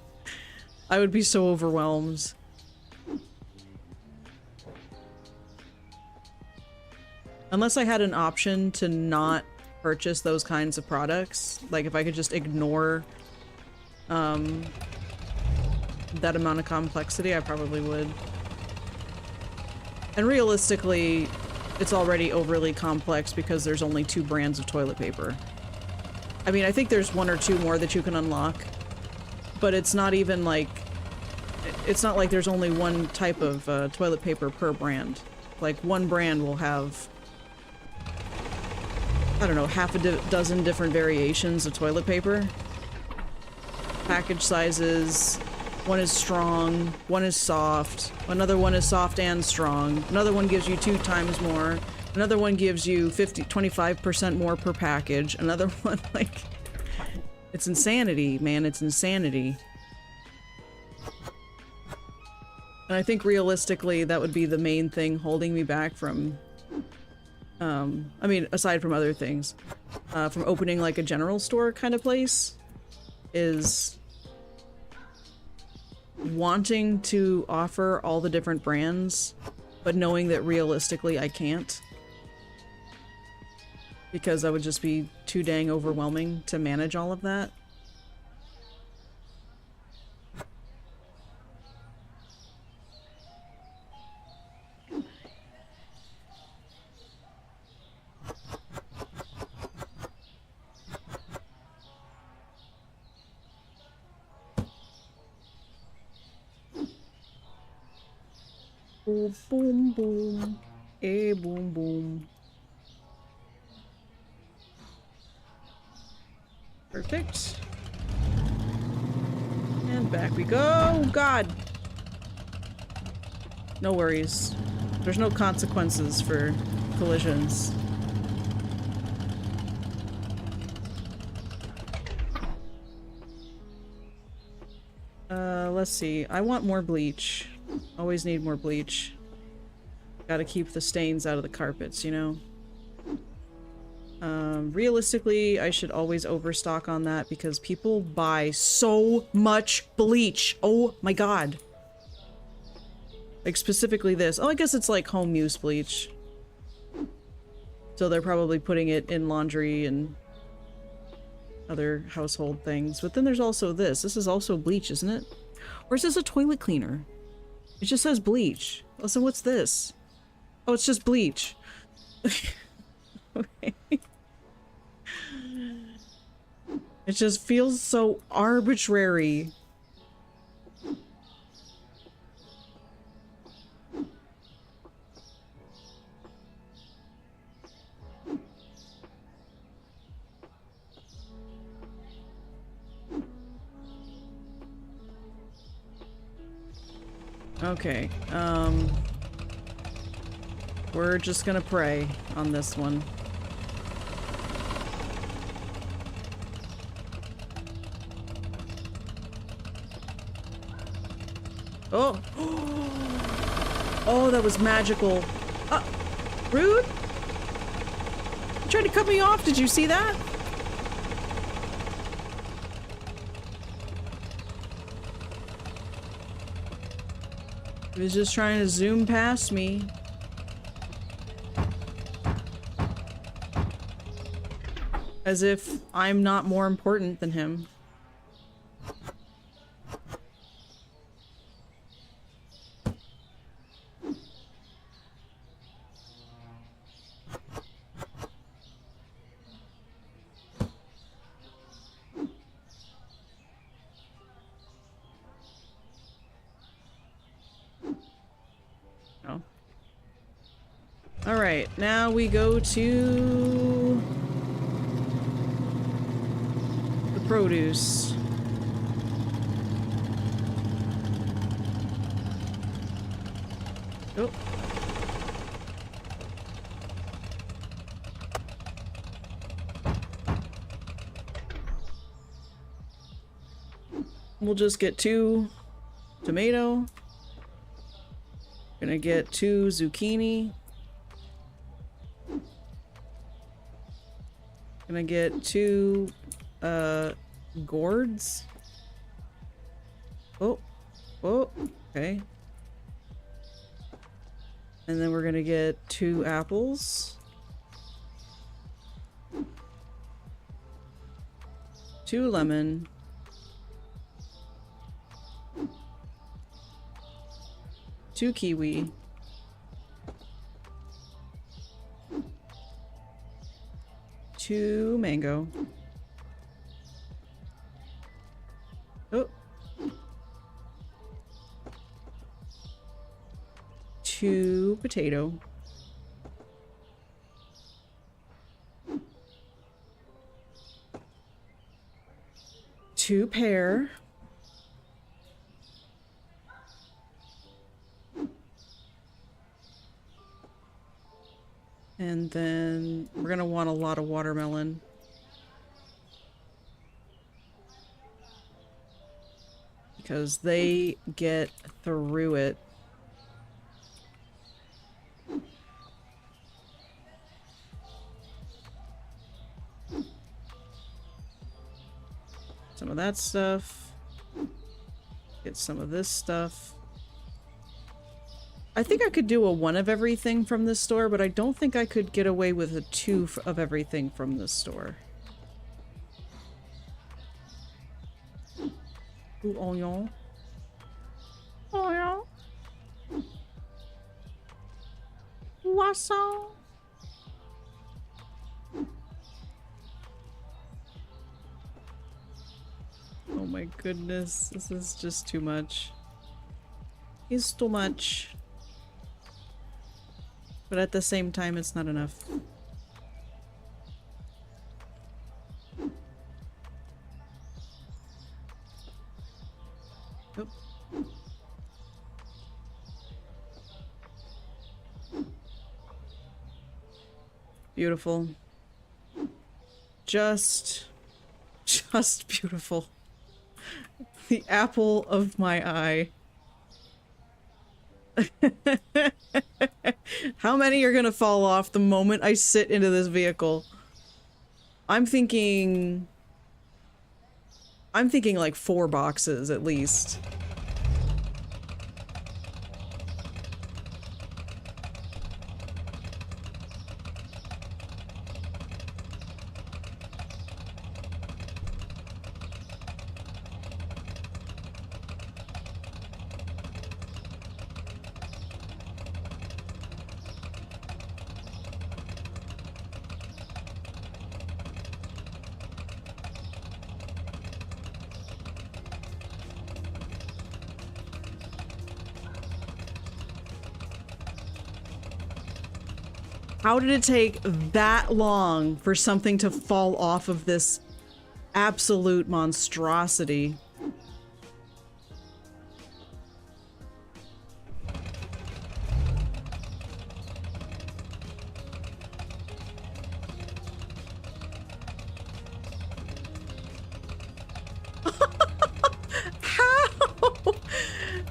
A: I would be so overwhelmed. Unless I had an option to not purchase those kinds of products, like if I could just ignore that amount of complexity, I probably would. And realistically, it's already overly complex because there's only 2 brands of toilet paper. I mean, I think there's 1 or 2 more that you can unlock, but it's not even like... It's not like there's only 1 type of toilet paper per brand. Like, 1 brand will have... I don't know, half a dozen different variations of toilet paper. Package sizes. 1 is strong, 1 is soft, another one is soft and strong, another one gives you 2 times more, another one gives you 25% more per package, another one, like... It's insanity, man, it's insanity. And I think realistically that would be the main thing holding me back from... I mean, aside from other things, from opening like a general store kind of place, is wanting to offer all the different brands, but knowing that realistically I can't. Because that would just be too dang overwhelming to manage all of that. Boom, boom, boom. Eh, boom, boom. Perfect. And back we go. God! No worries. There's no consequences for collisions. Let's see. I want more bleach. Always need more bleach. Gotta keep the stains out of the carpets, you know? Realistically, I should always overstock on that because people buy so much bleach. Oh my god. Like, specifically this. Oh, I guess it's like home use bleach. So they're probably putting it in laundry and other household things. But then there's also this. This is also bleach, isn't it? Or is this a toilet cleaner? It just says bleach. Listen, what's this? Oh, it's just bleach. Okay. It just feels so arbitrary. Okay, we're just gonna pray on this one. Oh! Oh, that was magical. Rude? You tried to cut me off, did you see that? He was just trying to zoom past me. As if I'm not more important than him. Oh. Alright, now we go to the produce. Oh. We'll just get 2 tomato. Gonna get 2 zucchini. Gonna get 2 gourds. Oh, oh, okay. And then we're gonna get 2 apples. 2 lemon. 2 kiwi. 2 mango. Oh. 2 potato. 2 pear. And then we're gonna want a lot of watermelon. Because they get through it. Some of that stuff. Get some of this stuff. I think I could do a 1 of everything from this store, but I don't think I could get away with a 2 of everything from this store. Ooh, onion. Onion. Poisson. Oh my goodness, this is just too much. It's too much. But at the same time, it's not enough. Oop. Beautiful. Just beautiful. The apple of my eye. How many are gonna fall off the moment I sit into this vehicle? I'm thinking like 4 boxes at least. How did it take that long for something to fall off of this absolute monstrosity?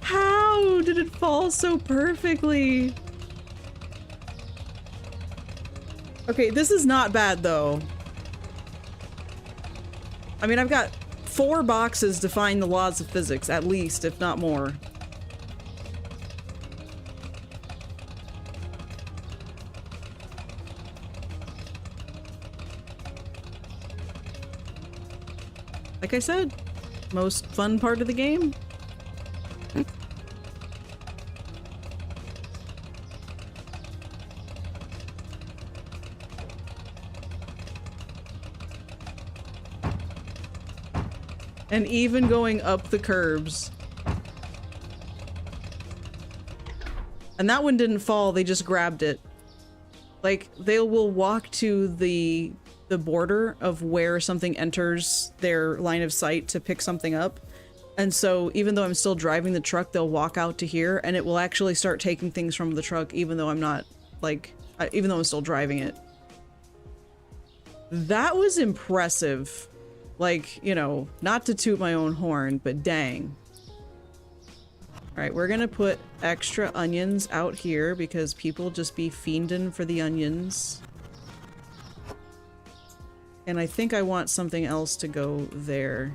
A: How did it fall so perfectly? Okay, this is not bad, though. I mean, I've got 4 boxes defying the laws of physics, at least, if not more. Like I said, most fun part of the game. And even going up the curbs. And that one didn't fall, they just grabbed it. Like, they will walk to the border of where something enters their line of sight to pick something up. And so even though I'm still driving the truck, they'll walk out to here and it will actually start taking things from the truck even though I'm not, like, even though I'm still driving it. That was impressive. Like, you know, not to toot my own horn, but dang. Alright, we're gonna put extra onions out here because people just be fiending for the onions. And I think I want something else to go there.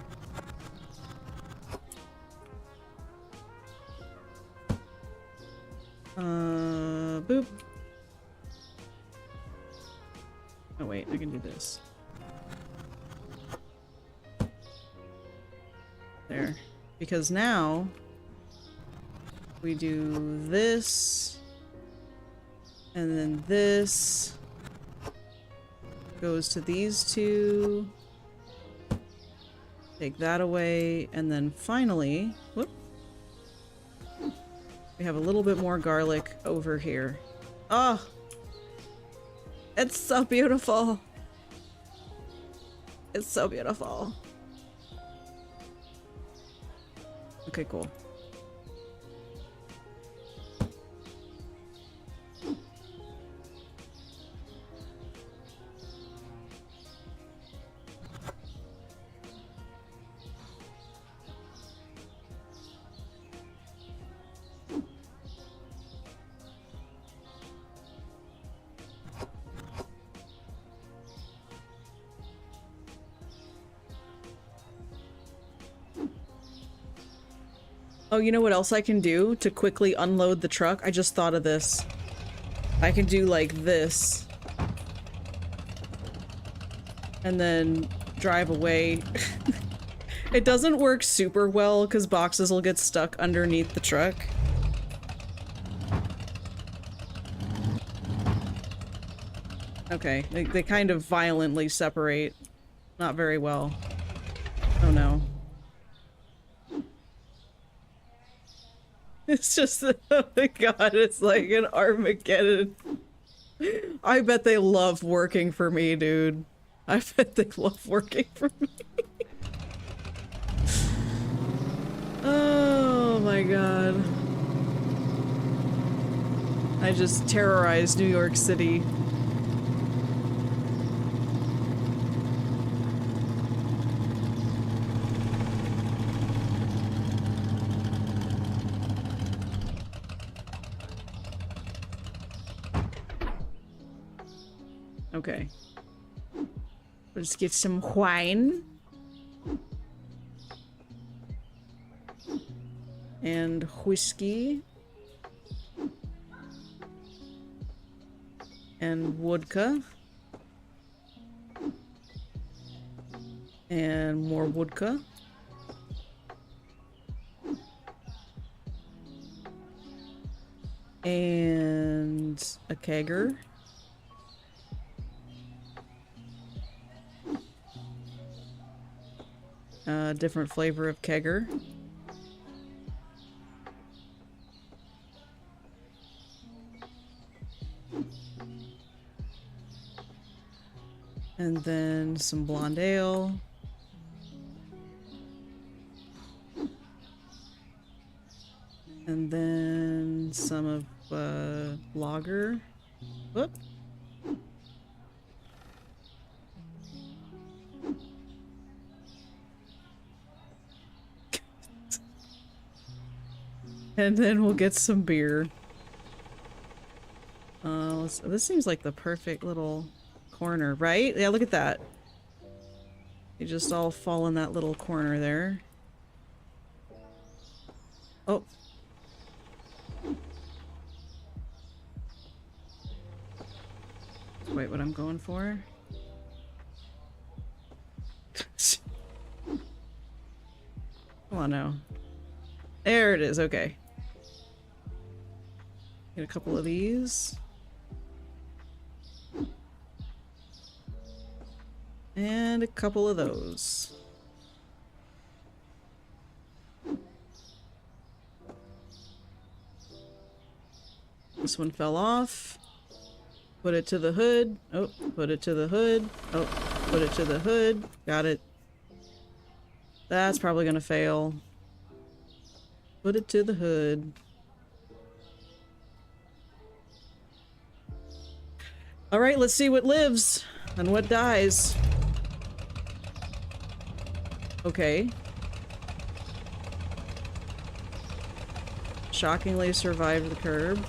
A: Boop. Oh wait, I can do this. There. Because now we do this and then this goes to these two. Take that away and then finally, whoop. We have a little bit more garlic over here. Oh! It's so beautiful! It's so beautiful. Okay, cool. Oh, you know what else I can do to quickly unload the truck? I just thought of this. I can do like this. And then drive away. It doesn't work super well because boxes will get stuck underneath the truck. Okay, they kind of violently separate. Not very well. Oh no. It's just, oh my god, it's like an Armageddon. I bet they love working for me, dude. I bet they love working for me. Oh my god. I just terrorized New York City. Okay. Let's get some wine. And whiskey. And vodka. And more vodka. And a kegger. Different flavor of kegger. And then some blonde ale. And then some of lager. Whoop. And then we'll get some beer. This seems like the perfect little corner, right? Yeah, look at that. You just all fall in that little corner there. Oh. Wait, what I'm going for? on now. There it is, okay. Get a couple of these. And a couple of those. This one fell off. Put it to the hood. Oh, put it to the hood. Oh, put it to the hood. Got it. That's probably gonna fail. Put it to the hood. Alright, let's see what lives and what dies. Okay. Shockingly survived the curb.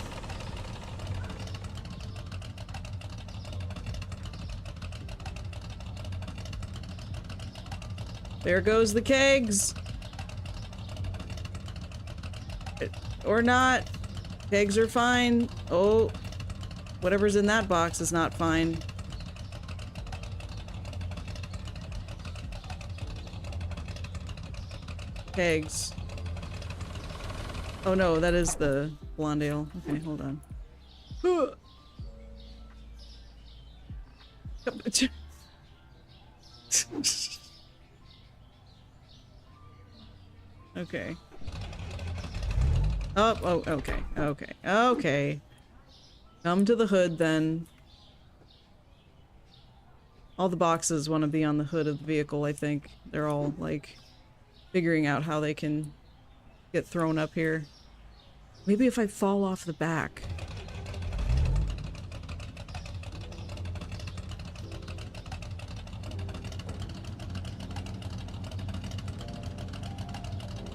A: There goes the kegs! Or not. Kegs are fine. Oh. Whatever's in that box is not fine. Kegs. Oh no, that is the blonde ale. Okay, hold on. Okay. Oh, okay, okay. Come to the hood then. All the boxes want to be on the hood of the vehicle, I think. They're all, like, figuring out how they can get thrown up here. Maybe if I fall off the back.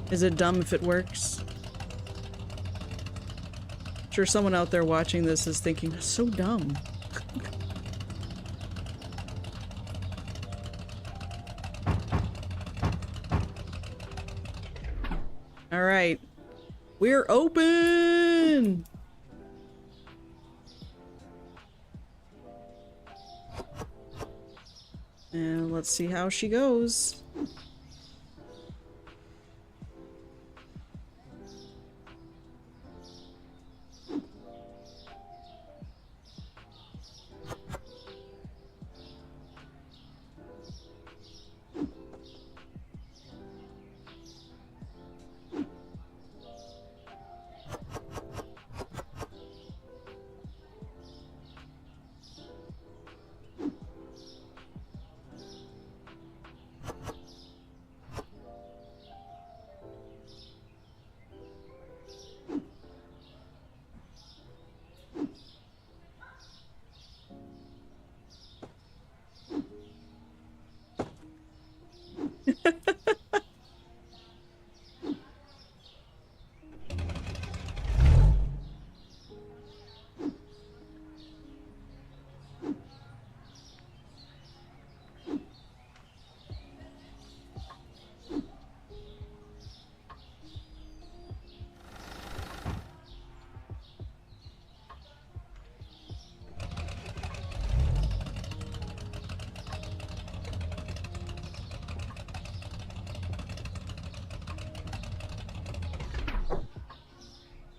A: Is it dumb if it works? Sure, someone out there watching this is thinking, that's so dumb. All right, we're open. And let's see how she goes.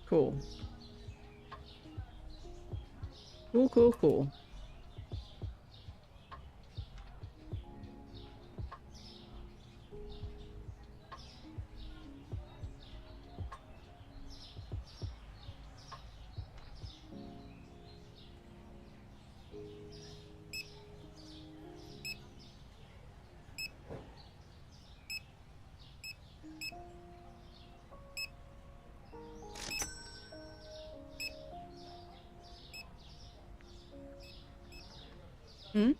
A: Cool. Cool. Hmm?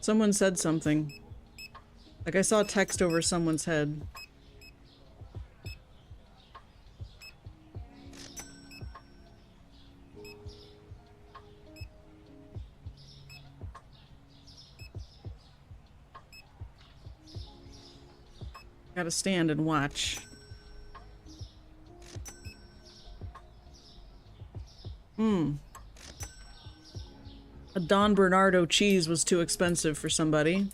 A: Someone said something. Like I saw text over someone's head. Gotta stand and watch. A Don Bernardo cheese was too expensive for somebody.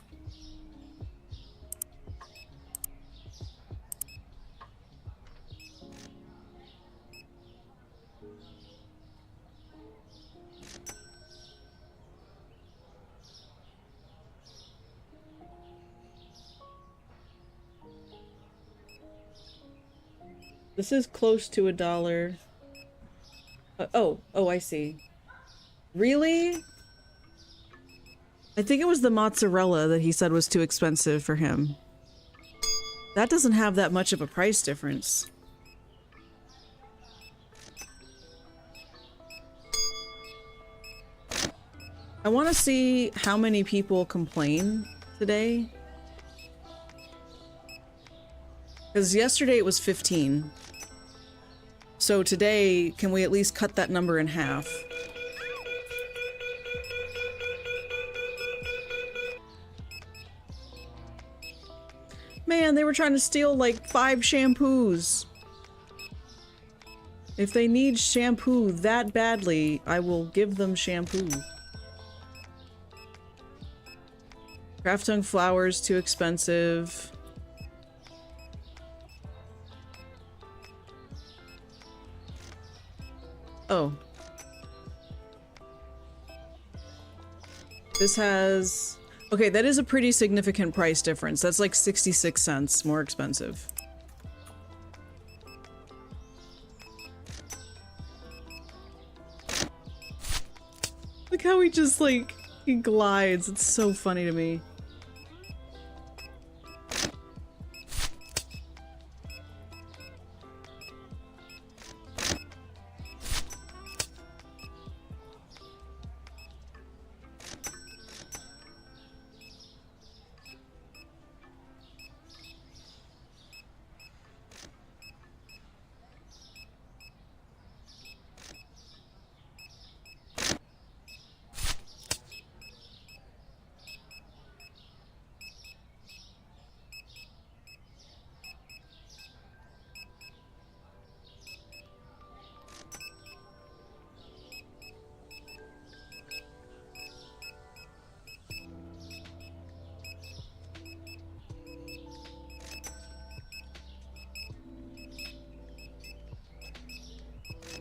A: This is close to $1. Oh, I see. Really? I think it was the mozzarella that he said was too expensive for him. That doesn't have that much of a price difference. I want to see how many people complain today. Because yesterday it was 15. So today, can we at least cut that number in half? Man, they were trying to steal like 5 shampoos. If they need shampoo that badly, I will give them shampoo. Craft tongue flowers, too expensive. Oh. This has... Okay, that is a pretty significant price difference. That's like 66 cents more expensive. Look how he just like, he glides. It's so funny to me.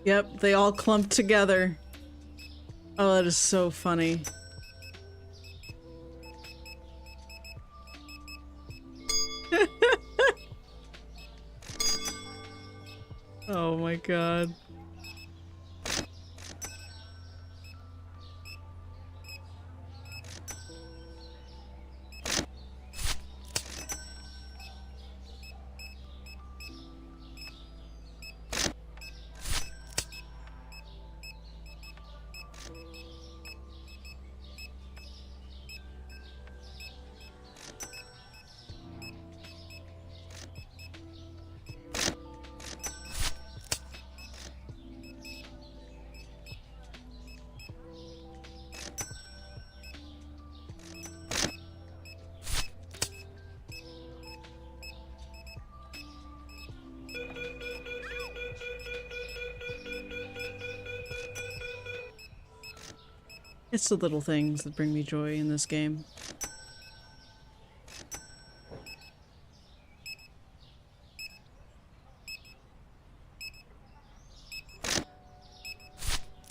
A: Yep, they all clumped together. Oh, that is so funny. Oh my god. It's the little things that bring me joy in this game.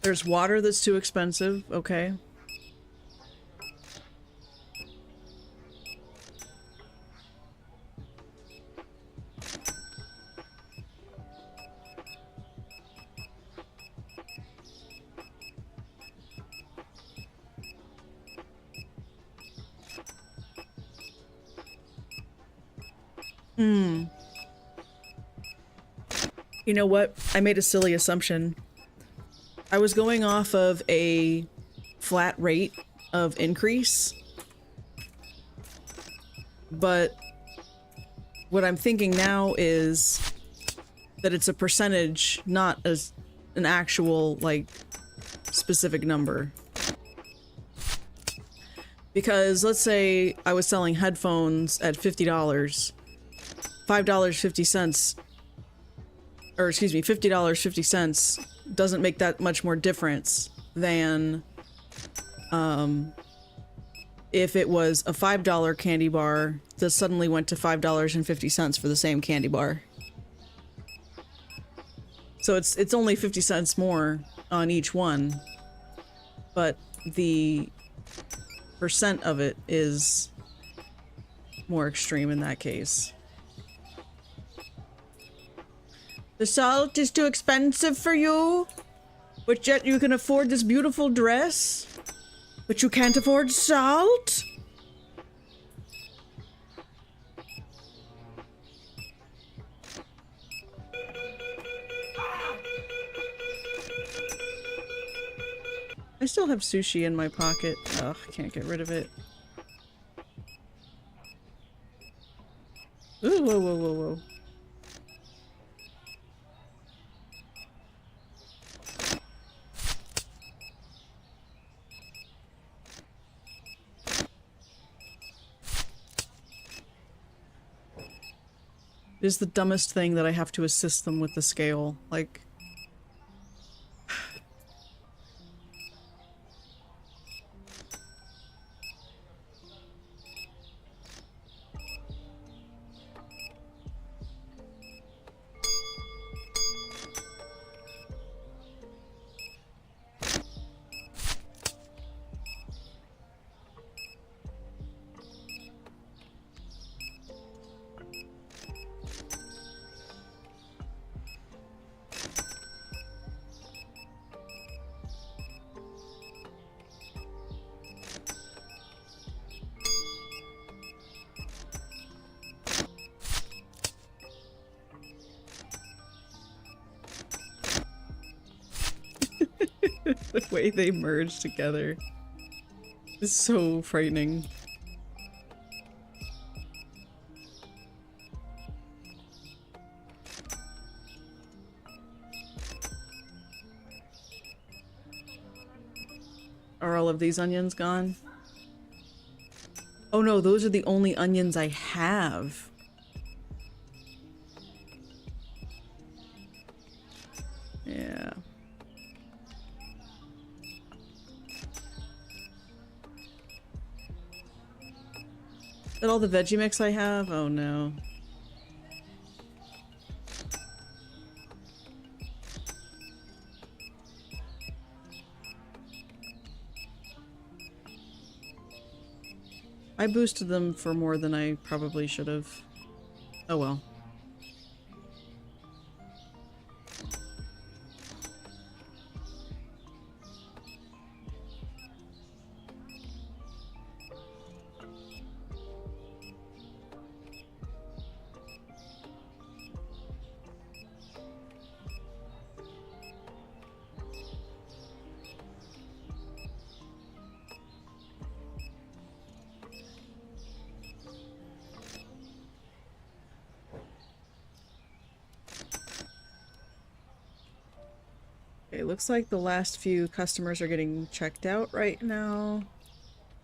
A: There's water that's too expensive, okay. You know what? I made a silly assumption. I was going off of a flat rate of increase, but what I'm thinking now is that it's a percentage, not as an actual, like, specific number. Because let's say I was selling headphones at $50, $5.50, or excuse me, $50.50 doesn't make that much more difference than if it was a $5 candy bar that suddenly went to $5.50 for the same candy bar. So it's only 50 cents more on each one, but the percent of it is more extreme in that case. The salt is too expensive for you? But yet you can afford this beautiful dress? But you can't afford salt? I still have sushi in my pocket. Ugh, can't get rid of it. Ooh, whoa, whoa, whoa, whoa. It is the dumbest thing that I have to assist them with the scale. Like... The way they merge together is so frightening. Are all of these onions gone? Oh no, those are the only onions I have. Yeah. Is that all the veggie mix I have? Oh no. I boosted them for more than I probably should have. Oh well. Okay, looks like the last few customers are getting checked out right now.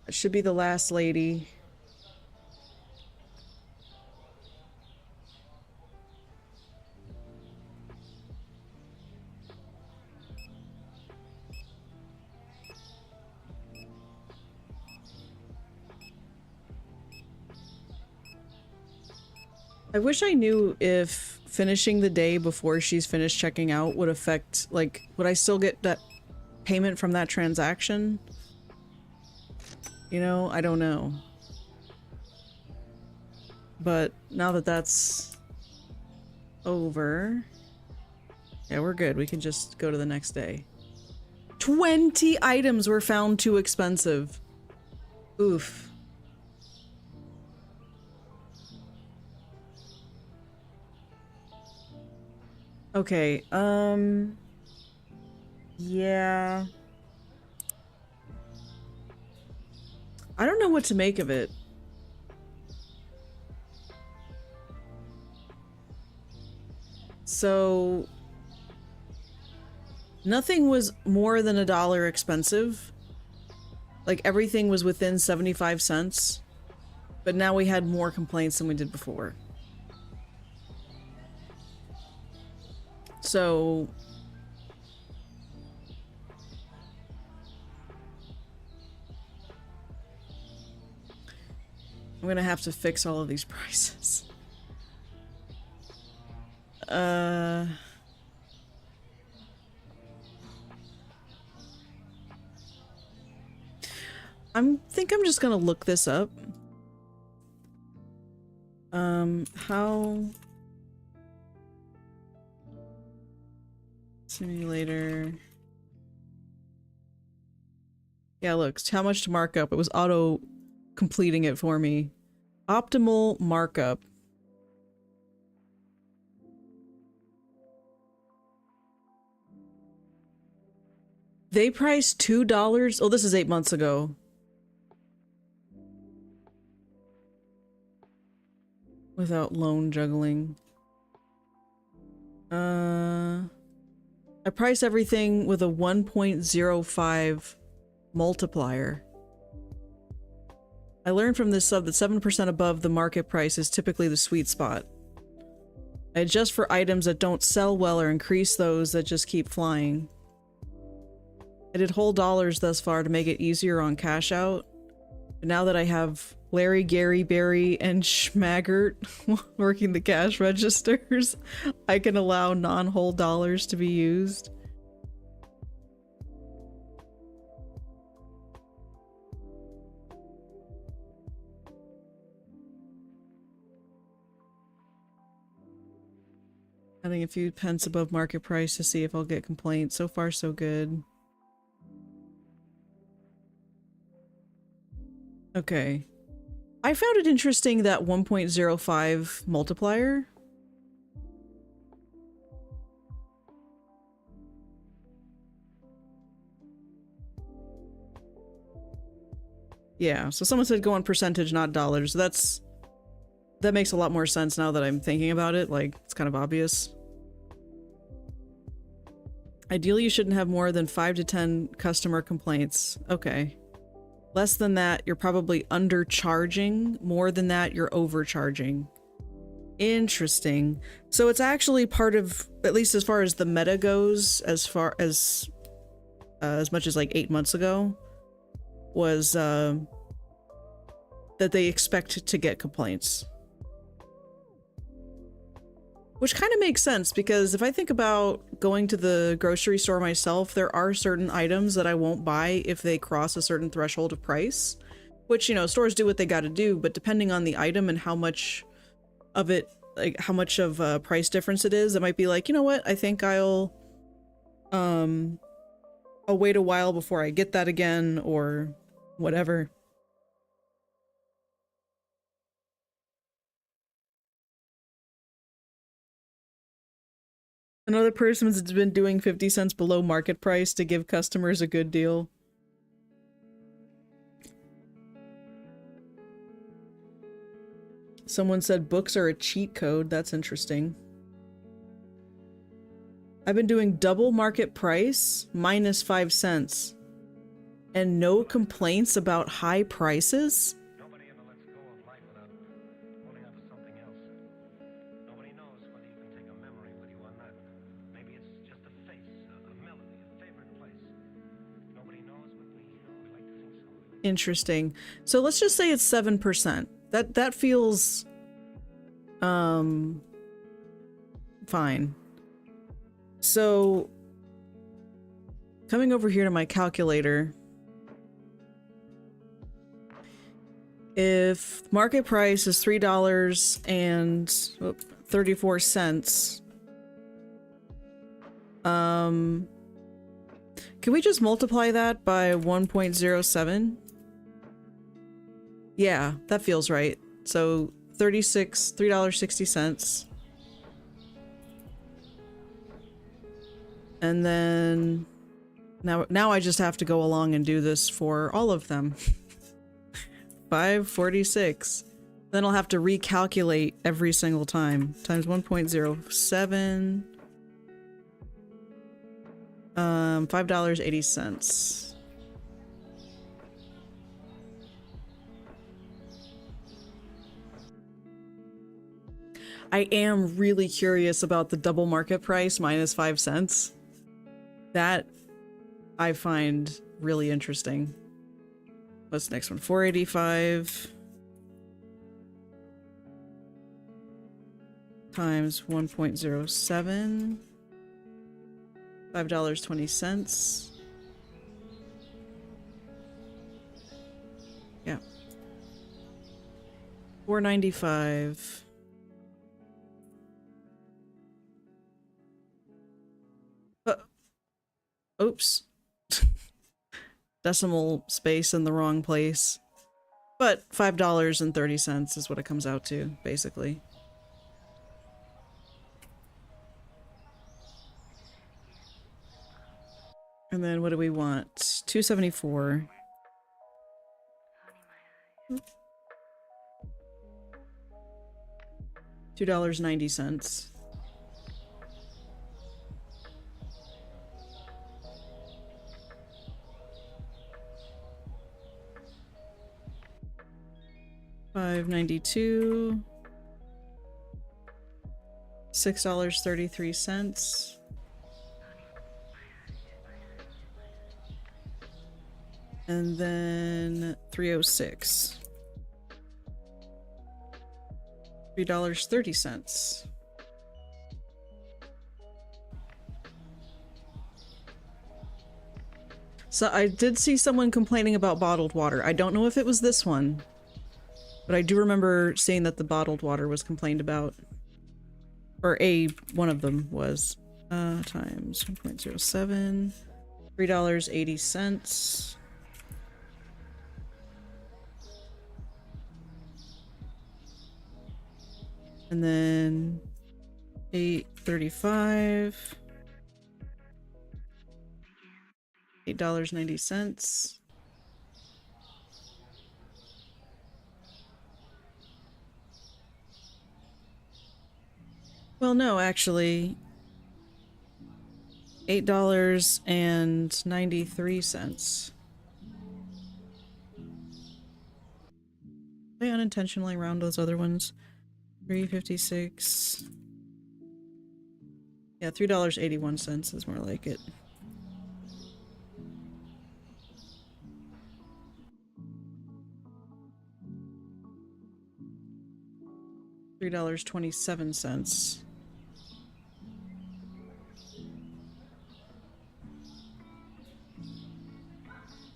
A: It should be the last lady. I wish I knew if finishing the day before she's finished checking out would affect, like, would I still get that payment from that transaction? You know, I don't know. But now that that's over, yeah, we're good. We can just go to the next day. 20 items were found too expensive. Oof. Okay, yeah. I don't know what to make of it. So, nothing was more than $1 expensive. Like, everything was within 75 cents. But now we had more complaints than we did before. So... I'm gonna have to fix all of these prices. Think I'm just gonna look this up. How... Simulator. Yeah, look, how much to mark up? It was auto completing it for me. Optimal markup. They priced $2. Oh, this is 8 months ago. Without loan juggling. I price everything with a 1.05 multiplier. I learned from this sub that 7% above the market price is typically the sweet spot. I adjust for items that don't sell well or increase those that just keep flying. I did whole dollars thus far to make it easier on cash out. But now that I have Larry, Gary, Barry, and Schmaggert working the cash registers, I can allow non-whole dollars to be used. Adding a few pence above market price to see if I'll get complaints. So far, so good. Okay. I found it interesting that 1.05 multiplier. Yeah, so someone said go on percentage, not dollars. That makes a lot more sense now that I'm thinking about it. Like, it's kind of obvious. Ideally, you shouldn't have more than 5 to 10 customer complaints. Okay. Less than that, you're probably undercharging. More than that, you're overcharging. Interesting. So it's actually part of, at least as far as the meta goes, as much as like 8 months ago, was that they expect to get complaints. Which kind of makes sense, because if I think about going to the grocery store myself, there are certain items that I won't buy if they cross a certain threshold of price. Which, you know, stores do what they gotta do, but depending on the item and how much of it, like how much of a price difference it is, it might be like, you know what, I think I'll wait a while before I get that again, or whatever. Another person has been doing 50 cents below market price to give customers a good deal. Someone said books are a cheat code. That's interesting. I've been doing double market price, minus 5 cents. And no complaints about high prices?
F: Nobody ever lets go of life without holding on to something else. Nobody knows whether you can take a memory with you or not. Maybe it's just a face, a melody, a favorite place. Nobody knows, but we like to think so.
A: Interesting. So let's just say it's 7%. That feels fine. So coming over here to my calculator, if market price is $3.34, can we just multiply that by 1.07? Yeah, that feels right. So $3.60. And then now I just have to go along and do this for all of them. 546. Then I'll have to recalculate every single time. Times 1.07. $5.80. I am really curious about the double market price minus 5 cents. That I find really interesting. What's the next one? 485 times 1.07. $5.20. Yeah. 495. Oops. Decimal space in the wrong place. But $5.30 is what it comes out to, basically. And then what do we want? $2.74. $2.90. $5.92. $6.33. And then $3.06. $3.30. So I did see someone complaining about bottled water. I don't know if it was this one, but I do remember seeing that the bottled water was complained about. Or one of them was. Times 1.07. $3.80. And then $8.35. $8.90. Well, no, actually, $8.93. Did I unintentionally round those other ones? $3.56. Yeah, $3.81 is more like it. $3.27.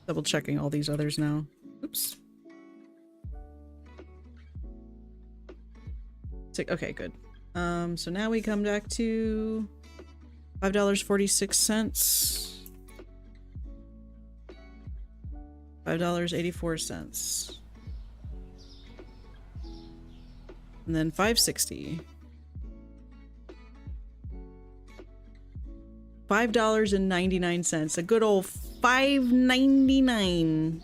A: Double checking all these others now. Oops. Okay, good. So now we come back to $5.46. $5.84. And then $5.60. $5.99. A good old $5.99.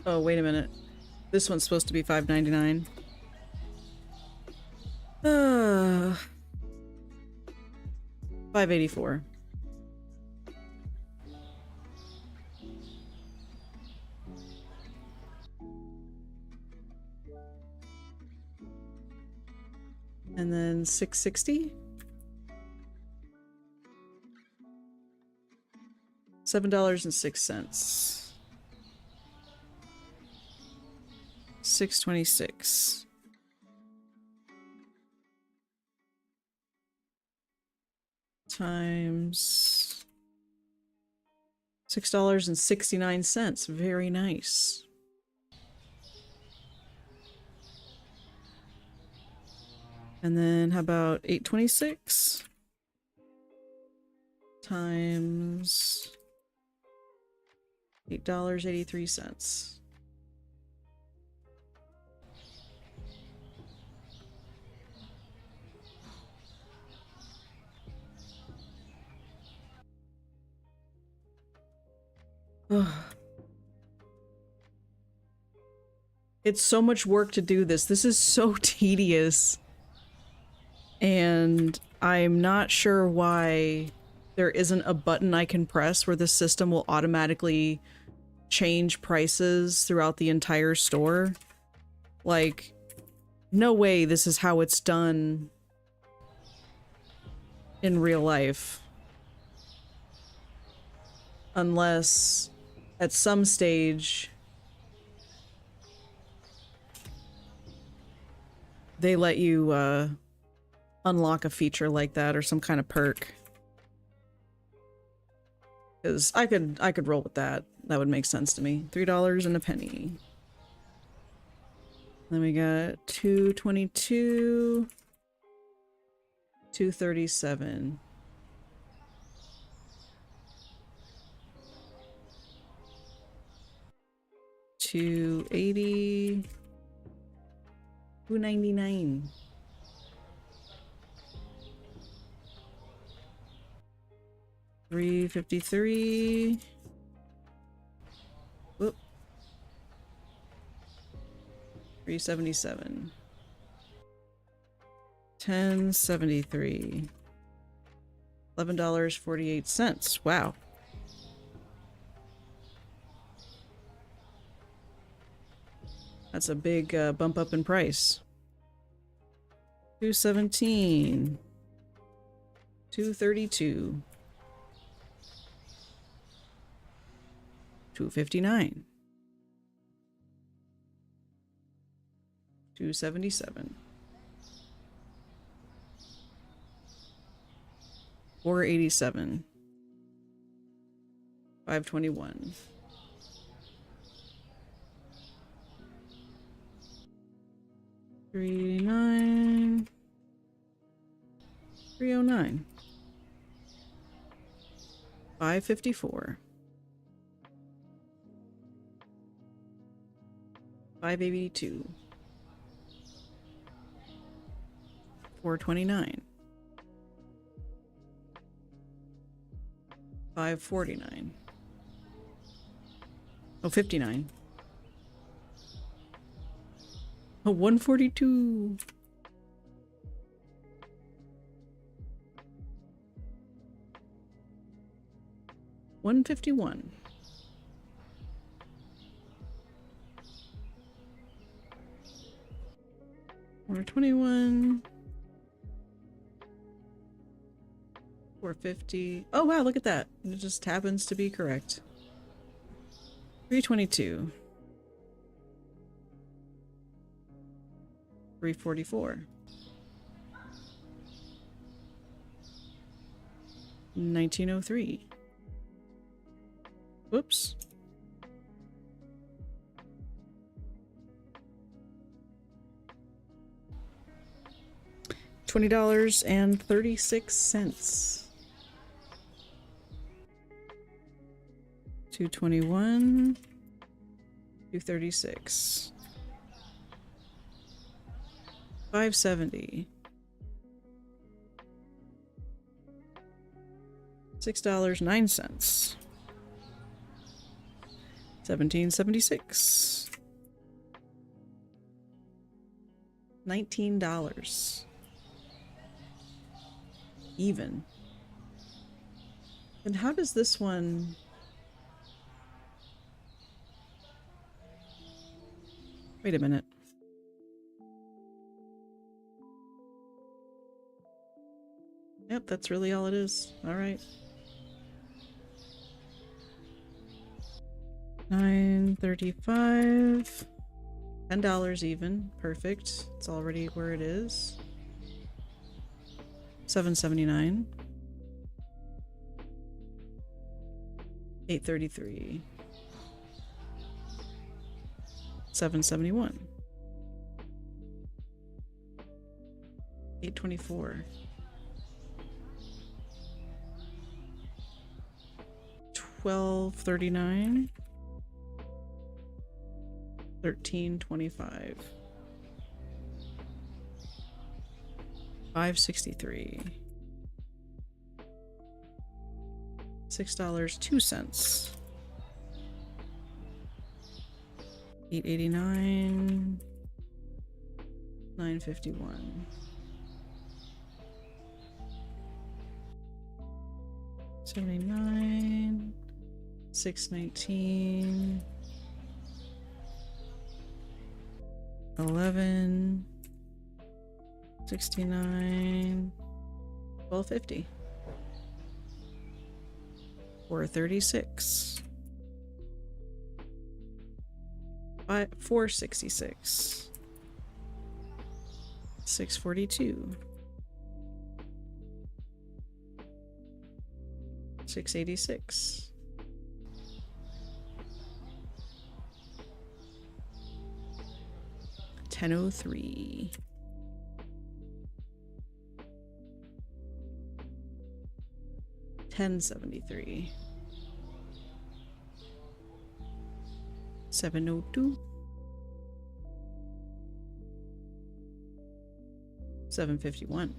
A: Oh, wait a minute. This one's supposed to be $5.99. $5.84. And then $6.60. $7.06. $6.26. Times $6.69. Very nice. And then how about $8.26 times $8.83. It's so much work to do this. This is so tedious. And I'm not sure why there isn't a button I can press where the system will automatically change prices throughout the entire store. Like, no way this is how it's done in real life. Unless at some stage they let you unlock a feature like that or some kind of perk. Because I could roll with that. That would make sense to me. $3 and a penny. Then we got 222, 237. $280, $299. $353. Whoop. $377. $10.73. $11.48. Wow. That's a big bump up in price. $217. $232. $259. $277. $487. $521. $389. $309. $554. $582. $429. $549. Oh, $59. Oh, $142. $151. $421. $450. Oh wow, look at that. It just happens to be correct. $322. $344. $1903. Whoops. $20.36. $221. $236. $570. $6.09. $17.76. $19. Even. And how does this one... Wait a minute. Yep, that's really all it is. All right. $9.35. $10 even. Perfect. It's already where it is. $7.79. $8.33. $7.71. $8.24. $12.39. $13.25. $5.63. $6.02. $8.89. $9.51. $79. $6.19. $11. $69. $12.50. $4.36. $4.66. $6.42. $6.86. 10:03. $10.73. 7:02. 7:51.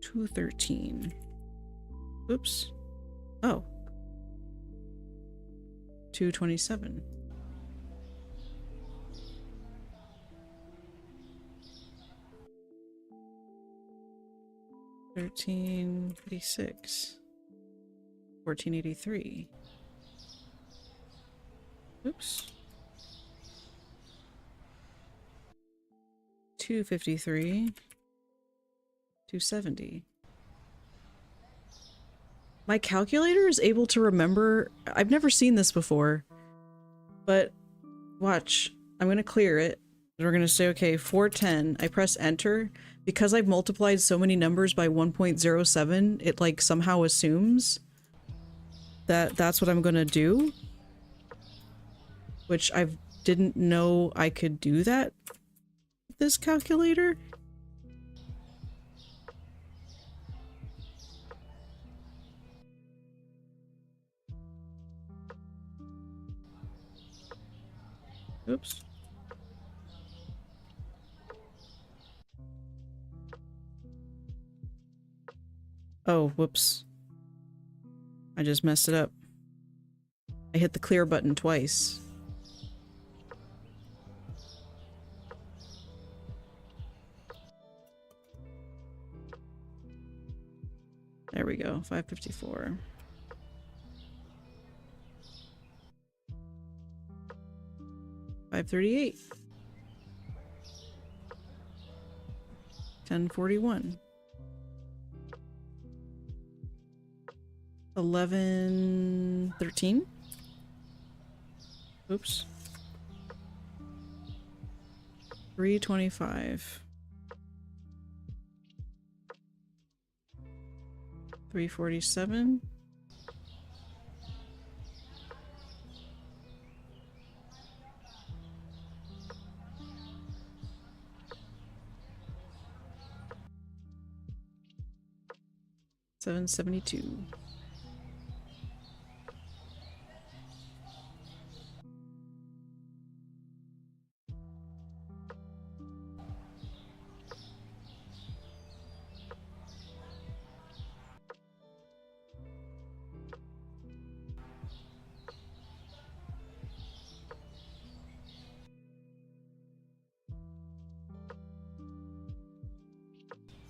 A: 2:13. Oops. Oh. 2:27. $13.56. $14.83. Oops. 2:53. 270. My calculator is able to remember. I've never seen this before, but watch. I'm going to clear it. And we're going to say, okay, 410. I press enter. Because I've multiplied so many numbers by 1.07, it like somehow assumes that that's what I'm going to do. Which I didn't know I could do that with this calculator. Oops. Oh, whoops. I just messed it up. I hit the clear button twice. There we go, 554. $538. 1041. 1113. Oops. 325. 347. 772.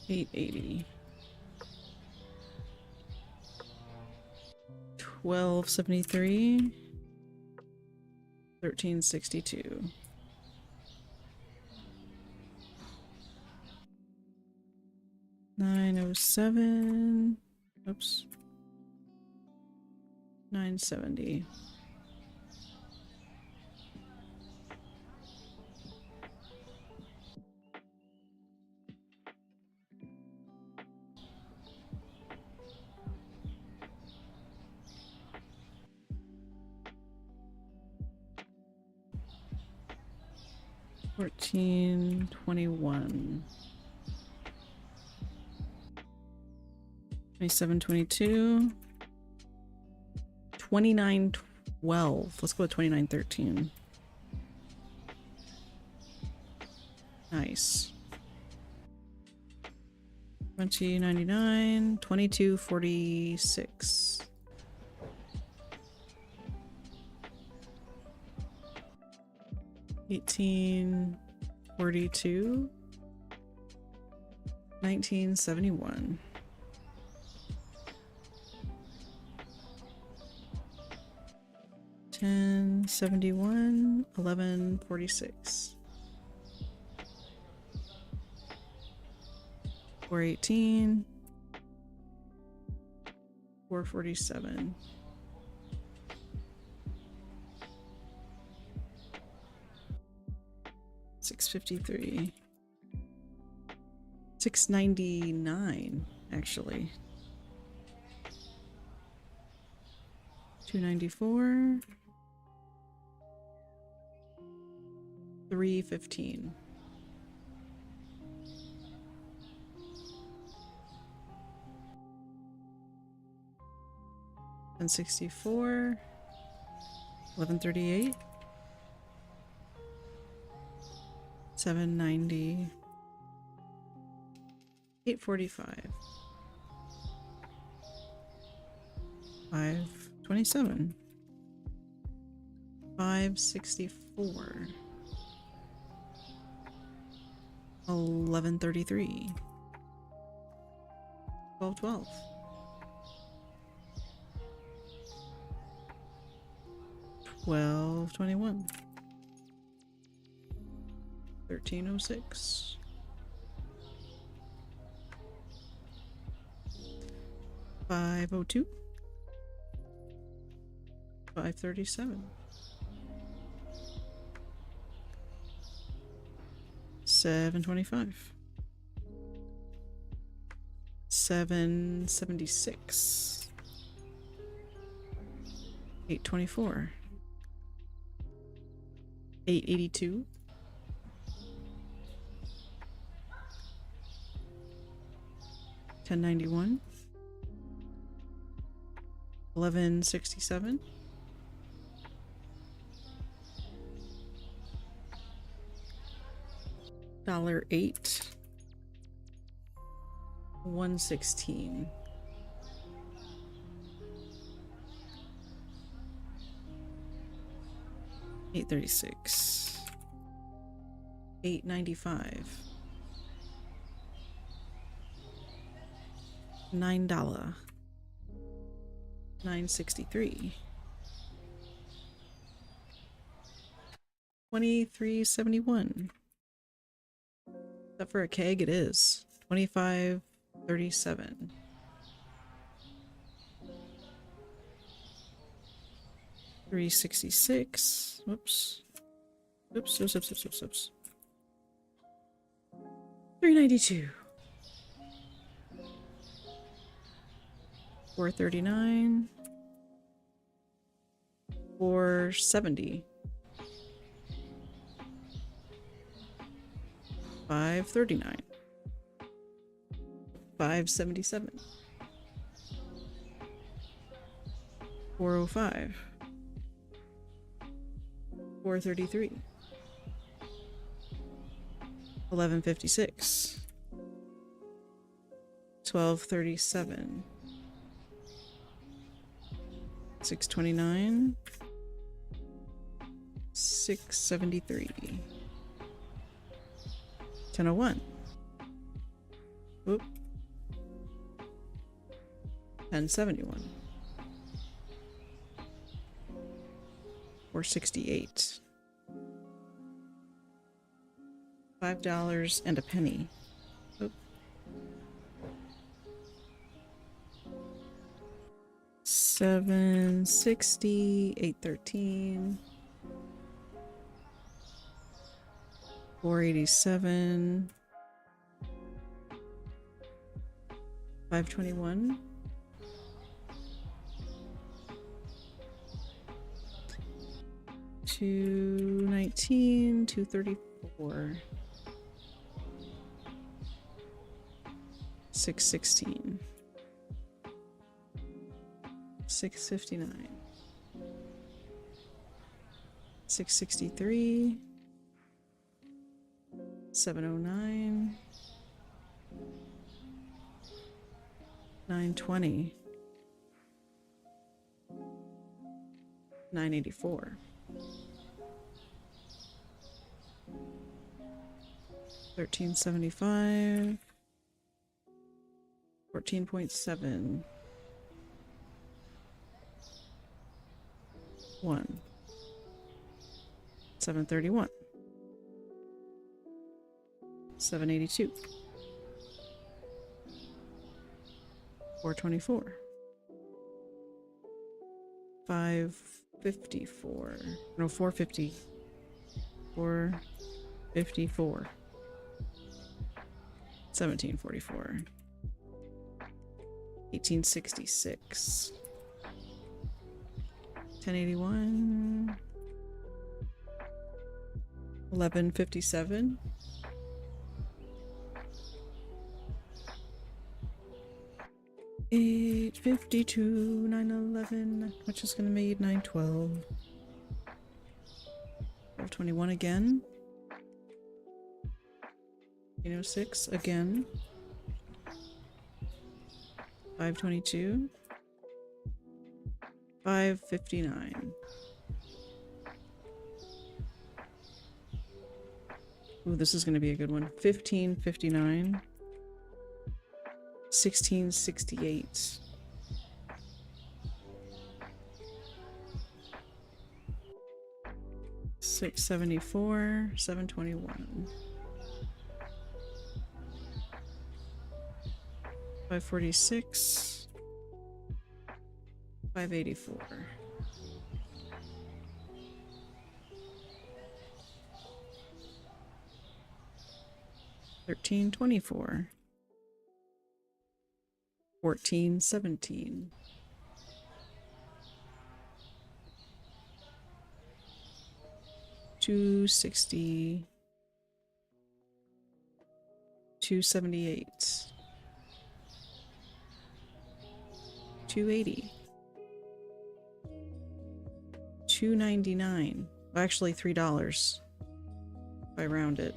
A: $880. 1273. 1362. 907. Oops. 970. $14.21. 27.22. 29.12. Let's go with 29.13. Nice. 20.99. 22.46. 1842. 1971. 1071. 1146. 418. 447. 653. 699, actually. 294. $3.15. $10.64. $11.38. $7.90. $8.45. $5.27. $5.64. $11.33. $12.12. $12.21. $13.06. $5.02. $5.37. $7.25. $7.76. $8.24. $8.82. $10.91. $11.67. $1.08. $1.16. $8.36. $8.95. $9. $9.63. $23.71. Except for a keg, it is $25.37. $3.66. Whoops. Oops. $3.92. $4.39. $4.70. $5.39. $5.77. $4.05. $4.33. $11.56. $12.37. $6.29. $6.73. $10.01. Oop. $10.71. $4.68. $5 and a penny. Oop. $7.60. $8.13. $4.87. $5.21. $2.19. $2.34. $6.16. $6.59. $6.63. $7.09. $9.20. $9.84. $13.75. 14.7. 1. 731. 782. 424. 554. No, 450. 454. 1744. 1866. 1081. 11.57. $8.52, $9.11, which is gonna make $9.12. $12.21 again. $8.06 again. $5.22. $5.59. Ooh, this is gonna be a good one. $15.59. $16.68. $6.74. $7.21. $5.46. $5.84. $13.24. $14.17. $2.60. $2.78. $2.80. $2.99. Actually, $3 if I round it.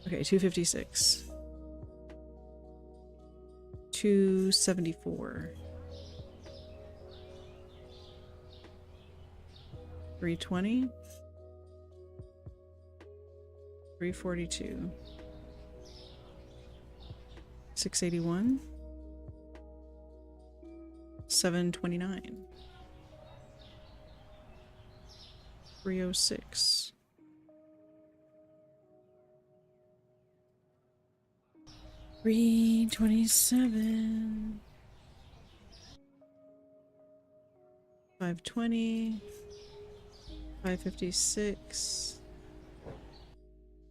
A: Okay, $2.56. $2.74. $3.20. $3.42. $6.81. $7.29. $3.06. $3.27. $5.20. $5.56.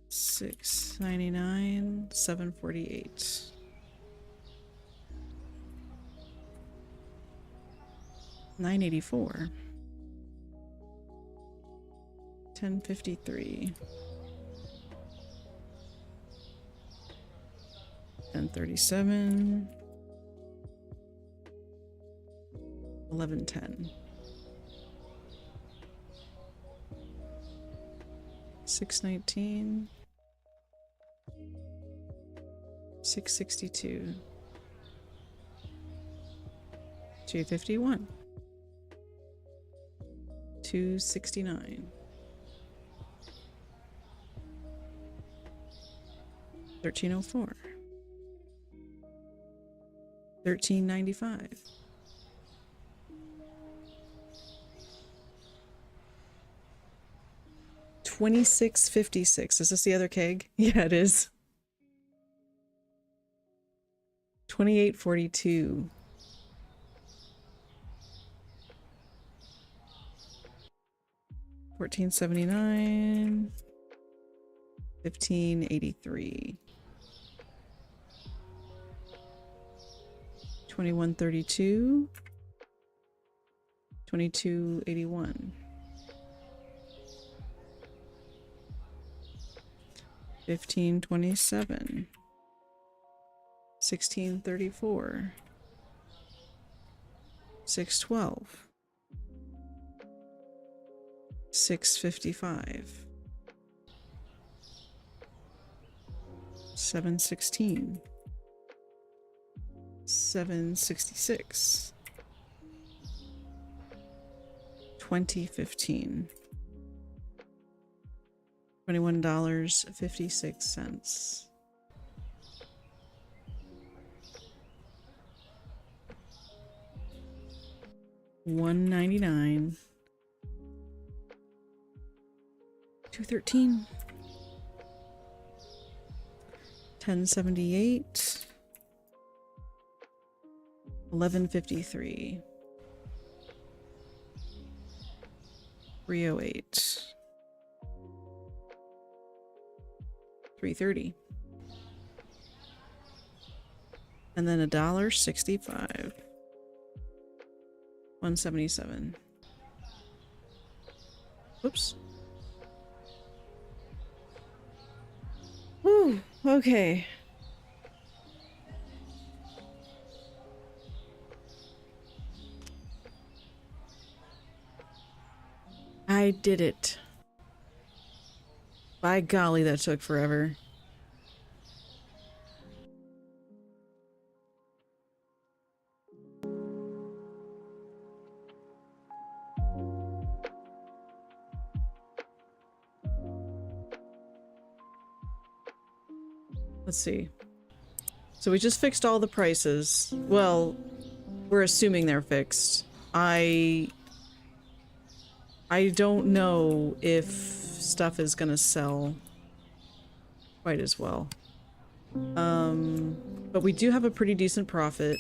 A: $6.99. $7.48. $9.84. $10.53. $10.37. $11.10. $6.19. $6.62. $2.51. $2.69. $13.04. $13.95. $26.56. Is this the other keg? Yeah, it is. $28.42. $14.79. $15.83. $21.32. $22.81. $15.27. $16.34. $6.12. $6.55. $7.16. $7.66. $20.15. $21.56. $1.99. $2.13. $10.78. $11.53. $3.08. $3.30. And then $1.65. 177. Whoops. Whew, okay. I did it. By golly, that took forever. Let's see. So we just fixed all the prices. Well, we're assuming they're fixed. I don't know if stuff is gonna sell quite as well. But we do have a pretty decent profit.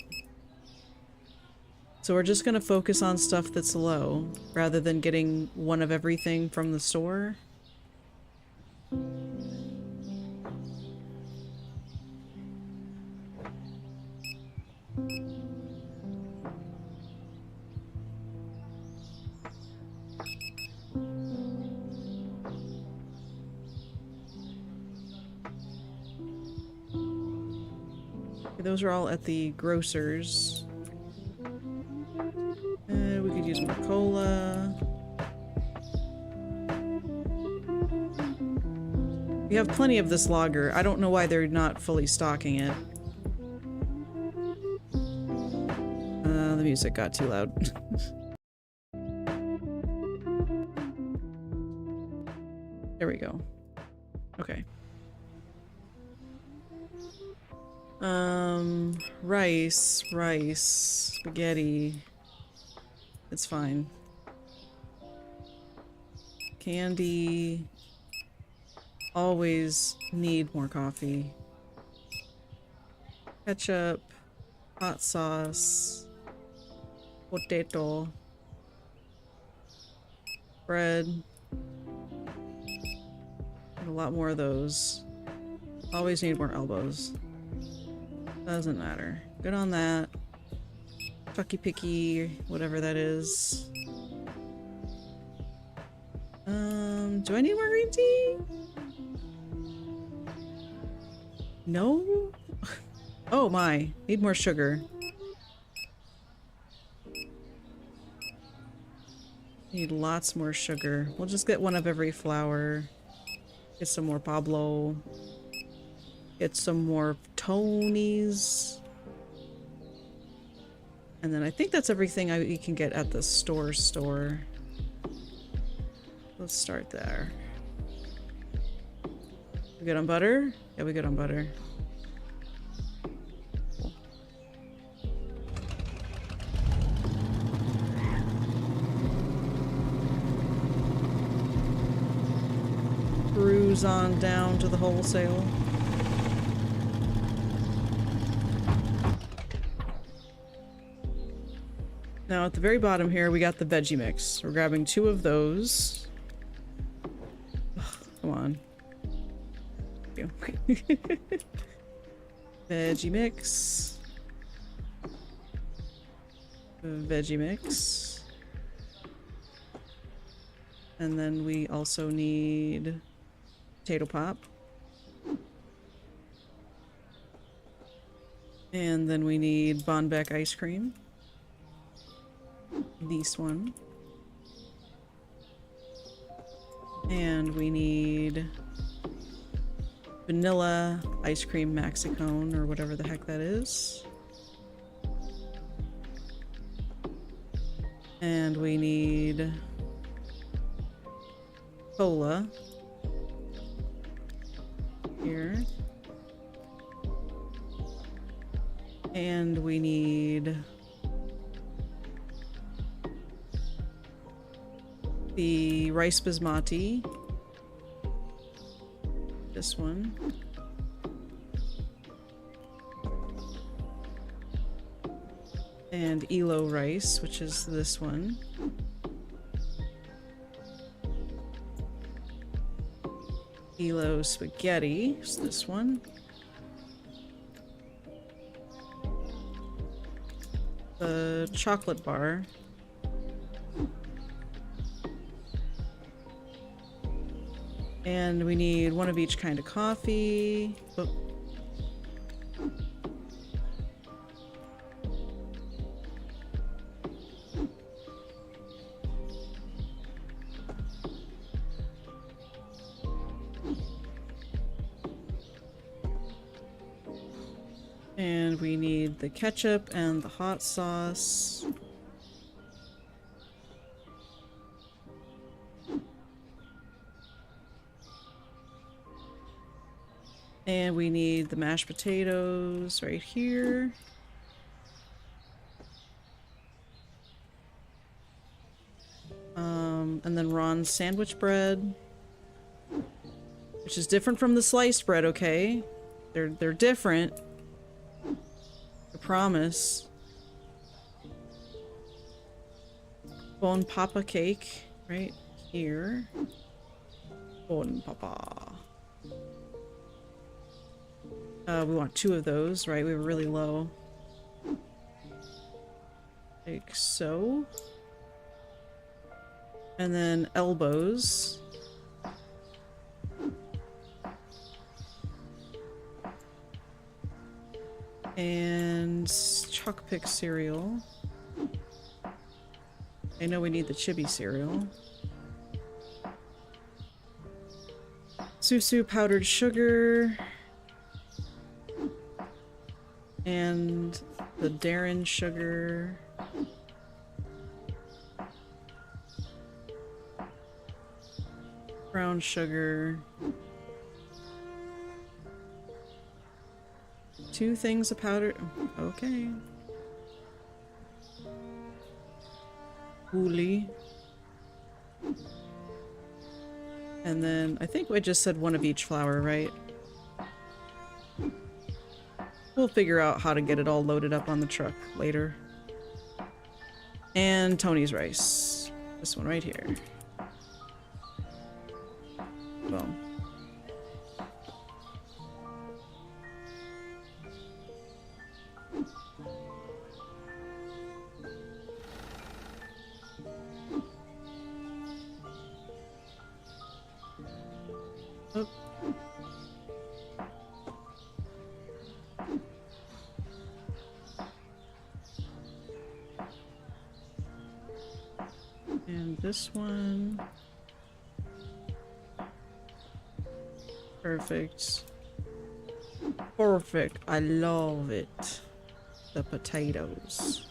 A: So we're just gonna focus on stuff that's low, rather than getting one of everything from the store. Those are all at the grocers. We could use more cola. We have plenty of this lager. I don't know why they're not fully stocking it. The music got too loud. There we go. Okay. Rice, spaghetti. It's fine. Candy. Always need more coffee. Ketchup. Hot sauce. Potato. Bread. And a lot more of those. Always need more elbows. Doesn't matter. Good on that. Fucky picky, whatever that is. Do I need more green tea? No? Oh my, need more sugar. Need lots more sugar. We'll just get one of every flour. Get some more Pablo. Get some more Tonys. And then I think that's everything we can get at the store. Let's start there. We good on butter? Yeah, we good on butter. Cool. Cruise on down to the wholesale. Now at the very bottom here, we got the veggie mix. We're grabbing 2 of those. Ugh, come on. Thank you. Veggie mix. Veggie mix. And then we also need potato pop. And then we need Bonbeck ice cream. This one. And we need vanilla ice cream maxicone or whatever the heck that is. And we need cola here. And we need the rice basmati. This one. And Elo rice, which is this one. Elo spaghetti is this one. The chocolate bar And we need one of each kind of coffee. Oh. And we need the ketchup and the hot sauce. And we need the mashed potatoes right here. And then Ron's sandwich bread, which is different from the sliced bread, okay? They're different. I promise. Bon Papa cake right here. Bon Papa. We want 2 of those, right? We were really low. Like so. And then elbows. And chalk pick cereal. I know we need the chibi cereal. Susu powdered sugar. And the Darren sugar. Brown sugar. 2 things of powder. Okay. Uli. And then I think I just said 1 of each flour, right? We'll figure out how to get it all loaded up on the truck later. And Tony's rice. This one right here. Boom. Oh. And this one. Perfect. Perfect. I love it. The potatoes.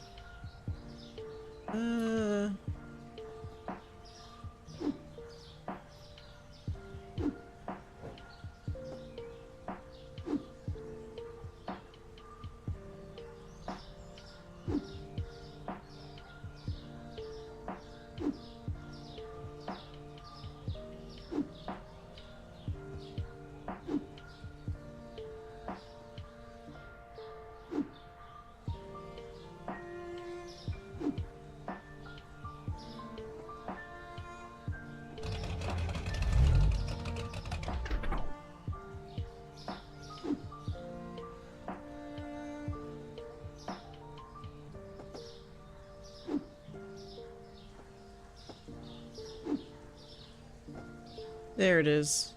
A: There it is.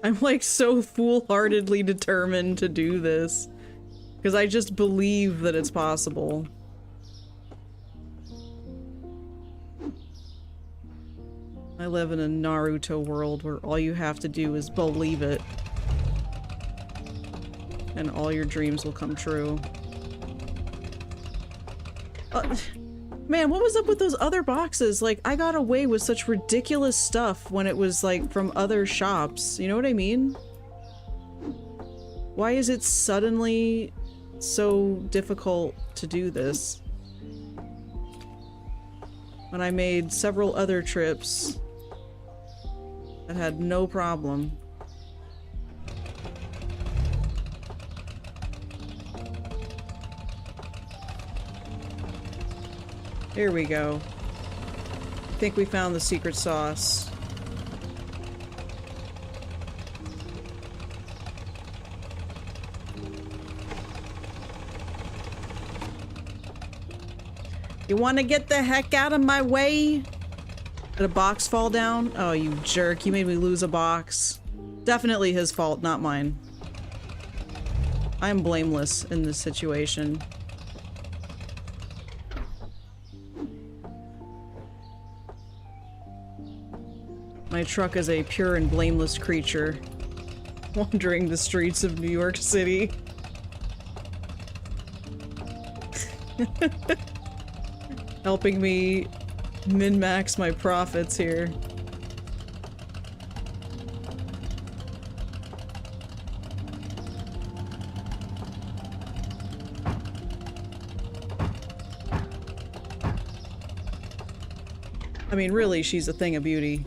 A: I'm like so foolhardily determined to do this. Because I just believe that it's possible. I live in a Naruto world where all you have to do is believe it. And all your dreams will come true. Man, what was up with those other boxes? Like, I got away with such ridiculous stuff when it was, like, from other shops. You know what I mean? Why is it suddenly so difficult to do this? When I made several other trips that had no problem. Here we go. I think we found the secret sauce. You want to get the heck out of my way? Did a box fall down? Oh, you jerk. You made me lose a box. Definitely his fault, not mine. I'm blameless in this situation. My truck is a pure and blameless creature, wandering the streets of New York City. Helping me min-max my profits here. I mean, really, she's a thing of beauty.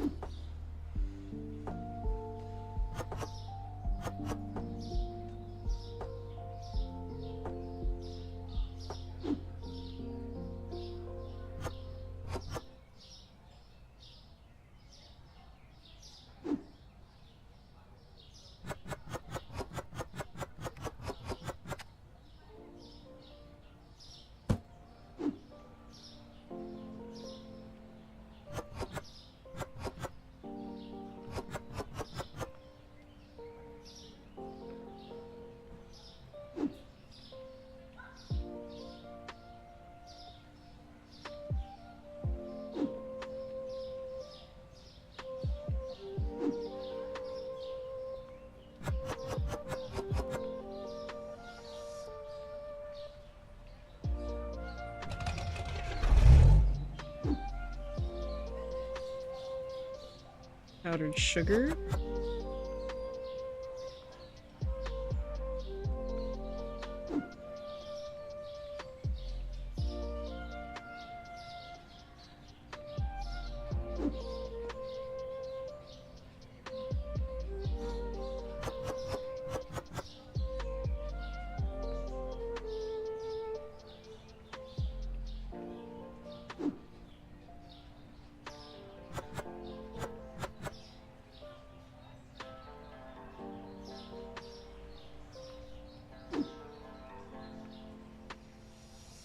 A: Powdered sugar.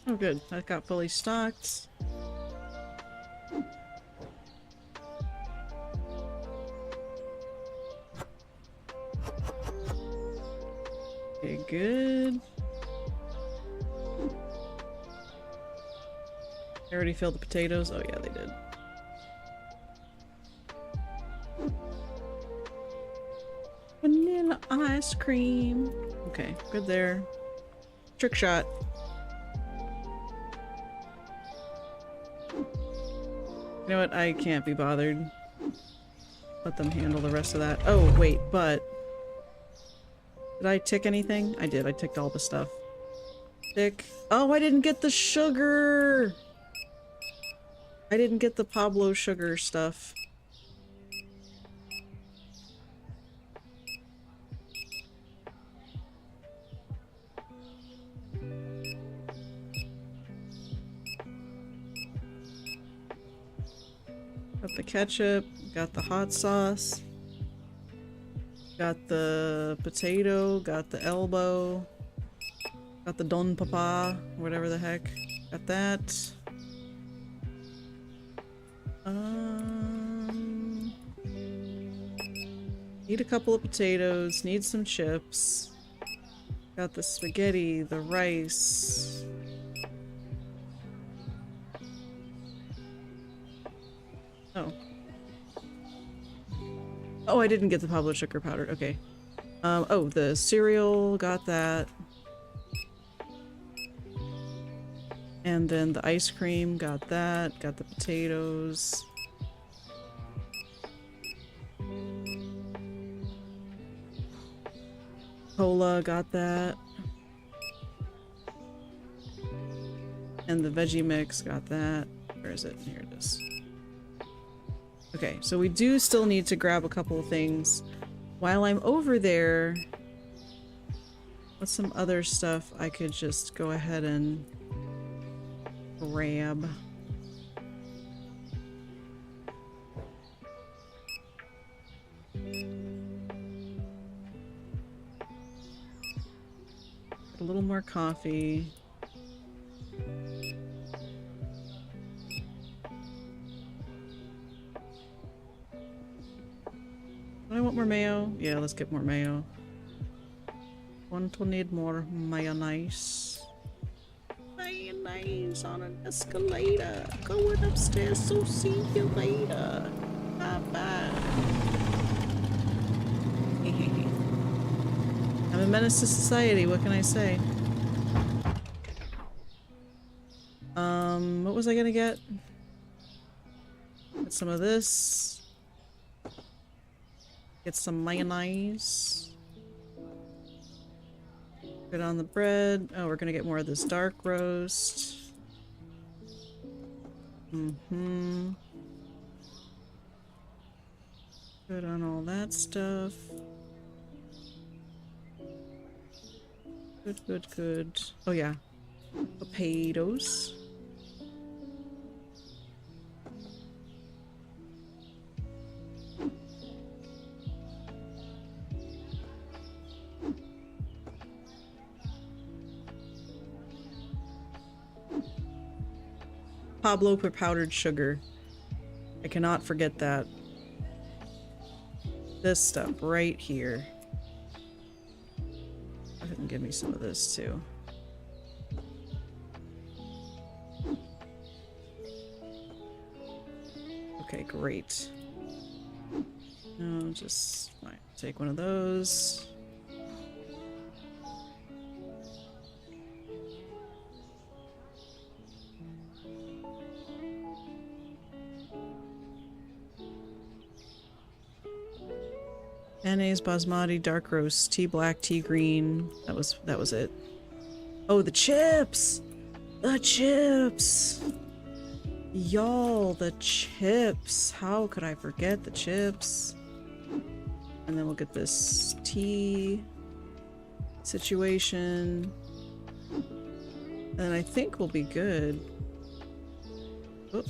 A: Oh good, that got fully stocked. Okay, good. I already filled the potatoes? Oh yeah, they did. Vanilla ice cream. Okay, good there. Trick shot. You know what? I can't be bothered. Let them handle the rest of that. Oh, wait, but... Did I tick anything? I did. I ticked all the stuff. Tick. Oh, I didn't get the sugar! I didn't get the Pablo sugar stuff. Got the ketchup, got the hot sauce, got the potato, got the elbow, got the Don Papa, whatever the heck. Got that. Need a couple of potatoes, need some chips. Got the spaghetti, the rice. Oh. Oh, I didn't get the Pablo sugar powder. Okay. Oh, the cereal, got that. And then the ice cream, got that. Got the potatoes. Cola, got that. And the veggie mix, got that. Where is it? Here it is. Okay, so we do still need to grab a couple of things. While I'm over there, what's some other stuff I could just go ahead and grab? A little more coffee. Do I want more mayo? Yeah, let's get more mayo. Want to need more mayonnaise. Mayonnaise on an escalator. Going upstairs, so see you later. Bye-bye. I'm a menace to society, what can I say? What was I gonna get? Get some of this. Get some mayonnaise. Put on the bread. Oh, we're gonna get more of this dark roast. Mm-hmm. Put on all that stuff. Good, good, good. Oh yeah. Potatoes. Pablo for powdered sugar. I cannot forget that. This stuff right here. Go ahead and give me some of this too. Okay, great. No, just fine. Take one of those. Mayonnaise, basmati, dark roast, tea black, tea green. That was it. Oh, the chips! The chips! Y'all, the chips! How could I forget the chips? And then we'll get this tea situation. And I think we'll be good. Oop.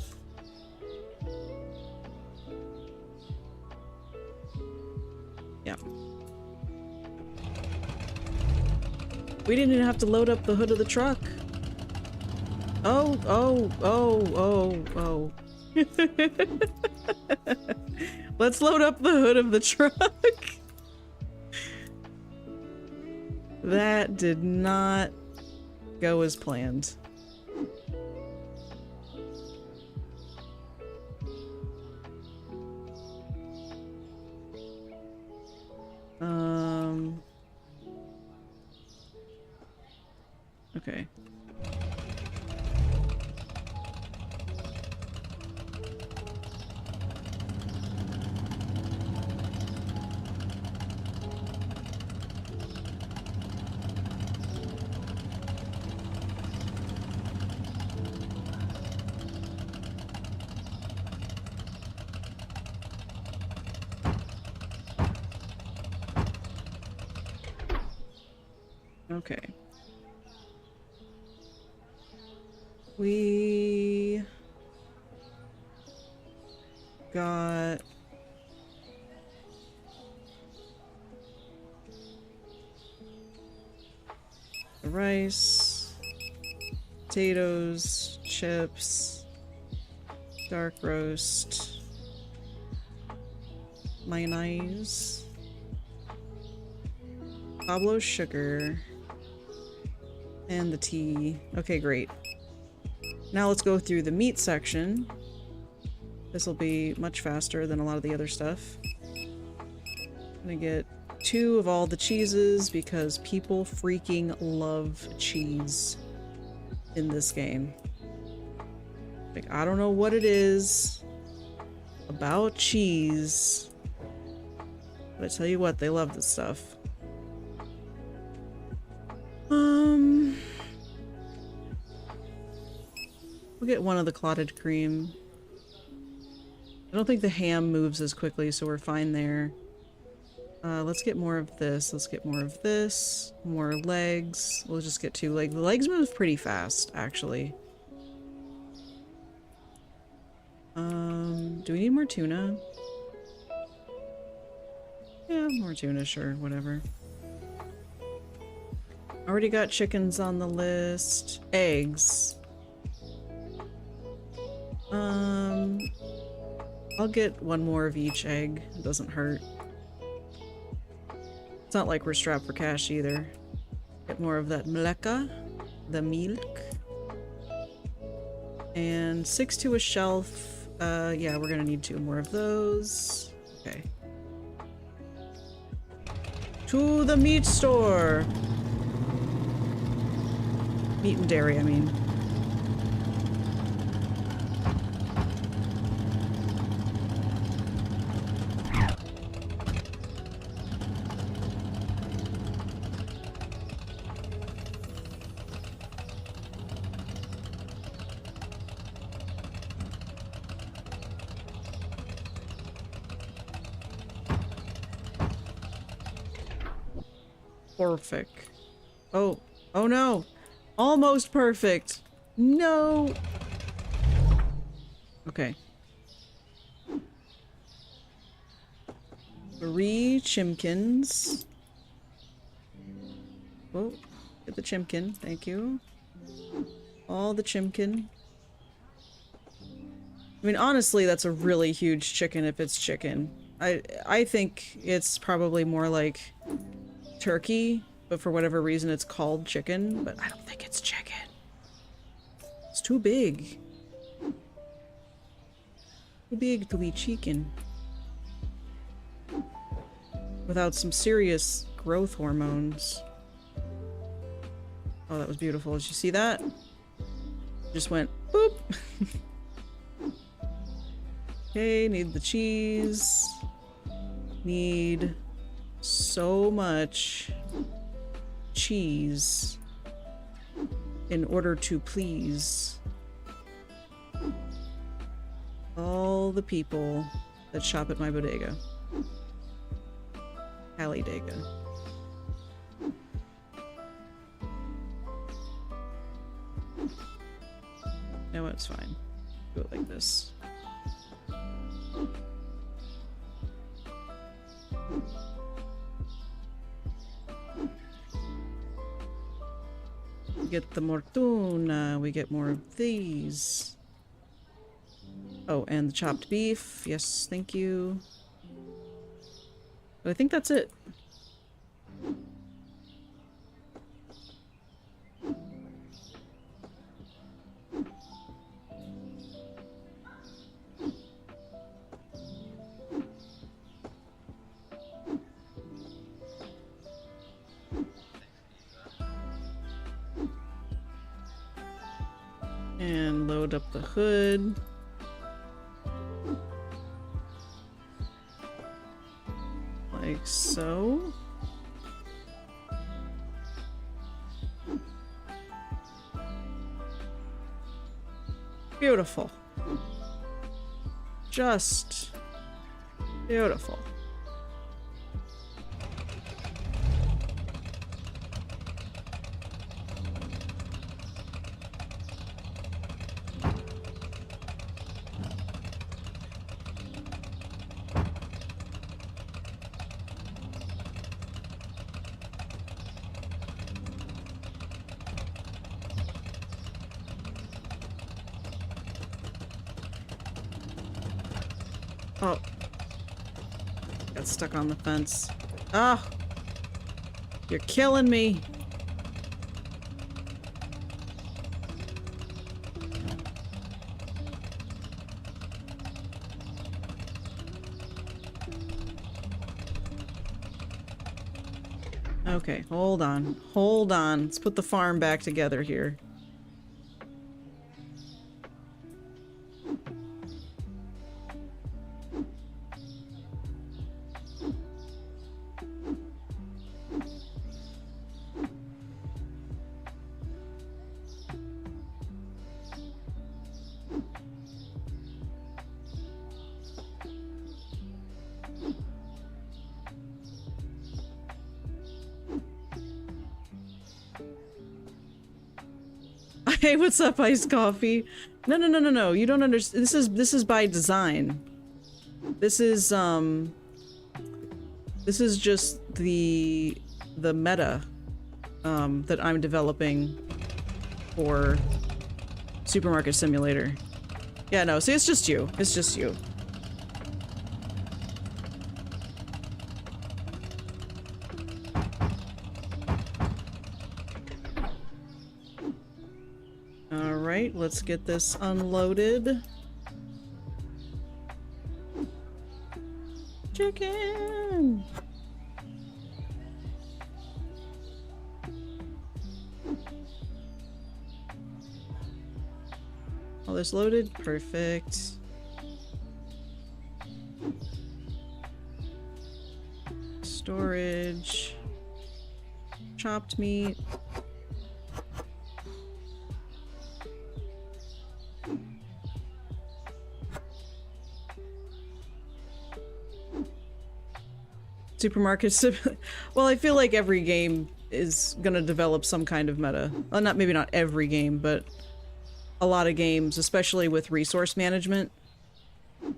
A: Yeah. We didn't even have to load up the hood of the truck. Oh, oh, oh, oh, oh. Let's load up the hood of the truck. That did not go as planned. Okay. Okay. We got the rice, potatoes, chips, dark roast, mayonnaise, Pablo sugar, and the tea. Okay, great. Now let's go through the meat section. This will be much faster than a lot of the other stuff. I'm gonna get 2 of all the cheeses because people freaking love cheese in this game. Like, I don't know what it is about cheese, but I tell you what, they love this stuff. We'll get 1 of the clotted cream. I don't think the ham moves as quickly, so we're fine there. Let's get more of this. Let's get more of this. More legs. We'll just get 2 legs. The legs move pretty fast, actually. Do we need more tuna? Yeah, more tuna, sure, whatever. Already got chickens on the list. Eggs. I'll get 1 more of each egg. It doesn't hurt. not like we're strapped for cash either. Get more of that mleka, the milk. And 6 to a shelf. Yeah, we're gonna need 2 more of those. Okay. To the meat store! Meat and dairy, I mean. Perfect. Oh. Oh no! Almost perfect! No! Okay. 3 chimkins. Oh, get the chimkin. Thank you. All the chimkin. I mean, honestly, that's a really huge chicken if it's chicken. I think it's probably more like turkey, but for whatever reason it's called chicken, but I don't think it's chicken. It's too big. Too big to be chicken. Without some serious growth hormones. Oh, that was beautiful. Did you see that? Just went boop. Okay, need the cheese. Need so much cheese in order to please all the people that shop at my bodega. Cali Dega. No, it's fine. Do it like this. We get the mortuna, we get more of these. Oh, and the chopped beef. Yes, thank you. But I think that's it. And load up the hood. Like so. Beautiful. Just beautiful. Oh. Got stuck on the fence. Ah! You're killing me! Okay, hold on. Hold on. Let's put the farm back together here. Hey, what's up, iced coffee? No, no, no, no, no. You don't understand. This is by design. This is just the meta that I'm developing for Supermarket Simulator. Yeah, no, see, it's just you. It's just you. All right, let's get this unloaded. Chicken! All this loaded, perfect. Storage. Chopped meat. Supermarkets. Well, I feel like every game is gonna develop some kind of meta. Well, maybe not every game, but a lot of games, especially with resource management.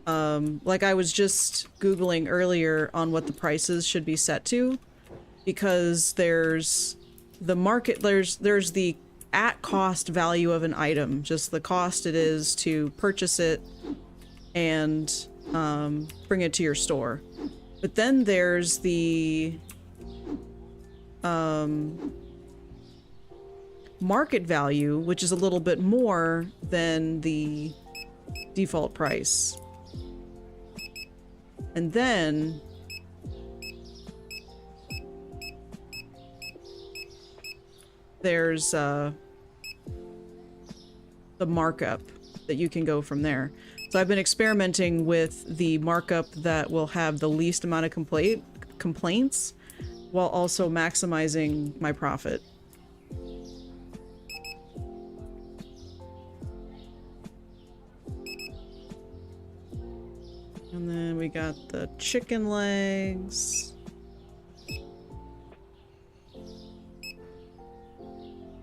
A: Like I was just Googling earlier on what the prices should be set to, because there's the market, there's the at cost value of an item, just the cost it is to purchase it and bring it to your store. But then there's the market value, which is a little bit more than the default price. And then there's the markup that you can go from there. So I've been experimenting with the markup that will have the least amount of complaints while also maximizing my profit. And then we got the chicken legs.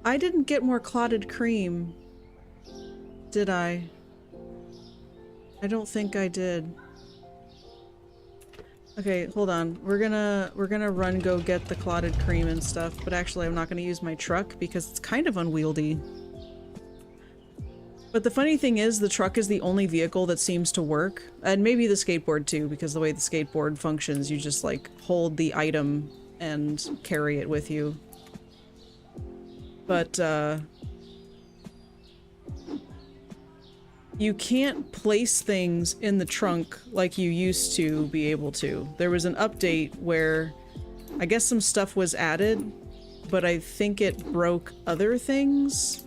A: I didn't get more clotted cream, did I? I don't think I did. Okay, hold on. We're gonna run go get the clotted cream and stuff, but actually I'm not gonna use my truck because it's kind of unwieldy. But the funny thing is, the truck is the only vehicle that seems to work. And maybe the skateboard too, because the way the skateboard functions, you just like hold the item and carry it with you. But you can't place things in the trunk like you used to be able to. There was an update where I guess some stuff was added, but I think it broke other things.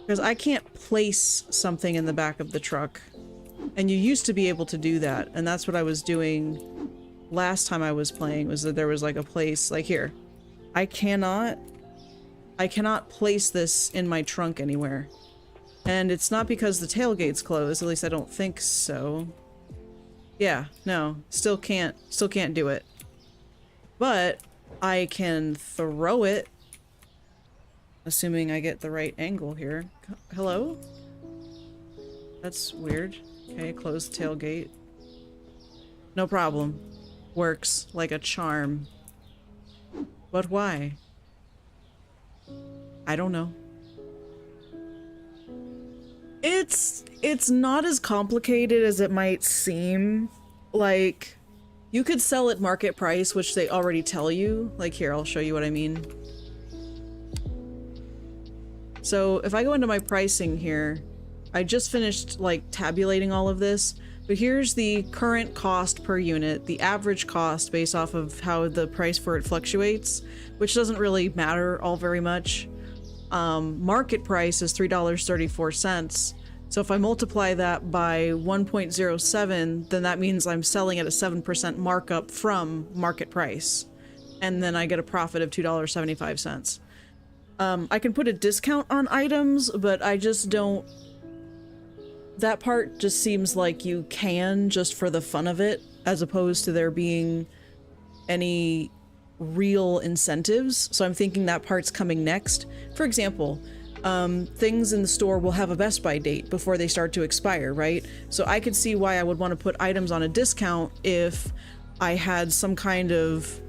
A: Because I can't place something in the back of the truck. And you used to be able to do that, and that's what I was doing last time I was playing, was that there was like a place, like here. I cannot place this in my trunk anywhere. And it's not because the tailgate's closed, at least I don't think so. Yeah, no, still can't do it. But I can throw it, assuming I get the right angle here. Hello? That's weird. Okay, close the tailgate. No problem. Works like a charm. But why? I don't know. It's not as complicated as it might seem. Like, you could sell at market price, which they already tell you. Like here, I'll show you what I mean. So if I go into my pricing here, I just finished like tabulating all of this, but here's the current cost per unit, the average cost based off of how the price for it fluctuates, which doesn't really matter all very much. Market price is $3.34. So if I multiply that by 1.07, then that means I'm selling at a 7% markup from market price. And then I get a profit of $2.75. I can put a discount on items, but I just don't... That part just seems like you can just for the fun of it, as opposed to there being any real incentives. So I'm thinking that part's coming next. For example, things in the store will have a Best Buy date before they start to expire, right? So I could see why I would want to put items on a discount if I had some kind of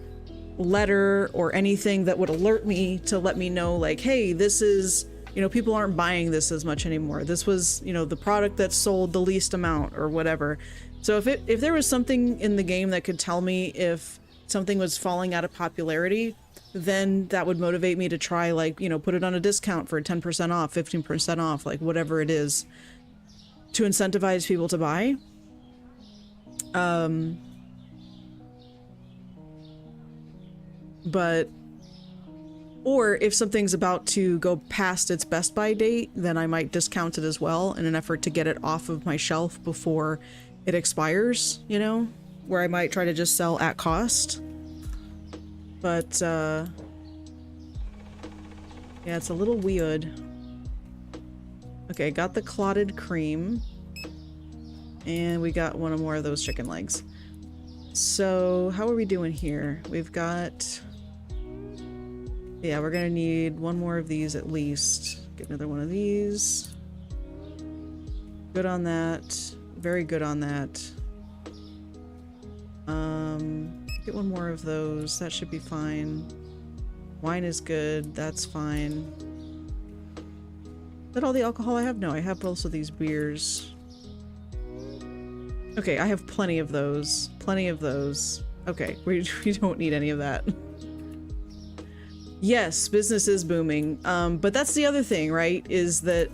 A: letter or anything that would alert me to let me know, like, hey, this is, you know, people aren't buying this as much anymore. This was, you know, the product that sold the least amount or whatever. So if there was something in the game that could tell me if something was falling out of popularity, then that would motivate me to try, like, you know, put it on a discount for 10% off, 15% off, like whatever it is, to incentivize people to buy. But, or if something's about to go past its best by date, then I might discount it as well in an effort to get it off of my shelf before it expires, you know, where I might try to just sell at cost. But, yeah, it's a little weird. Okay, got the clotted cream. And we got one or more of those chicken legs. So, how are we doing here? We've got... Yeah, we're gonna need one more of these at least. Get another one of these. Good on that. Very good on that. Get one more of those. That should be fine. Wine is good. That's fine. Is that all the alcohol I have? No, I have also these beers. Okay, I have plenty of those. Plenty of those. Okay, we don't need any of that. Yes, business is booming. But that's the other thing, right? Is that,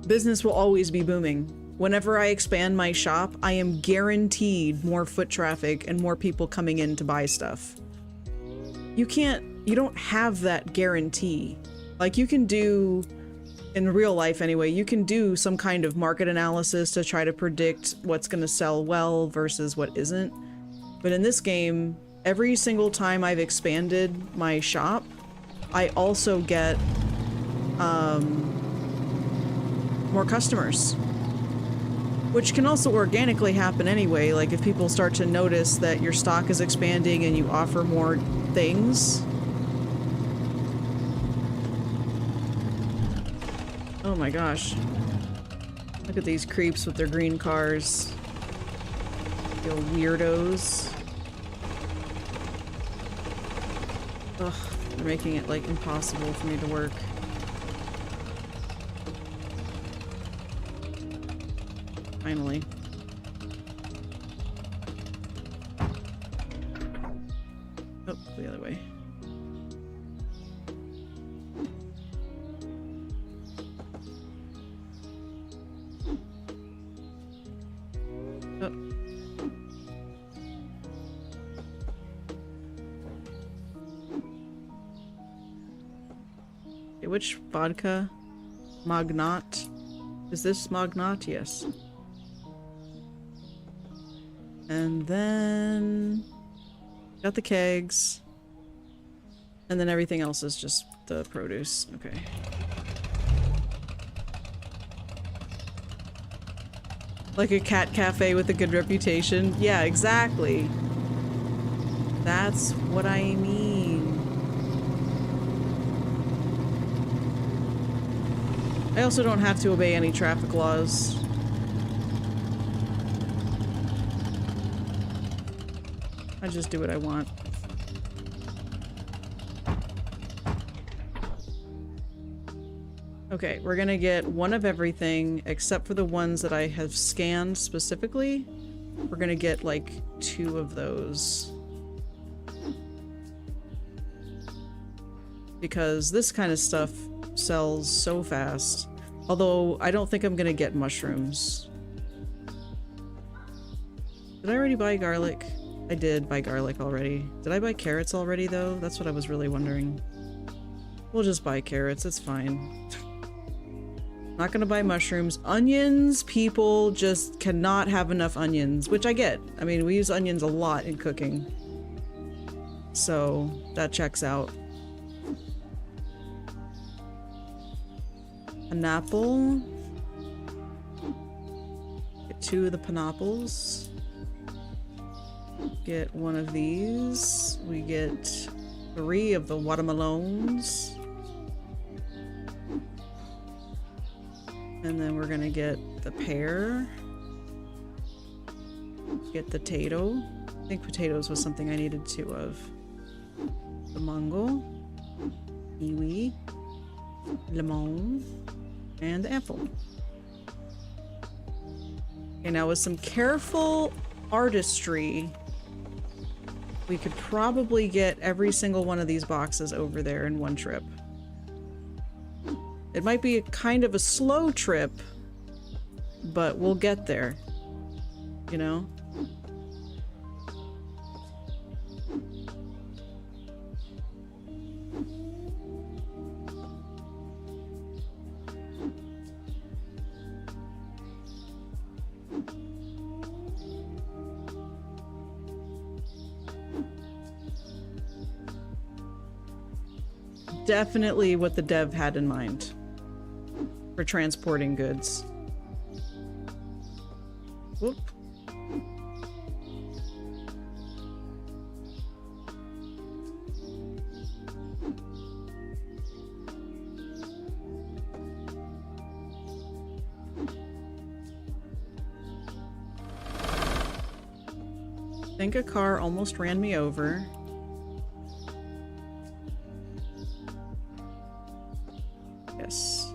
A: business will always be booming. Whenever I expand my shop, I am guaranteed more foot traffic and more people coming in to buy stuff. You don't have that guarantee. Like, you can do, in real life anyway, you can do some kind of market analysis to try to predict what's gonna sell well versus what isn't. But in this game, every single time I've expanded my shop, I also get, more customers. Which can also organically happen anyway, like if people start to notice that your stock is expanding and you offer more things. Oh my gosh. Look at these creeps with their green cars. You weirdos. Ugh, they're making it like impossible for me to work. Finally. Oh, the other way. Oh. Okay, which vodka? Magnat? Is this Magnat? Yes. And then got the kegs. And then everything else is just the produce. Okay. Like a cat cafe with a good reputation. Yeah, exactly. That's what I mean. I also don't have to obey any traffic laws. I just do what I want. Okay, we're gonna get one of everything except for the ones that I have scanned specifically. We're gonna get like 2 of those. Because this kind of stuff sells so fast. Although I don't think I'm gonna get mushrooms. Did I already buy garlic? I did buy garlic already. Did I buy carrots already though? That's what I was really wondering. We'll just buy carrots, it's fine. Not gonna buy mushrooms. Onions, people just cannot have enough onions, which I get. I mean, we use onions a lot in cooking. So, that checks out. An apple. Get 2 of the pineapples. Get 1 of these. We get 3 of the watermelons. And then we're gonna get the pear. Get the potato. I think potatoes was something I needed 2 of. The mango. Kiwi. Lemon. And the apple. Okay, now with some careful artistry, we could probably get every single one of these boxes over there in one trip. It might be a kind of a slow trip, but we'll get there, you know? Definitely what the dev had in mind for transporting goods. Whoop. I think a car almost ran me over. Yes.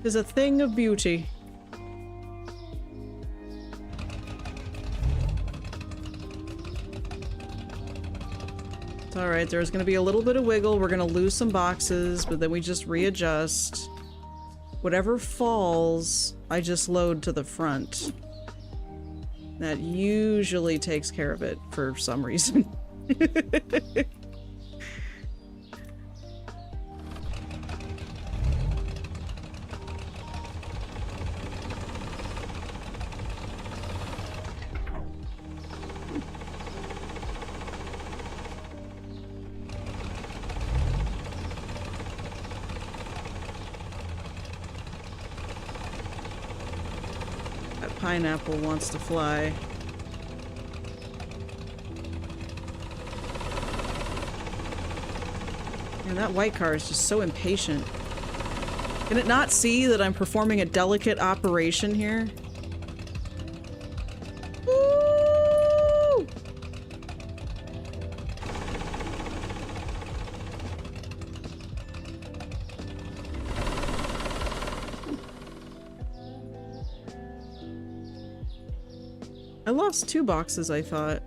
A: Is a thing of beauty. It's alright, there's gonna be a little bit of wiggle, we're gonna lose some boxes, but then we just readjust. Whatever falls, I just load to the front. That usually takes care of it for some reason. That pineapple wants to fly. And that white car is just so impatient. Can it not see that I'm performing a delicate operation here? Woo! I lost 2 boxes, I thought.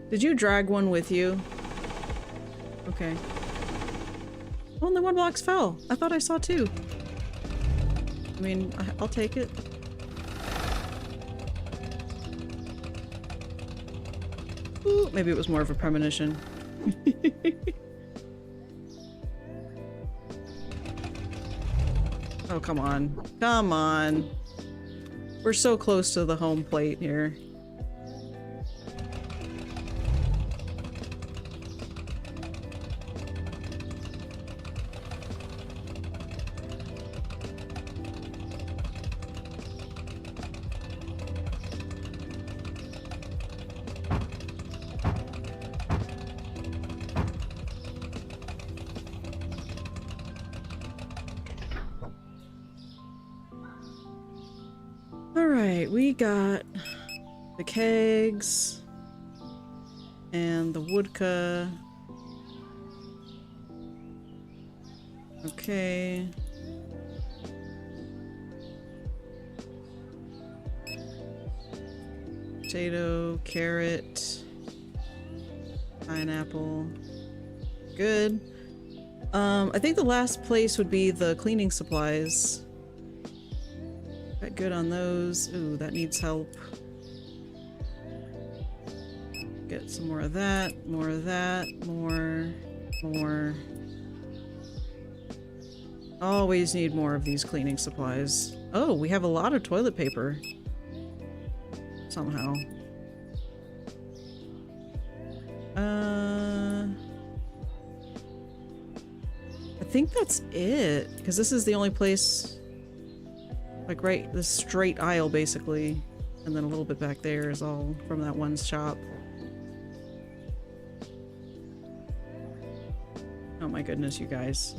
A: Did you drag one with you? Okay. Only 1 box fell. I thought I saw 2. I mean, I'll take it. Ooh, maybe it was more of a premonition. Oh, come on. Come on. We're so close to the home plate here. Alright, we got the kegs and the woodka. Okay. Potato, carrot, pineapple. Good. I think the last place would be the cleaning supplies. Got good on those. Ooh, that needs help. Get some more of that, more of that, more. Always need more of these cleaning supplies. Oh, we have a lot of toilet paper. Somehow. I think that's it, because this is the only place, like right, this straight aisle basically, and then a little bit back there is all from that one shop. Oh my goodness, you guys.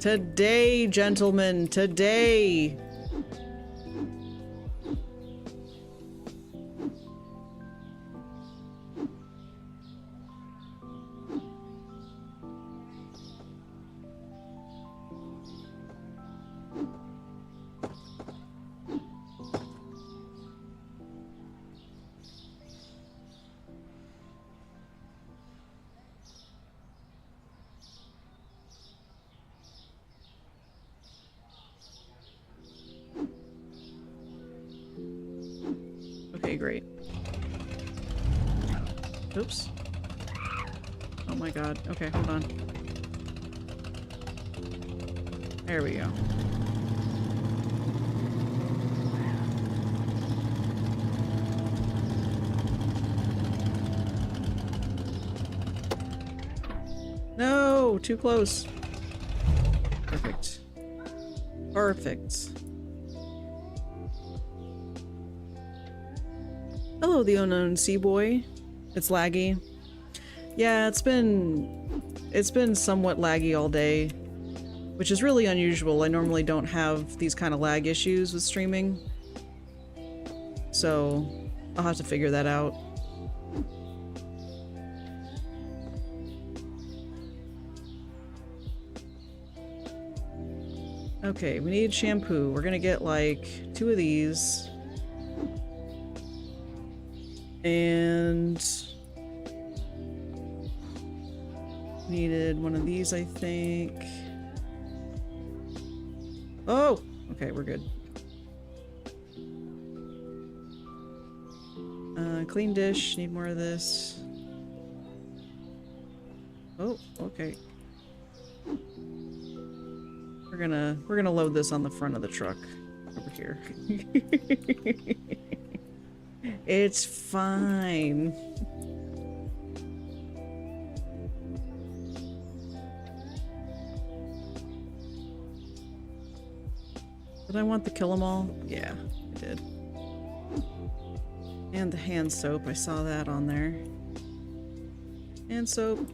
A: Today, gentlemen, today! Okay, great. Oops. Oh my god. Okay, hold on. There we go. No! Too close. Perfect. Perfect. Hello, the unknown sea boy. It's laggy. Yeah, it's been somewhat laggy all day, which is really unusual. I normally don't have these kind of lag issues with streaming, so I'll have to figure that out. Okay, we need shampoo. We're gonna get like 2 of these. And needed 1 of these, I think. Oh! Okay, we're good. Clean dish, need more of this. Oh, okay. We're gonna load this on the front of the truck over here. It's fine. Did I want the kill 'em all? Yeah, I did. And the hand soap, I saw that on there. Hand soap.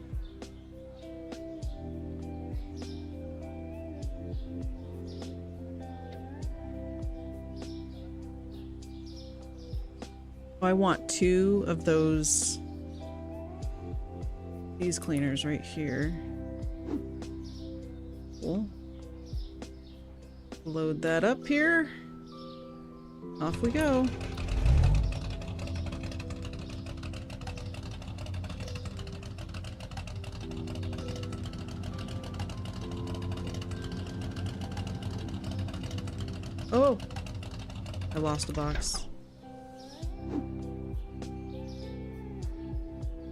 A: I want 2 of those, these cleaners right here. Cool. Load that up here. Off we go. Oh! I lost a box.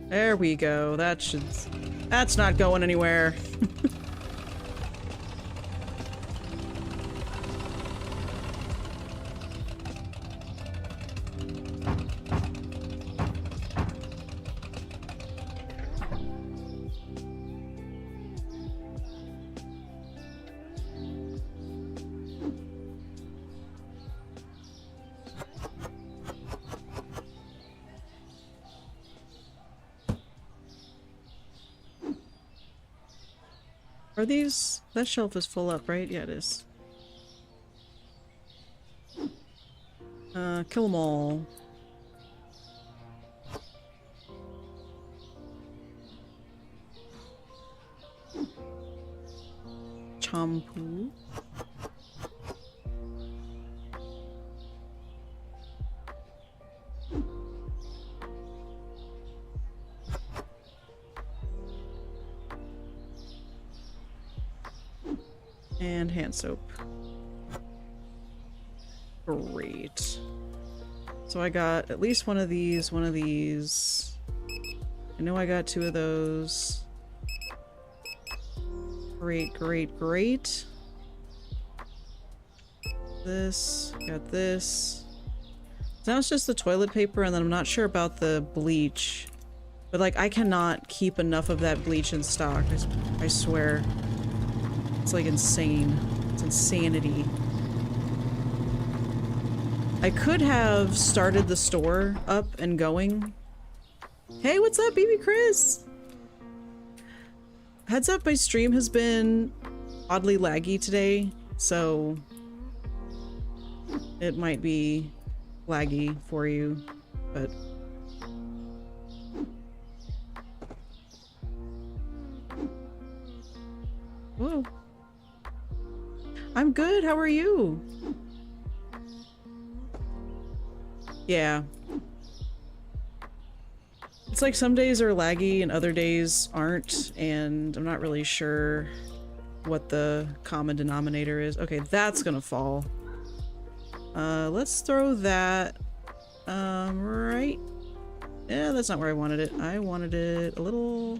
A: There we go. That's not going anywhere. Are these... That shelf is full up, right? Yeah, it is. Kill 'em all. Shampoo. And hand soap. Great. So I got at least 1 of these, 1 of these. I know I got 2 of those. Great, great, great. This, got this. Now it's just the toilet paper, and then I'm not sure about the bleach. But like, I cannot keep enough of that bleach in stock, I swear. It's like insane. It's insanity. I could have started the store up and going. Hey, what's up, BB Chris? Heads up, my stream has been oddly laggy today, so it might be laggy for you, but... Whoa. I'm good, how are you? Yeah. It's like some days are laggy and other days aren't, and I'm not really sure what the common denominator is. Okay, that's gonna fall. Let's throw that. Right. Yeah, that's not where I wanted it. I wanted it a little...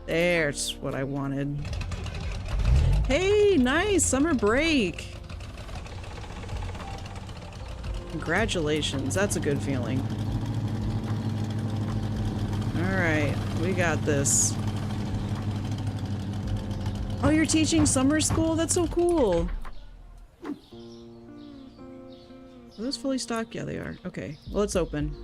A: There's what I wanted. Hey, nice! Summer break! Congratulations, that's a good feeling. Alright, we got this. Oh, you're teaching summer school? That's so cool! Are those fully stocked? Yeah, they are. Okay, well, it's open.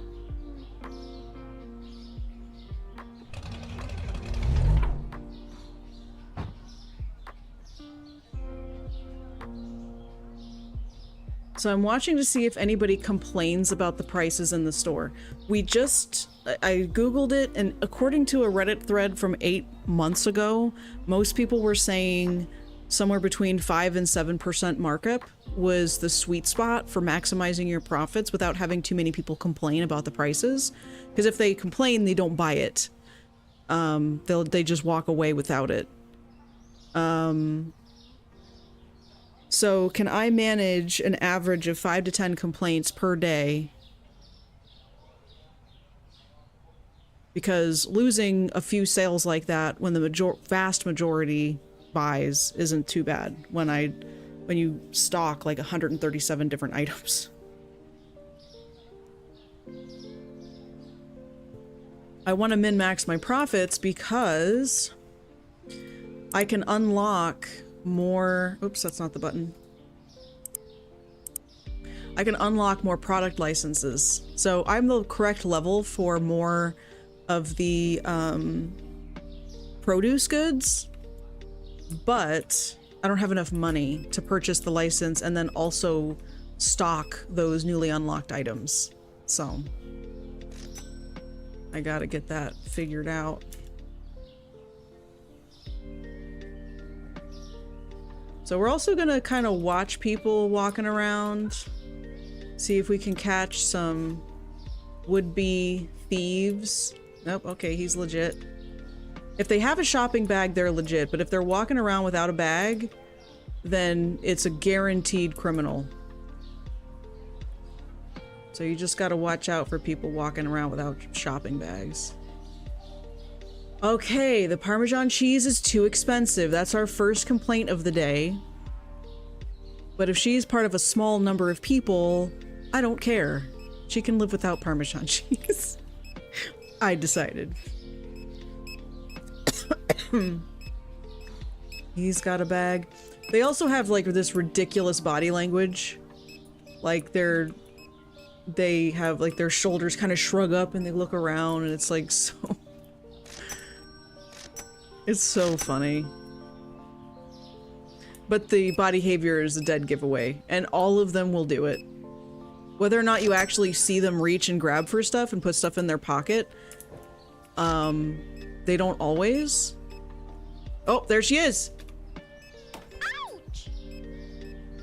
A: So I'm watching to see if anybody complains about the prices in the store. I googled it, and according to a Reddit thread from 8 months ago, most people were saying somewhere between 5 and 7% markup was the sweet spot for maximizing your profits without having too many people complain about the prices. Because if they complain, they don't buy it. They just walk away without it. So can I manage an average of 5 to 10 complaints per day? Because losing a few sales like that when the vast majority buys isn't too bad when you stock like 137 different items. I want to min-max my profits because I can unlock more... Oops, that's not the button. I can unlock more product licenses. So I'm the correct level for more of the produce goods, but I don't have enough money to purchase the license and then also stock those newly unlocked items. So I gotta get that figured out. So we're also gonna kind of watch people walking around, see if we can catch some would-be thieves. Nope, okay, he's legit. If they have a shopping bag, they're legit, but if they're walking around without a bag, then it's a guaranteed criminal. So you just gotta watch out for people walking around without shopping bags. Okay, the Parmesan cheese is too expensive. That's our first complaint of the day. But if she's part of a small number of people, I don't care. She can live without Parmesan cheese. I decided. He's got a bag. They also have like this ridiculous body language. Like they have like their shoulders kind of shrug up and they look around and it's like so... It's so funny. But the body behavior is a dead giveaway, and all of them will do it. Whether or not you actually see them reach and grab for stuff and put stuff in their pocket, they don't always. Oh, there she is! Ouch!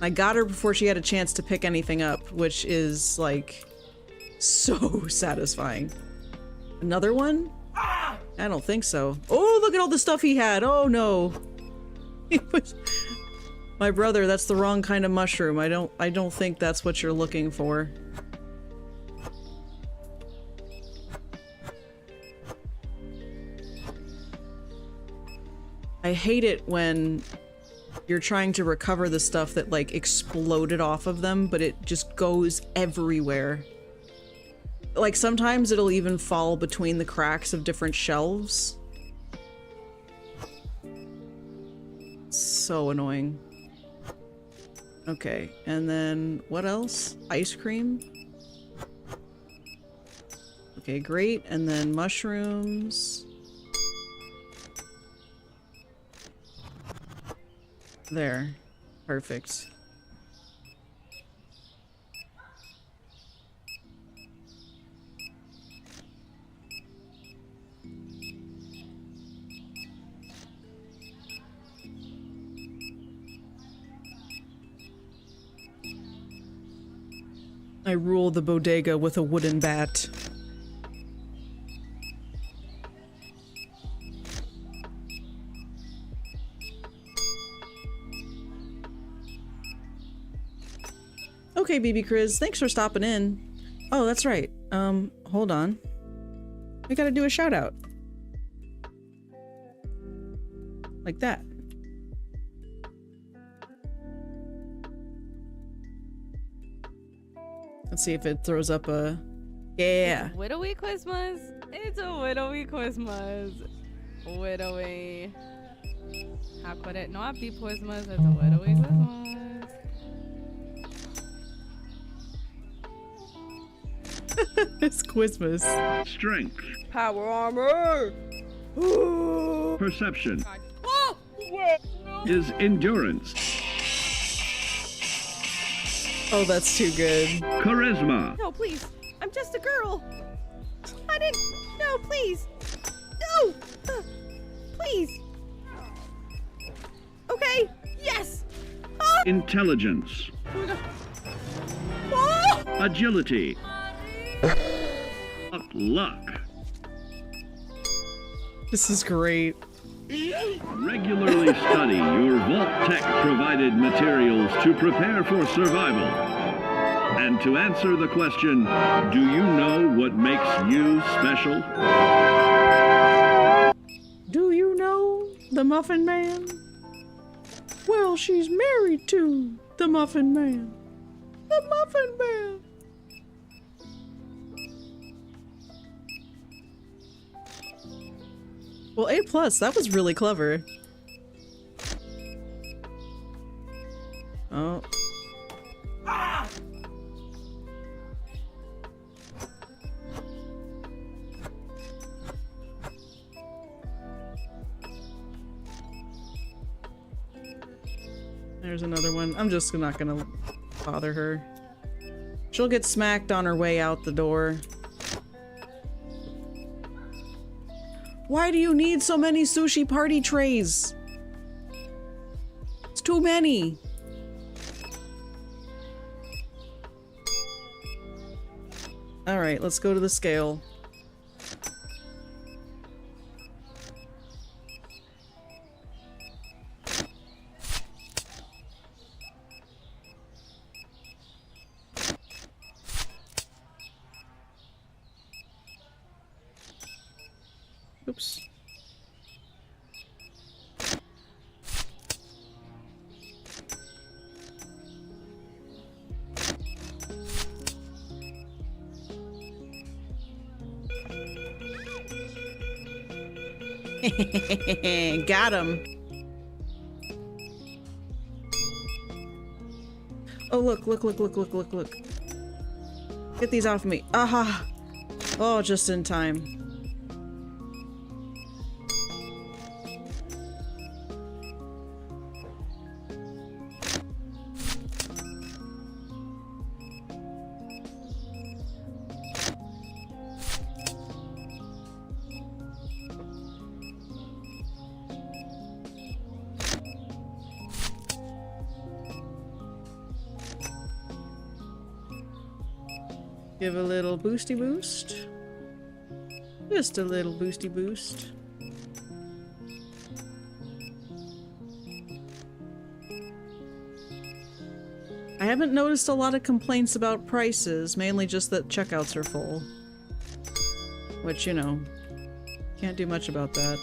A: I got her before she had a chance to pick anything up, which is, like, so satisfying. Another one? I don't think so. Oh, look at all the stuff he had. Oh no. My brother, that's the wrong kind of mushroom. I don't think that's what you're looking for. I hate it when you're trying to recover the stuff that like exploded off of them, but it just goes everywhere. Like, sometimes it'll even fall between the cracks of different shelves. So annoying. Okay, and then what else? Ice cream? Okay, great. And then mushrooms. There. Perfect. I rule the bodega with a wooden bat. Okay, BB Chris, thanks for stopping in. Oh, that's right. Hold on. We gotta do a shout out. Like that. Let's see if it throws up a... Yeah.
G: Widowy Christmas. It's a widowy Christmas. Widowy. How could it not be Christmas? It's a widowy Christmas.
A: It's Christmas.
H: Strength.
E: Power armor.
H: Perception.
G: Oh!
H: Is endurance.
A: Oh, that's too good.
H: Charisma.
E: No, please. I'm just a girl. I didn't. No, please. No. Please. Okay. Yes.
H: Intelligence.
E: Oh!
H: Agility. Luck.
A: This is great.
H: Regularly study your Vault Tech provided materials to prepare for survival. And to answer the question, do you know what makes you special?
A: Do you know the Muffin Man? Well, she's married to the Muffin Man. The Muffin Man. Well, A+, that was really clever. Oh. There's another one. I'm just not gonna bother her. She'll get smacked on her way out the door. Why do you need so many sushi party trays? It's too many. All right, let's go to the scale. Oops. Got him. Oh, look, look, look, look, look, look, look. Get these off me. Aha! Oh, just in time. Give a little boosty boost. Just a little boosty boost. I haven't noticed a lot of complaints about prices, mainly just that checkouts are full. Which, you know, can't do much about that.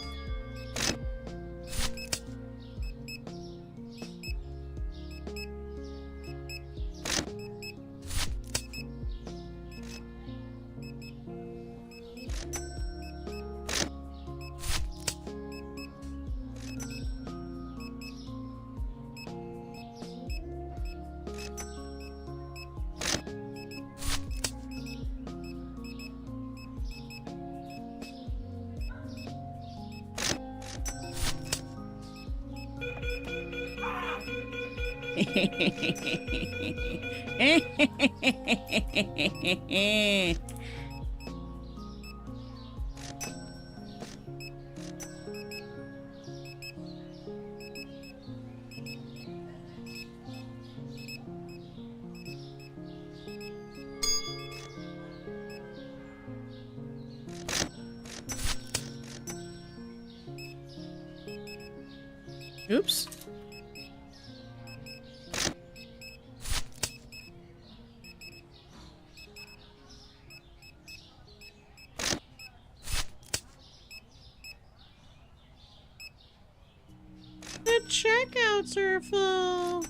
A: Oops. checkouts are full.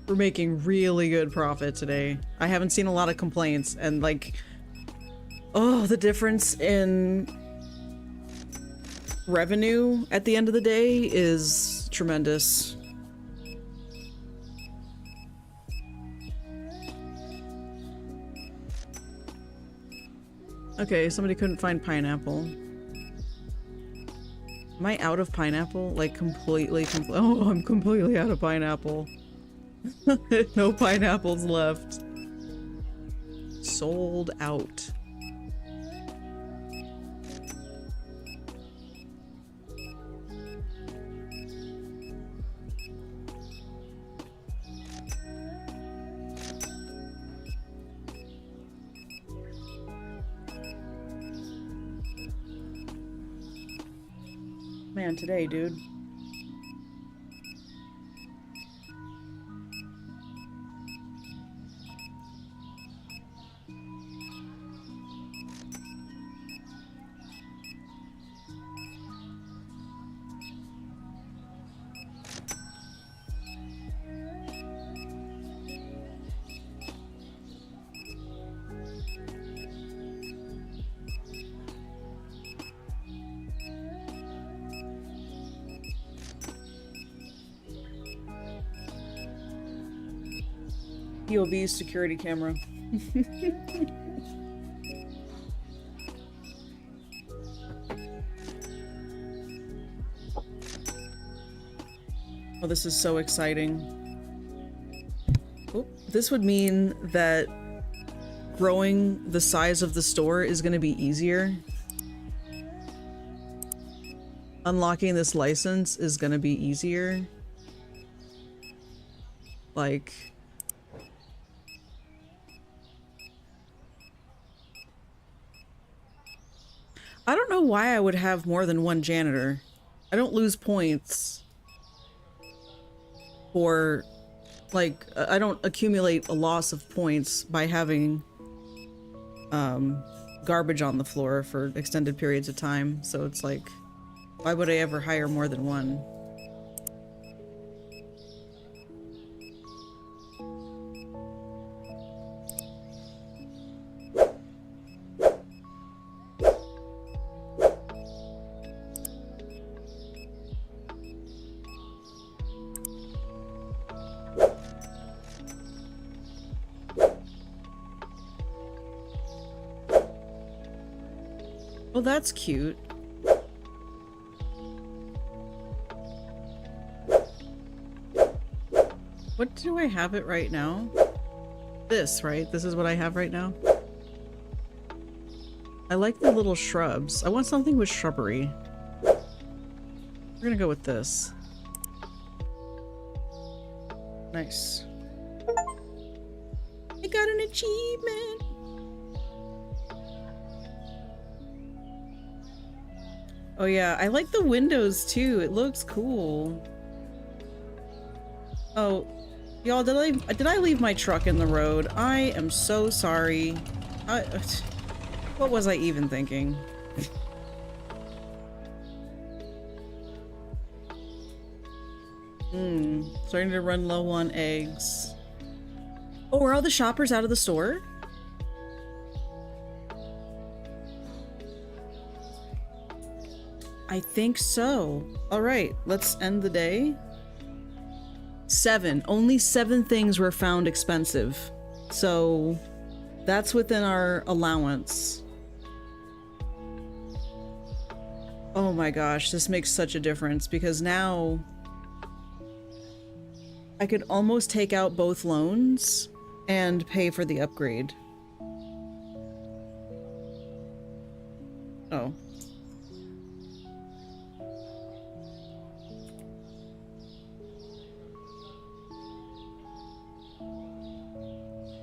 A: We're making really good profit today. I haven't seen a lot of complaints, and like, oh, the difference in revenue at the end of the day is tremendous. Okay, somebody couldn't find pineapple. Am I out of pineapple? Like completely, oh, I'm completely out of pineapple. No pineapples left. Sold out. Man, today, dude. POV security camera. Oh, this is so exciting. Oh, this would mean that growing the size of the store is going to be easier. Unlocking this license is going to be easier. Like... I don't know why I would have more than one janitor. I don't lose points for, like, I don't accumulate a loss of points by having garbage on the floor for extended periods of time. So it's like, why would I ever hire more than one? Well, that's cute. What do I have it right now? This, right? This is what I have right now? I like the little shrubs. I want something with shrubbery. We're gonna go with this. Nice. I got an achievement! Oh yeah, I like the windows too. It looks cool. Oh, y'all, did I leave my truck in the road? I am so sorry. What was I even thinking? Starting to run low on eggs. Oh, are all the shoppers out of the store? I think so. All right, let's end the day. 7. Only 7 things were found expensive. So that's within our allowance. Oh my gosh, this makes such a difference because now I could almost take out both loans and pay for the upgrade. Oh.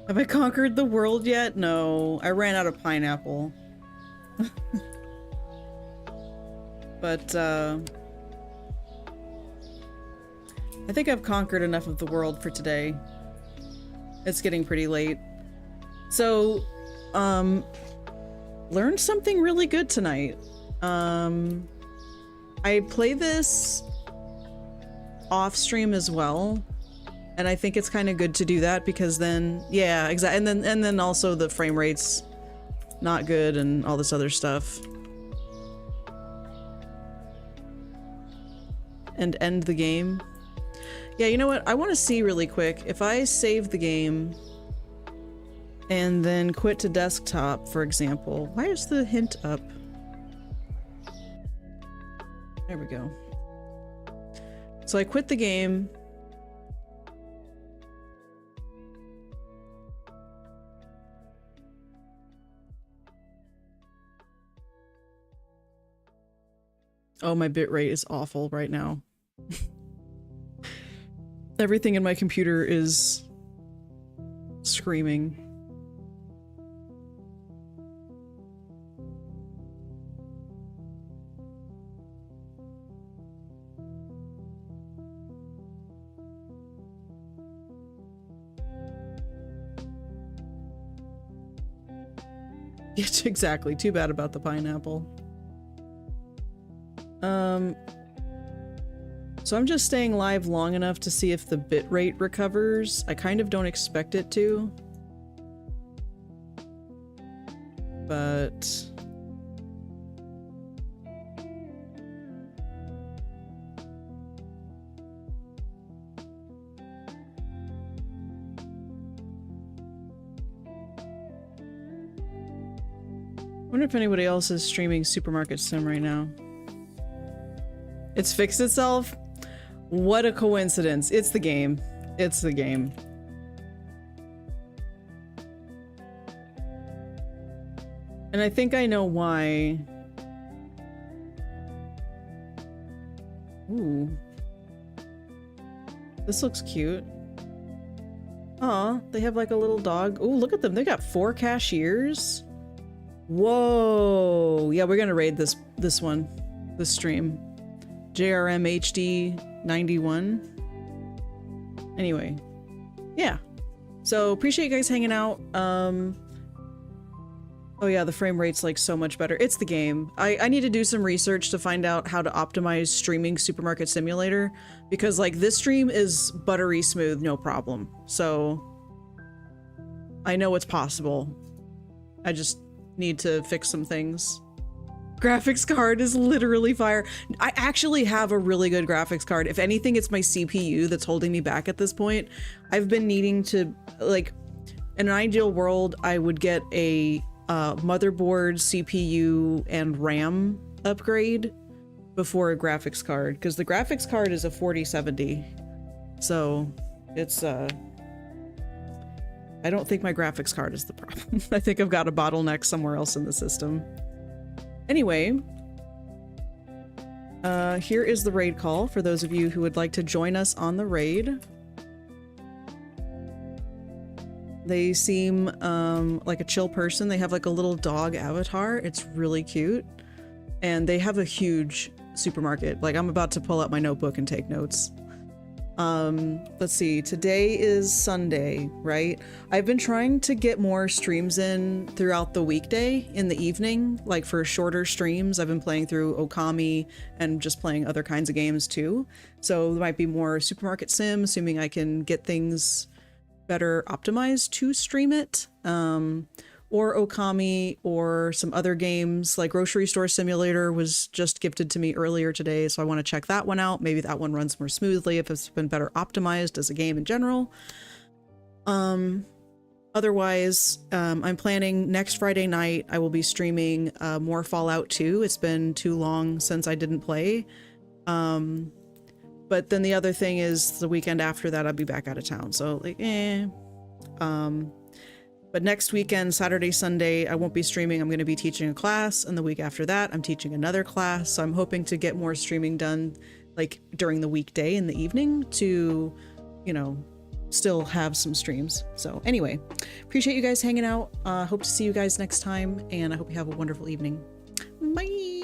A: Have I conquered the world yet? No, I ran out of pineapple. But, I think I've conquered enough of the world for today. It's getting pretty late. So, learned something really good tonight. I play this off stream as well, and I think it's kind of good to do that because then, yeah, exactly, and then also the frame rate's not good and all this other stuff. And end the game. Yeah, you know what? I want to see really quick if I save the game and then quit to desktop, for example. Why is the hint up? There we go. So I quit the game. Oh, my bitrate is awful right now. Everything in my computer is screaming. Yeah, exactly. Too bad about the pineapple. So I'm just staying live long enough to see if the bitrate recovers. I kind of don't expect it to. But... I wonder if anybody else is streaming Supermarket Sim right now. It's fixed itself? What a coincidence. It's the game. It's the game. And I think I know why. Ooh. This looks cute. Aw, they have like a little dog. Ooh, look at them. They got 4 cashiers. Whoa. Yeah, we're gonna raid this one. This stream. JRM HD 91. Anyway. Yeah. So appreciate you guys hanging out. Oh yeah, the frame rate's like so much better. It's the game. I need to do some research to find out how to optimize streaming Supermarket Simulator, because like this stream is buttery smooth, no problem. So I know it's possible. I just need to fix some things. Graphics card is literally fire. I actually have a really good graphics card. If anything, it's my CPU that's holding me back at this point. I've been needing to, like, in an ideal world, I would get a motherboard, CPU, and RAM upgrade before a graphics card, because the graphics card is a 4070. So it's I don't think my graphics card is the problem. I think I've got a bottleneck somewhere else in the system. Anyway, here is the raid call for those of you who would like to join us on the raid. They seem like a chill person. They have like a little dog avatar. It's really cute. And they have a huge supermarket. Like, I'm about to pull out my notebook and take notes. Let's see, today is Sunday, right? I've been trying to get more streams in throughout the weekday in the evening, like for shorter streams. I've been playing through Okami and just playing other kinds of games too. So there might be more Supermarket Sim, assuming I can get things better optimized to stream it. Or Okami, or some other games like Grocery Store Simulator was just gifted to me earlier today, so I want to check that one out. Maybe that one runs more smoothly if it's been better optimized as a game in general. Otherwise, I'm planning next Friday night I will be streaming more Fallout 2. It's been too long since I didn't play. But then the other thing is the weekend after that I'll be back out of town, so like but next weekend, Saturday, Sunday, I won't be streaming. I'm going to be teaching a class, and the week after that, I'm teaching another class. So I'm hoping to get more streaming done, like during the weekday in the evening to, you know, still have some streams. So anyway, appreciate you guys hanging out. Hope to see you guys next time, and I hope you have a wonderful evening. Bye.